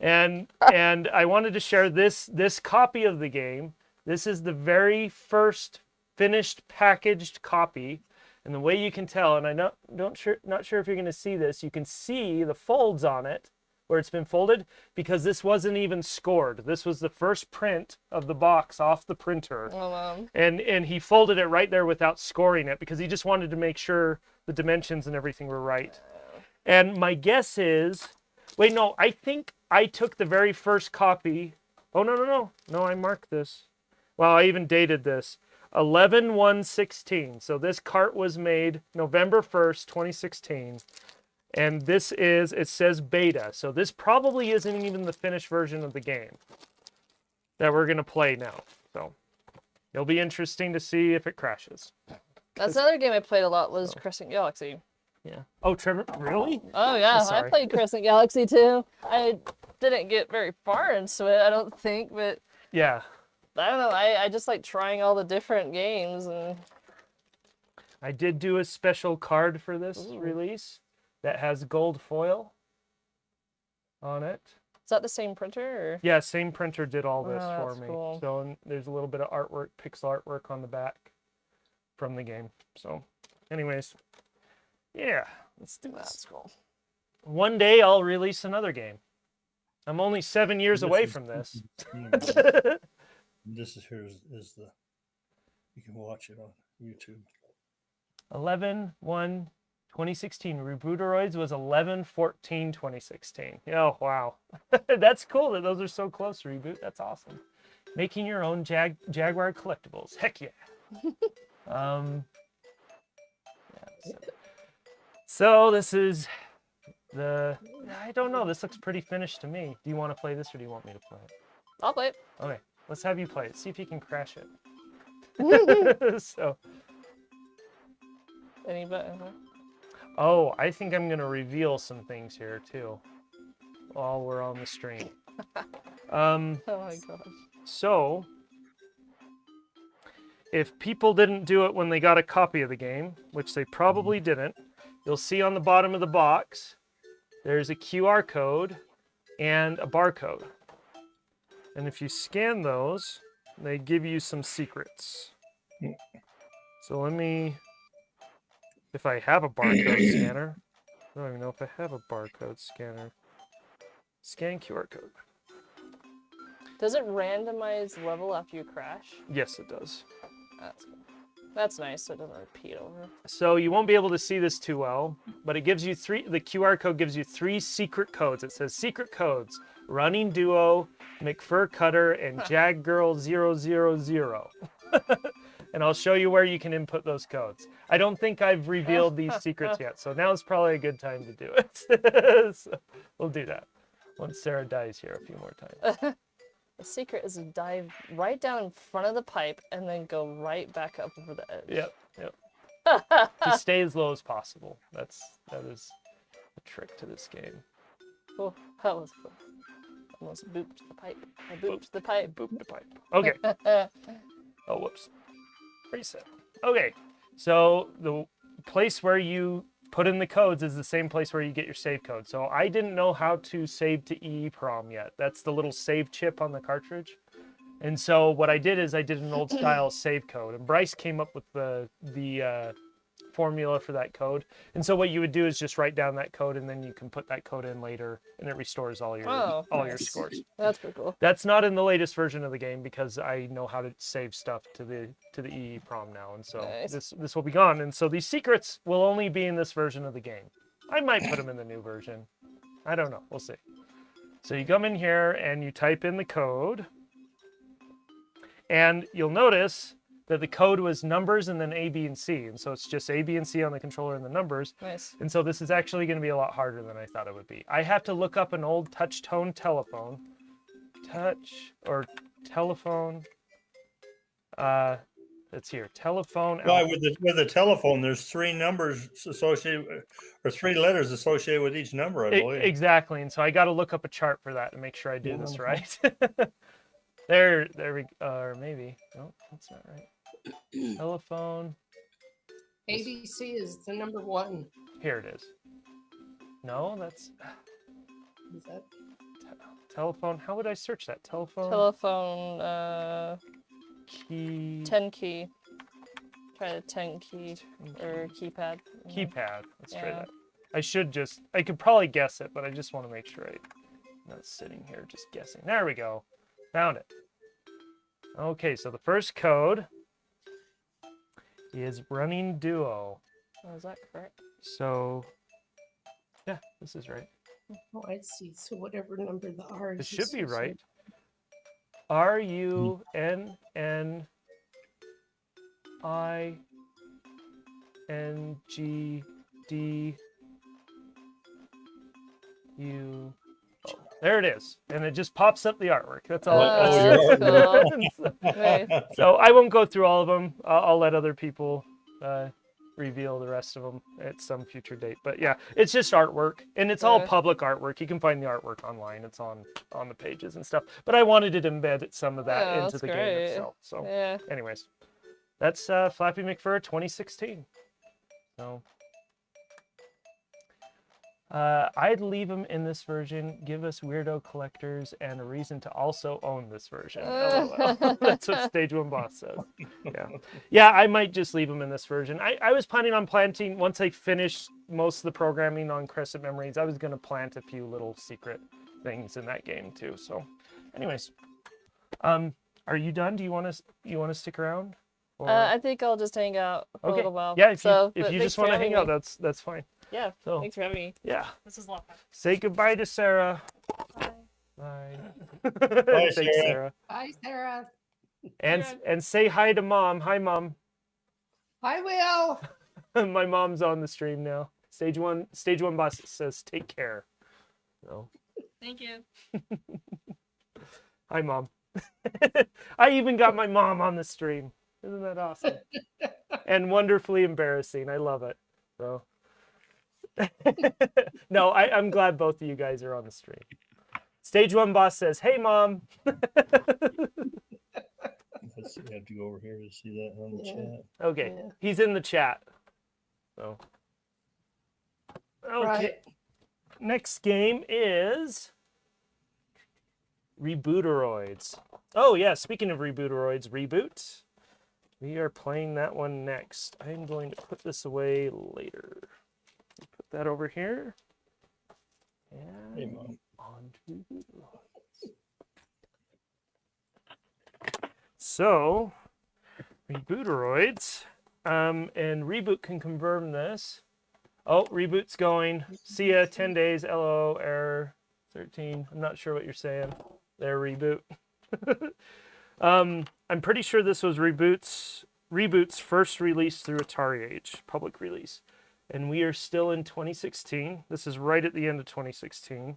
And I wanted to share this copy of the game. This is the very first finished packaged copy. And the way you can tell, and I'm not sure if you're going to see this, you can see the folds on it where it's been folded, because this wasn't even scored. This was the first print of the box off the printer. Oh, wow. And he folded it right there without scoring it because he just wanted to make sure the dimensions and everything were right. And my guess is, wait, no, I think I took the very first copy. Oh, no, I marked this. Well, I even dated this. 11/1/16. So this cart was made November 1st, 2016. And this is, it says beta. So this probably isn't even the finished version of the game that we're going to play now. So it'll be interesting to see if it crashes. That's another game I played a lot was Crescent Galaxy. Yeah. Oh, Trevor, really? Oh, yeah. I played Crescent Galaxy too. I didn't get very far into it, I don't think, but... Yeah. I don't know. I just like trying all the different games. And I did do a special card for this release that has gold foil on it. Is that the same printer? Or? Yeah, same printer did all this for me. Cool. So there's a little bit of artwork, pixel artwork on the back from the game. So anyways, yeah, let's do this. That's cool. One day I'll release another game. I'm only 7 years away from this. This is the, you can watch it on YouTube. 11/1/2016. Rebooteroids was 11/14/2016. Oh, wow. That's cool that those are so close, Reboot. That's awesome. Making your own Jaguar collectibles. Heck yeah. Yeah, so this is I don't know. This looks pretty finished to me. Do you want to play this or do you want me to play it? I'll play it. Okay, let's have you play it. See if you can crash it. So. Any button? Oh, I think I'm gonna reveal some things here too, while we're on the stream. Oh my gosh. So, if people didn't do it when they got a copy of the game, which they probably didn't, you'll see on the bottom of the box, there's a QR code and a barcode. And if you scan those, they give you some secrets. So let me, if I have a barcode scanner, I don't even know if I have a barcode scanner. Scan QR code. Does it randomize level after you crash? Yes, it does. That's good. That's nice, so it doesn't repeat over. So you won't be able to see this too well, but it gives you the QR code gives you 3 secret codes. It says secret codes, Running Duo, McFur Cutter, and Jag Girl 000. And I'll show you where you can input those codes. I don't think I've revealed these secrets yet, so now's probably a good time to do it. So we'll do that once Sarah dies here a few more times. The secret is to dive right down in front of the pipe and then go right back up over the edge. Yep. To stay as low as possible. That is the trick to this game. Oh, that was cool. Almost booped the pipe. I booped the pipe. Booped the pipe. Okay. Oh, whoops. Reset. Okay. So the place where you put in the codes is the same place where you get your save code. So I didn't know how to save to EEPROM yet. That's the little save chip on the cartridge. And so what I did is I did an old style save code, and Bryce came up with the formula for that code. And so what you would do is just write down that code, and then you can put that code in later, and it restores all your your scores. That's pretty cool. That's not in the latest version of the game because I know how to save stuff to the EEPROM now, and so this will be gone. And so these secrets will only be in this version of the game. I might put them in the new version. I don't know. We'll see. So you come in here and you type in the code, and you'll notice that the code was numbers and then A, B, and C. And so it's just A, B, and C on the controller and the numbers. Nice. And so this is actually going to be a lot harder than I thought it would be. I have to look up an old touch tone telephone. Touch or telephone. It's here. Telephone. Well, with the telephone, there's 3 numbers associated, or 3 letters associated with each number, I believe. Exactly. And so I got to look up a chart for that and make sure I do this right. There we or maybe. No, that's not right. Telephone. ABC is the number 1. Here it is. No, that's. Is that? Telephone. How would I search that? Telephone. Telephone. Key. 10 key. Try the 10 key or keypad. Keypad. Let's try that. I could probably guess it, but I just want to make sure I'm not sitting here just guessing. There we go. Found it. Okay, so the first code is Running Duo. Oh, is that correct? So, yeah, this is right. Oh, I see. So whatever number the R is. It should be right. RUNNINGDU. There it is, and it just pops up the artwork. That's all. So I won't go through all of them. I'll let other people reveal the rest of them at some future date. But yeah, it's just artwork, and it's all public artwork. You can find the artwork online. It's on the pages and stuff. But I wanted to embed some of that into the game itself. So, anyways, that's Flappy McFur 2016. So. I'd leave them in this version, give us weirdo collectors and a reason to also own this version. LOL. That's what Stage 1 Boss says. Yeah, I might just leave them in this version. I was planning on planting, once I finish most of the programming on Crescent Memories, I was going to plant a few little secret things in that game too. So anyways, are you done? Do you want to stick around? I think I'll just hang out for a Okay. little while. Yeah, if So, you but just thanks for want to having hang out, me. that's fine. Yeah. So Thanks for having me. yeah. This is a lot of fun. Say goodbye to Sarah. Bye. Bye. Bye, Thanks, Sarah. Sarah. Hi, Sarah. And say hi to Mom. Hi, Mom. Hi, Will. My mom's on the stream now. Stage one boss says take care. So Thank you. hi, Mom. I even got my mom on the stream. Isn't that awesome? And wonderfully embarrassing. I love it. So no, I'm glad both of you guys are on the stream. Stage one boss says, "Hey, Mom." Let's see, I have to go over here to see that on the chat. Okay, Yeah. he's in the chat. So okay. Right. Next game is Rebooteroids. Oh yeah, speaking of Rebooteroids, Reboot. We are playing that one next. I'm going to put this away later. Put that over here. And Hey, Mom. on to Rebooteroids. So, Rebooteroids, and Reboot can confirm this. Oh, Reboot's going. See ya, 10 days, LO, error, 13. I'm not sure what you're saying. There, Reboot. I'm pretty sure this was Reboot's first release through Atari Age, public release. And we are still in 2016. This is right at the end of 2016.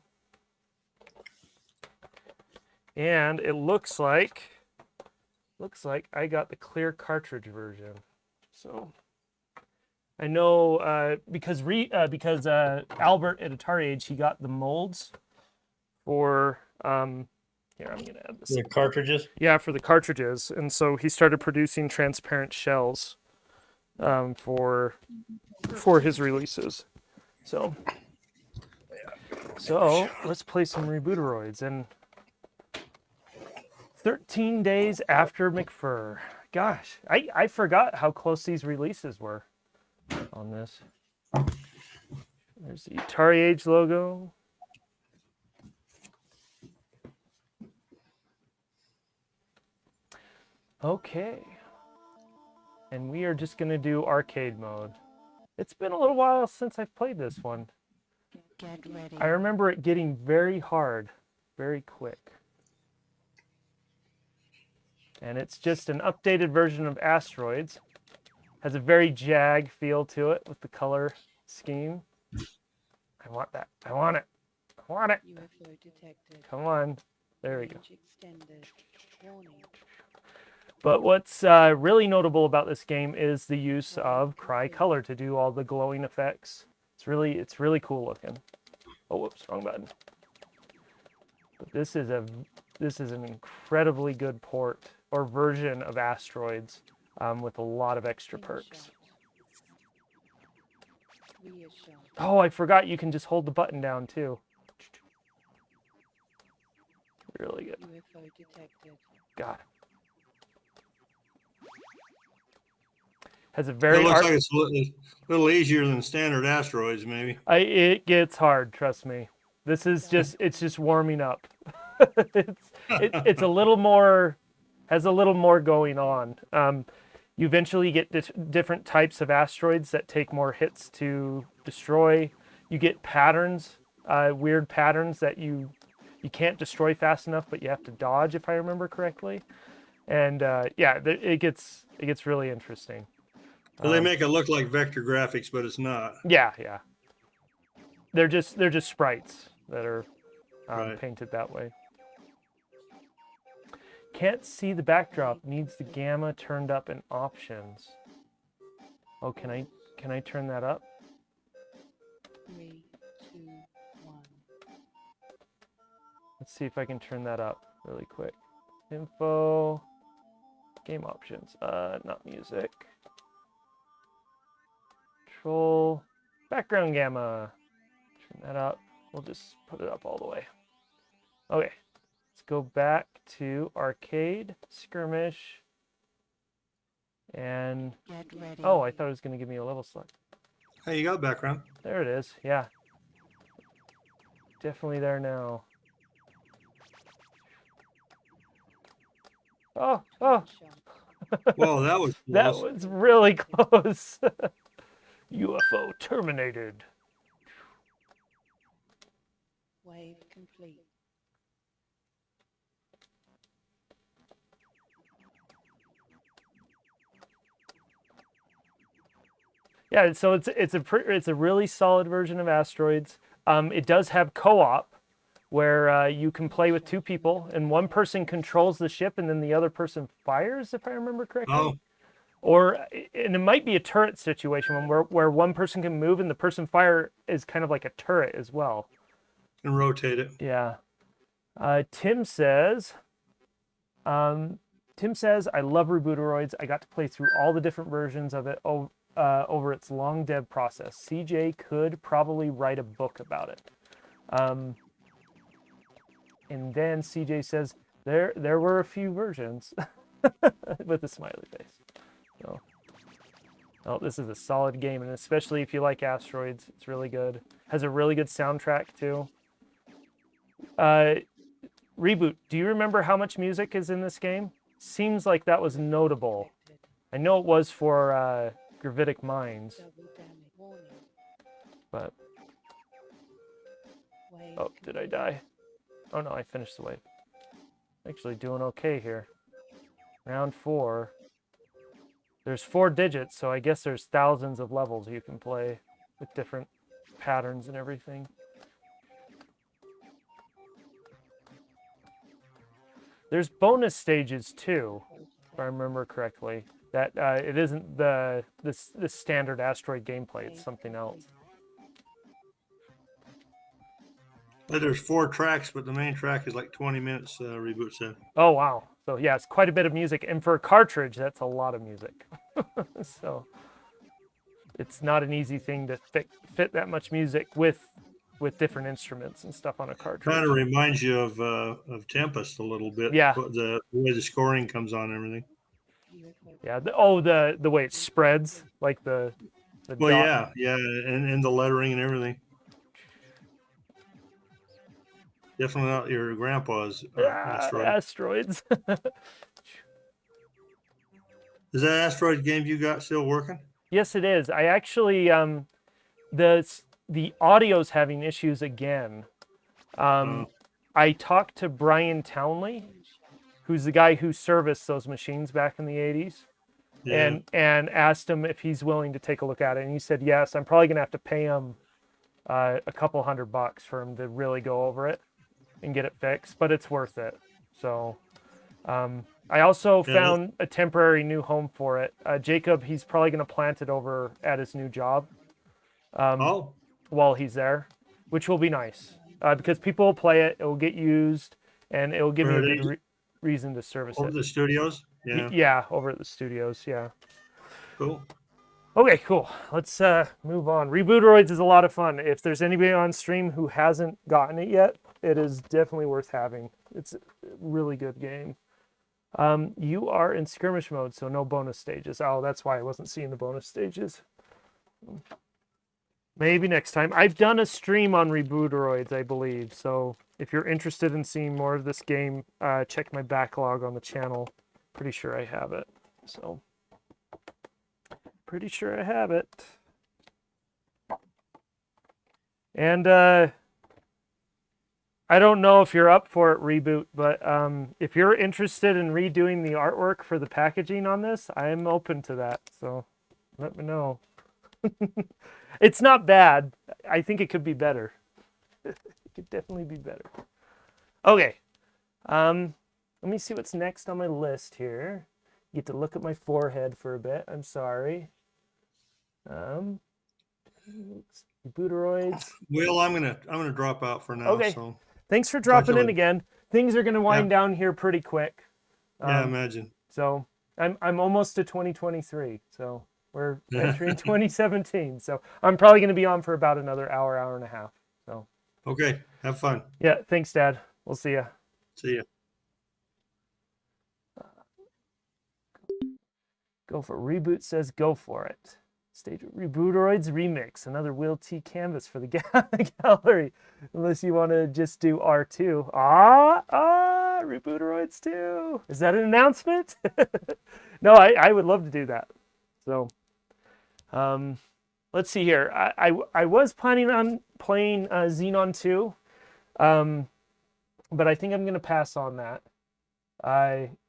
And it looks like I got the clear cartridge version. So I know because Albert at Atari Age, he got the molds for here, I'm gonna add this. The cartridges? Yeah, for the cartridges. And so he started producing transparent shells for his releases. So let's play some Rebooteroids. And 13 days after McFur. Gosh, I forgot how close these releases were on this. There's the Atari Age logo. Okay. And we are just going to do arcade mode. It's been a little while since I've played this one. Get ready. I remember it getting very hard, very quick. And it's just an updated version of Asteroids. Has a very Jag feel to it with the color scheme. I want that. I want it. I want it. UFO detected. Come on. There we go. Range extended. Warning. But what's really notable about this game is the use of Cry Color to do all the glowing effects. It's really cool looking. Oh, whoops, wrong button. But this is an incredibly good port or version of Asteroids with a lot of extra perks. Oh, I forgot you can just hold the button down too. Really good. UFO detected. Got it. Has a very It looks like it's a little easier than standard Asteroids, maybe. It gets hard, trust me. This is it's just warming up. it's a little more, has a little more going on. You eventually get different types of asteroids that take more hits to destroy. You get patterns, weird patterns that you can't destroy fast enough, but you have to dodge, if I remember correctly. And yeah, it gets really interesting. So they make it look like vector graphics, but it's not. Yeah. They're just sprites that are Right. painted that way. Can't see the backdrop. Needs the gamma turned up in options. Oh, can I turn that up? 3, 2, 1. Let's see if I can turn that up really quick. Info, game options, not music. Control, background gamma. Turn that up. We'll just put it up all the way. Okay, let's go back to arcade, skirmish, and Get ready. oh, I thought it was going to give me a level select. Hey, you got background. There it is. Yeah, definitely there now. Oh, Whoa, that was That close. was really close. UFO terminated. Wave complete. Yeah, so it's a really solid version of Asteroids. It does have co-op, where you can play with two people, and one person controls the ship, and then the other person fires, if I remember correctly. Oh, And it might be a turret situation where one person can move, and the person fire is kind of like a turret as well. and rotate it. Yeah. Tim says, I love Rebooteroids. I got to play through all the different versions of it over its long dev process. CJ could probably write a book about it. And then CJ says, there were a few versions with a smiley face. So, oh, this is a solid game, and especially if you like Asteroids, it's really good. Has a really good soundtrack too. Reboot, do you remember how much music is in this game? Seems like that was notable. I know it was for Gravitic Minds, Double damage. Warning. but Wave oh, did I die? Oh no, I finished the wave. Actually doing okay here. Round 4. There's 4 digits, so I guess there's thousands of levels you can play with different patterns and everything. There's bonus stages too, if I remember correctly. That it isn't the standard Asteroid gameplay; it's something else. There's 4 tracks, but the main track is like 20 minutes. Reboot said. Oh wow! So yeah, it's quite a bit of music, and for a cartridge, that's a lot of music. So it's not an easy thing to fit that much music with different instruments and stuff on a cartridge. Kind of reminds you of Tempest a little bit. Yeah. The way the scoring comes on and everything. Yeah. The way it spreads, like the Well, dot. yeah, and the lettering and everything. Definitely not your grandpa's Asteroid. Asteroids. Is that Asteroid game you got still working? Yes, it is. I actually the audio's having issues again. I talked to Brian Townley, who's the guy who serviced those machines back in the 80s, Yeah. and asked him if he's willing to take a look at it, and he said yes. I'm probably gonna have to pay him a couple $100 for him to really go over it and get it fixed, but it's worth it. So I also found a temporary new home for it. Jacob, he's probably gonna plant it over at his new job. While he's there, which will be nice because people will play it, it will get used, and it will give me a good reason to service Over it. the studios? Yeah. Yeah, over at the studios, yeah. Cool. Okay, cool. Let's move on. Rebooteroids is a lot of fun. If there's anybody on stream who hasn't gotten it yet, it is definitely worth having. It's a really good game. You are in skirmish mode, so no bonus stages. Oh, that's why I wasn't seeing the bonus stages. Maybe next time. I've done a stream on Rebooteroids, I believe. So if you're interested in seeing more of this game, check my backlog on the channel. Pretty sure I have it. So pretty sure I have it. And I don't know if you're up for it, Reboot, but if you're interested in redoing the artwork for the packaging on this, I'm open to that. So let me know. It's not bad. I think it could be better. It could definitely be better. Okay. Let me see what's next on my list here. Get to look at my forehead for a bit. I'm sorry. Rebooteroids. Well, I'm gonna drop out for now. Okay. So. Thanks for dropping in later. again. Things are gonna wind down here pretty quick. Yeah, I imagine. So I'm almost to 2023. So we're entering 2017. So I'm probably gonna be on for about another hour and a half. So. Okay. Have fun. Yeah. Thanks, Dad. We'll see ya. See ya. Go for Reboot says go for it. Stage Rebooteroids remix, another Will T canvas for the gallery. Unless you want to just do R2. Rebooteroids too. Is that an announcement? No, I would love to do that. So, let's see here. I was planning on playing Xenon 2, but I think I'm going to pass on that.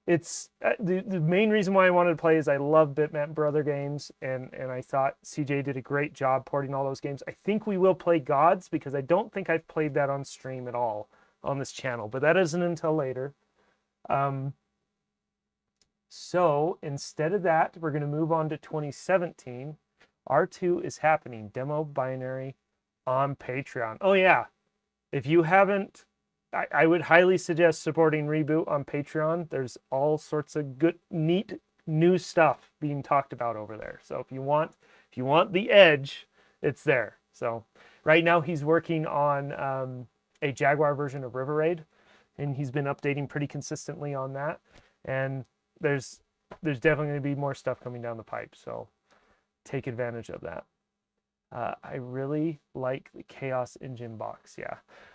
It's the main reason why I wanted to play is I love Bitmap Brother games, and I thought CJ did a great job porting all those games. I think we will play Gods because I don't think I've played that on stream at all on this channel, but that isn't until later. So instead of that, we're going to move on to 2017. R2 is happening, demo binary on Patreon. Oh yeah, if you haven't, I would highly suggest supporting Reboot on Patreon. There's all sorts of good, neat, new stuff being talked about over there. So if you want the edge, it's there. So right now he's working on a Jaguar version of River Raid, and he's been updating pretty consistently on that. And there's definitely going to be more stuff coming down the pipe. So take advantage of that. I really like the Chaos Engine box. Yeah,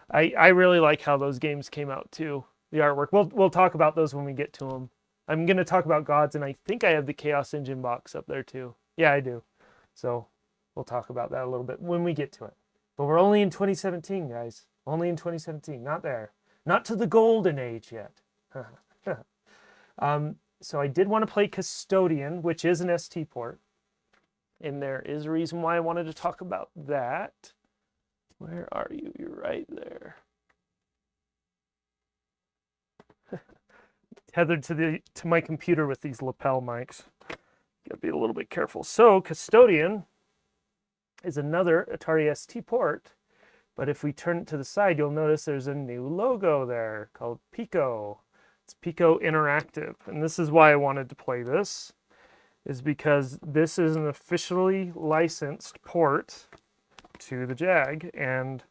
I really like how those games came out too. The artwork. We'll talk about those when we get to them. I'm going to talk about Gods, and I think I have the Chaos Engine box up there too. Yeah, I do. So we'll talk about that a little bit when we get to it. But we're only in 2017, guys. Only in 2017. Not there. Not to the golden age yet. So I did want to play Custodian, which is an ST port. And there is a reason why I wanted to talk about that. Where are you? You're right there. Tethered to my computer with these lapel mics. Gotta be a little bit careful. So Custodian is another Atari ST port, but if we turn it to the side, you'll notice there's a new logo there called Pico. It's Pico Interactive, and this is why I wanted to play this. Is because this is an officially licensed port to the Jag, and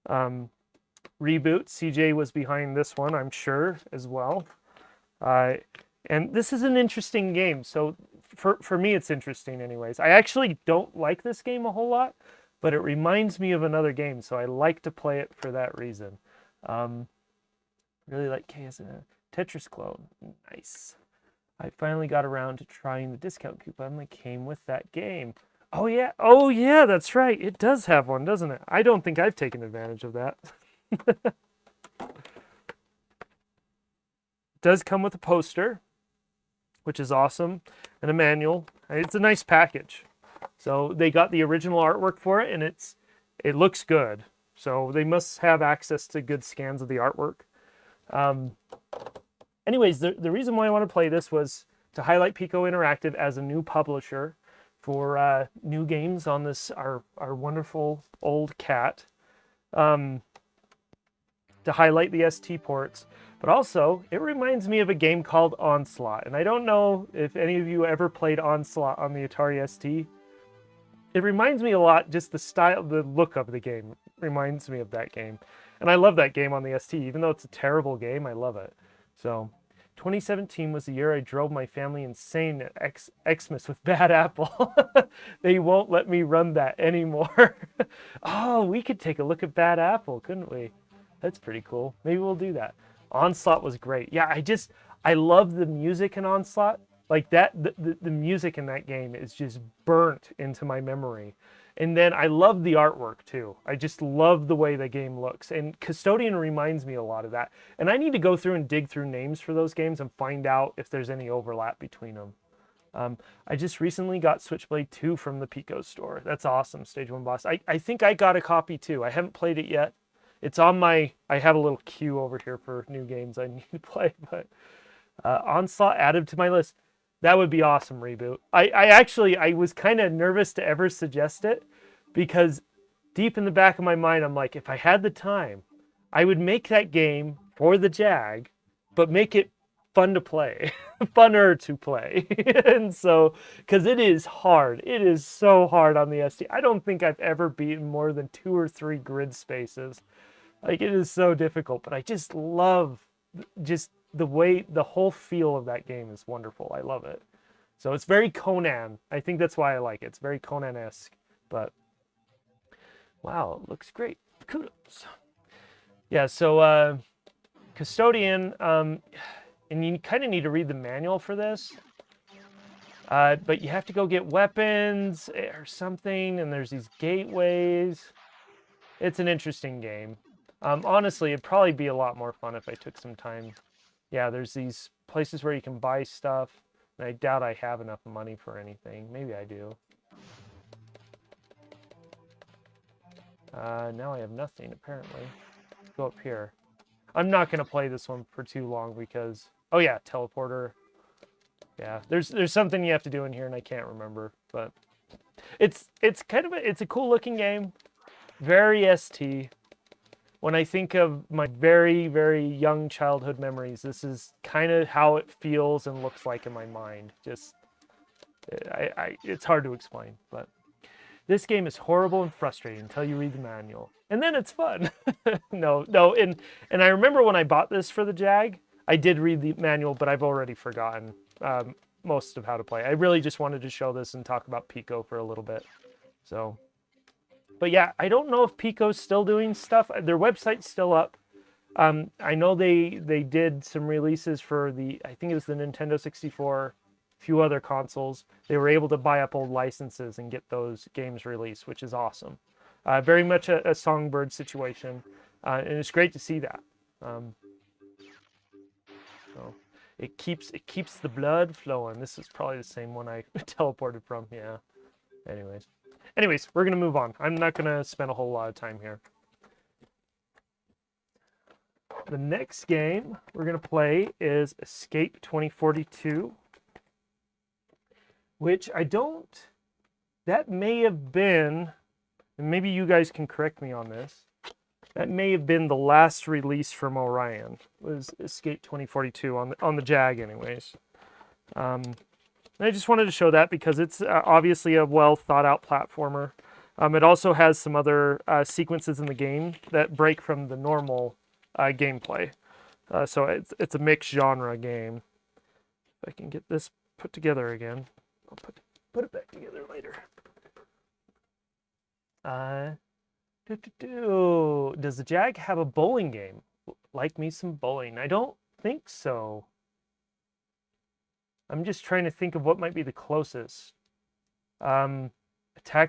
Reboot, CJ was behind this one, I'm sure, as well. And this is an interesting game, so for me it's interesting anyways. I actually don't like this game a whole lot, but it reminds me of another game, so I like to play it for that reason. Really like KS Tetris clone, nice. I finally got around to trying the discount coupon that came with that game. Oh yeah, that's right. It does have one, doesn't it? I don't think I've taken advantage of that. It does come with a poster, which is awesome, and a manual. It's a nice package. So they got the original artwork for it, and it looks good. So they must have access to good scans of the artwork. Anyways, the reason why I want to play this was to highlight Pico Interactive as a new publisher for new games on this, our wonderful old cat. To highlight the ST ports, but also it reminds me of a game called Onslaught. And I don't know if any of you ever played Onslaught on the Atari ST. It reminds me a lot, just the style, the look of the game reminds me of that game. And I love that game on the ST, even though it's a terrible game, I love it. So 2017 was the year I drove my family insane at Xmas with Bad Apple. They won't let me run that anymore. Oh, we could take a look at Bad Apple, couldn't we? That's pretty cool. Maybe we'll do that. Onslaught was great. Yeah, I love the music in Onslaught. Like that, the music in that game is just burnt into my memory. And then I love the artwork too. I just love the way the game looks. And Custodian reminds me a lot of that. And I need to go through and dig through names for those games and find out if there's any overlap between them. I just recently got Switchblade 2 from the Pico store. That's awesome, Stage 1 Boss. I think I got a copy too. I haven't played it yet. It's on my, I have a little queue over here for new games I need to play, but Onslaught added to my list. That would be awesome, Reboot. I was kind of nervous to ever suggest it because deep in the back of my mind, I'm like, if I had the time, I would make that game for the Jag, but make it fun to play, funner to play. And so, because it is hard. It is so hard on the ST. I don't think I've ever beaten more than 2 or 3 grid spaces. Like, it is so difficult, but I just love just the way, the whole feel of that game is wonderful. I love it. So it's very Conan. I think that's why I like it. It's very Conan-esque, but wow, it looks great. Kudos. Yeah, so Custodian, and you kind of need to read the manual for this. But you have to go get weapons or something, and there's these gateways. It's an interesting game. Honestly, it'd probably be a lot more fun if I took some time. Yeah, there's these places where you can buy stuff, and I doubt I have enough money for anything. Maybe I do. Now I have nothing, apparently. Let's go up here. I'm not going to play this one for too long because... Oh yeah, teleporter. Yeah, there's something you have to do in here, and I can't remember. But it's kind of it's a cool looking game. Very ST. When I think of my very, very young childhood memories, this is kind of how it feels and looks like in my mind. Just... it's hard to explain, but... This game is horrible and frustrating until you read the manual. And then it's fun. No, and I remember when I bought this for the Jag, I did read the manual, but I've already forgotten most of how to play. I really just wanted to show this and talk about Pico for a little bit. So, but yeah, I don't know if Pico's still doing stuff. Their website's still up. I know they did some releases for I think it was the Nintendo 64, few other consoles. They were able to buy up old licenses and get those games released, which is awesome. Very much a Songbird situation, and it's great to see that. So it keeps the blood flowing. This is probably the same one I teleported from. Yeah. Anyways, we're gonna move on. I'm not gonna spend a whole lot of time here. The next game we're gonna play is Escape 2042. Which that may have been, and maybe you guys can correct me on this, that may have been the last release from Orion, was Escape 2042 on the Jag anyways. And I just wanted to show that because it's obviously a well thought out platformer. It also has some other sequences in the game that break from the normal gameplay. So it's a mixed genre game. If I can get this put together again. I'll put it back together later. Does the Jag have a bowling game? Like me some bowling? I don't think so. I'm just trying to think of what might be the closest. Attack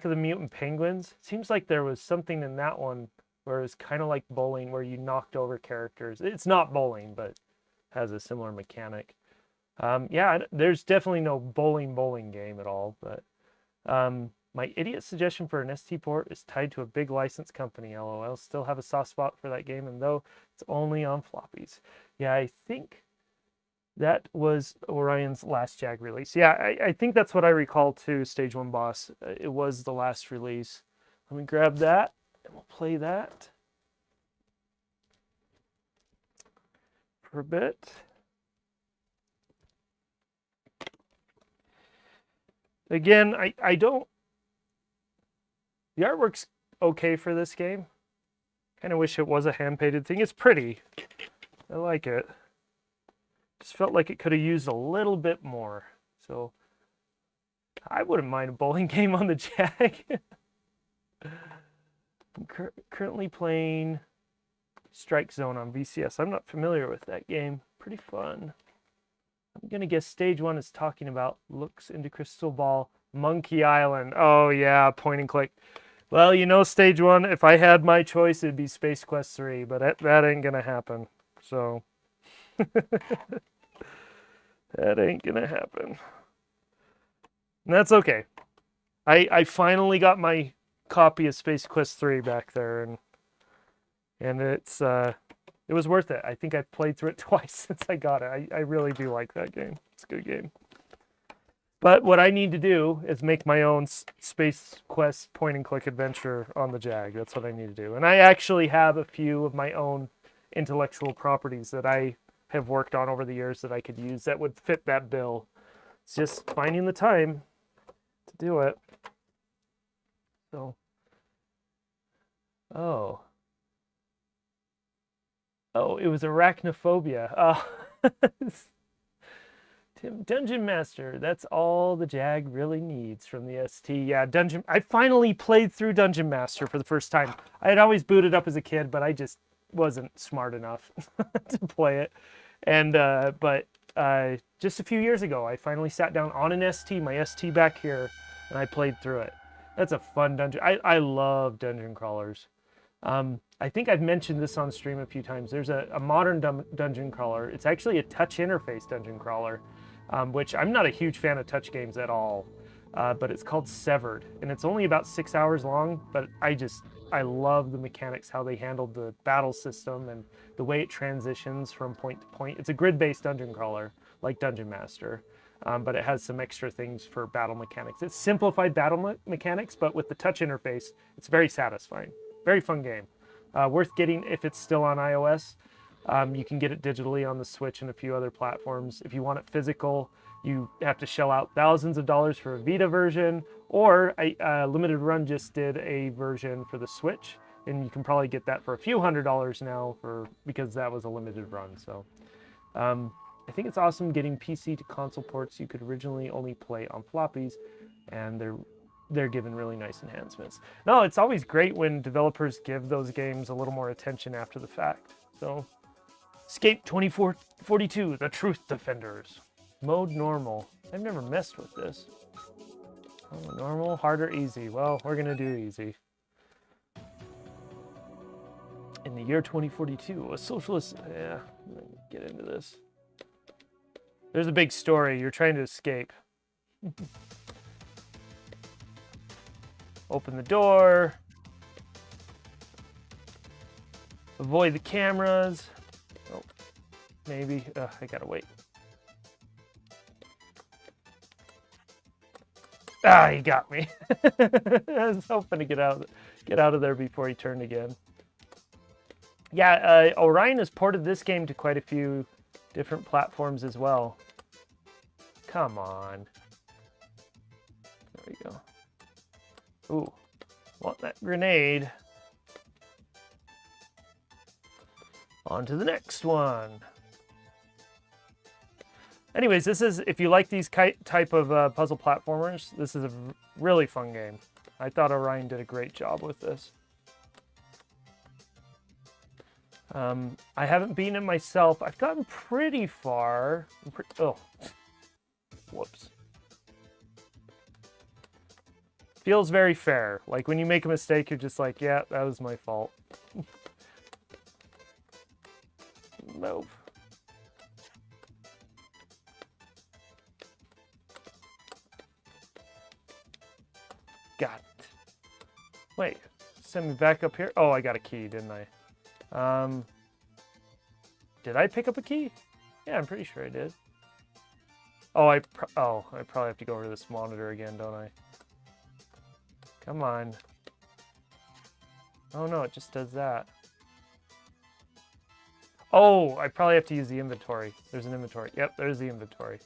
of the Mutant Penguins? Seems like there was something in that one where it was kind of like bowling where you knocked over characters. It's not bowling, but has a similar mechanic. Yeah, there's definitely no bowling game at all, but my idiot suggestion for an ST port is tied to a big license company, LOL. Still have a soft spot for that game, and though it's only on floppies. Yeah, I think that was Orion's last Jag release. Yeah, I think that's what I recall too, Stage 1 Boss. It was the last release. Let me grab that, and we'll play that for a bit. Again, I don't... The artwork's okay for this game. Kind of wish it was a hand-painted thing. It's pretty. I like it. Just felt like it could have used a little bit more. So, I wouldn't mind a bowling game on the Jag. I'm currently playing Strike Zone on VCS. I'm not familiar with that game. Pretty fun. I'm going to guess Stage 1 is talking about looks into Crystal Ball, Monkey Island. Oh, yeah, point and click. Well, you know, Stage 1, if I had my choice, it'd be Space Quest 3, but that ain't going to happen. So, that ain't going to happen. And that's okay. I finally got my copy of Space Quest 3 back there, and it's... It was worth it. I think I've played through it twice since I got it. I really do like that game. It's a good game. But what I need to do is make my own Space Quest point-and-click adventure on the Jag. That's what I need to do. And I actually have a few of my own intellectual properties that I have worked on over the years that I could use that would fit that bill. It's just finding the time to do it. So, oh, it was arachnophobia. Oh, Dungeon Master. That's all the Jag really needs from the ST. Yeah, I finally played through Dungeon Master for the first time. I had always booted up as a kid, but I just wasn't smart enough to play it. And but just a few years ago, I finally sat down on an ST, my ST back here, and I played through it. That's a fun dungeon. I love dungeon crawlers. I think I've mentioned this on stream a few times. There's a modern dungeon crawler. It's actually a touch interface dungeon crawler, which I'm not a huge fan of touch games at all. But it's called Severed, and it's only about 6 hours long, but I love the mechanics, how they handled the battle system and the way it transitions from point to point. It's a grid-based dungeon crawler, like Dungeon Master, but it has some extra things for battle mechanics. It's simplified battle mechanics, but with the touch interface, it's very satisfying. Very fun game. Worth getting if it's still on iOS. You can get it digitally on the Switch and a few other platforms. If you want it physical, you have to shell out thousands of dollars for a Vita version, or Limited Run just did a version for the Switch, and you can probably get that for a few $100s now because that was a limited run. So I think it's awesome getting PC to console ports you could originally only play on floppies, and they're given really nice enhancements. No, it's always great when developers give those games a little more attention after the fact. So, Escape 2442, The Truth Defenders. Mode normal. I've never messed with this. Oh, normal, hard, or easy? Well, we're gonna do easy. In the year 2042, a socialist... Yeah, I'm gonna get into this. There's a big story. You're trying to escape. Open the door. Avoid the cameras. Oh, maybe. I gotta wait. Ah, he got me. I was hoping to get out of there before he turned again. Yeah, Orion has ported this game to quite a few different platforms as well. Come on. There we go. Ooh, want that grenade. On to the next one. Anyways, this is, if you like these type of puzzle platformers, this is a really fun game. I thought Orion did a great job with this. I haven't beaten it myself. I've gotten pretty far. Oh, whoops. Feels very fair. Like when you make a mistake, you're just like, yeah, that was my fault. Move. Got it. Wait, send me back up here. Oh, I got a key, didn't I? Did I pick up a key? Yeah, I'm pretty sure I did. Oh, I probably have to go over to this monitor again, don't I? Come on. Oh no, it just does that. Oh, I probably have to use the inventory. There's an inventory. Yep, there's the inventory.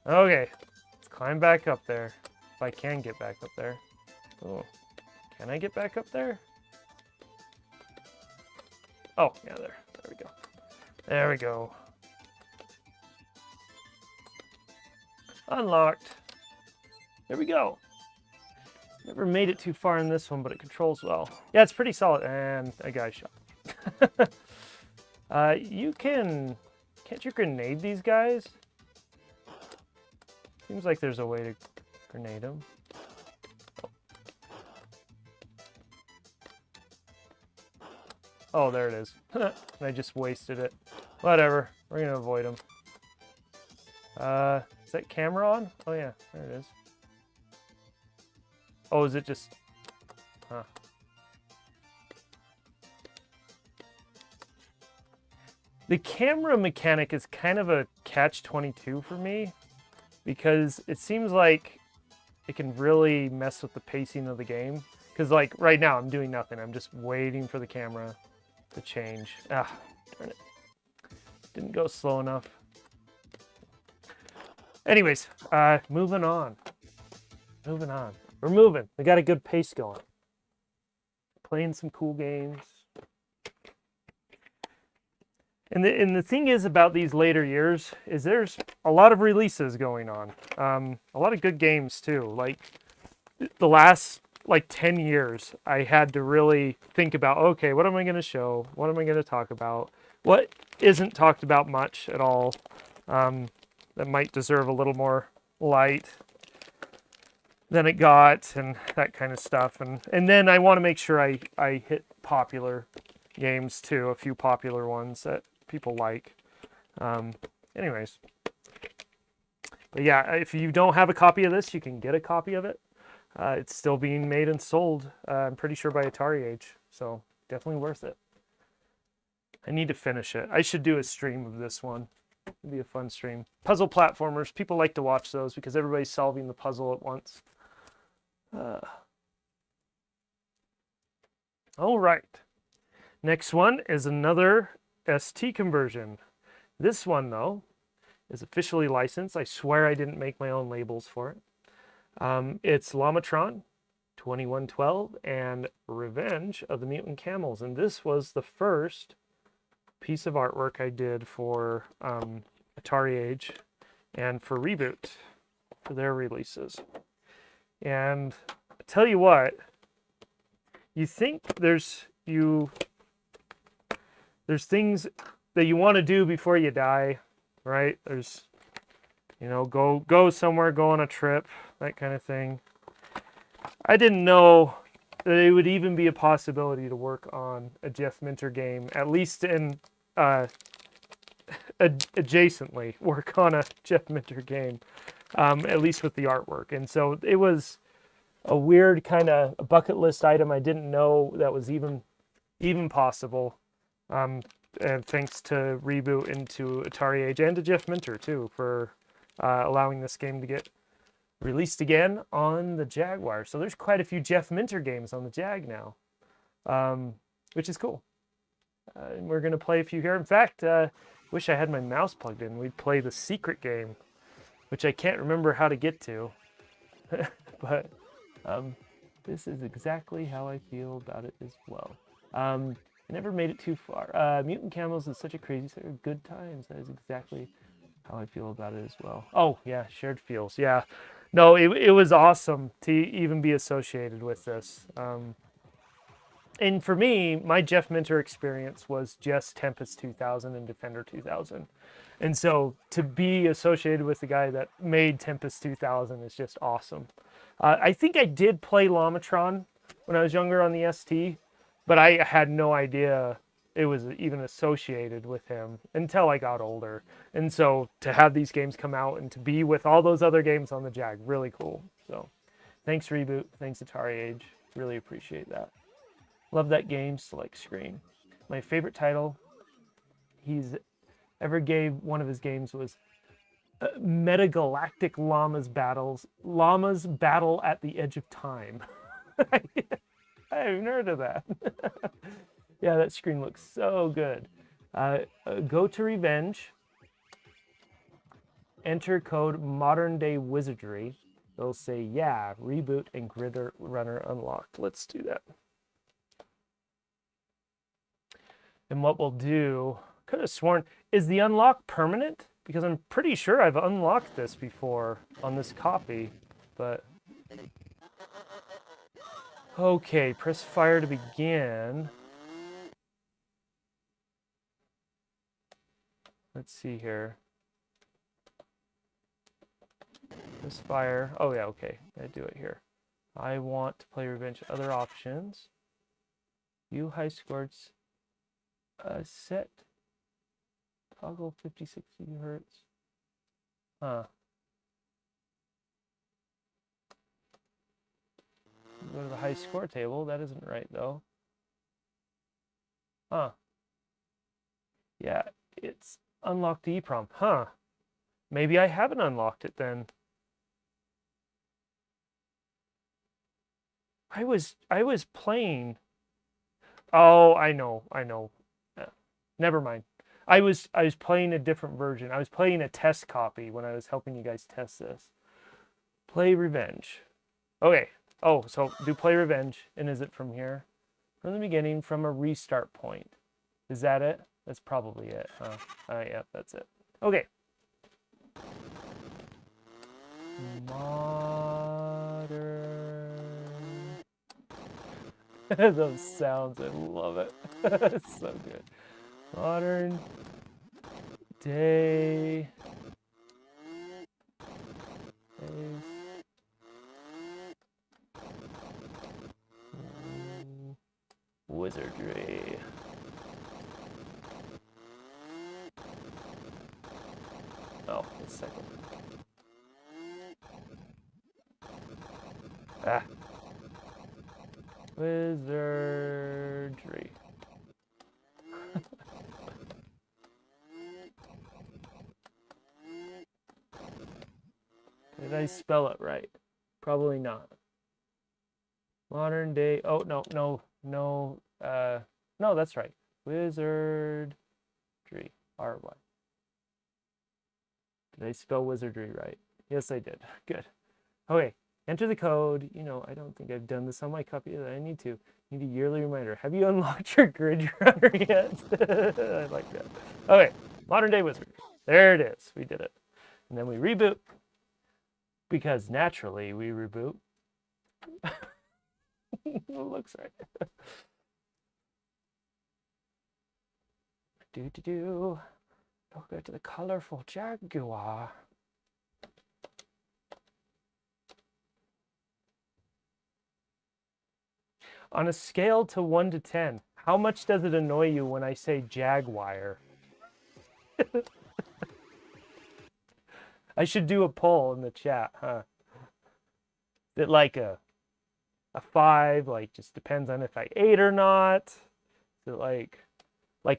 Okay, let's climb back up there. If I can get back up there. Oh, can I get back up there? Oh, yeah, there. There we go. There we go. Unlocked. There we go. Never made it too far in this one, but it controls well. Yeah, it's pretty solid. And a guy shot. Can't you grenade these guys? Seems like there's a way to grenade them. Oh, there it is. I just wasted it. Whatever. We're gonna avoid them. Is that camera on? Oh yeah, there it is. Oh, is it just... Huh. The camera mechanic is kind of a catch-22 for me, because it seems like it can really mess with the pacing of the game. Because like right now I'm doing nothing. I'm just waiting for the camera to change. Ah, darn it. Didn't go slow enough. Anyways, moving on. Moving on. We're moving. We got a good pace going. Playing some cool games. And the thing is about these later years is there's a lot of releases going on. A lot of good games too. Like the last like 10 years, I had to really think about, okay, what am I going to show? What am I going to talk about? What isn't talked about much at all, that might deserve a little more light than it got, and that kind of stuff. And then I want to make sure I hit popular games too, a few popular ones that people like. Anyways. But yeah, if you don't have a copy of this, you can get a copy of it. It's still being made and sold, I'm pretty sure, by Atari Age. So definitely worth it. I need to finish it. I should do a stream of this one. It'd be a fun stream. Puzzle platformers. People like to watch those because everybody's solving the puzzle at once. All right. Next one is another ST conversion. This one, though, is officially licensed. I swear I didn't make my own labels for it. It's Llamatron 2112 and Revenge of the Mutant Camels. And this was the first piece of artwork I did for Atari Age and for Reboot for their releases. And I tell you what, you think there's things that you want to do before you die, right? There's, you know, go somewhere, go on a trip, that kind of thing. I didn't know that it would even be a possibility to work on a Jeff Minter game, at least in adjacently work on a Jeff Minter game, at least with the artwork. And so it was a weird kind of bucket list item. I didn't know that was even possible. And thanks to Reboot and to Atari Age and to Jeff Minter too for allowing this game to get released again on the Jaguar. So there's quite a few Jeff Minter games on the Jag now, which is cool. And we're going to play a few here. In fact, wish I had my mouse plugged in. We'd play the secret game, which I can't remember how to get to. But this is exactly how I feel about it as well. I never made it too far. Mutant Camels is such a crazy set of good times. That is exactly how I feel about it as well. Oh, yeah, shared feels. Yeah. No, it was awesome to even be associated with this. And for me, my Jeff Minter experience was just Tempest 2000 and Defender 2000. And so to be associated with the guy that made Tempest 2000 is just awesome. I think I did play Llamatron when I was younger on the ST, but I had no idea it was even associated with him until I got older. And so to have these games come out and to be with all those other games on the Jag, really cool. So thanks Reboot, thanks Atari Age, really appreciate that. Love that game, select screen. My favorite title he's ever gave one of his games was Metagalactic Llamas Battle at the Edge of Time. I haven't heard of that. Yeah, that screen looks so good. Go to Revenge. Enter code Modern Day Wizardry. They'll say, yeah, Reboot and Grid Runner unlocked. Let's do that. And what we'll do, could have sworn, is the unlock permanent? Because I'm pretty sure I've unlocked this before on this copy, but... Okay, press fire to begin. Let's see here. Press fire. Oh yeah, okay. I do it here. I want to play Revenge. Other options. View high scores. Set. Toggle 50-60 hertz. Huh. Go to the high score table. That isn't right though. Huh. Yeah, it's unlocked the EEPROM. Huh. Maybe I haven't unlocked it then. I was playing. Oh, I know. Never mind. I was playing a different version. I was playing a test copy when I was helping you guys test this. Play Revenge. Okay. Oh, so do Play Revenge. And is it from here? From the beginning, from a restart point. Is that it? That's probably it, huh? Yeah, that's it. Okay. Modern Those sounds, I love it. It's so good. Modern day. Wizardry. Oh, it's second. Ah. Wizardry. Did I spell it right? Probably not. Modern day. Oh, no. No, that's right. Wizardry. R-Y. Did I spell wizardry right? Yes, I did. Good. Okay. Enter the code. You know, I don't think I've done this on my copy. I need to. Need a yearly reminder. Have you unlocked your grid runner yet? I like that. Okay. Modern day wizard. There it is. We did it. And then we reboot. Because naturally we reboot. It looks right. Don't go to the colorful Jaguar. On a scale to 1 to 10, how much does it annoy you when I say Jaguar? I should do a poll in the chat, huh? Is it like a 5, like just depends on if I ate or not? Is it like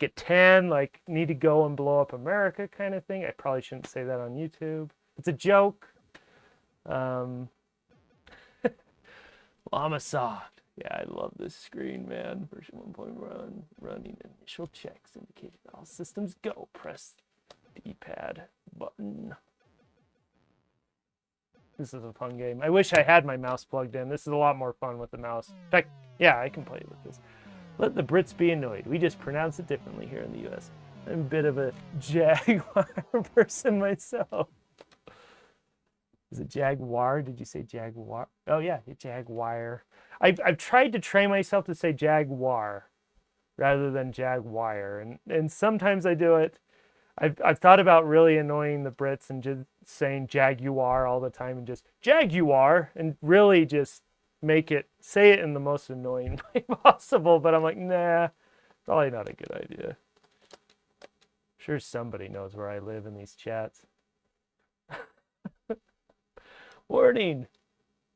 a 10, like need to go and blow up America kind of thing? I probably shouldn't say that on YouTube. It's a joke. Llama Soft. Yeah, I love this screen, man. Version 1.1, running initial checks indicated all systems go. Press D-pad button. This is a fun game. I wish I had my mouse plugged in. This is a lot more fun with the mouse. In fact, yeah, I can play with this. Let the Brits be annoyed. We just pronounce it differently here in the US. I'm a bit of a Jaguar person myself. Is it Jaguar? Did you say Jaguar? Oh yeah, Jaguar. I've tried to train myself to say Jaguar rather than Jaguar, and sometimes I do it. I've thought about really annoying the Brits and just saying Jaguar all the time and just Jaguar and really just say it in the most annoying way possible. But I'm like, nah, probably not a good idea. I'm sure somebody knows where I live in these chats. Warning,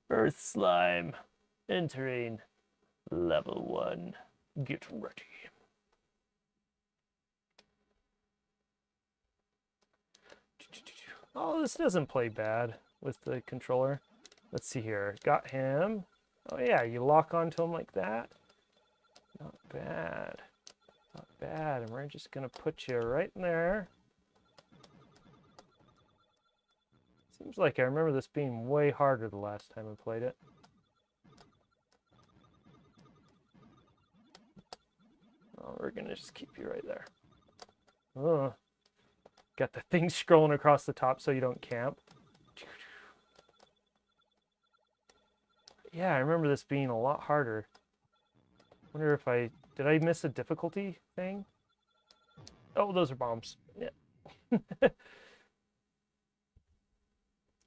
Earth Slime entering level 1. Get ready. Oh, this doesn't play bad with the controller. Let's see here. Got him. Oh yeah, you lock onto him like that. Not bad. Not bad. And we're just gonna put you right in there. Seems like I remember this being way harder the last time I played it. Oh, we're gonna just keep you right there. Oh. Got the thing scrolling across the top so you don't camp. Yeah, I remember this being a lot harder. Wonder if did I miss a difficulty thing? Oh, those are bombs. Yeah.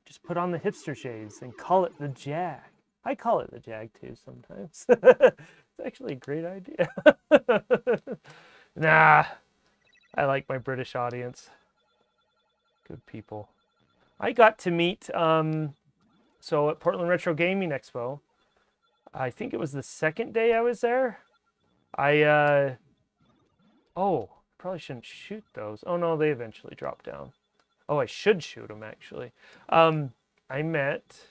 Just put on the hipster shades and call it the Jag. I call it the Jag too sometimes. It's actually a great idea. Nah, I like my British audience. Good people. I got to meet, so at Portland Retro Gaming Expo, I think it was the second day I was there. Oh, probably shouldn't shoot those. Oh no, they eventually dropped down. Oh, I should shoot them actually. I met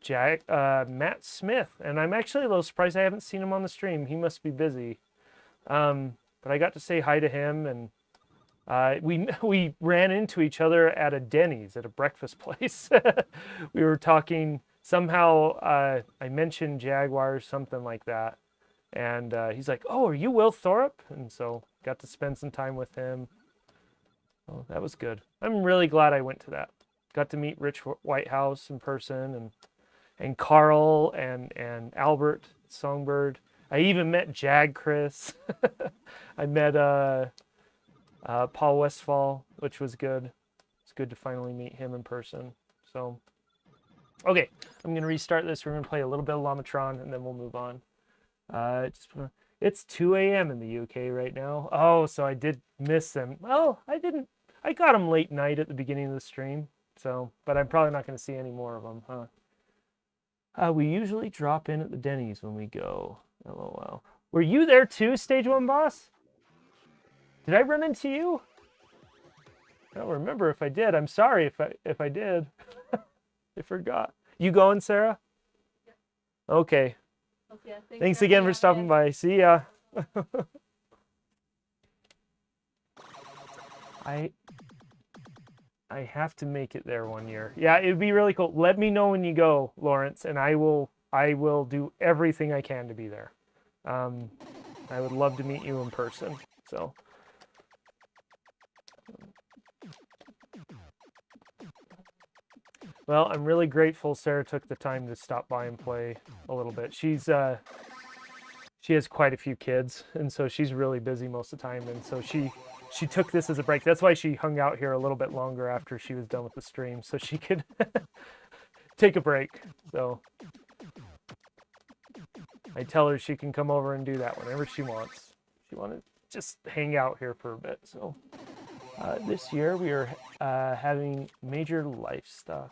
Matt Smith, and I'm actually a little surprised I haven't seen him on the stream. He must be busy. But I got to say hi to him, and we ran into each other at a Denny's, at a breakfast place. We were talking, somehow I mentioned Jaguar or something like that. And he's like, oh, are you Will Thorup? And so got to spend some time with him. Oh, that was good. I'm really glad I went to that. Got to meet Rich Whitehouse in person, and Carl and Albert Songbird. I even met Chris. I met Paul Westfall, which was good. It's good to finally meet him in person. So, okay, I'm gonna restart this. We're gonna play a little bit of Lamatron, and then we'll move on. It's 2 a.m. in the UK right now. Oh, so I did miss them. Well, I didn't. I got them late night at the beginning of the stream. So, but I'm probably not gonna see any more of them, huh? We usually drop in at the Denny's when we go. LOL. Were you there too, Stage 1 boss? Did I run into you? I don't remember if I did. I'm sorry if I did. I forgot. You going, Sarah? Okay. Okay, Thanks again for stopping by. See ya. I have to make it there one year. Yeah, it'd be really cool. Let me know when you go, Lawrence, and I will do everything I can to be there. I would love to meet you in person. So. Well, I'm really grateful Sarah took the time to stop by and play a little bit. She has quite a few kids, and so she's really busy most of the time, and so she took this as a break. That's why she hung out here a little bit longer after she was done with the stream, so she could take a break. So I tell her she can come over and do that whenever she wants. She wanted to just hang out here for a bit. So this year we are having major life stuff,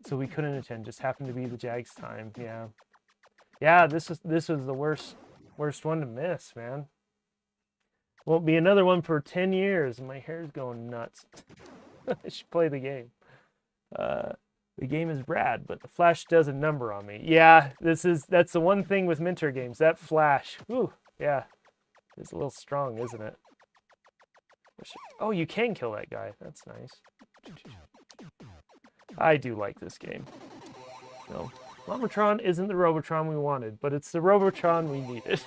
so we couldn't attend. Just happened to be the Jags time. Yeah. This was the worst one to miss, man. Won't be another one for 10 years, and my hair's going nuts. I should play the game. The game is rad, but the flash does a number on me. Yeah, that's the one thing with Minter games. That flash, ooh, yeah, it's a little strong, isn't it? Oh, you can kill that guy. That's nice. I do like this game. No, Lamatron isn't the Robotron we wanted, but it's the Robotron we needed.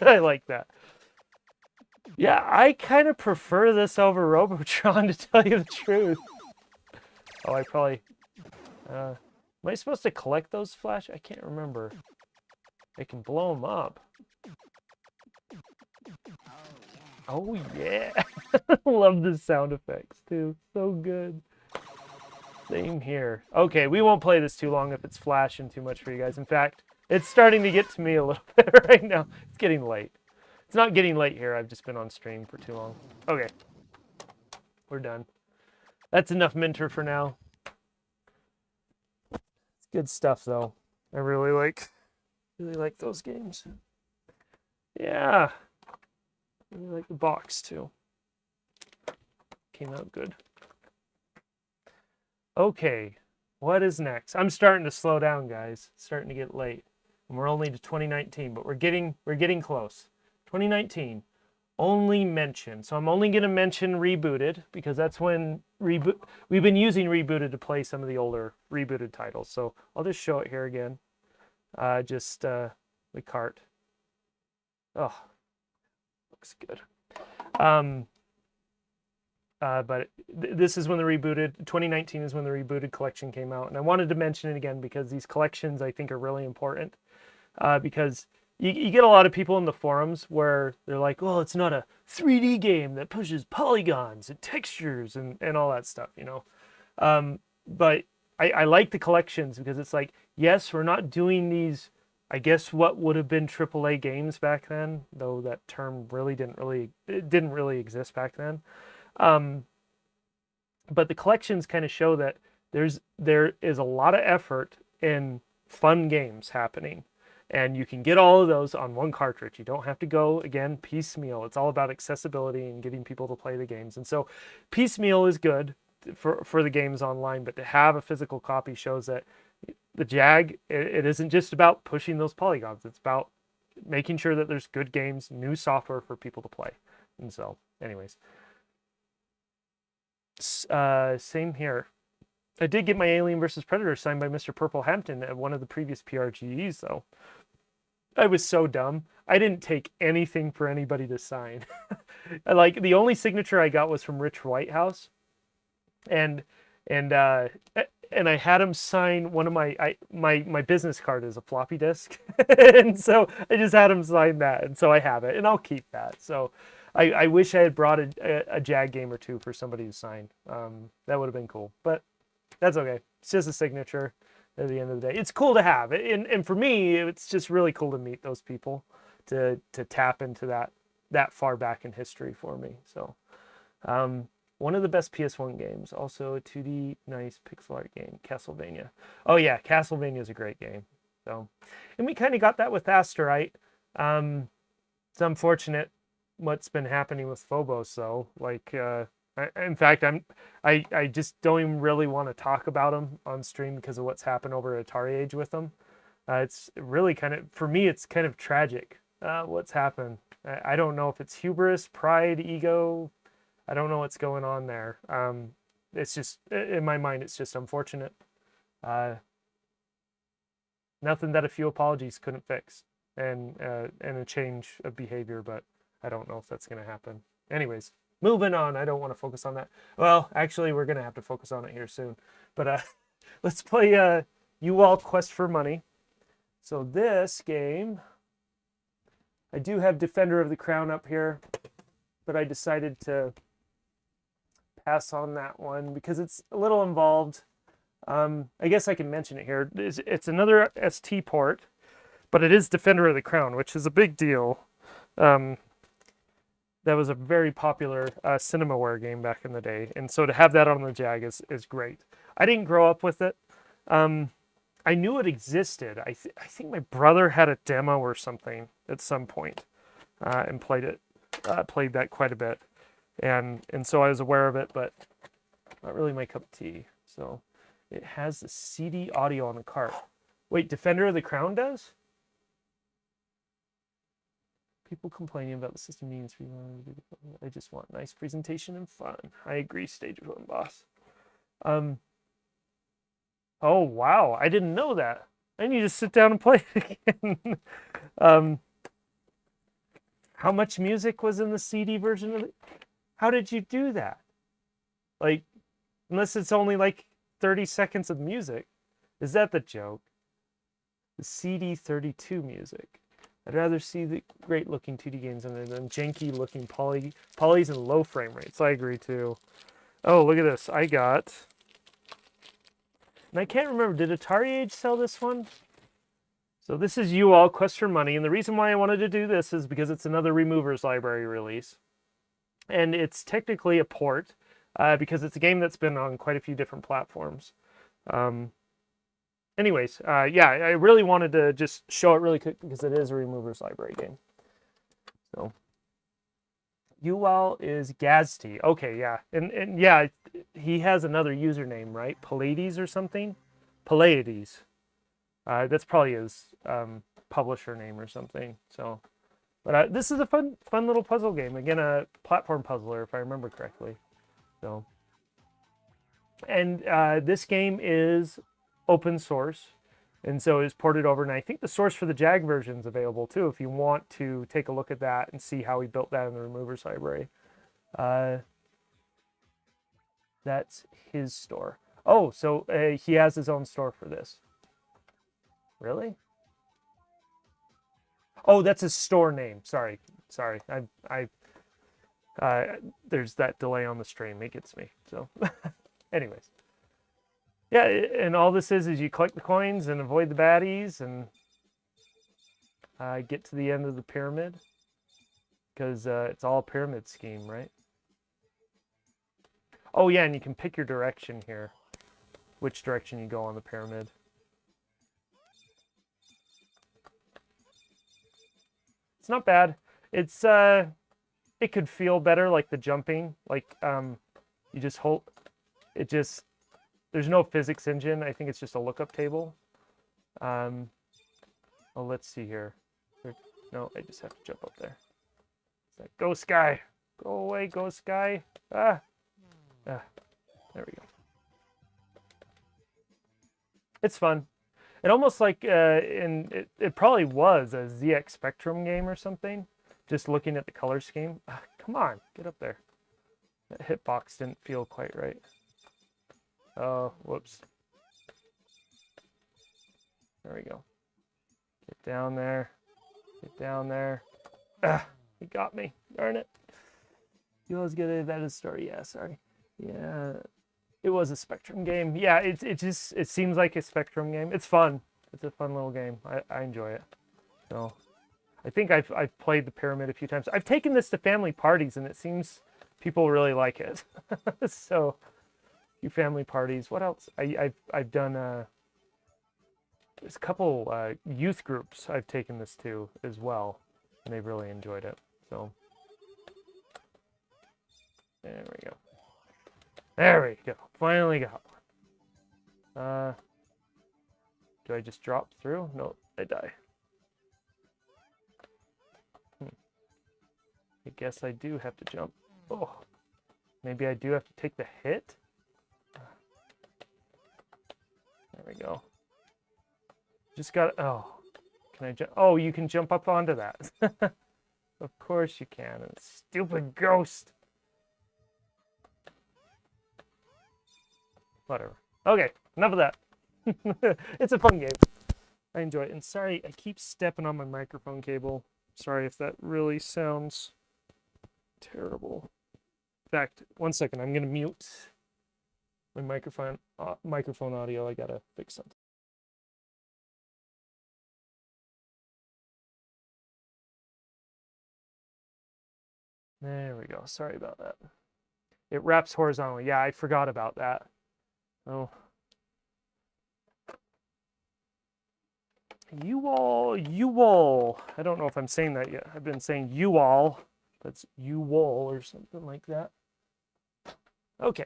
I like that. Yeah, I kind of prefer this over Robotron, to tell you the truth. Oh, I probably... am I supposed to collect those flash? I can't remember. I can blow them up. Oh, yeah. Love the sound effects, too. So good. Same here. Okay, we won't play this too long if it's flashing too much for you guys. In fact, it's starting to get to me a little bit right now. It's getting late. It's not getting late here. I've just been on stream for too long. Okay. We're done. That's enough Minter for now. It's good stuff, though. I really like those games. Yeah. I really like the box, too. Came out good. Okay. What is next? I'm starting to slow down, guys. It's starting to get late. And we're only to 2019, but we're getting close. 2019, only mention. So I'm only going to mention Rebooted because that's when we've been using Rebooted to play some of the older Rebooted titles. So I'll just show it here again. The cart. Oh, looks good. But this is when the Rebooted, 2019 is when the Rebooted collection came out. And I wanted to mention it again because these collections I think are really important. Because you get a lot of people in the forums where they're like, well, it's not a 3D game that pushes polygons and textures and all that stuff, you know. But I like the collections because it's like, yes, we're not doing these, I guess, what would have been AAA games back then, though that term didn't really exist back then. But the collections kind of show that there is a lot of effort in fun games happening. And you can get all of those on one cartridge. You don't have to go, again, piecemeal. It's all about accessibility and getting people to play the games. And so piecemeal is good for the games online, but to have a physical copy shows that the Jag, it isn't just about pushing those polygons. It's about making sure that there's good games, new software for people to play. And so, anyways. Same here. I did get my Alien vs. Predator signed by Mr. Purple Hampton at one of the previous PRGEs, though. I was so dumb. I didn't take anything for anybody to sign. Like, the only signature I got was from Rich Whitehouse. And and I had him sign one of my business card is a floppy disk, and so I just had him sign that, and so I have it, and I'll keep that. So I wish I had brought a Jag game or two for somebody to sign. That would have been cool, but that's okay. It's just a signature at the end of the day. It's cool to have, and for me, it's just really cool to meet those people, to tap into that far back in history for me. So. One of the best PS1 games, also a 2D nice pixel art game, Castlevania. Oh yeah, Castlevania is a great game. So, and we kind of got that with Asterite. It's unfortunate what's been happening with Phobos, though. Like, in fact, I just don't even really want to talk about them on stream because of what's happened over at Atari Age with them. It's really kind of, for me, it's kind of tragic what's happened. I don't know if it's hubris, pride, ego. I don't know what's going on there. It's just, in my mind, it's just unfortunate. Nothing that a few apologies couldn't fix, and a change of behavior, but I don't know if that's going to happen. Anyways, moving on. I don't want to focus on that. Well, actually, we're going to have to focus on it here soon. But let's play Uwol Quest for Money. So this game, I do have Defender of the Crown up here, but I decided to pass on that one because it's a little involved. I guess I can mention it here. It's another ST port, but it is Defender of the Crown, which is a big deal. That was a very popular CinemaWare game back in the day, and so to have that on the Jag is great. I didn't grow up with it. I knew it existed. I think my brother had a demo or something at some point, and played that quite a bit. And so I was aware of it, but not really my cup of tea. So it has the CD audio on the cart. Wait, Defender of the Crown does? People complaining about the system needs. I just want nice presentation and fun. I agree, Stage 1 boss. Oh wow, I didn't know that. I need to sit down and play it again. How much music was in the CD version of it? How did you do that? Like, unless it's only like 30 seconds of music. Is that the joke? The CD 32 music. I'd rather see the great looking 2D games than janky looking polys and low frame rates. I agree too. Oh, look at this. I got, and I can't remember, did Atari Age sell this one? So this is Uwol Quest for Money, and the reason why I wanted to do this is because it's another Removers Library release. And it's technically a port, because it's a game that's been on quite a few different platforms. Anyways, yeah, I really wanted to just show it really quick because it is a Removers Library game. So, Uwol is Gazty. Okay, yeah. And yeah, he has another username, right? Pallades or something? Pallades. That's probably his publisher name or something. So, but this is a fun little puzzle game. Again, a platform puzzler, if I remember correctly. So, and this game is open source, and so it's ported over. And I think the source for the Jag version is available too, if you want to take a look at that and see how he built that in the Removers Library. That's his store. Oh, so he has his own store for this. Really? Oh, that's his store name. Sorry. There's that delay on the stream. It gets me. So, anyways. Yeah, and all this is you collect the coins and avoid the baddies and get to the end of the pyramid. Because it's all a pyramid scheme, right? Oh, yeah, and you can pick your direction here. Which direction you go on the pyramid. It's not bad. It's it could feel better, like the jumping. Like you just hold. It just, there's no physics engine. I think it's just a lookup table. Oh, let's see here. No, I just have to jump up there. Go Sky. Go away, Go Sky. There we go. It's fun. It almost like, it probably was a ZX Spectrum game or something. Just looking at the color scheme. Come on, get up there. That hitbox didn't feel quite right. Oh, whoops. There we go. Get down there. Get down there. Ah, he got me. Darn it. You always get it. That is a story. Yeah, sorry. Yeah, it was a Spectrum game. Yeah, it seems like a Spectrum game. It's fun. It's a fun little game. I enjoy it. So I think I've played the Pyramid a few times. I've taken this to family parties, and it seems people really like it. So, few family parties. What else? I've done. There's a couple youth groups I've taken this to as well, and they've really enjoyed it. So there we go. There we go. Finally got one. Do I just drop through? No, I die. I guess I do have to jump. Oh, maybe I do have to take the hit. There we go. Just got. Oh, can I jump? Oh, you can jump up onto that. Of course you can. And stupid ghost. Whatever. Okay, enough of that. It's a fun game. I enjoy it. And sorry, I keep stepping on my microphone cable. Sorry if that really sounds terrible. In fact, 1 second. I'm going to mute my microphone audio. I got to fix something. There we go. Sorry about that. It wraps horizontally. Yeah, I forgot about that. Oh. Uwol. I don't know if I'm saying that yet. I've been saying Uwol. That's Uwol or something like that. Okay.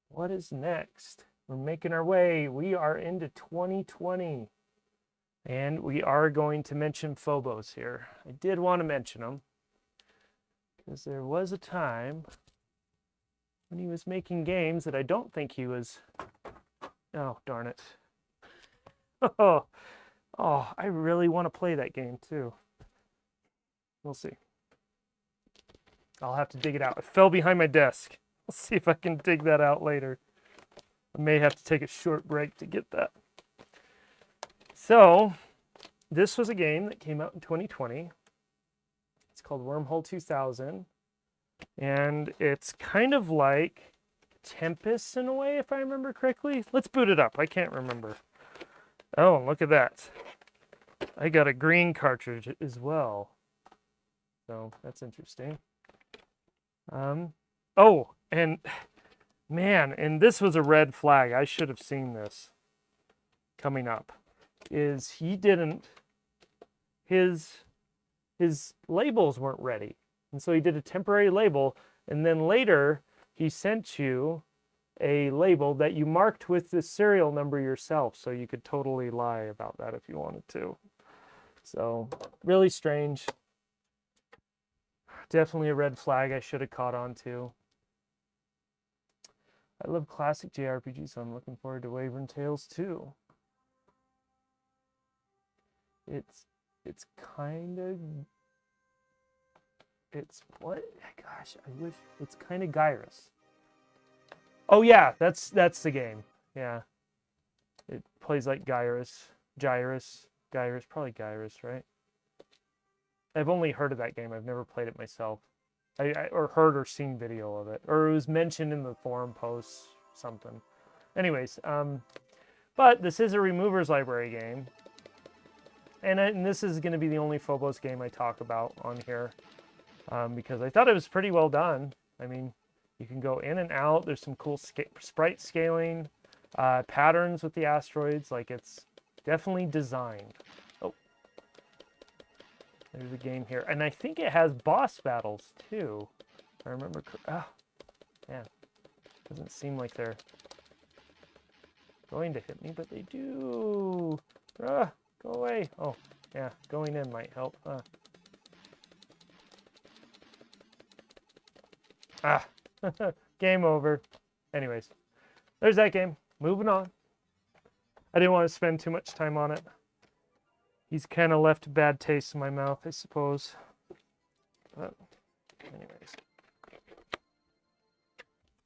What is next? We're making our way. We are into 2020. And we are going to mention Phobos here. I did want to mention them, because there was a time when he was making games that I don't think he was... Oh, darn it. Oh, I really want to play that game too. We'll see. I'll have to dig it out. It fell behind my desk. I'll see if I can dig that out later. I may have to take a short break to get that. So, this was a game that came out in 2020. It's called Wormhole 2000. And it's kind of like Tempest in a way, if I remember correctly. Let's boot it up. I can't remember. Oh, look at that. I got a green cartridge as well. So, that's interesting. Oh, and man, and this was a red flag. I should have seen this coming up. Is he didn't... His labels weren't ready. And so he did a temporary label, and then later he sent you a label that you marked with the serial number yourself, so you could totally lie about that if you wanted to. So, really strange. Definitely a red flag I should have caught on to. I love classic JRPGs, so I'm looking forward to Wyvern Tales too. It's kind of... It's what? Gosh, I wish it's kind of Gyrus. Oh yeah, that's the game. Yeah, it plays like Gyrus, probably Gyrus, right? I've only heard of that game. I've never played it myself. Or heard or seen video of it, or it was mentioned in the forum posts, something. Anyways, but this is a Removers Library game, and this is going to be the only Phobos game I talk about on here. Because I thought it was pretty well done. I mean, you can go in and out. There's some cool sprite scaling, patterns with the asteroids. Like, it's definitely designed. Oh, there's a game here. And I think it has boss battles, too. If I remember. Oh, man. Doesn't seem like they're going to hit me, but they do. Go away. Oh, yeah. Going in might help. Game over. Anyways, there's that game. Moving on. I didn't want to spend too much time on it. He's kind of left a bad taste in my mouth, I suppose. But anyways.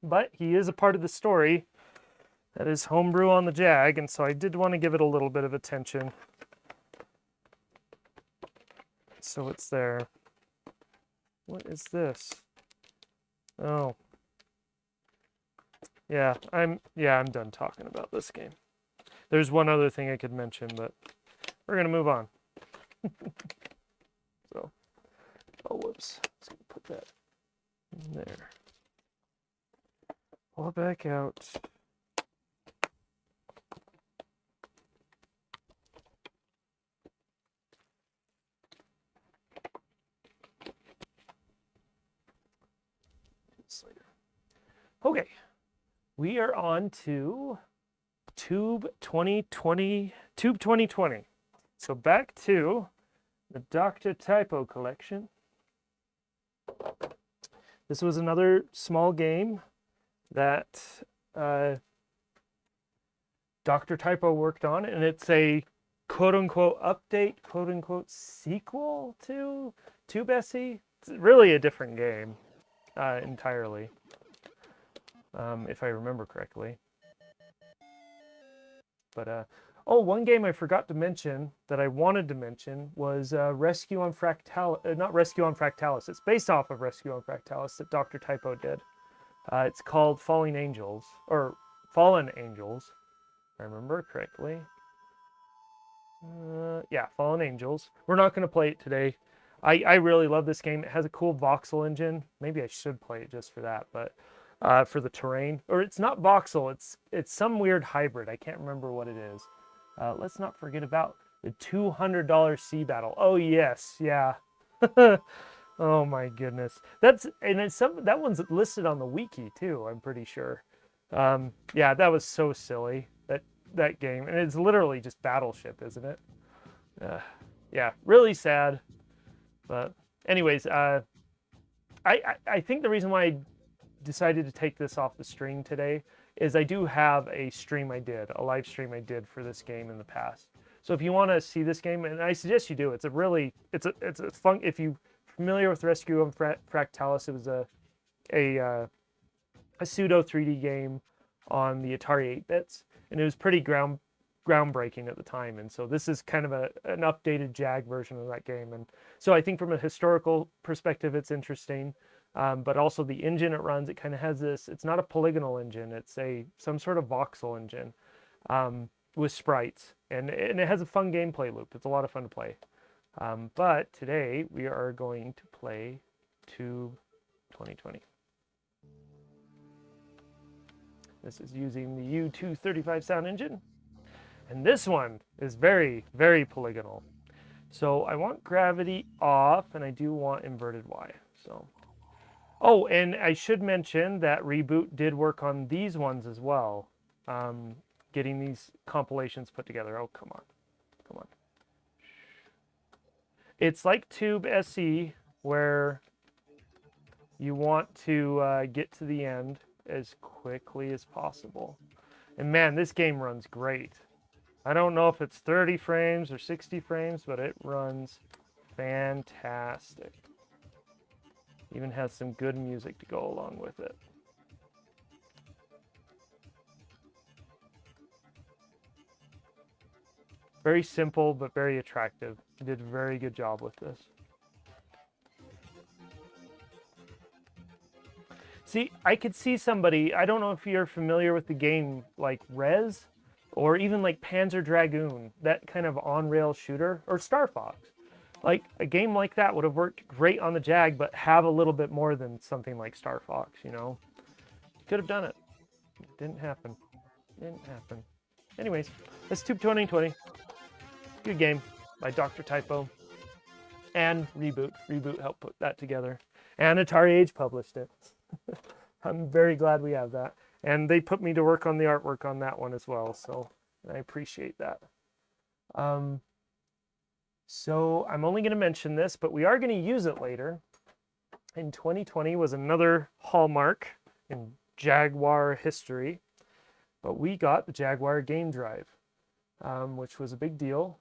But he is a part of the story That is homebrew on the Jag, and so I did want to give it a little bit of attention. So it's there. What is this? Oh. Yeah, I'm done talking about this game. There's one other thing I could mention, but we're gonna move on. So, oh whoops. Let's put that in there. Pull it back out. Okay, we are on to Tube 2020. So back to the Dr. Typo collection. This was another small game that Dr. Typo worked on, and it's a quote-unquote update, quote-unquote sequel to Tube SE. It's really a different game entirely. If I remember correctly. But, oh, one game I forgot to mention that I wanted to mention was Rescue on Fractalis, not Rescue on Fractalis, it's based off of Rescue on Fractalis that Dr. Typo did. It's called Falling Angels, or Fallen Angels, if I remember correctly. Yeah, Fallen Angels. We're not going to play it today. I really love this game. It has a cool voxel engine. Maybe I should play it just for that, but for the terrain. Or it's not voxel, it's some weird hybrid. I can't remember what it is. Let's not forget about the $200 Sea Battle. Oh yes, yeah. Oh my goodness. That one's listed on the wiki too, I'm pretty sure. Yeah, that was so silly, that game. And it's literally just Battleship, isn't it? Yeah, really sad. But anyways, I think the reason why I decided to take this off the stream today is I do have a live stream I did for this game in the past. So if you want to see this game, and I suggest you do, it's a fun. If you're familiar with Rescue on Fractalis, it was a pseudo 3D game on the Atari 8-bits, and it was pretty groundbreaking at the time. And so this is kind of an updated Jag version of that game. And so I think from a historical perspective, it's interesting. But also the engine it runs, it kind of has this, it's not a polygonal engine, it's some sort of voxel engine with sprites. And it has a fun gameplay loop. It's a lot of fun to play. But today we are going to play Tube 2020. This is using the U235 sound engine. And this one is very, very polygonal. So I want gravity off, and I do want inverted Y. So. Oh, and I should mention that Reboot did work on these ones as well, getting these compilations put together. Oh, come on. Come on. It's like Tube SE, where you want to get to the end as quickly as possible. And man, this game runs great. I don't know if it's 30 frames or 60 frames, but it runs fantastic. Even has some good music to go along with it. Very simple, but very attractive. He did a very good job with this. See, I could see somebody, I don't know if you're familiar with the game like Rez, or even like Panzer Dragoon, that kind of on-rail shooter, or Star Fox. Like, a game like that would have worked great on the Jag, but have a little bit more than something like Star Fox, you know? Could have done it. Didn't happen. Didn't happen. Anyways, that's Tube 2020. Good game by Dr. Typo. And Reboot. Reboot helped put that together. And Atari Age published it. I'm very glad we have that. And they put me to work on the artwork on that one as well, so I appreciate that. So I'm only going to mention this, but we are going to use it later. In 2020 was another hallmark in Jaguar history, but we got the Jaguar game drive, which was a big deal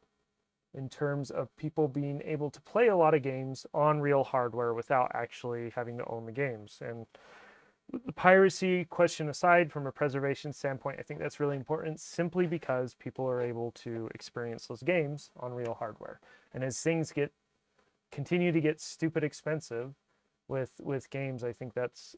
in terms of people being able to play a lot of games on real hardware without actually having to own the games. And the piracy question aside, from a preservation standpoint, I think that's really important simply because people are able to experience those games on real hardware. And as things continue to get stupid expensive with games, I think that's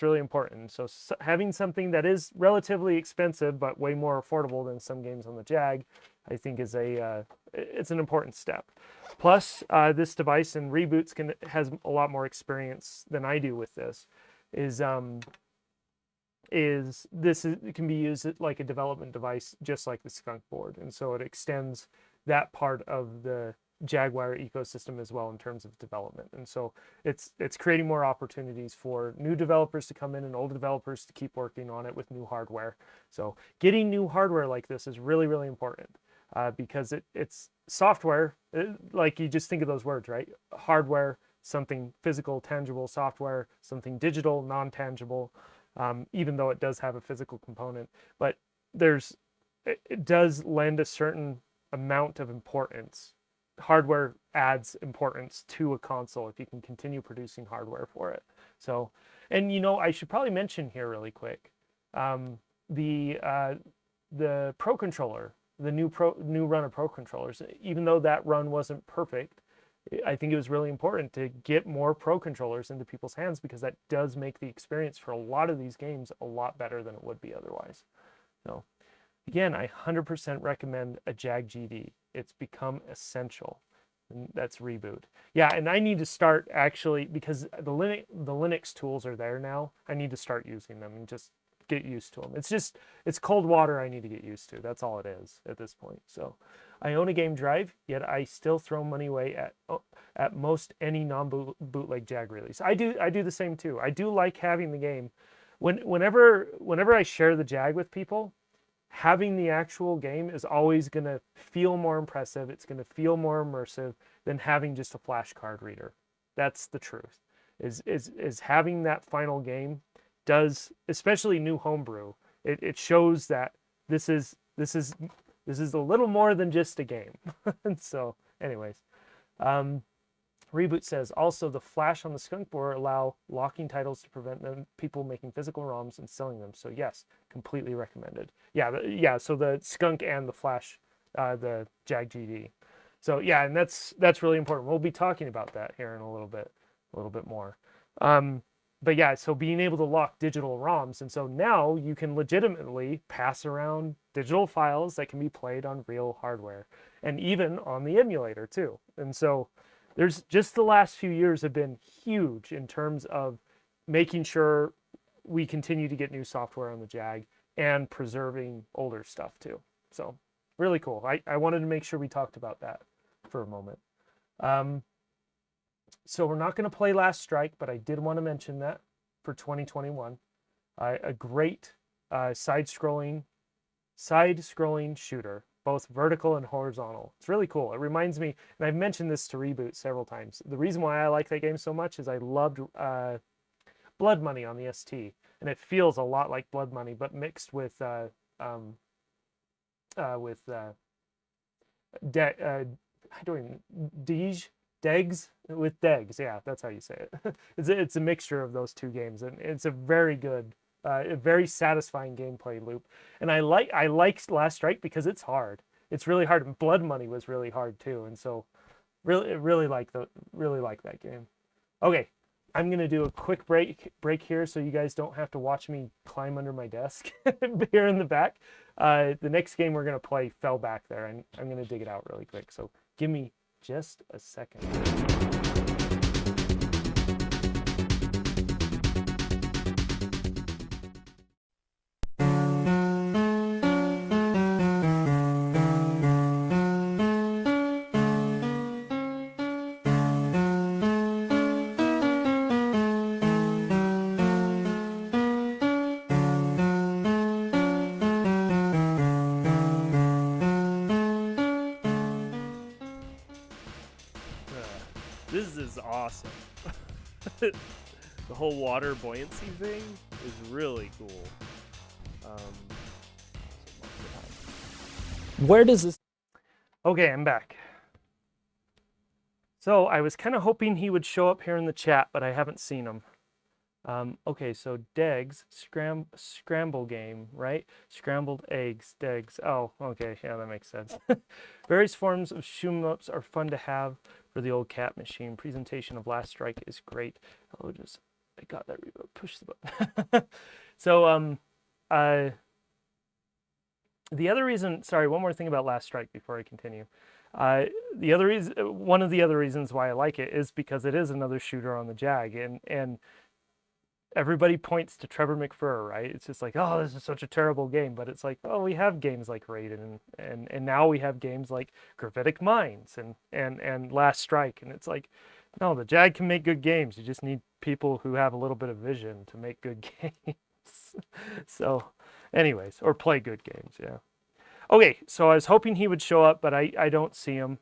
really important. So having something that is relatively expensive but way more affordable than some games on the Jag, I think is it's an important step. Plus, this device and Reboots has a lot more experience than I do with this. It can be used like a development device, just like the Skunk board, and so it extends that part of the Jaguar ecosystem as well in terms of development. And so it's creating more opportunities for new developers to come in and older developers to keep working on it with new hardware. So getting new hardware like this is really, really important because it's software. Like, you just think of those words, right? Hardware, something physical, tangible; software, something digital, non-tangible, even though it does have a physical component. But it does lend a certain amount of importance. Hardware adds importance to a console if you can continue producing hardware for it. So, and I should probably mention here really quick, the Pro controller, the new run of Pro controllers. Even though that run wasn't perfect, I think it was really important to get more Pro controllers into people's hands, because that does make the experience for a lot of these games a lot better than it would be otherwise. So, again, I 100% recommend a Jag GD. It's become essential, and that's Reboot. Yeah, and I need to start, actually, because the Linux tools are there now. I need to start using them and just get used to them. It's cold water I need to get used to. That's all it is at this point. So I own a game drive, yet I still throw money away at most any non-bootleg Jag release. I do the same too. I do like having the game. Whenever I share the Jag with people, having the actual game is always going to feel more impressive. It's going to feel more immersive than having just a flashcard reader. That's the truth. Is having that final game does, especially new homebrew, it shows that this is a little more than just a game. And so, anyways, Reboot says, also the flash on the Skunk board allow locking titles to prevent people making physical ROMs and selling them. So yes, completely recommended. Yeah, so the Skunk and the flash, the Jag GD. So yeah, and that's really important. We'll be talking about that here in a little bit more. But yeah, so being able to lock digital ROMs, and so now you can legitimately pass around digital files that can be played on real hardware, and even on the emulator too. And so there's just the last few years have been huge in terms of making sure we continue to get new software on the Jag and preserving older stuff too. So really cool. I wanted to make sure we talked about that for a moment. So we're not going to play Last Strike, but I did want to mention that for 2021. A great side-scrolling shooter, both vertical and horizontal. It's really cool. It reminds me, and I've mentioned this to Reboot several times, the reason why I like that game so much is I loved Blood Money on the ST, and it feels a lot like Blood Money, but mixed with Degs with Degs, yeah, that's how you say it. It's a mixture of those two games, and it's a very good, a very satisfying gameplay loop. And I like Last Strike because it's hard. It's really hard, and Blood Money was really hard too. And so, really like that game. Okay, I'm gonna do a quick break here, so you guys don't have to watch me climb under my desk here in the back. The next game we're gonna play fell back there, and I'm gonna dig it out really quick. So give me just a second. This is awesome. The whole water buoyancy thing is really cool. Where does this... Okay, I'm back. So I was kind of hoping he would show up here in the chat, but I haven't seen him. Okay, so Degs, scramble game, right? Scrambled eggs, Degs. Oh, okay, yeah, that makes sense. Various forms of shoot-em-ups are fun to have for the old cat machine. Presentation of Last Strike is great. Oh, I got that reboot. Push the button. So, the other reason, sorry, one more thing about Last Strike before I continue. One of the other reasons why I like it is because it is another shooter on the Jag, and everybody points to Trevor McFur, right? It's just like, oh, this is such a terrible game, but it's like, oh, we have games like Raiden, and now we have games like Gravitic Mines and Last Strike, and it's like, no, the Jag can make good games. You just need people who have a little bit of vision to make good games. So, anyways, or play good games, yeah. Okay, so I was hoping he would show up, but I don't see him.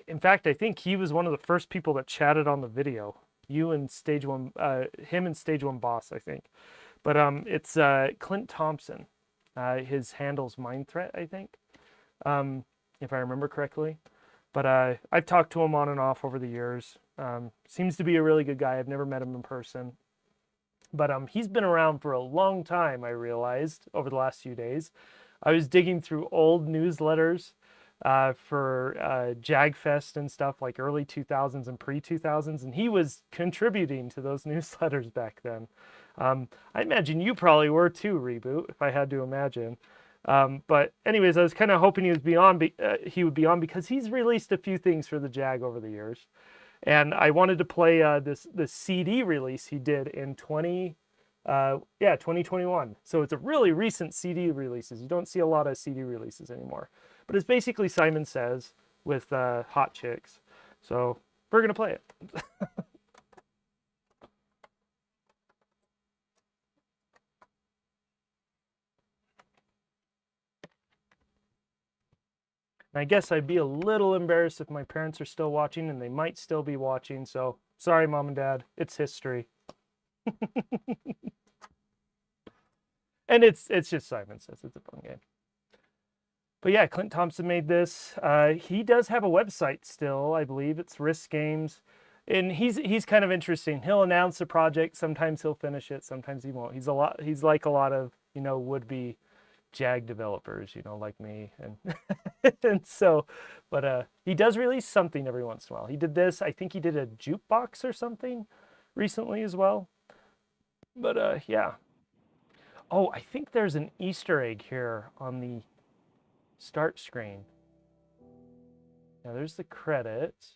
In fact, I think he was one of the first people that chatted on the video. You and Stage One, him and Stage One Boss, I think. But it's Clint Thompson. His handle's Mind Threat, I think, if I remember correctly. But I've talked to him on and off over the years. Seems to be a really good guy. I've never met him in person. But he's been around for a long time, I realized, over the last few days. I was digging through old newsletters for JagFest and stuff, like early 2000s and pre-2000s, and he was contributing to those newsletters back then. I imagine you probably were too, Reboot, if I had to imagine. But anyways, I was kind of hoping he would be on because he's released a few things for the Jag over the years. And I wanted to play this CD release he did in 2021. So it's a really recent CD releases. You don't see a lot of CD releases anymore. But it's basically Simon Says with hot chicks. So we're going to play it. I guess I'd be a little embarrassed if my parents are still watching, and they might still be watching. So sorry, Mom and Dad. It's history. And it's just Simon Says. It's a fun game. But yeah, Clint Thompson made this. He does have a website still, I believe. It's Risk Games. And he's kind of interesting. He'll announce a project. Sometimes he'll finish it. Sometimes he won't. He's like a lot of, would-be Jag developers, like me. And and so, but he does release something every once in a while. He did this. I think he did a jukebox or something recently as well. But yeah. Oh, I think there's an Easter egg here on the start screen. Now there's the credits.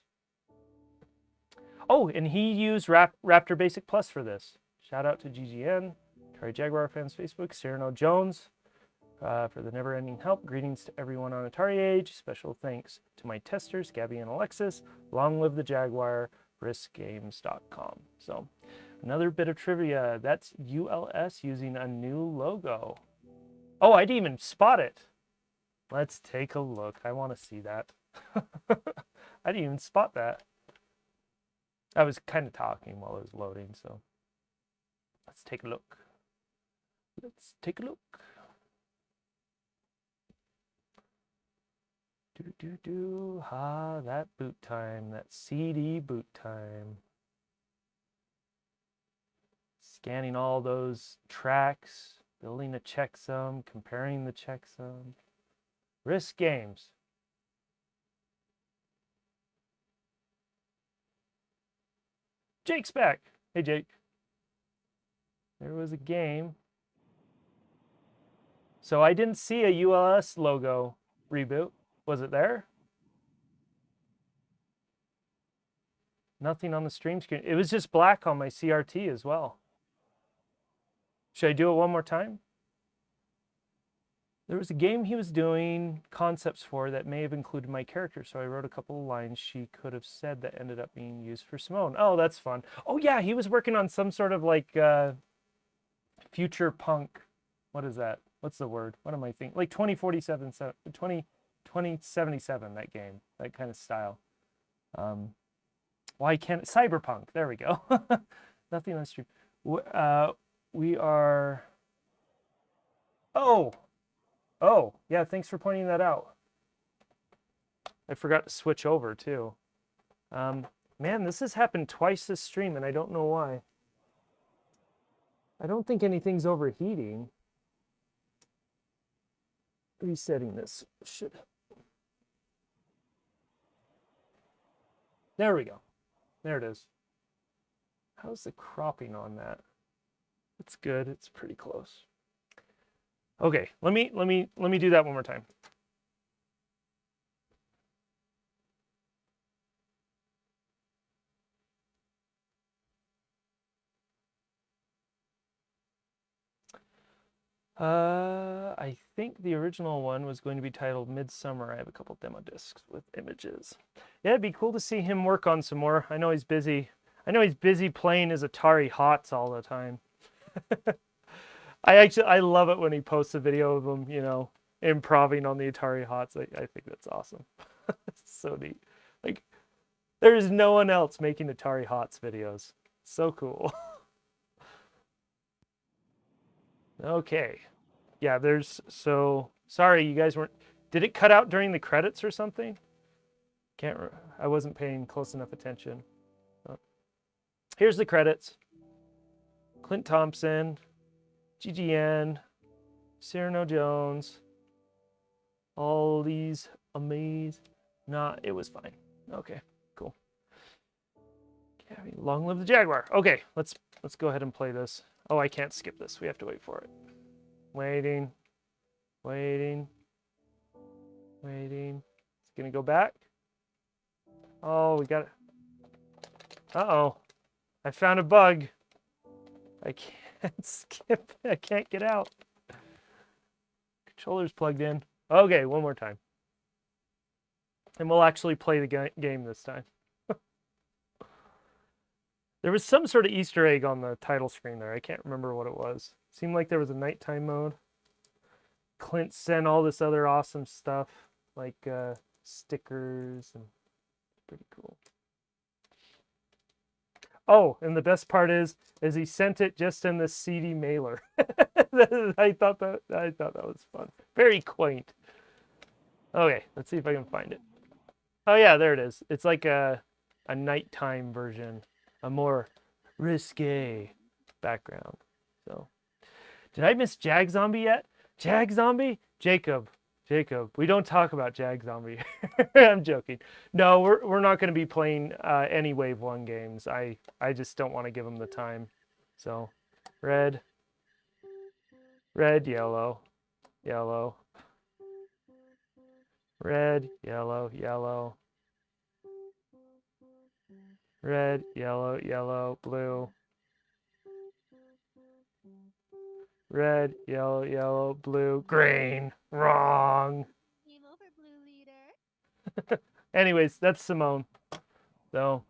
Oh, and he used Raptor Basic Plus for this. Shout out to GGN, Atari Jaguar fans Facebook, Cyrano Jones for the never-ending help. Greetings to everyone on Atari Age. Special thanks to my testers, Gabby and Alexis. Long live the Jaguar, riskgames.com. So another bit of trivia. That's ULS using a new logo. Oh, I didn't even spot it. Let's take a look. I want to see that. I didn't even spot that. I was kind of talking while it was loading, so let's take a look. Let's take a look. That boot time, that CD boot time. Scanning all those tracks, building a checksum, comparing the checksum. Risk Games. Jake's back. Hey, Jake. There was a game. So I didn't see a ULS logo, Reboot. Was it there? Nothing on the stream screen. It was just black on my CRT as well. Should I do it one more time? There was a game he was doing concepts for that may have included my character, so I wrote a couple of lines she could have said that ended up being used for Simone. Oh, that's fun. Oh yeah, he was working on some sort of like future punk. What is that? What's the word? What am I thinking? Like 2077, that game, that kind of style. Why can't cyberpunk? There we go. Nothing on stream. We are. Oh, yeah, thanks for pointing that out. I forgot to switch over, too. Man, this has happened twice this stream, and I don't know why. I don't think anything's overheating. Resetting this should. There we go. There it is. How's the cropping on that? It's good. It's pretty close. Okay, let me do that one more time. I think the original one was going to be titled Midsummer. I have a couple demo discs with images. Yeah, it'd be cool to see him work on some more. I know he's busy. I know he's busy playing his Atari Hots all the time. I love it when he posts a video of him, you know, improving on the Atari Hots. I think that's awesome. It's so neat. Like, there's no one else making Atari Hots videos. So cool. Okay. Yeah, so sorry you guys weren't, did it cut out during the credits or something? I wasn't paying close enough attention. Oh. Here's the credits. Clint Thompson, GGN, Cyrano Jones, all these amazing, it was fine. Okay, cool. Long live the Jaguar. Okay, let's go ahead and play this. Oh, I can't skip this. We have to wait for it. Waiting. It's gonna go back. Oh, we got it. Uh-oh. I found a bug. I can't skip. I can't get out. Controller's plugged in. Okay, one more time. And we'll actually play the game this time. There was some sort of Easter egg on the title screen there. I can't remember what it was. Seemed like there was a nighttime mode. Clint sent all this other awesome stuff, like stickers, and pretty cool. Oh, and the best part is he sent it just in this CD mailer. I thought that was fun. Very quaint. Okay, let's see if I can find it. Oh yeah, there it is. It's like a nighttime version. A more risque background. So, did I miss Jag Zombie yet? Jag Zombie? Jacob, we don't talk about Jag Zombie. I'm joking. No, we're not going to be playing any Wave 1 games. I just don't want to give them the time. So, red, yellow, red, yellow. Red, yellow, blue. Red, yellow, blue, green. Wrong. Game over, blue leader. Anyways, that's Simone. So,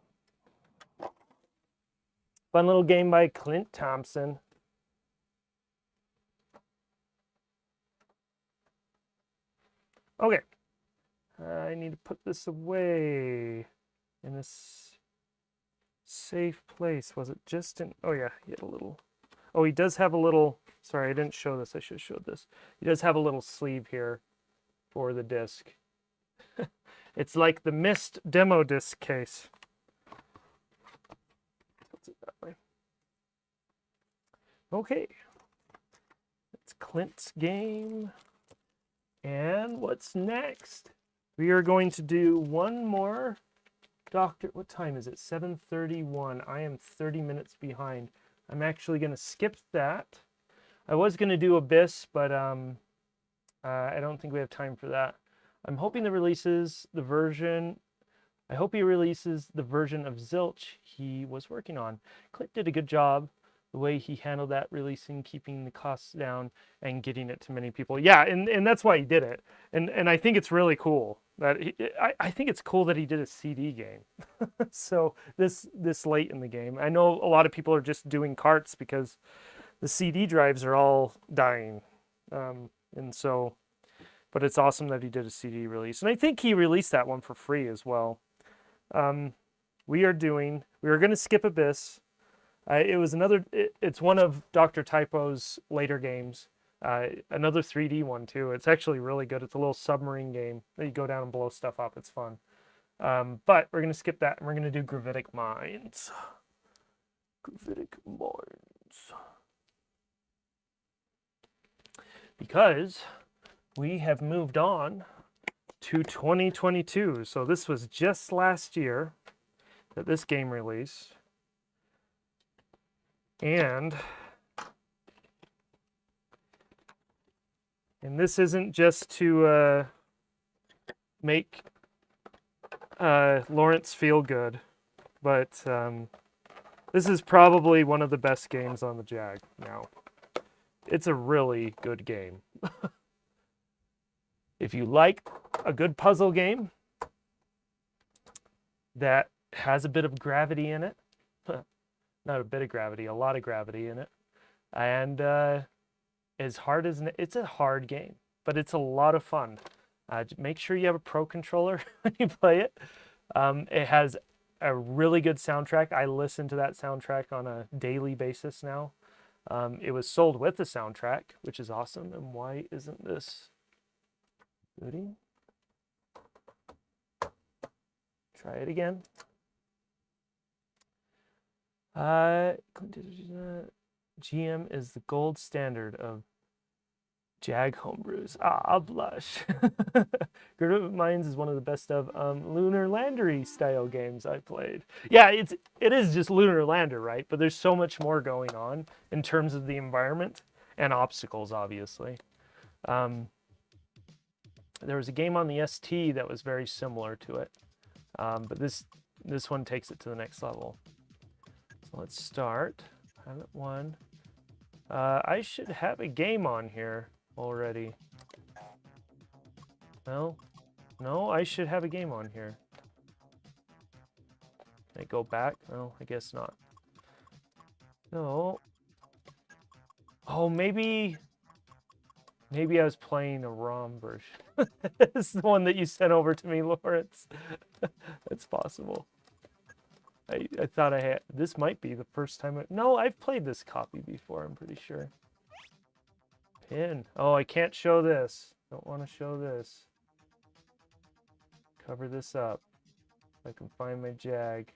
fun little game by Clint Thompson. Okay. I need to put this away in this safe place. Was it just in, oh yeah, he had a little, oh, he does have a little, sorry, I didn't show this. I should have showed this. He does have a little sleeve here for the disc. It's like the Mist demo disc case. Puts it that way. Okay. It's Clint's game. And what's next? We are going to do one more Doctor, what time is it? 7:31. I am 30 minutes behind. I'm actually going to skip that. I was going to do Abyss, but I don't think we have time for that. I'm hoping I hope he releases the version of Zilch he was working on. Clint did a good job the way he handled that releasing, keeping the costs down and getting it to many people. Yeah, and that's why he did it. And I think it's really cool that I think it's cool that he did a CD game. So this late in the game. I know a lot of people are just doing carts because the CD drives are all dying. And so, but it's awesome that he did a CD release. And I think he released that one for free as well. We are going to skip Abyss. It's one of Dr. Typo's later games. Another 3D one too. It's actually really good. It's a little submarine game that you go down and blow stuff up. It's fun. But we're going to skip that and we're going to do Gravitic Mines. Gravitic Mines. because we have moved on to 2022. So this was just last year that this game released. And this isn't just to make Lawrence feel good, but this is probably one of the best games on the Jag now. It's a really good game. If you like a good puzzle game that has a bit of gravity in it, not a bit of gravity, a lot of gravity in it, and as hard as it's a hard game, but it's a lot of fun. Make sure you have a pro controller when you play it. It has a really good soundtrack. I listen to that soundtrack on a daily basis now. It was sold with the soundtrack, which is awesome. And why isn't this booting? Try it again. GM is the gold standard of Jag homebrews. I'll blush. Gravitic Minds is one of the best of Lunar Landery style games I played. Yeah, it is just Lunar Lander, right? But there's so much more going on in terms of the environment and obstacles, obviously. There was a game on the ST that was very similar to it, but this one takes it to the next level. So let's start. I haven't won. I should have a game on here already. Well, no, I should have a game on here. Can I go back? No, I guess not. No. Oh, maybe I was playing a ROM version. It's the one that you sent over to me, Lawrence. It's possible. I thought I had... This might be the first time... No, I've played this copy before, I'm pretty sure. Pin. Oh, I can't show this. Don't want to show this. Cover this up. If I can find my Jag.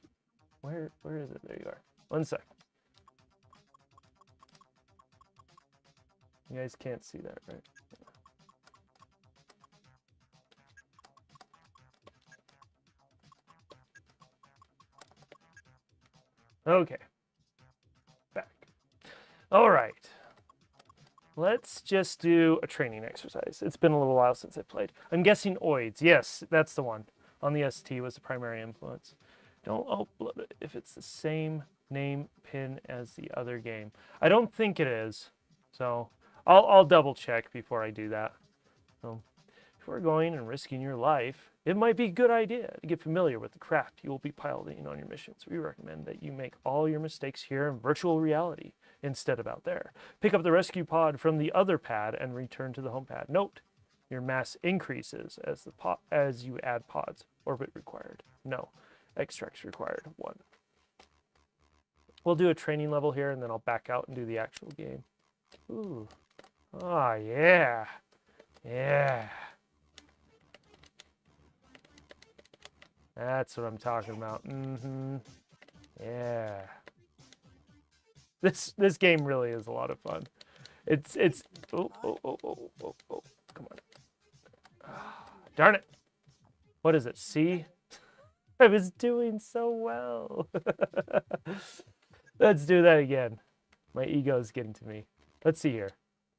Where is it? There you are. One sec. You guys can't see that, right? Okay. Back. All right. Let's just do a training exercise. It's been a little while since I played. I'm guessing Oids. Yes, that's the one. On the ST was the primary influence. Don't upload it if it's the same name pin as the other game. I don't think it is. So I'll double check before I do that. So before going and risking your life, it might be a good idea to get familiar with the craft you will be piloting on your missions. We recommend that you make all your mistakes here in virtual reality instead of out there. Pick up the rescue pod from the other pad and return to the home pad. Note, your mass increases as you add pods. Orbit required. No. Extracts required. 1. We'll do a training level here, and then I'll back out and do the actual game. Ooh. Oh, yeah. Yeah. That's what I'm talking about. Mm-hmm. Yeah. This game really is a lot of fun. It's oh, come on. Oh, darn it. What is it? C? I was doing so well. Let's do that again. My ego is getting to me. Let's see here.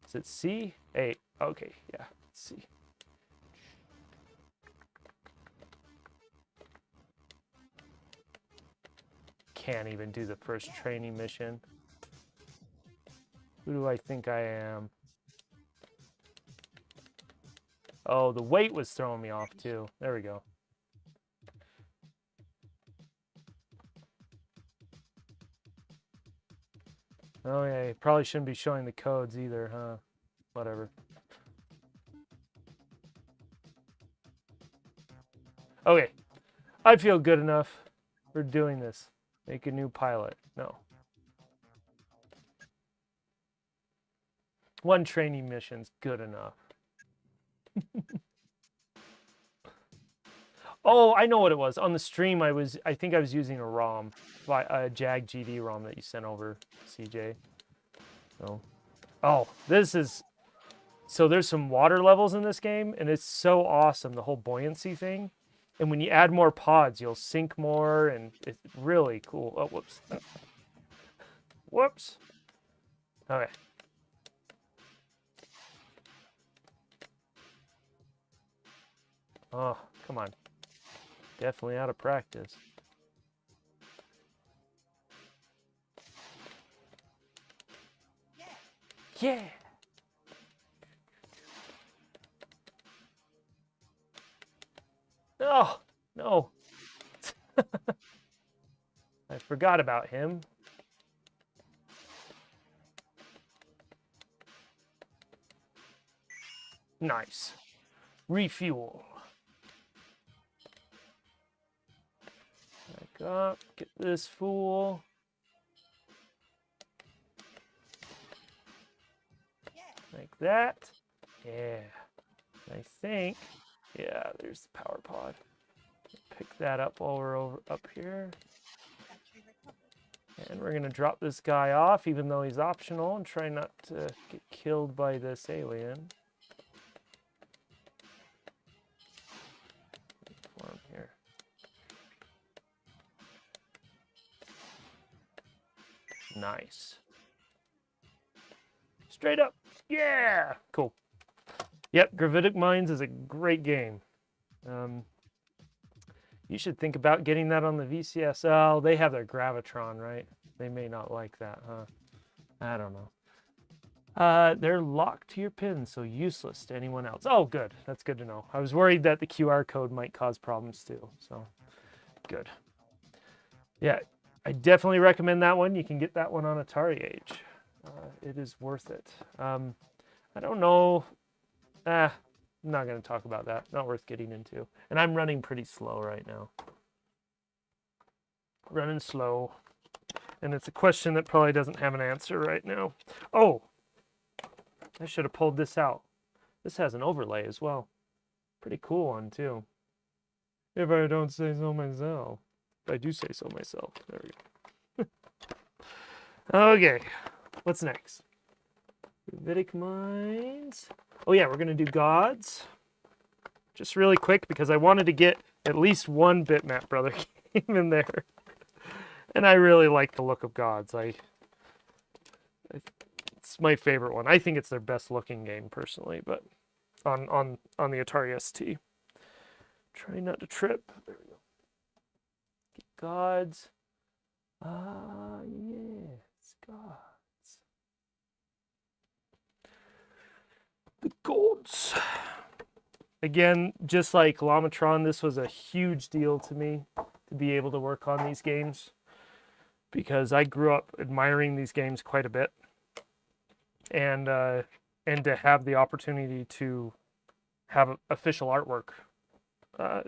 Is it C? A. Okay, yeah. C. Can't even do the first training mission. Who do I think I am? Oh, the weight was throwing me off too. There we go. Oh yeah, you probably shouldn't be showing the codes either, huh? Whatever. Okay, I feel good enough for doing this. Make a new pilot. No. 1 training mission's good enough. Oh, I know what it was. On the stream, I think I was using a ROM, a Jag GD ROM that you sent over, CJ. So, oh, this is So there's some water levels in this game, and it's so awesome, the whole buoyancy thing. And when you add more pods, you'll sink more, and it's really cool. Oh, whoops. Whoops. Okay. Oh, come on. Definitely out of practice. Yeah. Oh, no. I forgot about him. Nice. Refuel. Back up. Get this fool. Like that. Yeah. I think. Yeah, there's the power pod. Pick that up while we're over up here. And we're going to drop this guy off, even though he's optional, and try not to get killed by this alien. Form here. Nice. Straight up. Yeah! Cool. Yep, Gravitic Mines is a great game. You should think about getting that on the VCS. Oh, they have their Gravitron, right? They may not like that, huh? I don't know. They're locked to your pins, so useless to anyone else. Oh, good. That's good to know. I was worried that the QR code might cause problems too, so good. Yeah, I definitely recommend that one. You can get that one on Atari Age. It is worth it. I don't know. I'm not going to talk about that. Not worth getting into. And I'm running pretty slow right now. Running slow. And it's a question that probably doesn't have an answer right now. Oh, I should have pulled this out. This has an overlay as well. Pretty cool one too. If I don't say so myself. I do say so myself. There we go. Okay, what's next? Gravitic Mines. Oh yeah, we're gonna do gods. Just really quick because I wanted to get at least one Bitmap Brother game in there. And I really like the look of gods. It's my favorite one. I think it's their best looking game personally, but on the Atari ST. Try not to trip. There we go. Get gods. Yes, gods. The gods. Again, just like Lamatron, this was a huge deal to me to be able to work on these games because I grew up admiring these games quite a bit, and to have the opportunity to have official artwork,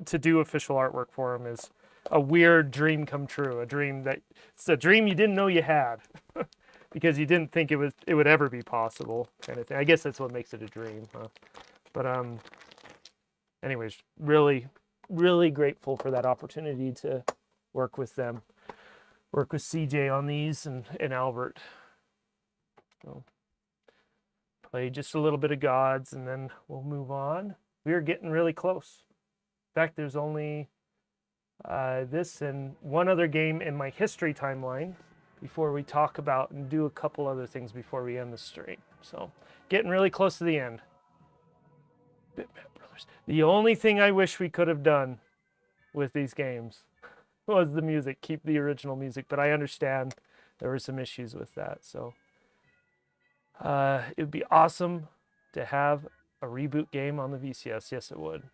to do official artwork for them is a weird dream come true. It's a dream you didn't know you had. Because you didn't think it would ever be possible, kind of thing. I guess that's what makes it a dream, huh? But anyways, really, really grateful for that opportunity to work with them, work with CJ on these and Albert. So play just a little bit of gods, and then we'll move on. We are getting really close. In fact, there's only this and one other game in my history timeline before we talk about and do a couple other things before we end the stream. So getting really close to the end. Bitmap Brothers. The only thing I wish we could have done with these games was the music, keep the original music, but I understand there were some issues with that. So it would be awesome to have a reboot game on the VCS. Yes, it would.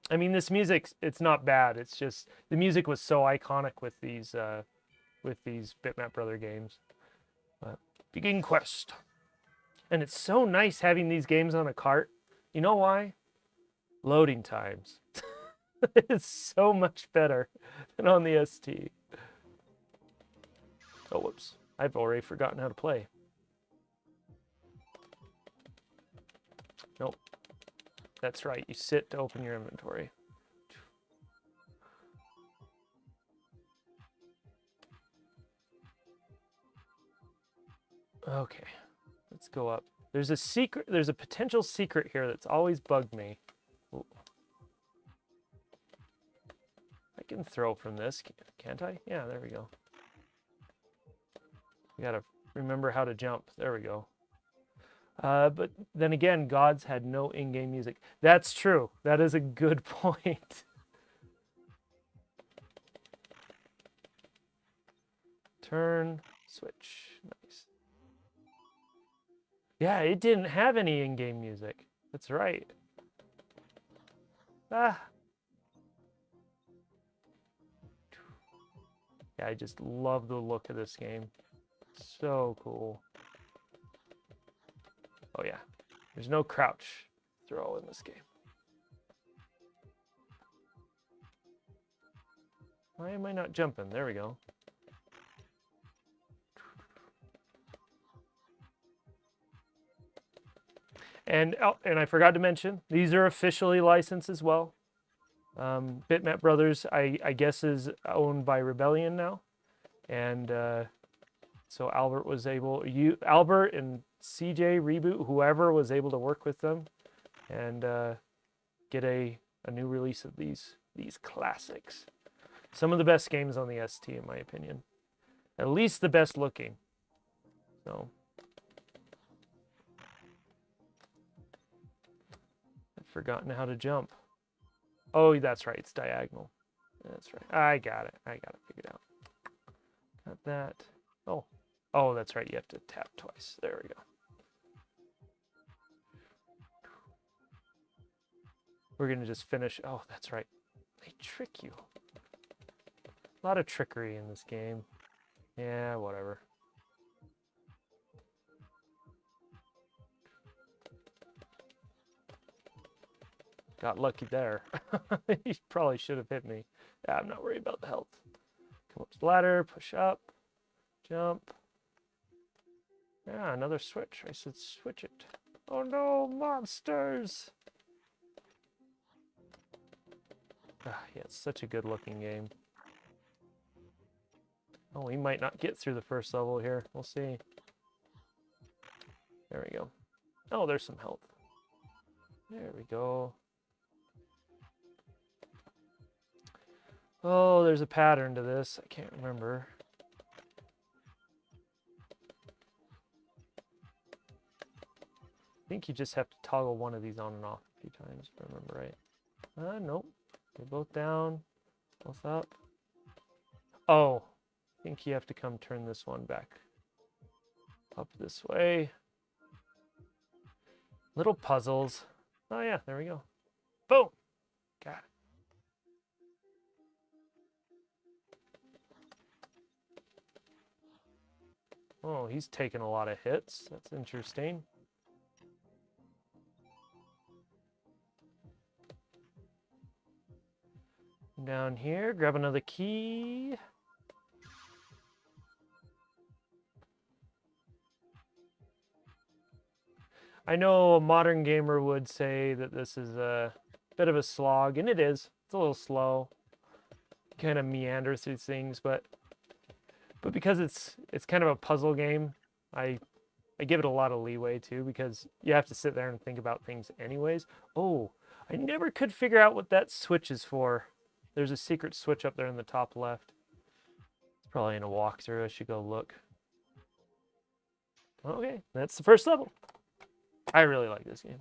I mean, this music, it's not bad. It's just the music was so iconic with these Bitmap Brother games. But Begin Quest. And it's so nice having these games on a cart. You know why? Loading times. It's so much better than on the ST. Oh, whoops. I've already forgotten how to play. Nope. That's right, you sit to open your inventory. Okay, Let's go up. There's a secret. There's a potential secret here that's always bugged me. Ooh. I can throw from this, can't I? Yeah, there we go. We gotta remember how to jump. There we go. But then again, gods had no in-game music. That's true. That is a good point. Turn, switch. Nice. Yeah, it didn't have any in-game music. That's right. Ah. Yeah, I just love the look of this game. So cool. Oh yeah, there's no crouch throw in this game. Why am I not jumping? There we go. And I forgot to mention, these are officially licensed as well. Bitmap Brothers, I guess, is owned by Rebellion now, and so Albert was able, Albert and CJ Reboot, whoever was able to work with them, and get a new release of these classics. Some of the best games on the ST, in my opinion. At least the best looking. So. I've forgotten how to jump. Oh, that's right. It's diagonal. That's right. I got it. I got it figured out. Got that. Oh. Oh, that's right. You have to tap twice. There we go. We're going to just finish. Oh, that's right. They trick you. A lot of trickery in this game. Yeah, whatever. Got lucky there. He probably should have hit me. Yeah, I'm not worried about the health. Come up to the ladder, push up, jump. Yeah, another switch. I said switch it. Oh no, monsters! Ah, yeah, it's such a good looking game. Oh, we might not get through the first level here. We'll see. There we go. Oh, there's some health. There we go. Oh, there's a pattern to this. I can't remember. I think you just have to toggle one of these on and off a few times, if I remember right. Nope. They're both down, both up. Oh, I think you have to come turn this one back up this way. Little puzzles. Oh yeah, there we go. Boom. Got it. Oh, he's taking a lot of hits. That's interesting. Down here, grab another key. I know a modern gamer would say that this is a bit of a slog, and it is. It's a little slow. Kind of meander through things, but because it's kind of a puzzle game, I give it a lot of leeway too, because you have to sit there and think about things anyways. Oh, I never could figure out what that switch is for. There's a secret switch up there in the top left. It's probably in a walkthrough. I should go look. Okay, that's the first level. I really like this game.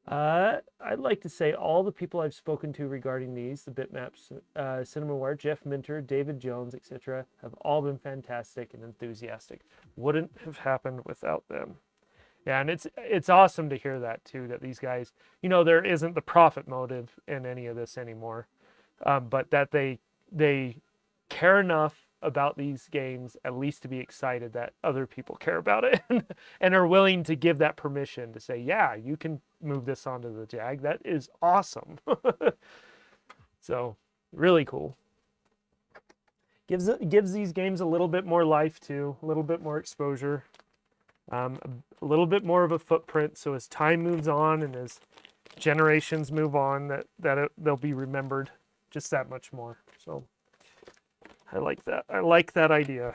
I'd like to say all the people I've spoken to regarding these, the bitmaps, CinemaWare, Jeff Minter, David Jones, etc., have all been fantastic and enthusiastic. Wouldn't have happened without them. Yeah, and it's awesome to hear that too, that these guys, you know, there isn't the profit motive in any of this anymore, but that they care enough about these games at least to be excited that other people care about it and are willing to give that permission to say, yeah, you can move this onto the Jag. That is awesome. So really cool. Gives these games a little bit more life too, a little bit more exposure, a little bit more of a footprint. So as time moves on and as generations move on, they'll be remembered just that much more. So I like that. I like that idea.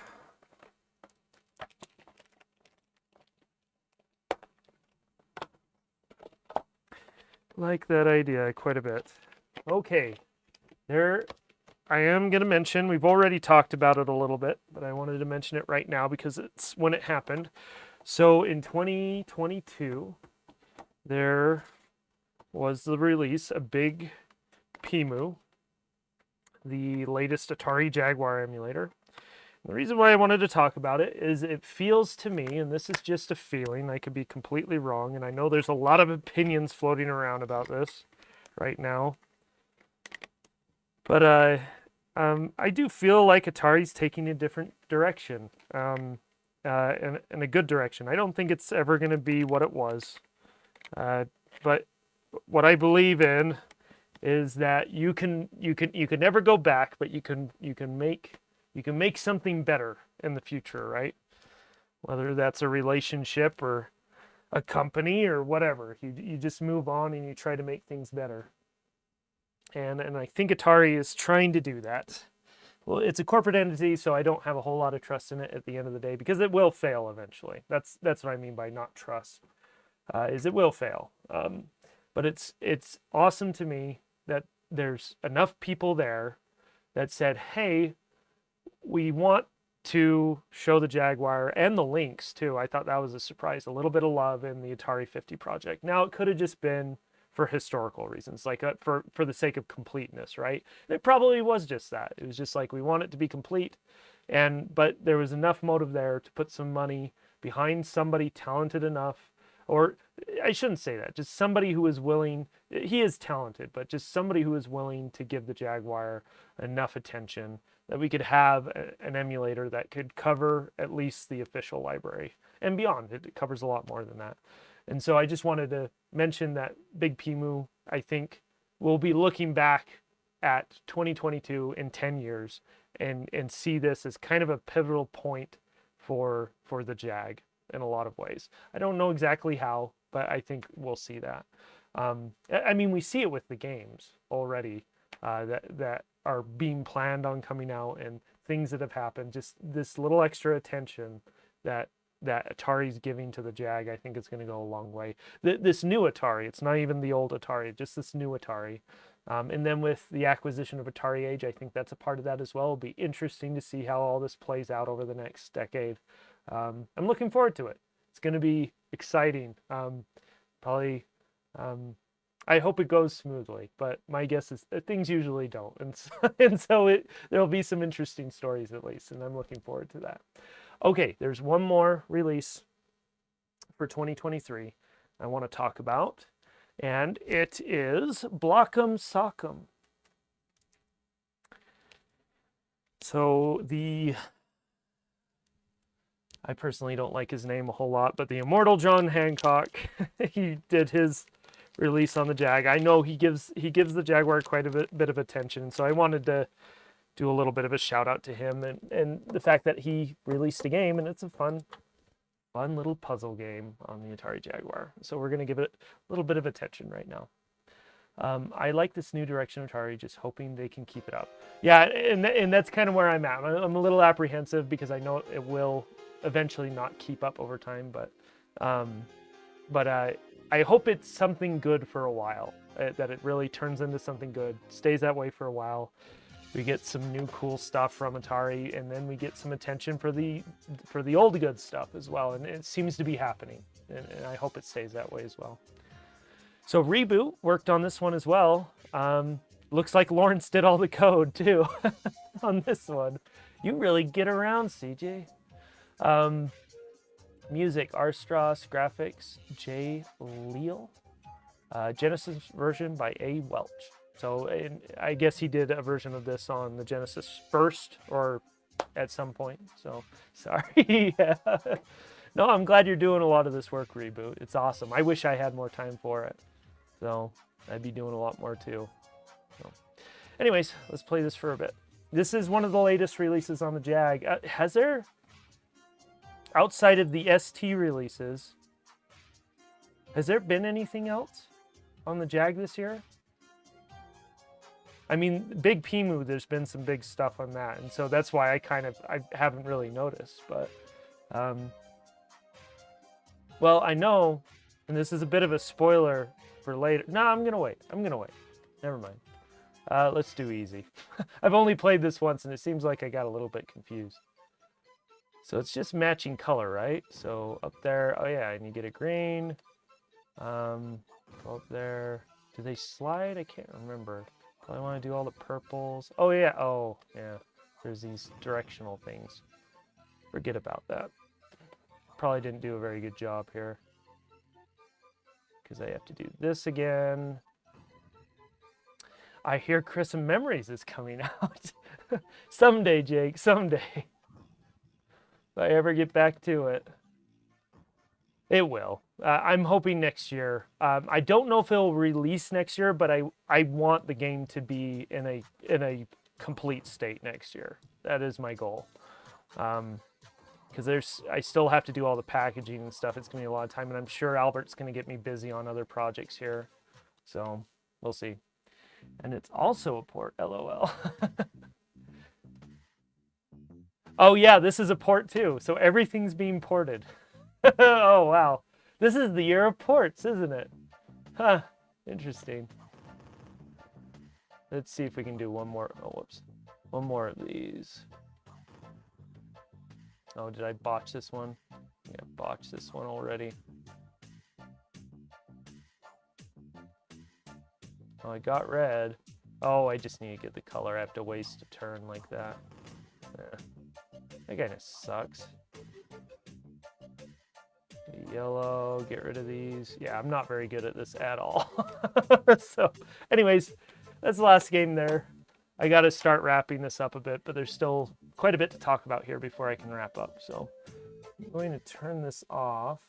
Like that idea quite a bit. Okay, there. I am going to mention, we've already talked about it a little bit, but I wanted to mention it right now because it's when it happened. So in 2022, there was the release of Big Pimu, the latest Atari Jaguar emulator. The reason why I wanted to talk about it is it feels to me, and this is just a feeling, I could be completely wrong, and I know there's a lot of opinions floating around about this right now, but I do feel like Atari's taking a different direction, in a good direction. I don't think it's ever going to be what it was, but what I believe in is that you can never go back, but you can make something better in the future, right? Whether that's a relationship or a company or whatever, you just move on and you try to make things better. And I think Atari is trying to do that. Well, it's a corporate entity, so I don't have a whole lot of trust in it at the end of the day because it will fail eventually. That's what I mean by not trust. Is it will fail. But it's awesome to me that there's enough people there that said, hey, we want to show the Jaguar and the Lynx too. I thought that was a surprise. A little bit of love in the Atari 50 project. Now, it could have just been for historical reasons, like for the sake of completeness, right? And it probably was just that. It was just like, we want it to be complete. But there was enough motive there to put some money behind somebody talented enough, or I shouldn't say that, just somebody who is willing, he is talented, but just somebody who is willing to give the Jaguar enough attention that we could have an emulator that could cover at least the official library and beyond. It covers a lot more than that. And so I just wanted to mention that Big Pimu, I think, will be looking back at 2022 in 10 years and see this as kind of a pivotal point for the Jag in a lot of ways. I don't know exactly how, but I think we'll see that. I mean, we see it with the games already that are being planned on coming out and things that have happened. Just this little extra attention that Atari's giving to the Jag, I think it's going to go a long way. This new Atari, it's not even the old Atari, just this new Atari. And then with the acquisition of Atari Age, I think that's a part of that as well. It'll be interesting to see how all this plays out over the next decade. I'm looking forward to it. It's going to be exciting. Probably, I hope it goes smoothly, but my guess is that things usually don't. And so there'll be some interesting stories at least, and I'm looking forward to that. Okay, there's one more release for 2023 I want to talk about, and it is Block'em Sock'em. So I personally don't like his name a whole lot, but the immortal John Hancock, he did his release on the Jag. I know he gives the Jaguar quite a bit of attention, so I wanted to do a little bit of a shout out to him and the fact that he released a game, and it's a fun little puzzle game on the Atari Jaguar. So we're going to give it a little bit of attention right now. I like this new direction of Atari, just hoping they can keep it up. Yeah, and that's kind of where I'm at. I'm a little apprehensive because I know it will eventually not keep up over time, but I hope it's something good for a while, that it really turns into something good, stays that way for a while. We get some new cool stuff from Atari, and then we get some attention for the old good stuff as well, and it seems to be happening, and I hope it stays that way as well. So Reboot worked on this one as well. Looks like Lawrence did all the code too on this one. You really get around, CJ. Music, R. Strauss, graphics, J. Leal. Genesis version by A. Welch. So I guess he did a version of this on the Genesis first or at some point. So sorry. Yeah. No, I'm glad you're doing a lot of this work, Reboot. It's awesome. I wish I had more time for it. So I'd be doing a lot more too. So, anyways, let's play this for a bit. This is one of the latest releases on the Jag. Has there, outside of the ST releases, has there been anything else on the Jag this year? I mean, Big Pimu, there's been some big stuff on that, and so that's why I haven't really noticed, but well, I know, and this is a bit of a spoiler, for later. No, I'm gonna wait. Never mind. Let's do easy. I've only played this once, and it seems like I got a little bit confused. So it's just matching color, right? So up there, oh yeah, and you get a green. Go up there. Do they slide? I can't remember. Probably want to do all the purples. Oh yeah, there's these directional things. Forget about that. Probably didn't do a very good job here. Because I have to do this again. I hear Crescent Memories is coming out. Someday, Jake, someday. If I ever get back to it. It will. I'm hoping next year. I don't know if it'll release next year, but I want the game to be in a complete state next year. That is my goal. Because I still have to do all the packaging and stuff. It's gonna be a lot of time, and I'm sure Albert's gonna get me busy on other projects here. So we'll see. And it's also a port, LOL. Oh yeah, this is a port too. So everything's being ported. Oh wow. This is the year of ports, isn't it? Huh. Interesting. Let's see if we can do one more. Oh, whoops. One more of these. Oh, did I botch this one? Yeah, botched this one already. Oh, I got red. Oh, I just need to get the color. I have to waste a turn like that. That kind of sucks. Yellow, get rid of these. Yeah, I'm not very good at this at all. So, anyways, that's the last game there. I got to start wrapping this up a bit, but there's still quite a bit to talk about here before I can wrap up. So I'm going to turn this off.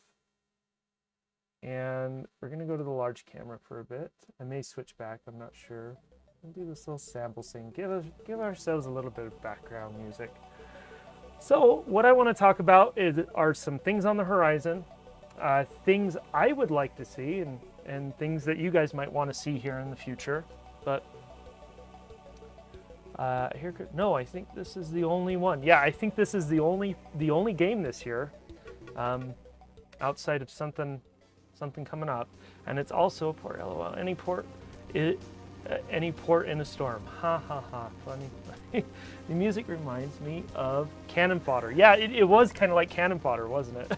And we're going to go to the large camera for a bit. I may switch back, I'm not sure. We'll do this little sample thing. Give ourselves a little bit of background music. So what I want to talk about are some things on the horizon, things I would like to see, and things that you guys might want to see here in the future. But no, I think this is the only one. Yeah, I think this is the only game this year, outside of something coming up, and it's also a port. LOL. Any port in a storm. Ha ha ha. Funny. The music reminds me of Cannon Fodder. Yeah, it was kind of like Cannon Fodder, wasn't it?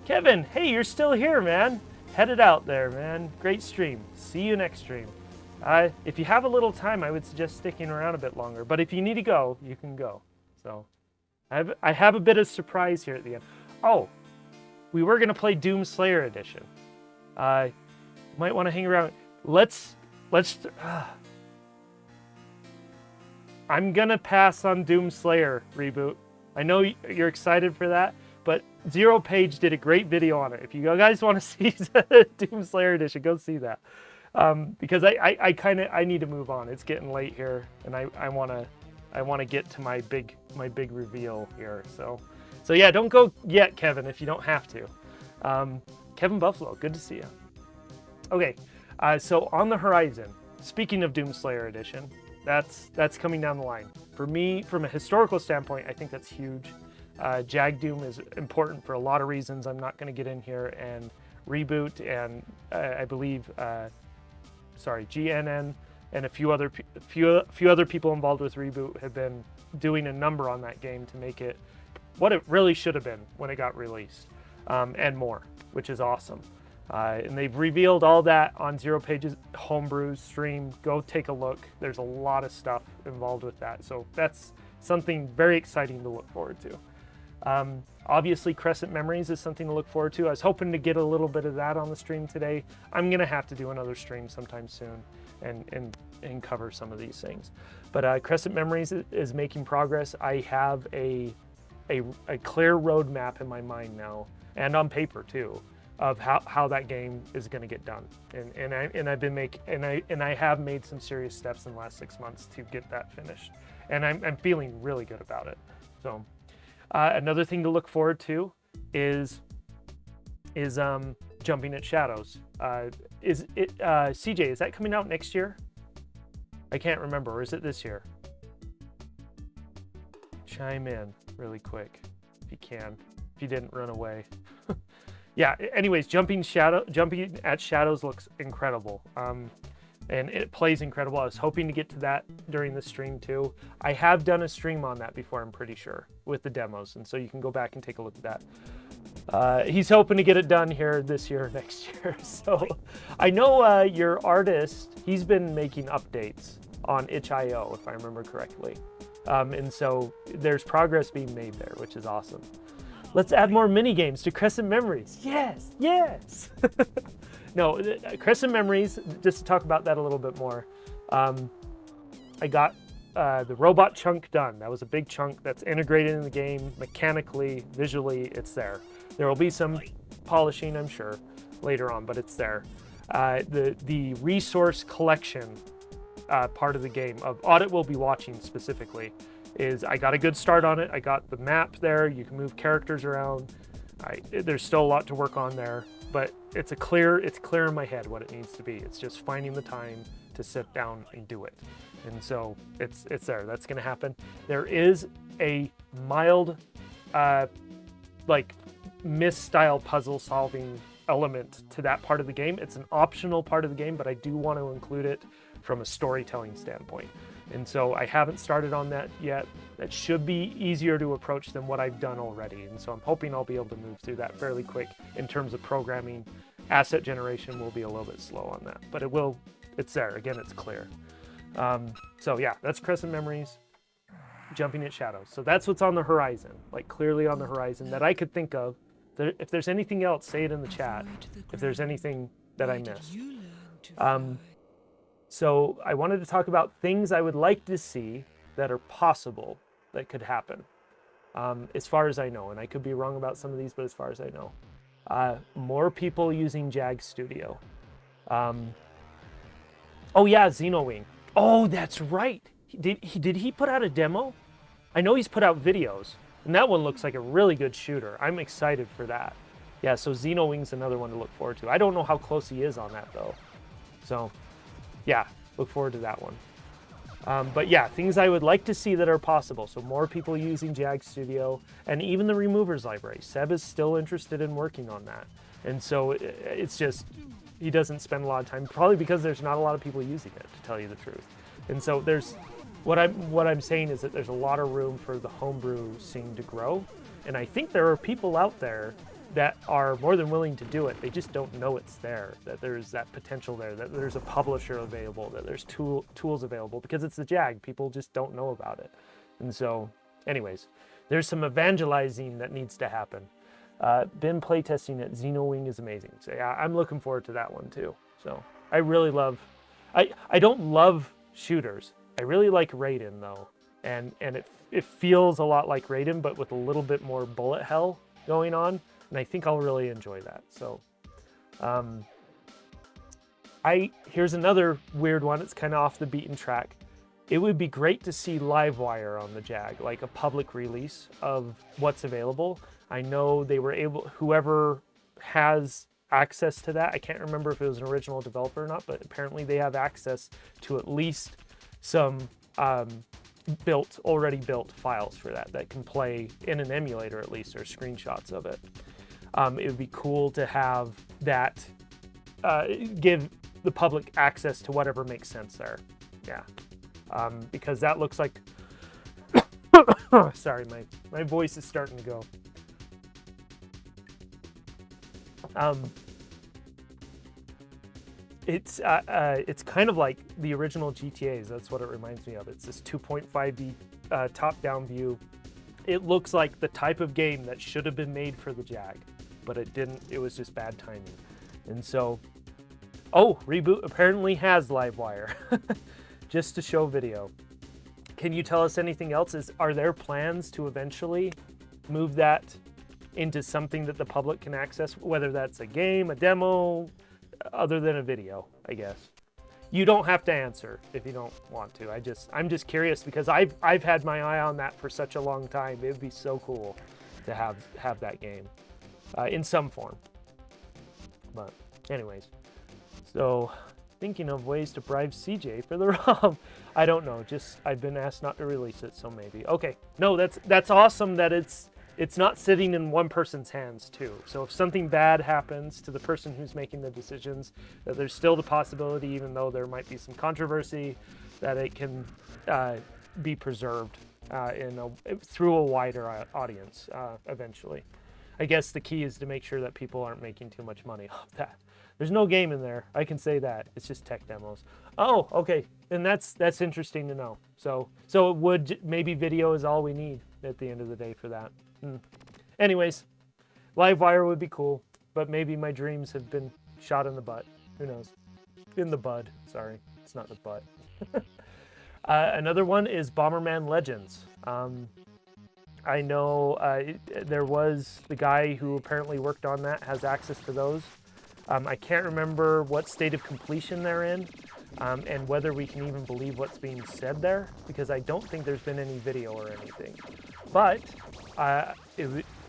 Kevin, hey, you're still here, man. Headed out there, man. Great stream. See you next stream. If you have a little time, I would suggest sticking around a bit longer. But if you need to go, you can go. So I have a bit of surprise here at the end. Oh, we were gonna play Doom Slayer Edition. Might want to hang around. I'm gonna pass on Doom Slayer Reboot. I know you're excited for that, but Zero Page did a great video on it. If you guys want to see Doom Slayer Edition, go see that. Because I need to move on. It's getting late here, and I wanna get to my big reveal here. So yeah, don't go yet, Kevin, if you don't have to. Kevin Buffalo, good to see you. Okay, so on the horizon, speaking of Doom Slayer Edition, that's coming down the line. For me, from a historical standpoint, I think that's huge. Jag Doom is important for a lot of reasons I'm not going to get in here, and Reboot and I believe, GNN and a few other people involved with Reboot have been doing a number on that game to make it what it really should have been when it got released, and more, which is awesome. And they've revealed all that on Zero Page's homebrew stream. Go take a look. There's a lot of stuff involved with that. So that's something very exciting to look forward to. Obviously, Crescent Memories is something to look forward to. I was hoping to get a little bit of that on the stream today. I'm going to have to do another stream sometime soon and cover some of these things. But Crescent Memories is making progress. I have a clear roadmap in my mind now, and on paper too, of how that game is going to get done, and I have made some serious steps in the last 6 months to get that finished, and I'm feeling really good about it. So another thing to look forward to is Jumping at Shadows. CJ, is that coming out next year? I can't remember, or is it this year? Chime in really quick if you can, if you didn't run away. yeah. Anyways, jumping at shadows looks incredible. And it plays incredible. I was hoping to get to that during the stream too. I have done a stream on that before, I'm pretty sure, with the demos, and so you can go back and take a look at that. He's hoping to get it done here this year or next year. So I know your artist, he's been making updates on itch.io, if I remember correctly. And so there's progress being made there, which is awesome. Let's add more mini games to Crescent Memories. Yes, yes. No, Crescent Memories, just to talk about that a little bit more. I got the robot chunk done. That was a big chunk that's integrated in the game mechanically, visually, it's there. There will be some polishing, I'm sure, later on, but it's there. The resource collection part of the game, of Audit will be watching specifically, is I got a good start on it. I got the map there. You can move characters around. There's still a lot to work on there, but it's clear in my head what it needs to be. It's just finding the time to sit down and do it. And so it's there. That's going to happen. There is a mild, like Myst-style puzzle solving element to that part of the game. It's an optional part of the game, but I do want to include it from a storytelling standpoint. And so I haven't started on that yet. That should be easier to approach than what I've done already. And so I'm hoping I'll be able to move through that fairly quick. In terms of programming, asset generation will be a little bit slow on that, but it's there. Again, it's clear. So yeah, that's Crescent Memories, jumping at shadows. So that's what's on the horizon, like clearly on the horizon that I could think of. If there's anything else, say it in the chat. If there's anything that I missed. So I wanted to talk about things I would like to see that are possible that could happen, as far as I know. And I could be wrong about some of these, but as far as I know. More people using Jag Studio. Oh yeah, Xenowing. Oh, that's right. Did he put out a demo? I know he's put out videos, and that one looks like a really good shooter. I'm excited for that. Yeah, so Xenowing's another one to look forward to. I don't know how close he is on that though. So yeah, look forward to that one. But yeah, things I would like to see that are possible. So more people using Jag Studio, and even the removers library. Seb is still interested in working on that. And so it's just, he doesn't spend a lot of time, probably because there's not a lot of people using it, to tell you the truth. And so there's, what I'm saying is that there's a lot of room for the homebrew scene to grow. And I think there are people out there that are more than willing to do it. They just don't know it's there, that there's that potential there, that there's a publisher available, that there's tools available, because it's the Jag. People just don't know about it. And so, anyways, there's some evangelizing that needs to happen. Been playtesting at Xenowing is amazing. So yeah, I'm looking forward to that one too. So I really love, I don't love shooters. I really like Raiden though. And it feels a lot like Raiden, but with a little bit more bullet hell going on. And I think I'll really enjoy that. So here's another weird one. It's kind of off the beaten track. It would be great to see Livewire on the Jag, like a public release of what's available. I know they were able, whoever has access to that, I can't remember if it was an original developer or not, but apparently they have access to at least some already built files for that can play in an emulator at least, or screenshots of it. It would be cool to have that give the public access to whatever makes sense there. Yeah, because that looks like sorry, my voice is starting to go. It's kind of like the original GTAs. That's what it reminds me of. It's this 2.5D top-down view. It looks like the type of game that should have been made for the Jag, but it didn't. It was just bad timing. And so, Reboot apparently has Livewire, just to show video. Can you tell us anything else? Are there plans to eventually move that into something that the public can access, whether that's a game, a demo, other than a video, I guess? You don't have to answer if you don't want to. I'm just curious, because I've had my eye on that for such a long time. It would be so cool to have that game in some form. But anyways, so thinking of ways to bribe CJ for the ROM. I don't know. Just I've been asked not to release it, so maybe. Okay, no, that's awesome that it's it's not sitting in one person's hands too. So if something bad happens to the person who's making the decisions, that there's still the possibility, even though there might be some controversy, that it can be preserved through a wider audience eventually. I guess the key is to make sure that people aren't making too much money off that. There's no game in there, I can say that. It's just tech demos. Oh, okay, and that's interesting to know. So it would, maybe video is all we need at the end of the day for that. Anyways, Livewire would be cool, but maybe my dreams have been shot in the butt. Who knows? In the bud, sorry, it's not the butt. Another one is Bomberman Legends. I know there was the guy who apparently worked on that, has access to those. I can't remember what state of completion they're in, and whether we can even believe what's being said there, because I don't think there's been any video or anything. But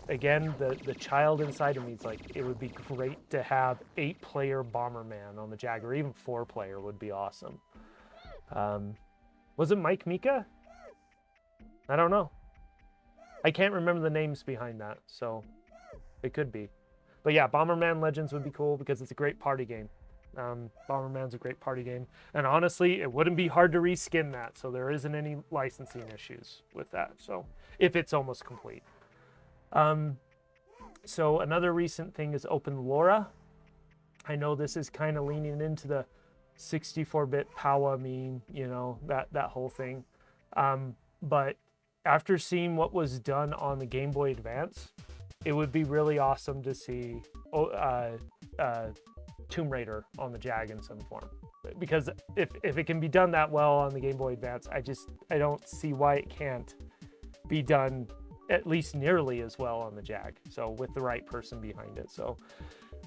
again, the child inside of me is like, it would be great to have 8-player Bomberman on the Jag, or even 4-player would be awesome. Was it Mike Mika? I don't know. I can't remember the names behind that, so it could be. But yeah, Bomberman Legends would be cool because it's a great party game. Bomberman's a great party game. And honestly, it wouldn't be hard to reskin that, so there isn't any licensing issues with that, so if it's almost complete. So another recent thing is Open LoRa. I know this is kind of leaning into the 64-bit POWA meme, you know, that whole thing. But after seeing what was done on the Game Boy Advance, it would be really awesome to see Tomb Raider on the Jag in some form. Because if it can be done that well on the Game Boy Advance, I don't see why it can't be done at least nearly as well on the Jag. So with the right person behind it. So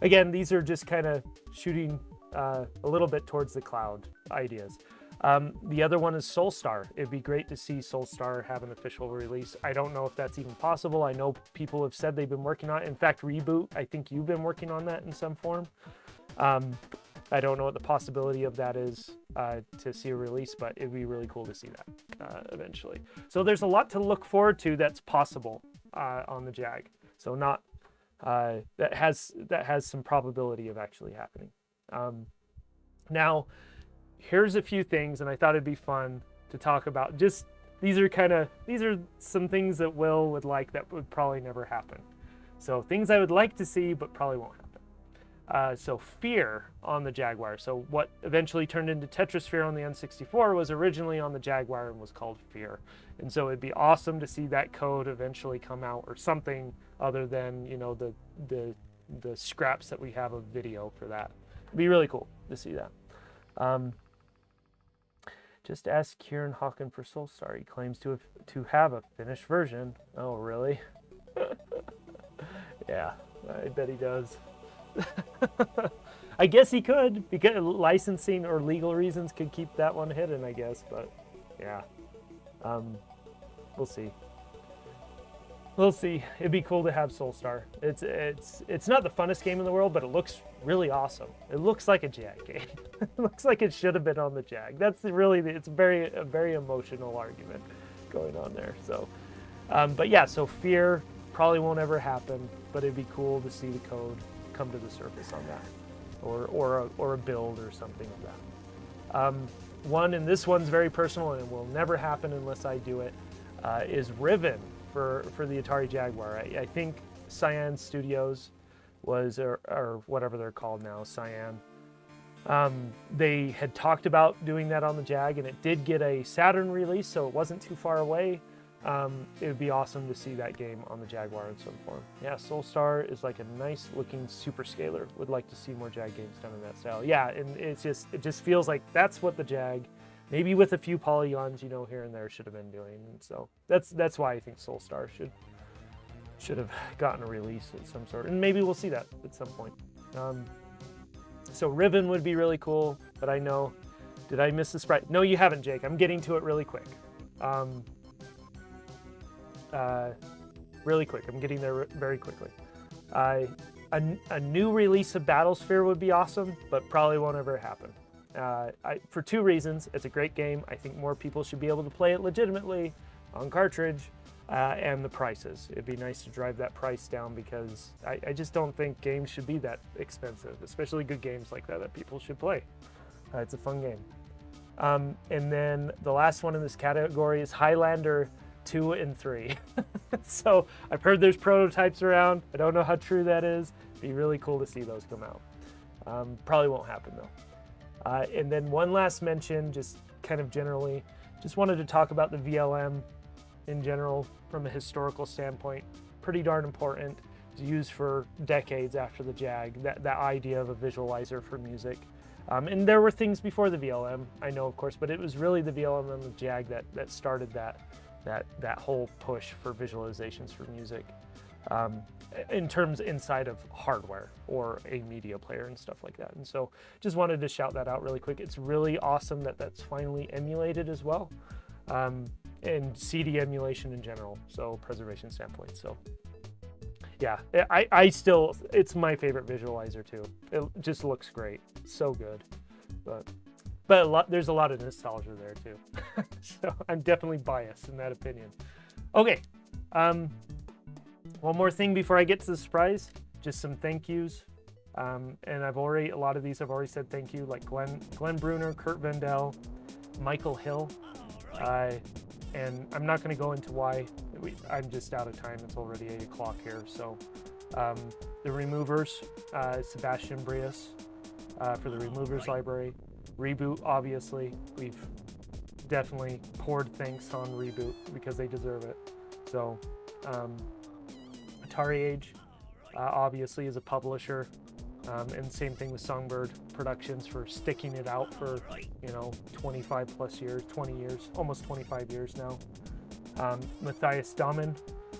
again, these are just kind of shooting a little bit towards the cloud ideas. The other one is Soulstar. It'd be great to see Soulstar have an official release. I don't know if that's even possible. I know people have said they've been working on it. In fact, Reboot, I think you've been working on that in some form. I don't know what the possibility of that is to see a release, but it'd be really cool to see that eventually. So there's a lot to look forward to that's possible on the Jag. So not that has some probability of actually happening. Now, here's a few things, and I thought it'd be fun to talk about. Just these are some things that Will would like that would probably never happen. So things I would like to see, but probably won't happen. So Fear on the Jaguar. So what eventually turned into Tetrisphere on the N64 was originally on the Jaguar and was called Fear. And so it'd be awesome to see that code eventually come out, or something other than, you know, the scraps that we have of video for that. It'd be really cool to see that. Just ask Kieran Hawken for Soulstar. He claims to have a finished version. Oh, really? Yeah, I bet he does. I guess he could, because licensing or legal reasons could keep that one hidden, I guess. But yeah, we'll see. We'll see. It'd be cool to have Soulstar. It's not the funnest game in the world, but it looks really awesome. It looks like a Jag game. It looks like it should have been on the Jag. That's really, it's a very emotional argument going on there. So, but yeah, so Fear probably won't ever happen, but it'd be cool to see the code come to the surface on that, or a build or something of that. And this one's very personal, and it will never happen unless I do it. Is Riven for the Atari Jaguar. I think Cyan Studios was, or whatever they're called now, Cyan. They had talked about doing that on the Jag, and it did get a Saturn release, so it wasn't too far away. It would be awesome to see that game on the Jaguar in some form. Yeah, Soulstar is like a nice looking super scaler. Would like to see more Jag games done in that style. Yeah, and it just feels like that's what the Jag, maybe with a few polygons, you know, here and there, should have been doing. And so that's why I think Soulstar should have gotten a release of some sort, and maybe we'll see that at some point. So Riven would be really cool, but I know, did I miss the sprite? No, you haven't, Jake. I'm getting to it really quick. Really quick. I'm getting there very quickly. A new release of Battlesphere would be awesome, but probably won't ever happen. For two reasons. It's a great game. I think more people should be able to play it legitimately on cartridge. and the prices. It'd be nice to drive that price down because I just don't think games should be that expensive, especially good games like that people should play. It's a fun game. And then the last one in this category is Highlander 2 and 3. So I've heard there's prototypes around. I don't know how true that is. It'd be really cool to see those come out. Probably won't happen though. And then one last mention, just kind of generally, just wanted to talk about the VLM in general from a historical standpoint. Pretty darn important. It's used for decades after the Jag, that idea of a visualizer for music. And there were things before the VLM, I know of course, but it was really the VLM and the Jag that started that whole push for visualizations for music. In terms inside of hardware or a media player and stuff like that. And so just wanted to shout that out really quick. It's really awesome that that's finally emulated as well. And CD emulation in general, so preservation standpoint. So yeah, I still, it's my favorite visualizer too. It just looks great, so good. But there's a lot of nostalgia there too. So I'm definitely biased in that opinion. Okay, one more thing before I get to the surprise, just some thank yous. And a lot of these I've already said thank you, like Glenn Bruner, Kurt Vendel, Michael Hill. And I'm not going to go into why. I'm just out of time. It's already 8 o'clock here. So the Removers, Sebastian Brias for the Removers library. Reboot, obviously. We've definitely poured thanks on Reboot because they deserve it. So Atari Age, obviously, is a publisher. And same thing with Songbird Productions for sticking it out for 25 plus years, 20 years, almost 25 years now. Matthias Dahmen,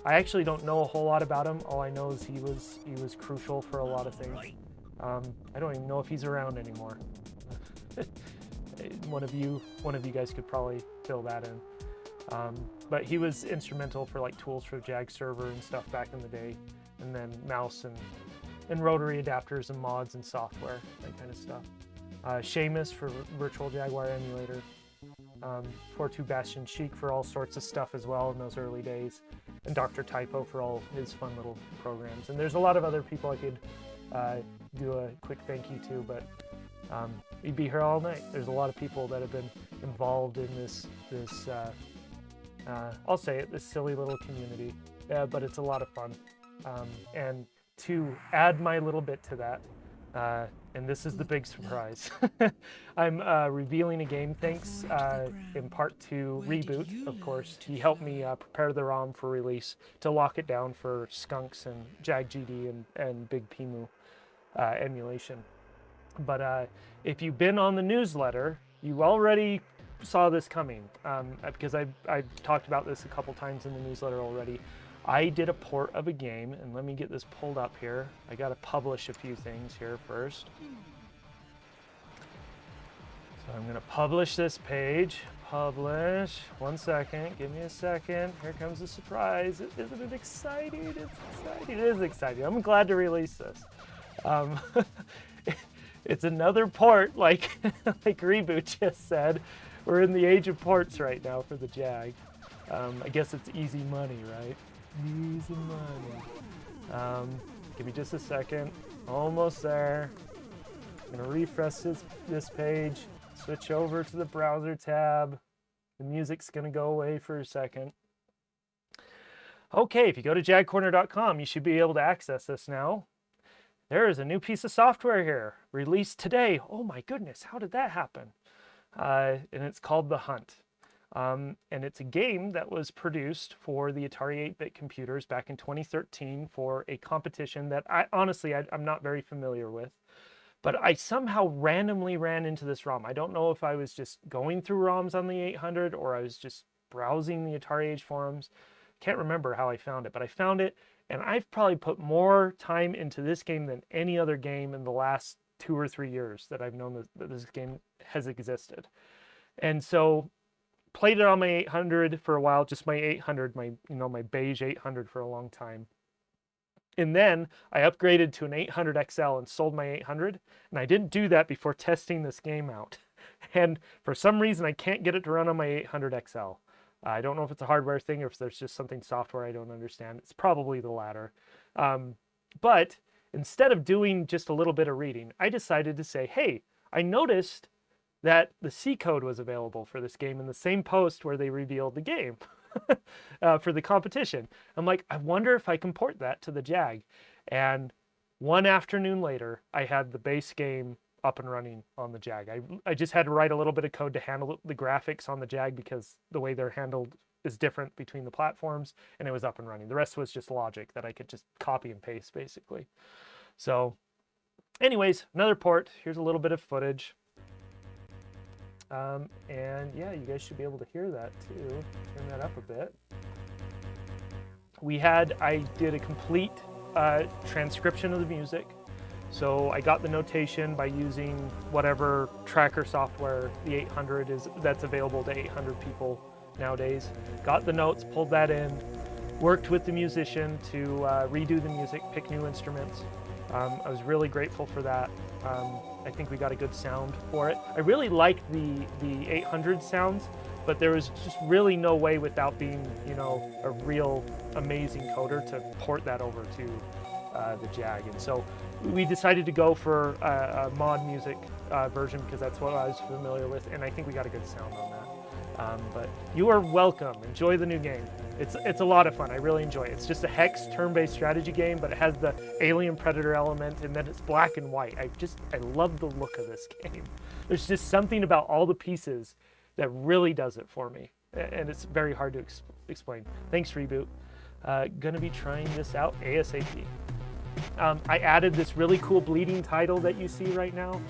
I actually don't know a whole lot about him. All I know is he was crucial for a lot of things. I don't even know if he's around anymore. One of you guys could probably fill that in. But he was instrumental for like tools for Jag server and stuff back in the day, and then mouse and rotary adapters and mods and software, that kind of stuff. Seamus for Virtual Jaguar emulator. 4.2 Bastion Chic for all sorts of stuff as well in those early days. And Dr. Typo for all his fun little programs. And there's a lot of other people I could do a quick thank you to, but we'd be here all night. There's a lot of people that have been involved in this I'll say it, this silly little community. But it's a lot of fun. And to add my little bit to that, and this is the big surprise, I'm revealing a game thanks in part to Reboot, of course. He helped me prepare the ROM for release to lock it down for Skunks and JagGD and Big Pimu emulation. But if you've been on the newsletter, you already saw this coming because I've talked about this a couple times in the newsletter already. I did a port of a game, and let me get this pulled up here. I got to publish a few things here first. So I'm going to publish this page. Publish. 1 second. Give me a second. Here comes the surprise. Isn't it exciting? It's exciting. It is exciting. I'm glad to release this. It's another port, like Reboot just said. We're in the age of ports right now for the Jag. I guess it's easy money, right? Easy money. Give me just a second. Almost there. I'm gonna refresh this page. Switch over to the browser tab. The music's gonna go away for a second. Okay, if you go to JagCorner.com, you should be able to access this now. There is a new piece of software here, released today. Oh my goodness, how did that happen? And it's called The Hunt. And it's a game that was produced for the Atari 8-bit computers back in 2013 for a competition that I'm not very familiar with. But I somehow randomly ran into this ROM. I don't know if I was just going through ROMs on the 800 or I was just browsing the Atari Age forums. Can't remember how I found it, but I found it. And I've probably put more time into this game than any other game in the last 2 or 3 years that I've known that this game has existed. And so played it on my 800 for a while, just my 800, my beige 800 for a long time. And then I upgraded to an 800 XL and sold my 800. And I didn't do that before testing this game out. And for some reason, I can't get it to run on my 800 XL. I don't know if it's a hardware thing or if there's just something software I don't understand. It's probably the latter. But instead of doing just a little bit of reading, I decided to say, hey, I noticed that the C code was available for this game in the same post where they revealed the game for the competition. I'm like, I wonder if I can port that to the Jag. And one afternoon later, I had the base game up and running on the Jag. I just had to write a little bit of code to handle the graphics on the Jag because the way they're handled is different between the platforms, and it was up and running. The rest was just logic that I could just copy and paste, basically. So anyways, another port. Here's a little bit of footage. And yeah, you guys should be able to hear that too. Turn that up a bit. I did a complete transcription of the music. So I got the notation by using whatever tracker software the 800 is that's available to 800 people nowadays. Got the notes, pulled that in, worked with the musician to redo the music, pick new instruments. I was really grateful for that. I think we got a good sound for it. I really liked the 800 sounds, but there was just really no way without being, a real amazing coder to port that over to the Jag. And so we decided to go for a mod music version because that's what I was familiar with, and I think we got a good sound on that. But you are welcome. Enjoy the new game. It's a lot of fun. I really enjoy it. It's just a hex turn-based strategy game, but it has the alien predator element, and then it's black and white. I love the look of this game. There's just something about all the pieces that really does it for me, and it's very hard to explain. Thanks, Reboot. Gonna be trying this out ASAP. I added this really cool bleeding title that you see right now.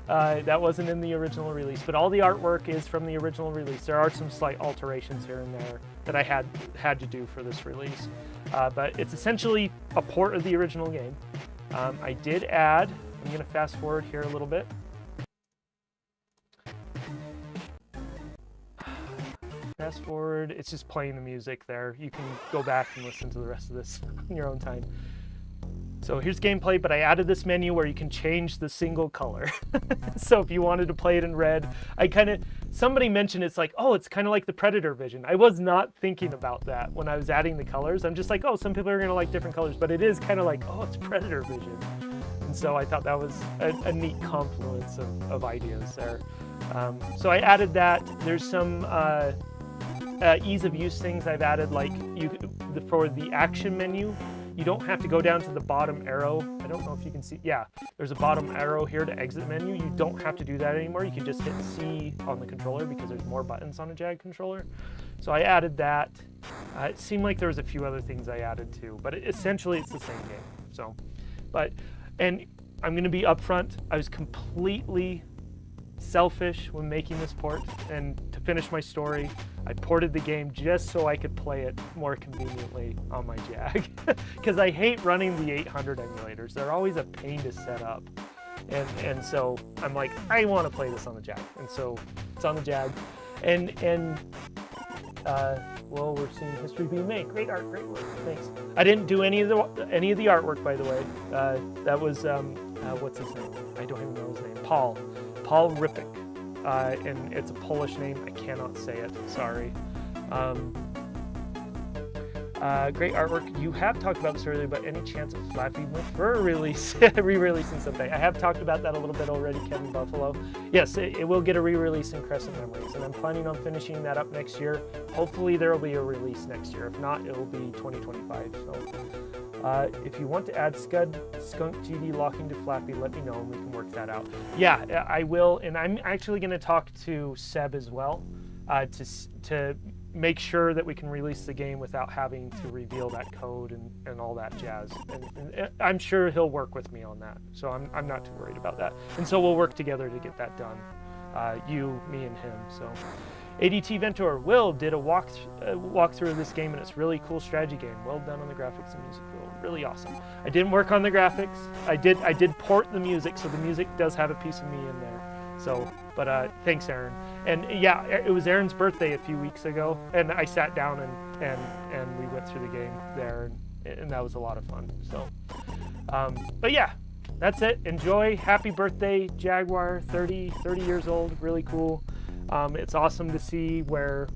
That wasn't in the original release, but all the artwork is from the original release. There are some slight alterations here and there that I had to do for this release. But it's essentially a port of the original game. I did add, I'm gonna fast forward here a little bit. Fast forward, it's just playing the music there. You can go back and listen to the rest of this in your own time. So here's gameplay, but I added this menu where you can change the single color. So if you wanted to play it in red, somebody mentioned it's like, oh, it's kind of like the Predator vision. I was not thinking about that when I was adding the colors. I'm just like, oh, some people are gonna like different colors, but it is kind of like, oh, it's Predator vision. And so I thought that was a neat confluence of ideas there. So I added that. There's some ease of use things I've added, like for the action menu, you don't have to go down to the bottom arrow. I don't know if you can see. Yeah, there's a bottom arrow here to exit menu. You don't have to do that anymore. You can just hit C on the controller because there's more buttons on a Jag controller. So I added that. It seemed like there was a few other things I added too, but essentially it's the same game. So, and I'm going to be upfront. I was completely selfish when making this port, and to finish my story, I ported the game just so I could play it more conveniently on my Jag, because I hate running the 800 emulators. They're always a pain to set up, and so I'm like, I want to play this on the Jag, and so it's on the Jag, and well, we're seeing history being made. Great art, great work, thanks. I didn't do any of the artwork, by the way. That was what's his name? I don't even know his name. Paul Ripik, and it's a Polish name. I cannot say it, sorry. Great artwork. You have talked about this earlier, but any chance of Flappy McFur re-releasing someday? I have talked about that a little bit already, Kevin Buffalo. Yes, it will get a re-release in Crescent Memories, and I'm planning on finishing that up next year. Hopefully there will be a release next year. If not, it will be 2025. So if you want to add Skunk GD locking to Flappy, let me know and we can work that out. Yeah, I will, and I'm actually going to talk to Seb as well to make sure that we can release the game without having to reveal that code and all that jazz. And I'm sure he'll work with me on that, so I'm not too worried about that. And so we'll work together to get that done, you, me, and him. So ADT Ventor, Will did a walkthrough of this game, and it's a really cool strategy game. Well done on the graphics and music, Will. Really awesome. I didn't work on the graphics. I did port the music, so the music does have a piece of me in there. So, but thanks, Aaron. And yeah, it was Aaron's birthday a few weeks ago, and I sat down and we went through the game there, and that was a lot of fun. So, but yeah, that's it. Enjoy. Happy birthday, Jaguar. 30 years old. Really cool. It's awesome to see where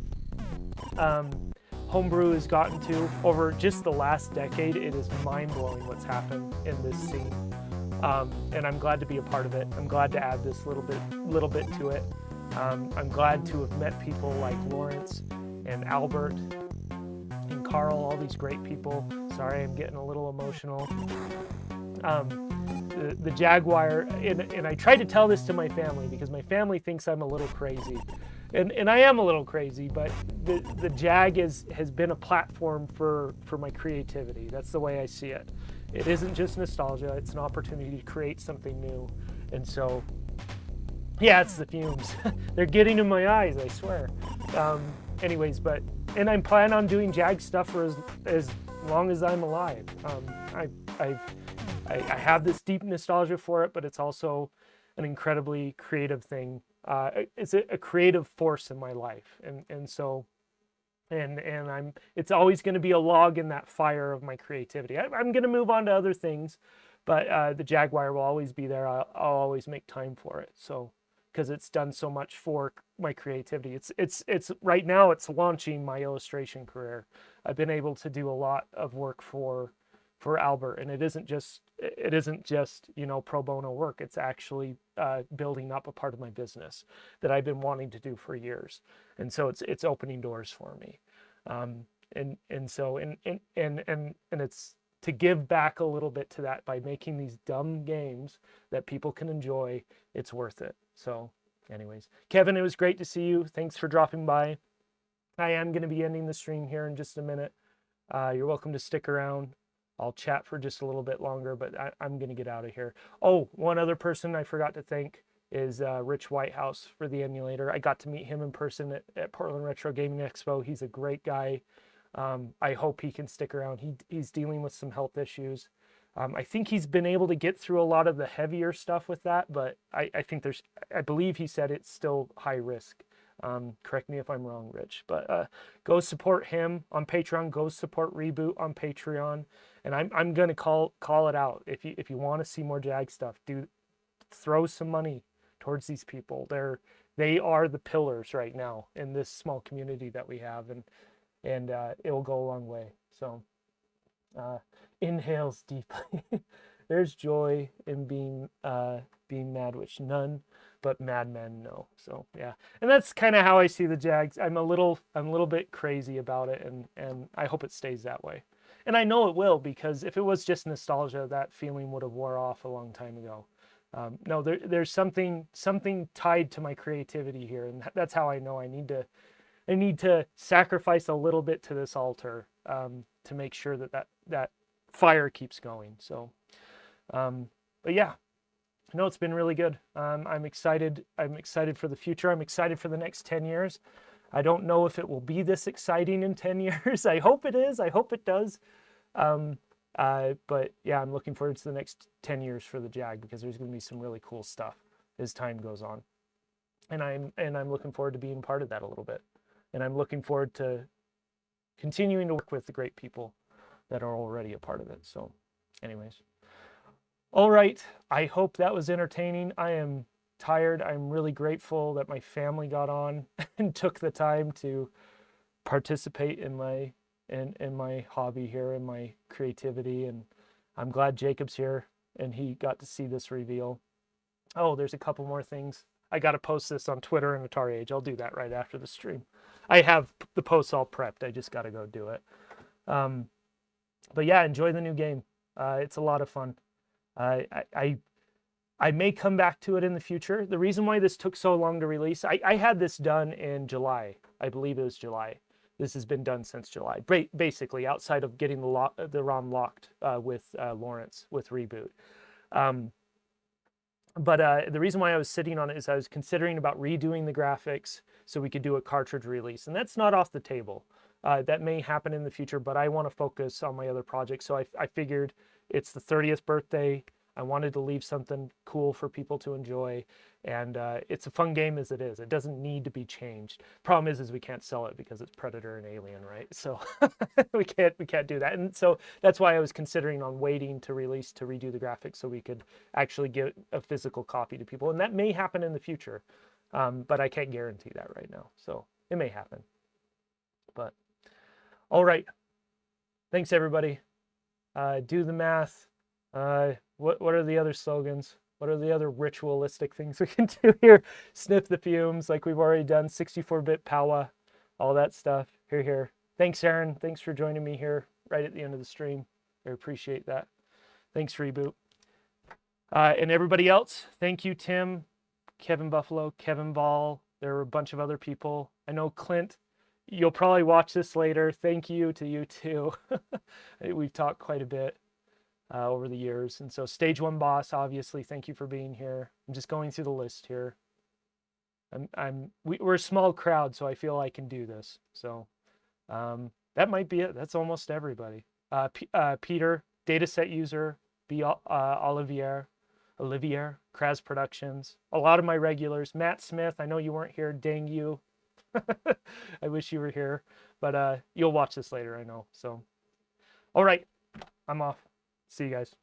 homebrew has gotten to over just the last decade. It is mind-blowing what's happened in this scene. And I'm glad to be a part of it. I'm glad to add this little bit to it. I'm glad to have met people like Lawrence and Albert and Carl, all these great people. Sorry, I'm getting a little emotional. The Jaguar, and I try to tell this to my family because my family thinks I'm a little crazy. And I am a little crazy, but the Jag has been a platform for my creativity. That's the way I see it. It isn't just nostalgia, it's an opportunity to create something new. And so, yeah, it's the fumes. They're getting in my eyes, I swear. Anyways, and I'm planning on doing Jag stuff for as long as I'm alive. I have this deep nostalgia for it, but it's also an incredibly creative thing. It's a creative force in my life, and so it's always going to be a log in that fire of my creativity. I'm going to move on to other things, but the Jaguar will always be there. I'll always make time for it. So because it's done so much for my creativity. It's right now it's launching my illustration career. I've been able to do a lot of work for Albert, and it isn't just pro bono work. It's actually building up a part of my business that I've been wanting to do for years, and so it's opening doors for me, and it's to give back a little bit to that by making these dumb games that people can enjoy. It's worth it. So anyways, Kevin, it was great to see you. Thanks for dropping by. I am going to be ending the stream here in just a minute. You're welcome to stick around. I'll chat for just a little bit longer, but I'm going to get out of here. Oh, one other person I forgot to thank is Rich Whitehouse for the emulator. I got to meet him in person at Portland Retro Gaming Expo. He's a great guy. I hope he can stick around. He's dealing with some health issues. I think he's been able to get through a lot of the heavier stuff with that, but I believe he said it's still high risk. Correct me if I'm wrong, Rich, but go support him on Patreon. Go support Reboot on Patreon, and I'm gonna call it out. If you want to see more Jag stuff, throw some money towards these people. They are the pillars right now in this small community that we have, and it will go a long way. So inhales deeply. There's joy in being mad, which none but madmen know. So yeah, and that's kind of how I see the Jags. I'm a little bit crazy about it, and I hope it stays that way. And I know it will, because if it was just nostalgia, that feeling would have wore off a long time ago. No, there's something tied to my creativity here, and that's how I know I need to sacrifice a little bit to this altar to make sure that fire keeps going. So, but yeah. No, it's been really good. I'm excited. I'm excited for the future. I'm excited for the next 10 years. I don't know if it will be this exciting in 10 years. I hope it is. I hope it does. But yeah, I'm looking forward to the next 10 years for the Jag, because there's going to be some really cool stuff as time goes on. And I'm looking forward to being part of that a little bit. And I'm looking forward to continuing to work with the great people that are already a part of it. So anyways. All right, I hope that was entertaining. I am tired. I'm really grateful that my family got on and took the time to participate in my hobby here and my creativity. And I'm glad Jacob's here and he got to see this reveal. Oh, there's a couple more things. I got to post this on Twitter and Atari Age. I'll do that right after the stream. I have the posts all prepped. I just got to go do it. But yeah, enjoy the new game. It's a lot of fun. I may come back to it in the future. The reason why this took so long to release, I had this done in July. I believe it was July. This has been done since July, basically, outside of getting the ROM locked with Lawrence, with Reboot. But the reason why I was sitting on it is I was considering about redoing the graphics so we could do a cartridge release. And that's not off the table. That may happen in the future, but I want to focus on my other projects. So I figured it's the 30th birthday. I wanted to leave something cool for people to enjoy. And it's a fun game as it is. It doesn't need to be changed. Problem is we can't sell it because it's Predator and Alien, right? So we can't do that. And so that's why I was considering on waiting to release to redo the graphics so we could actually get a physical copy to people. And that may happen in the future, but I can't guarantee that right now. So it may happen. But all right. Thanks, everybody. Do the math. What are the other slogans? What are the other ritualistic things we can do here? Sniff the fumes like we've already done. 64-bit power, all that stuff. Here. Thanks, Aaron. Thanks for joining me here right at the end of the stream. I appreciate that. Thanks, Reboot. And everybody else, thank you, Tim, Kevin Buffalo, Kevin Ball. There were a bunch of other people. I know Clint, you'll probably watch this later. Thank you to you too. We've talked quite a bit over the years. And so Stage 1 Boss, obviously, thank you for being here. I'm just going through the list here. We're a small crowd, so I feel I can do this. So that might be it. That's almost everybody. Peter, dataset user, Olivier, Kraz Productions, a lot of my regulars. Matt Smith, I know you weren't here. Dang you. I wish you were here, but you'll watch this later, I know. So, all right, I'm off. See you guys.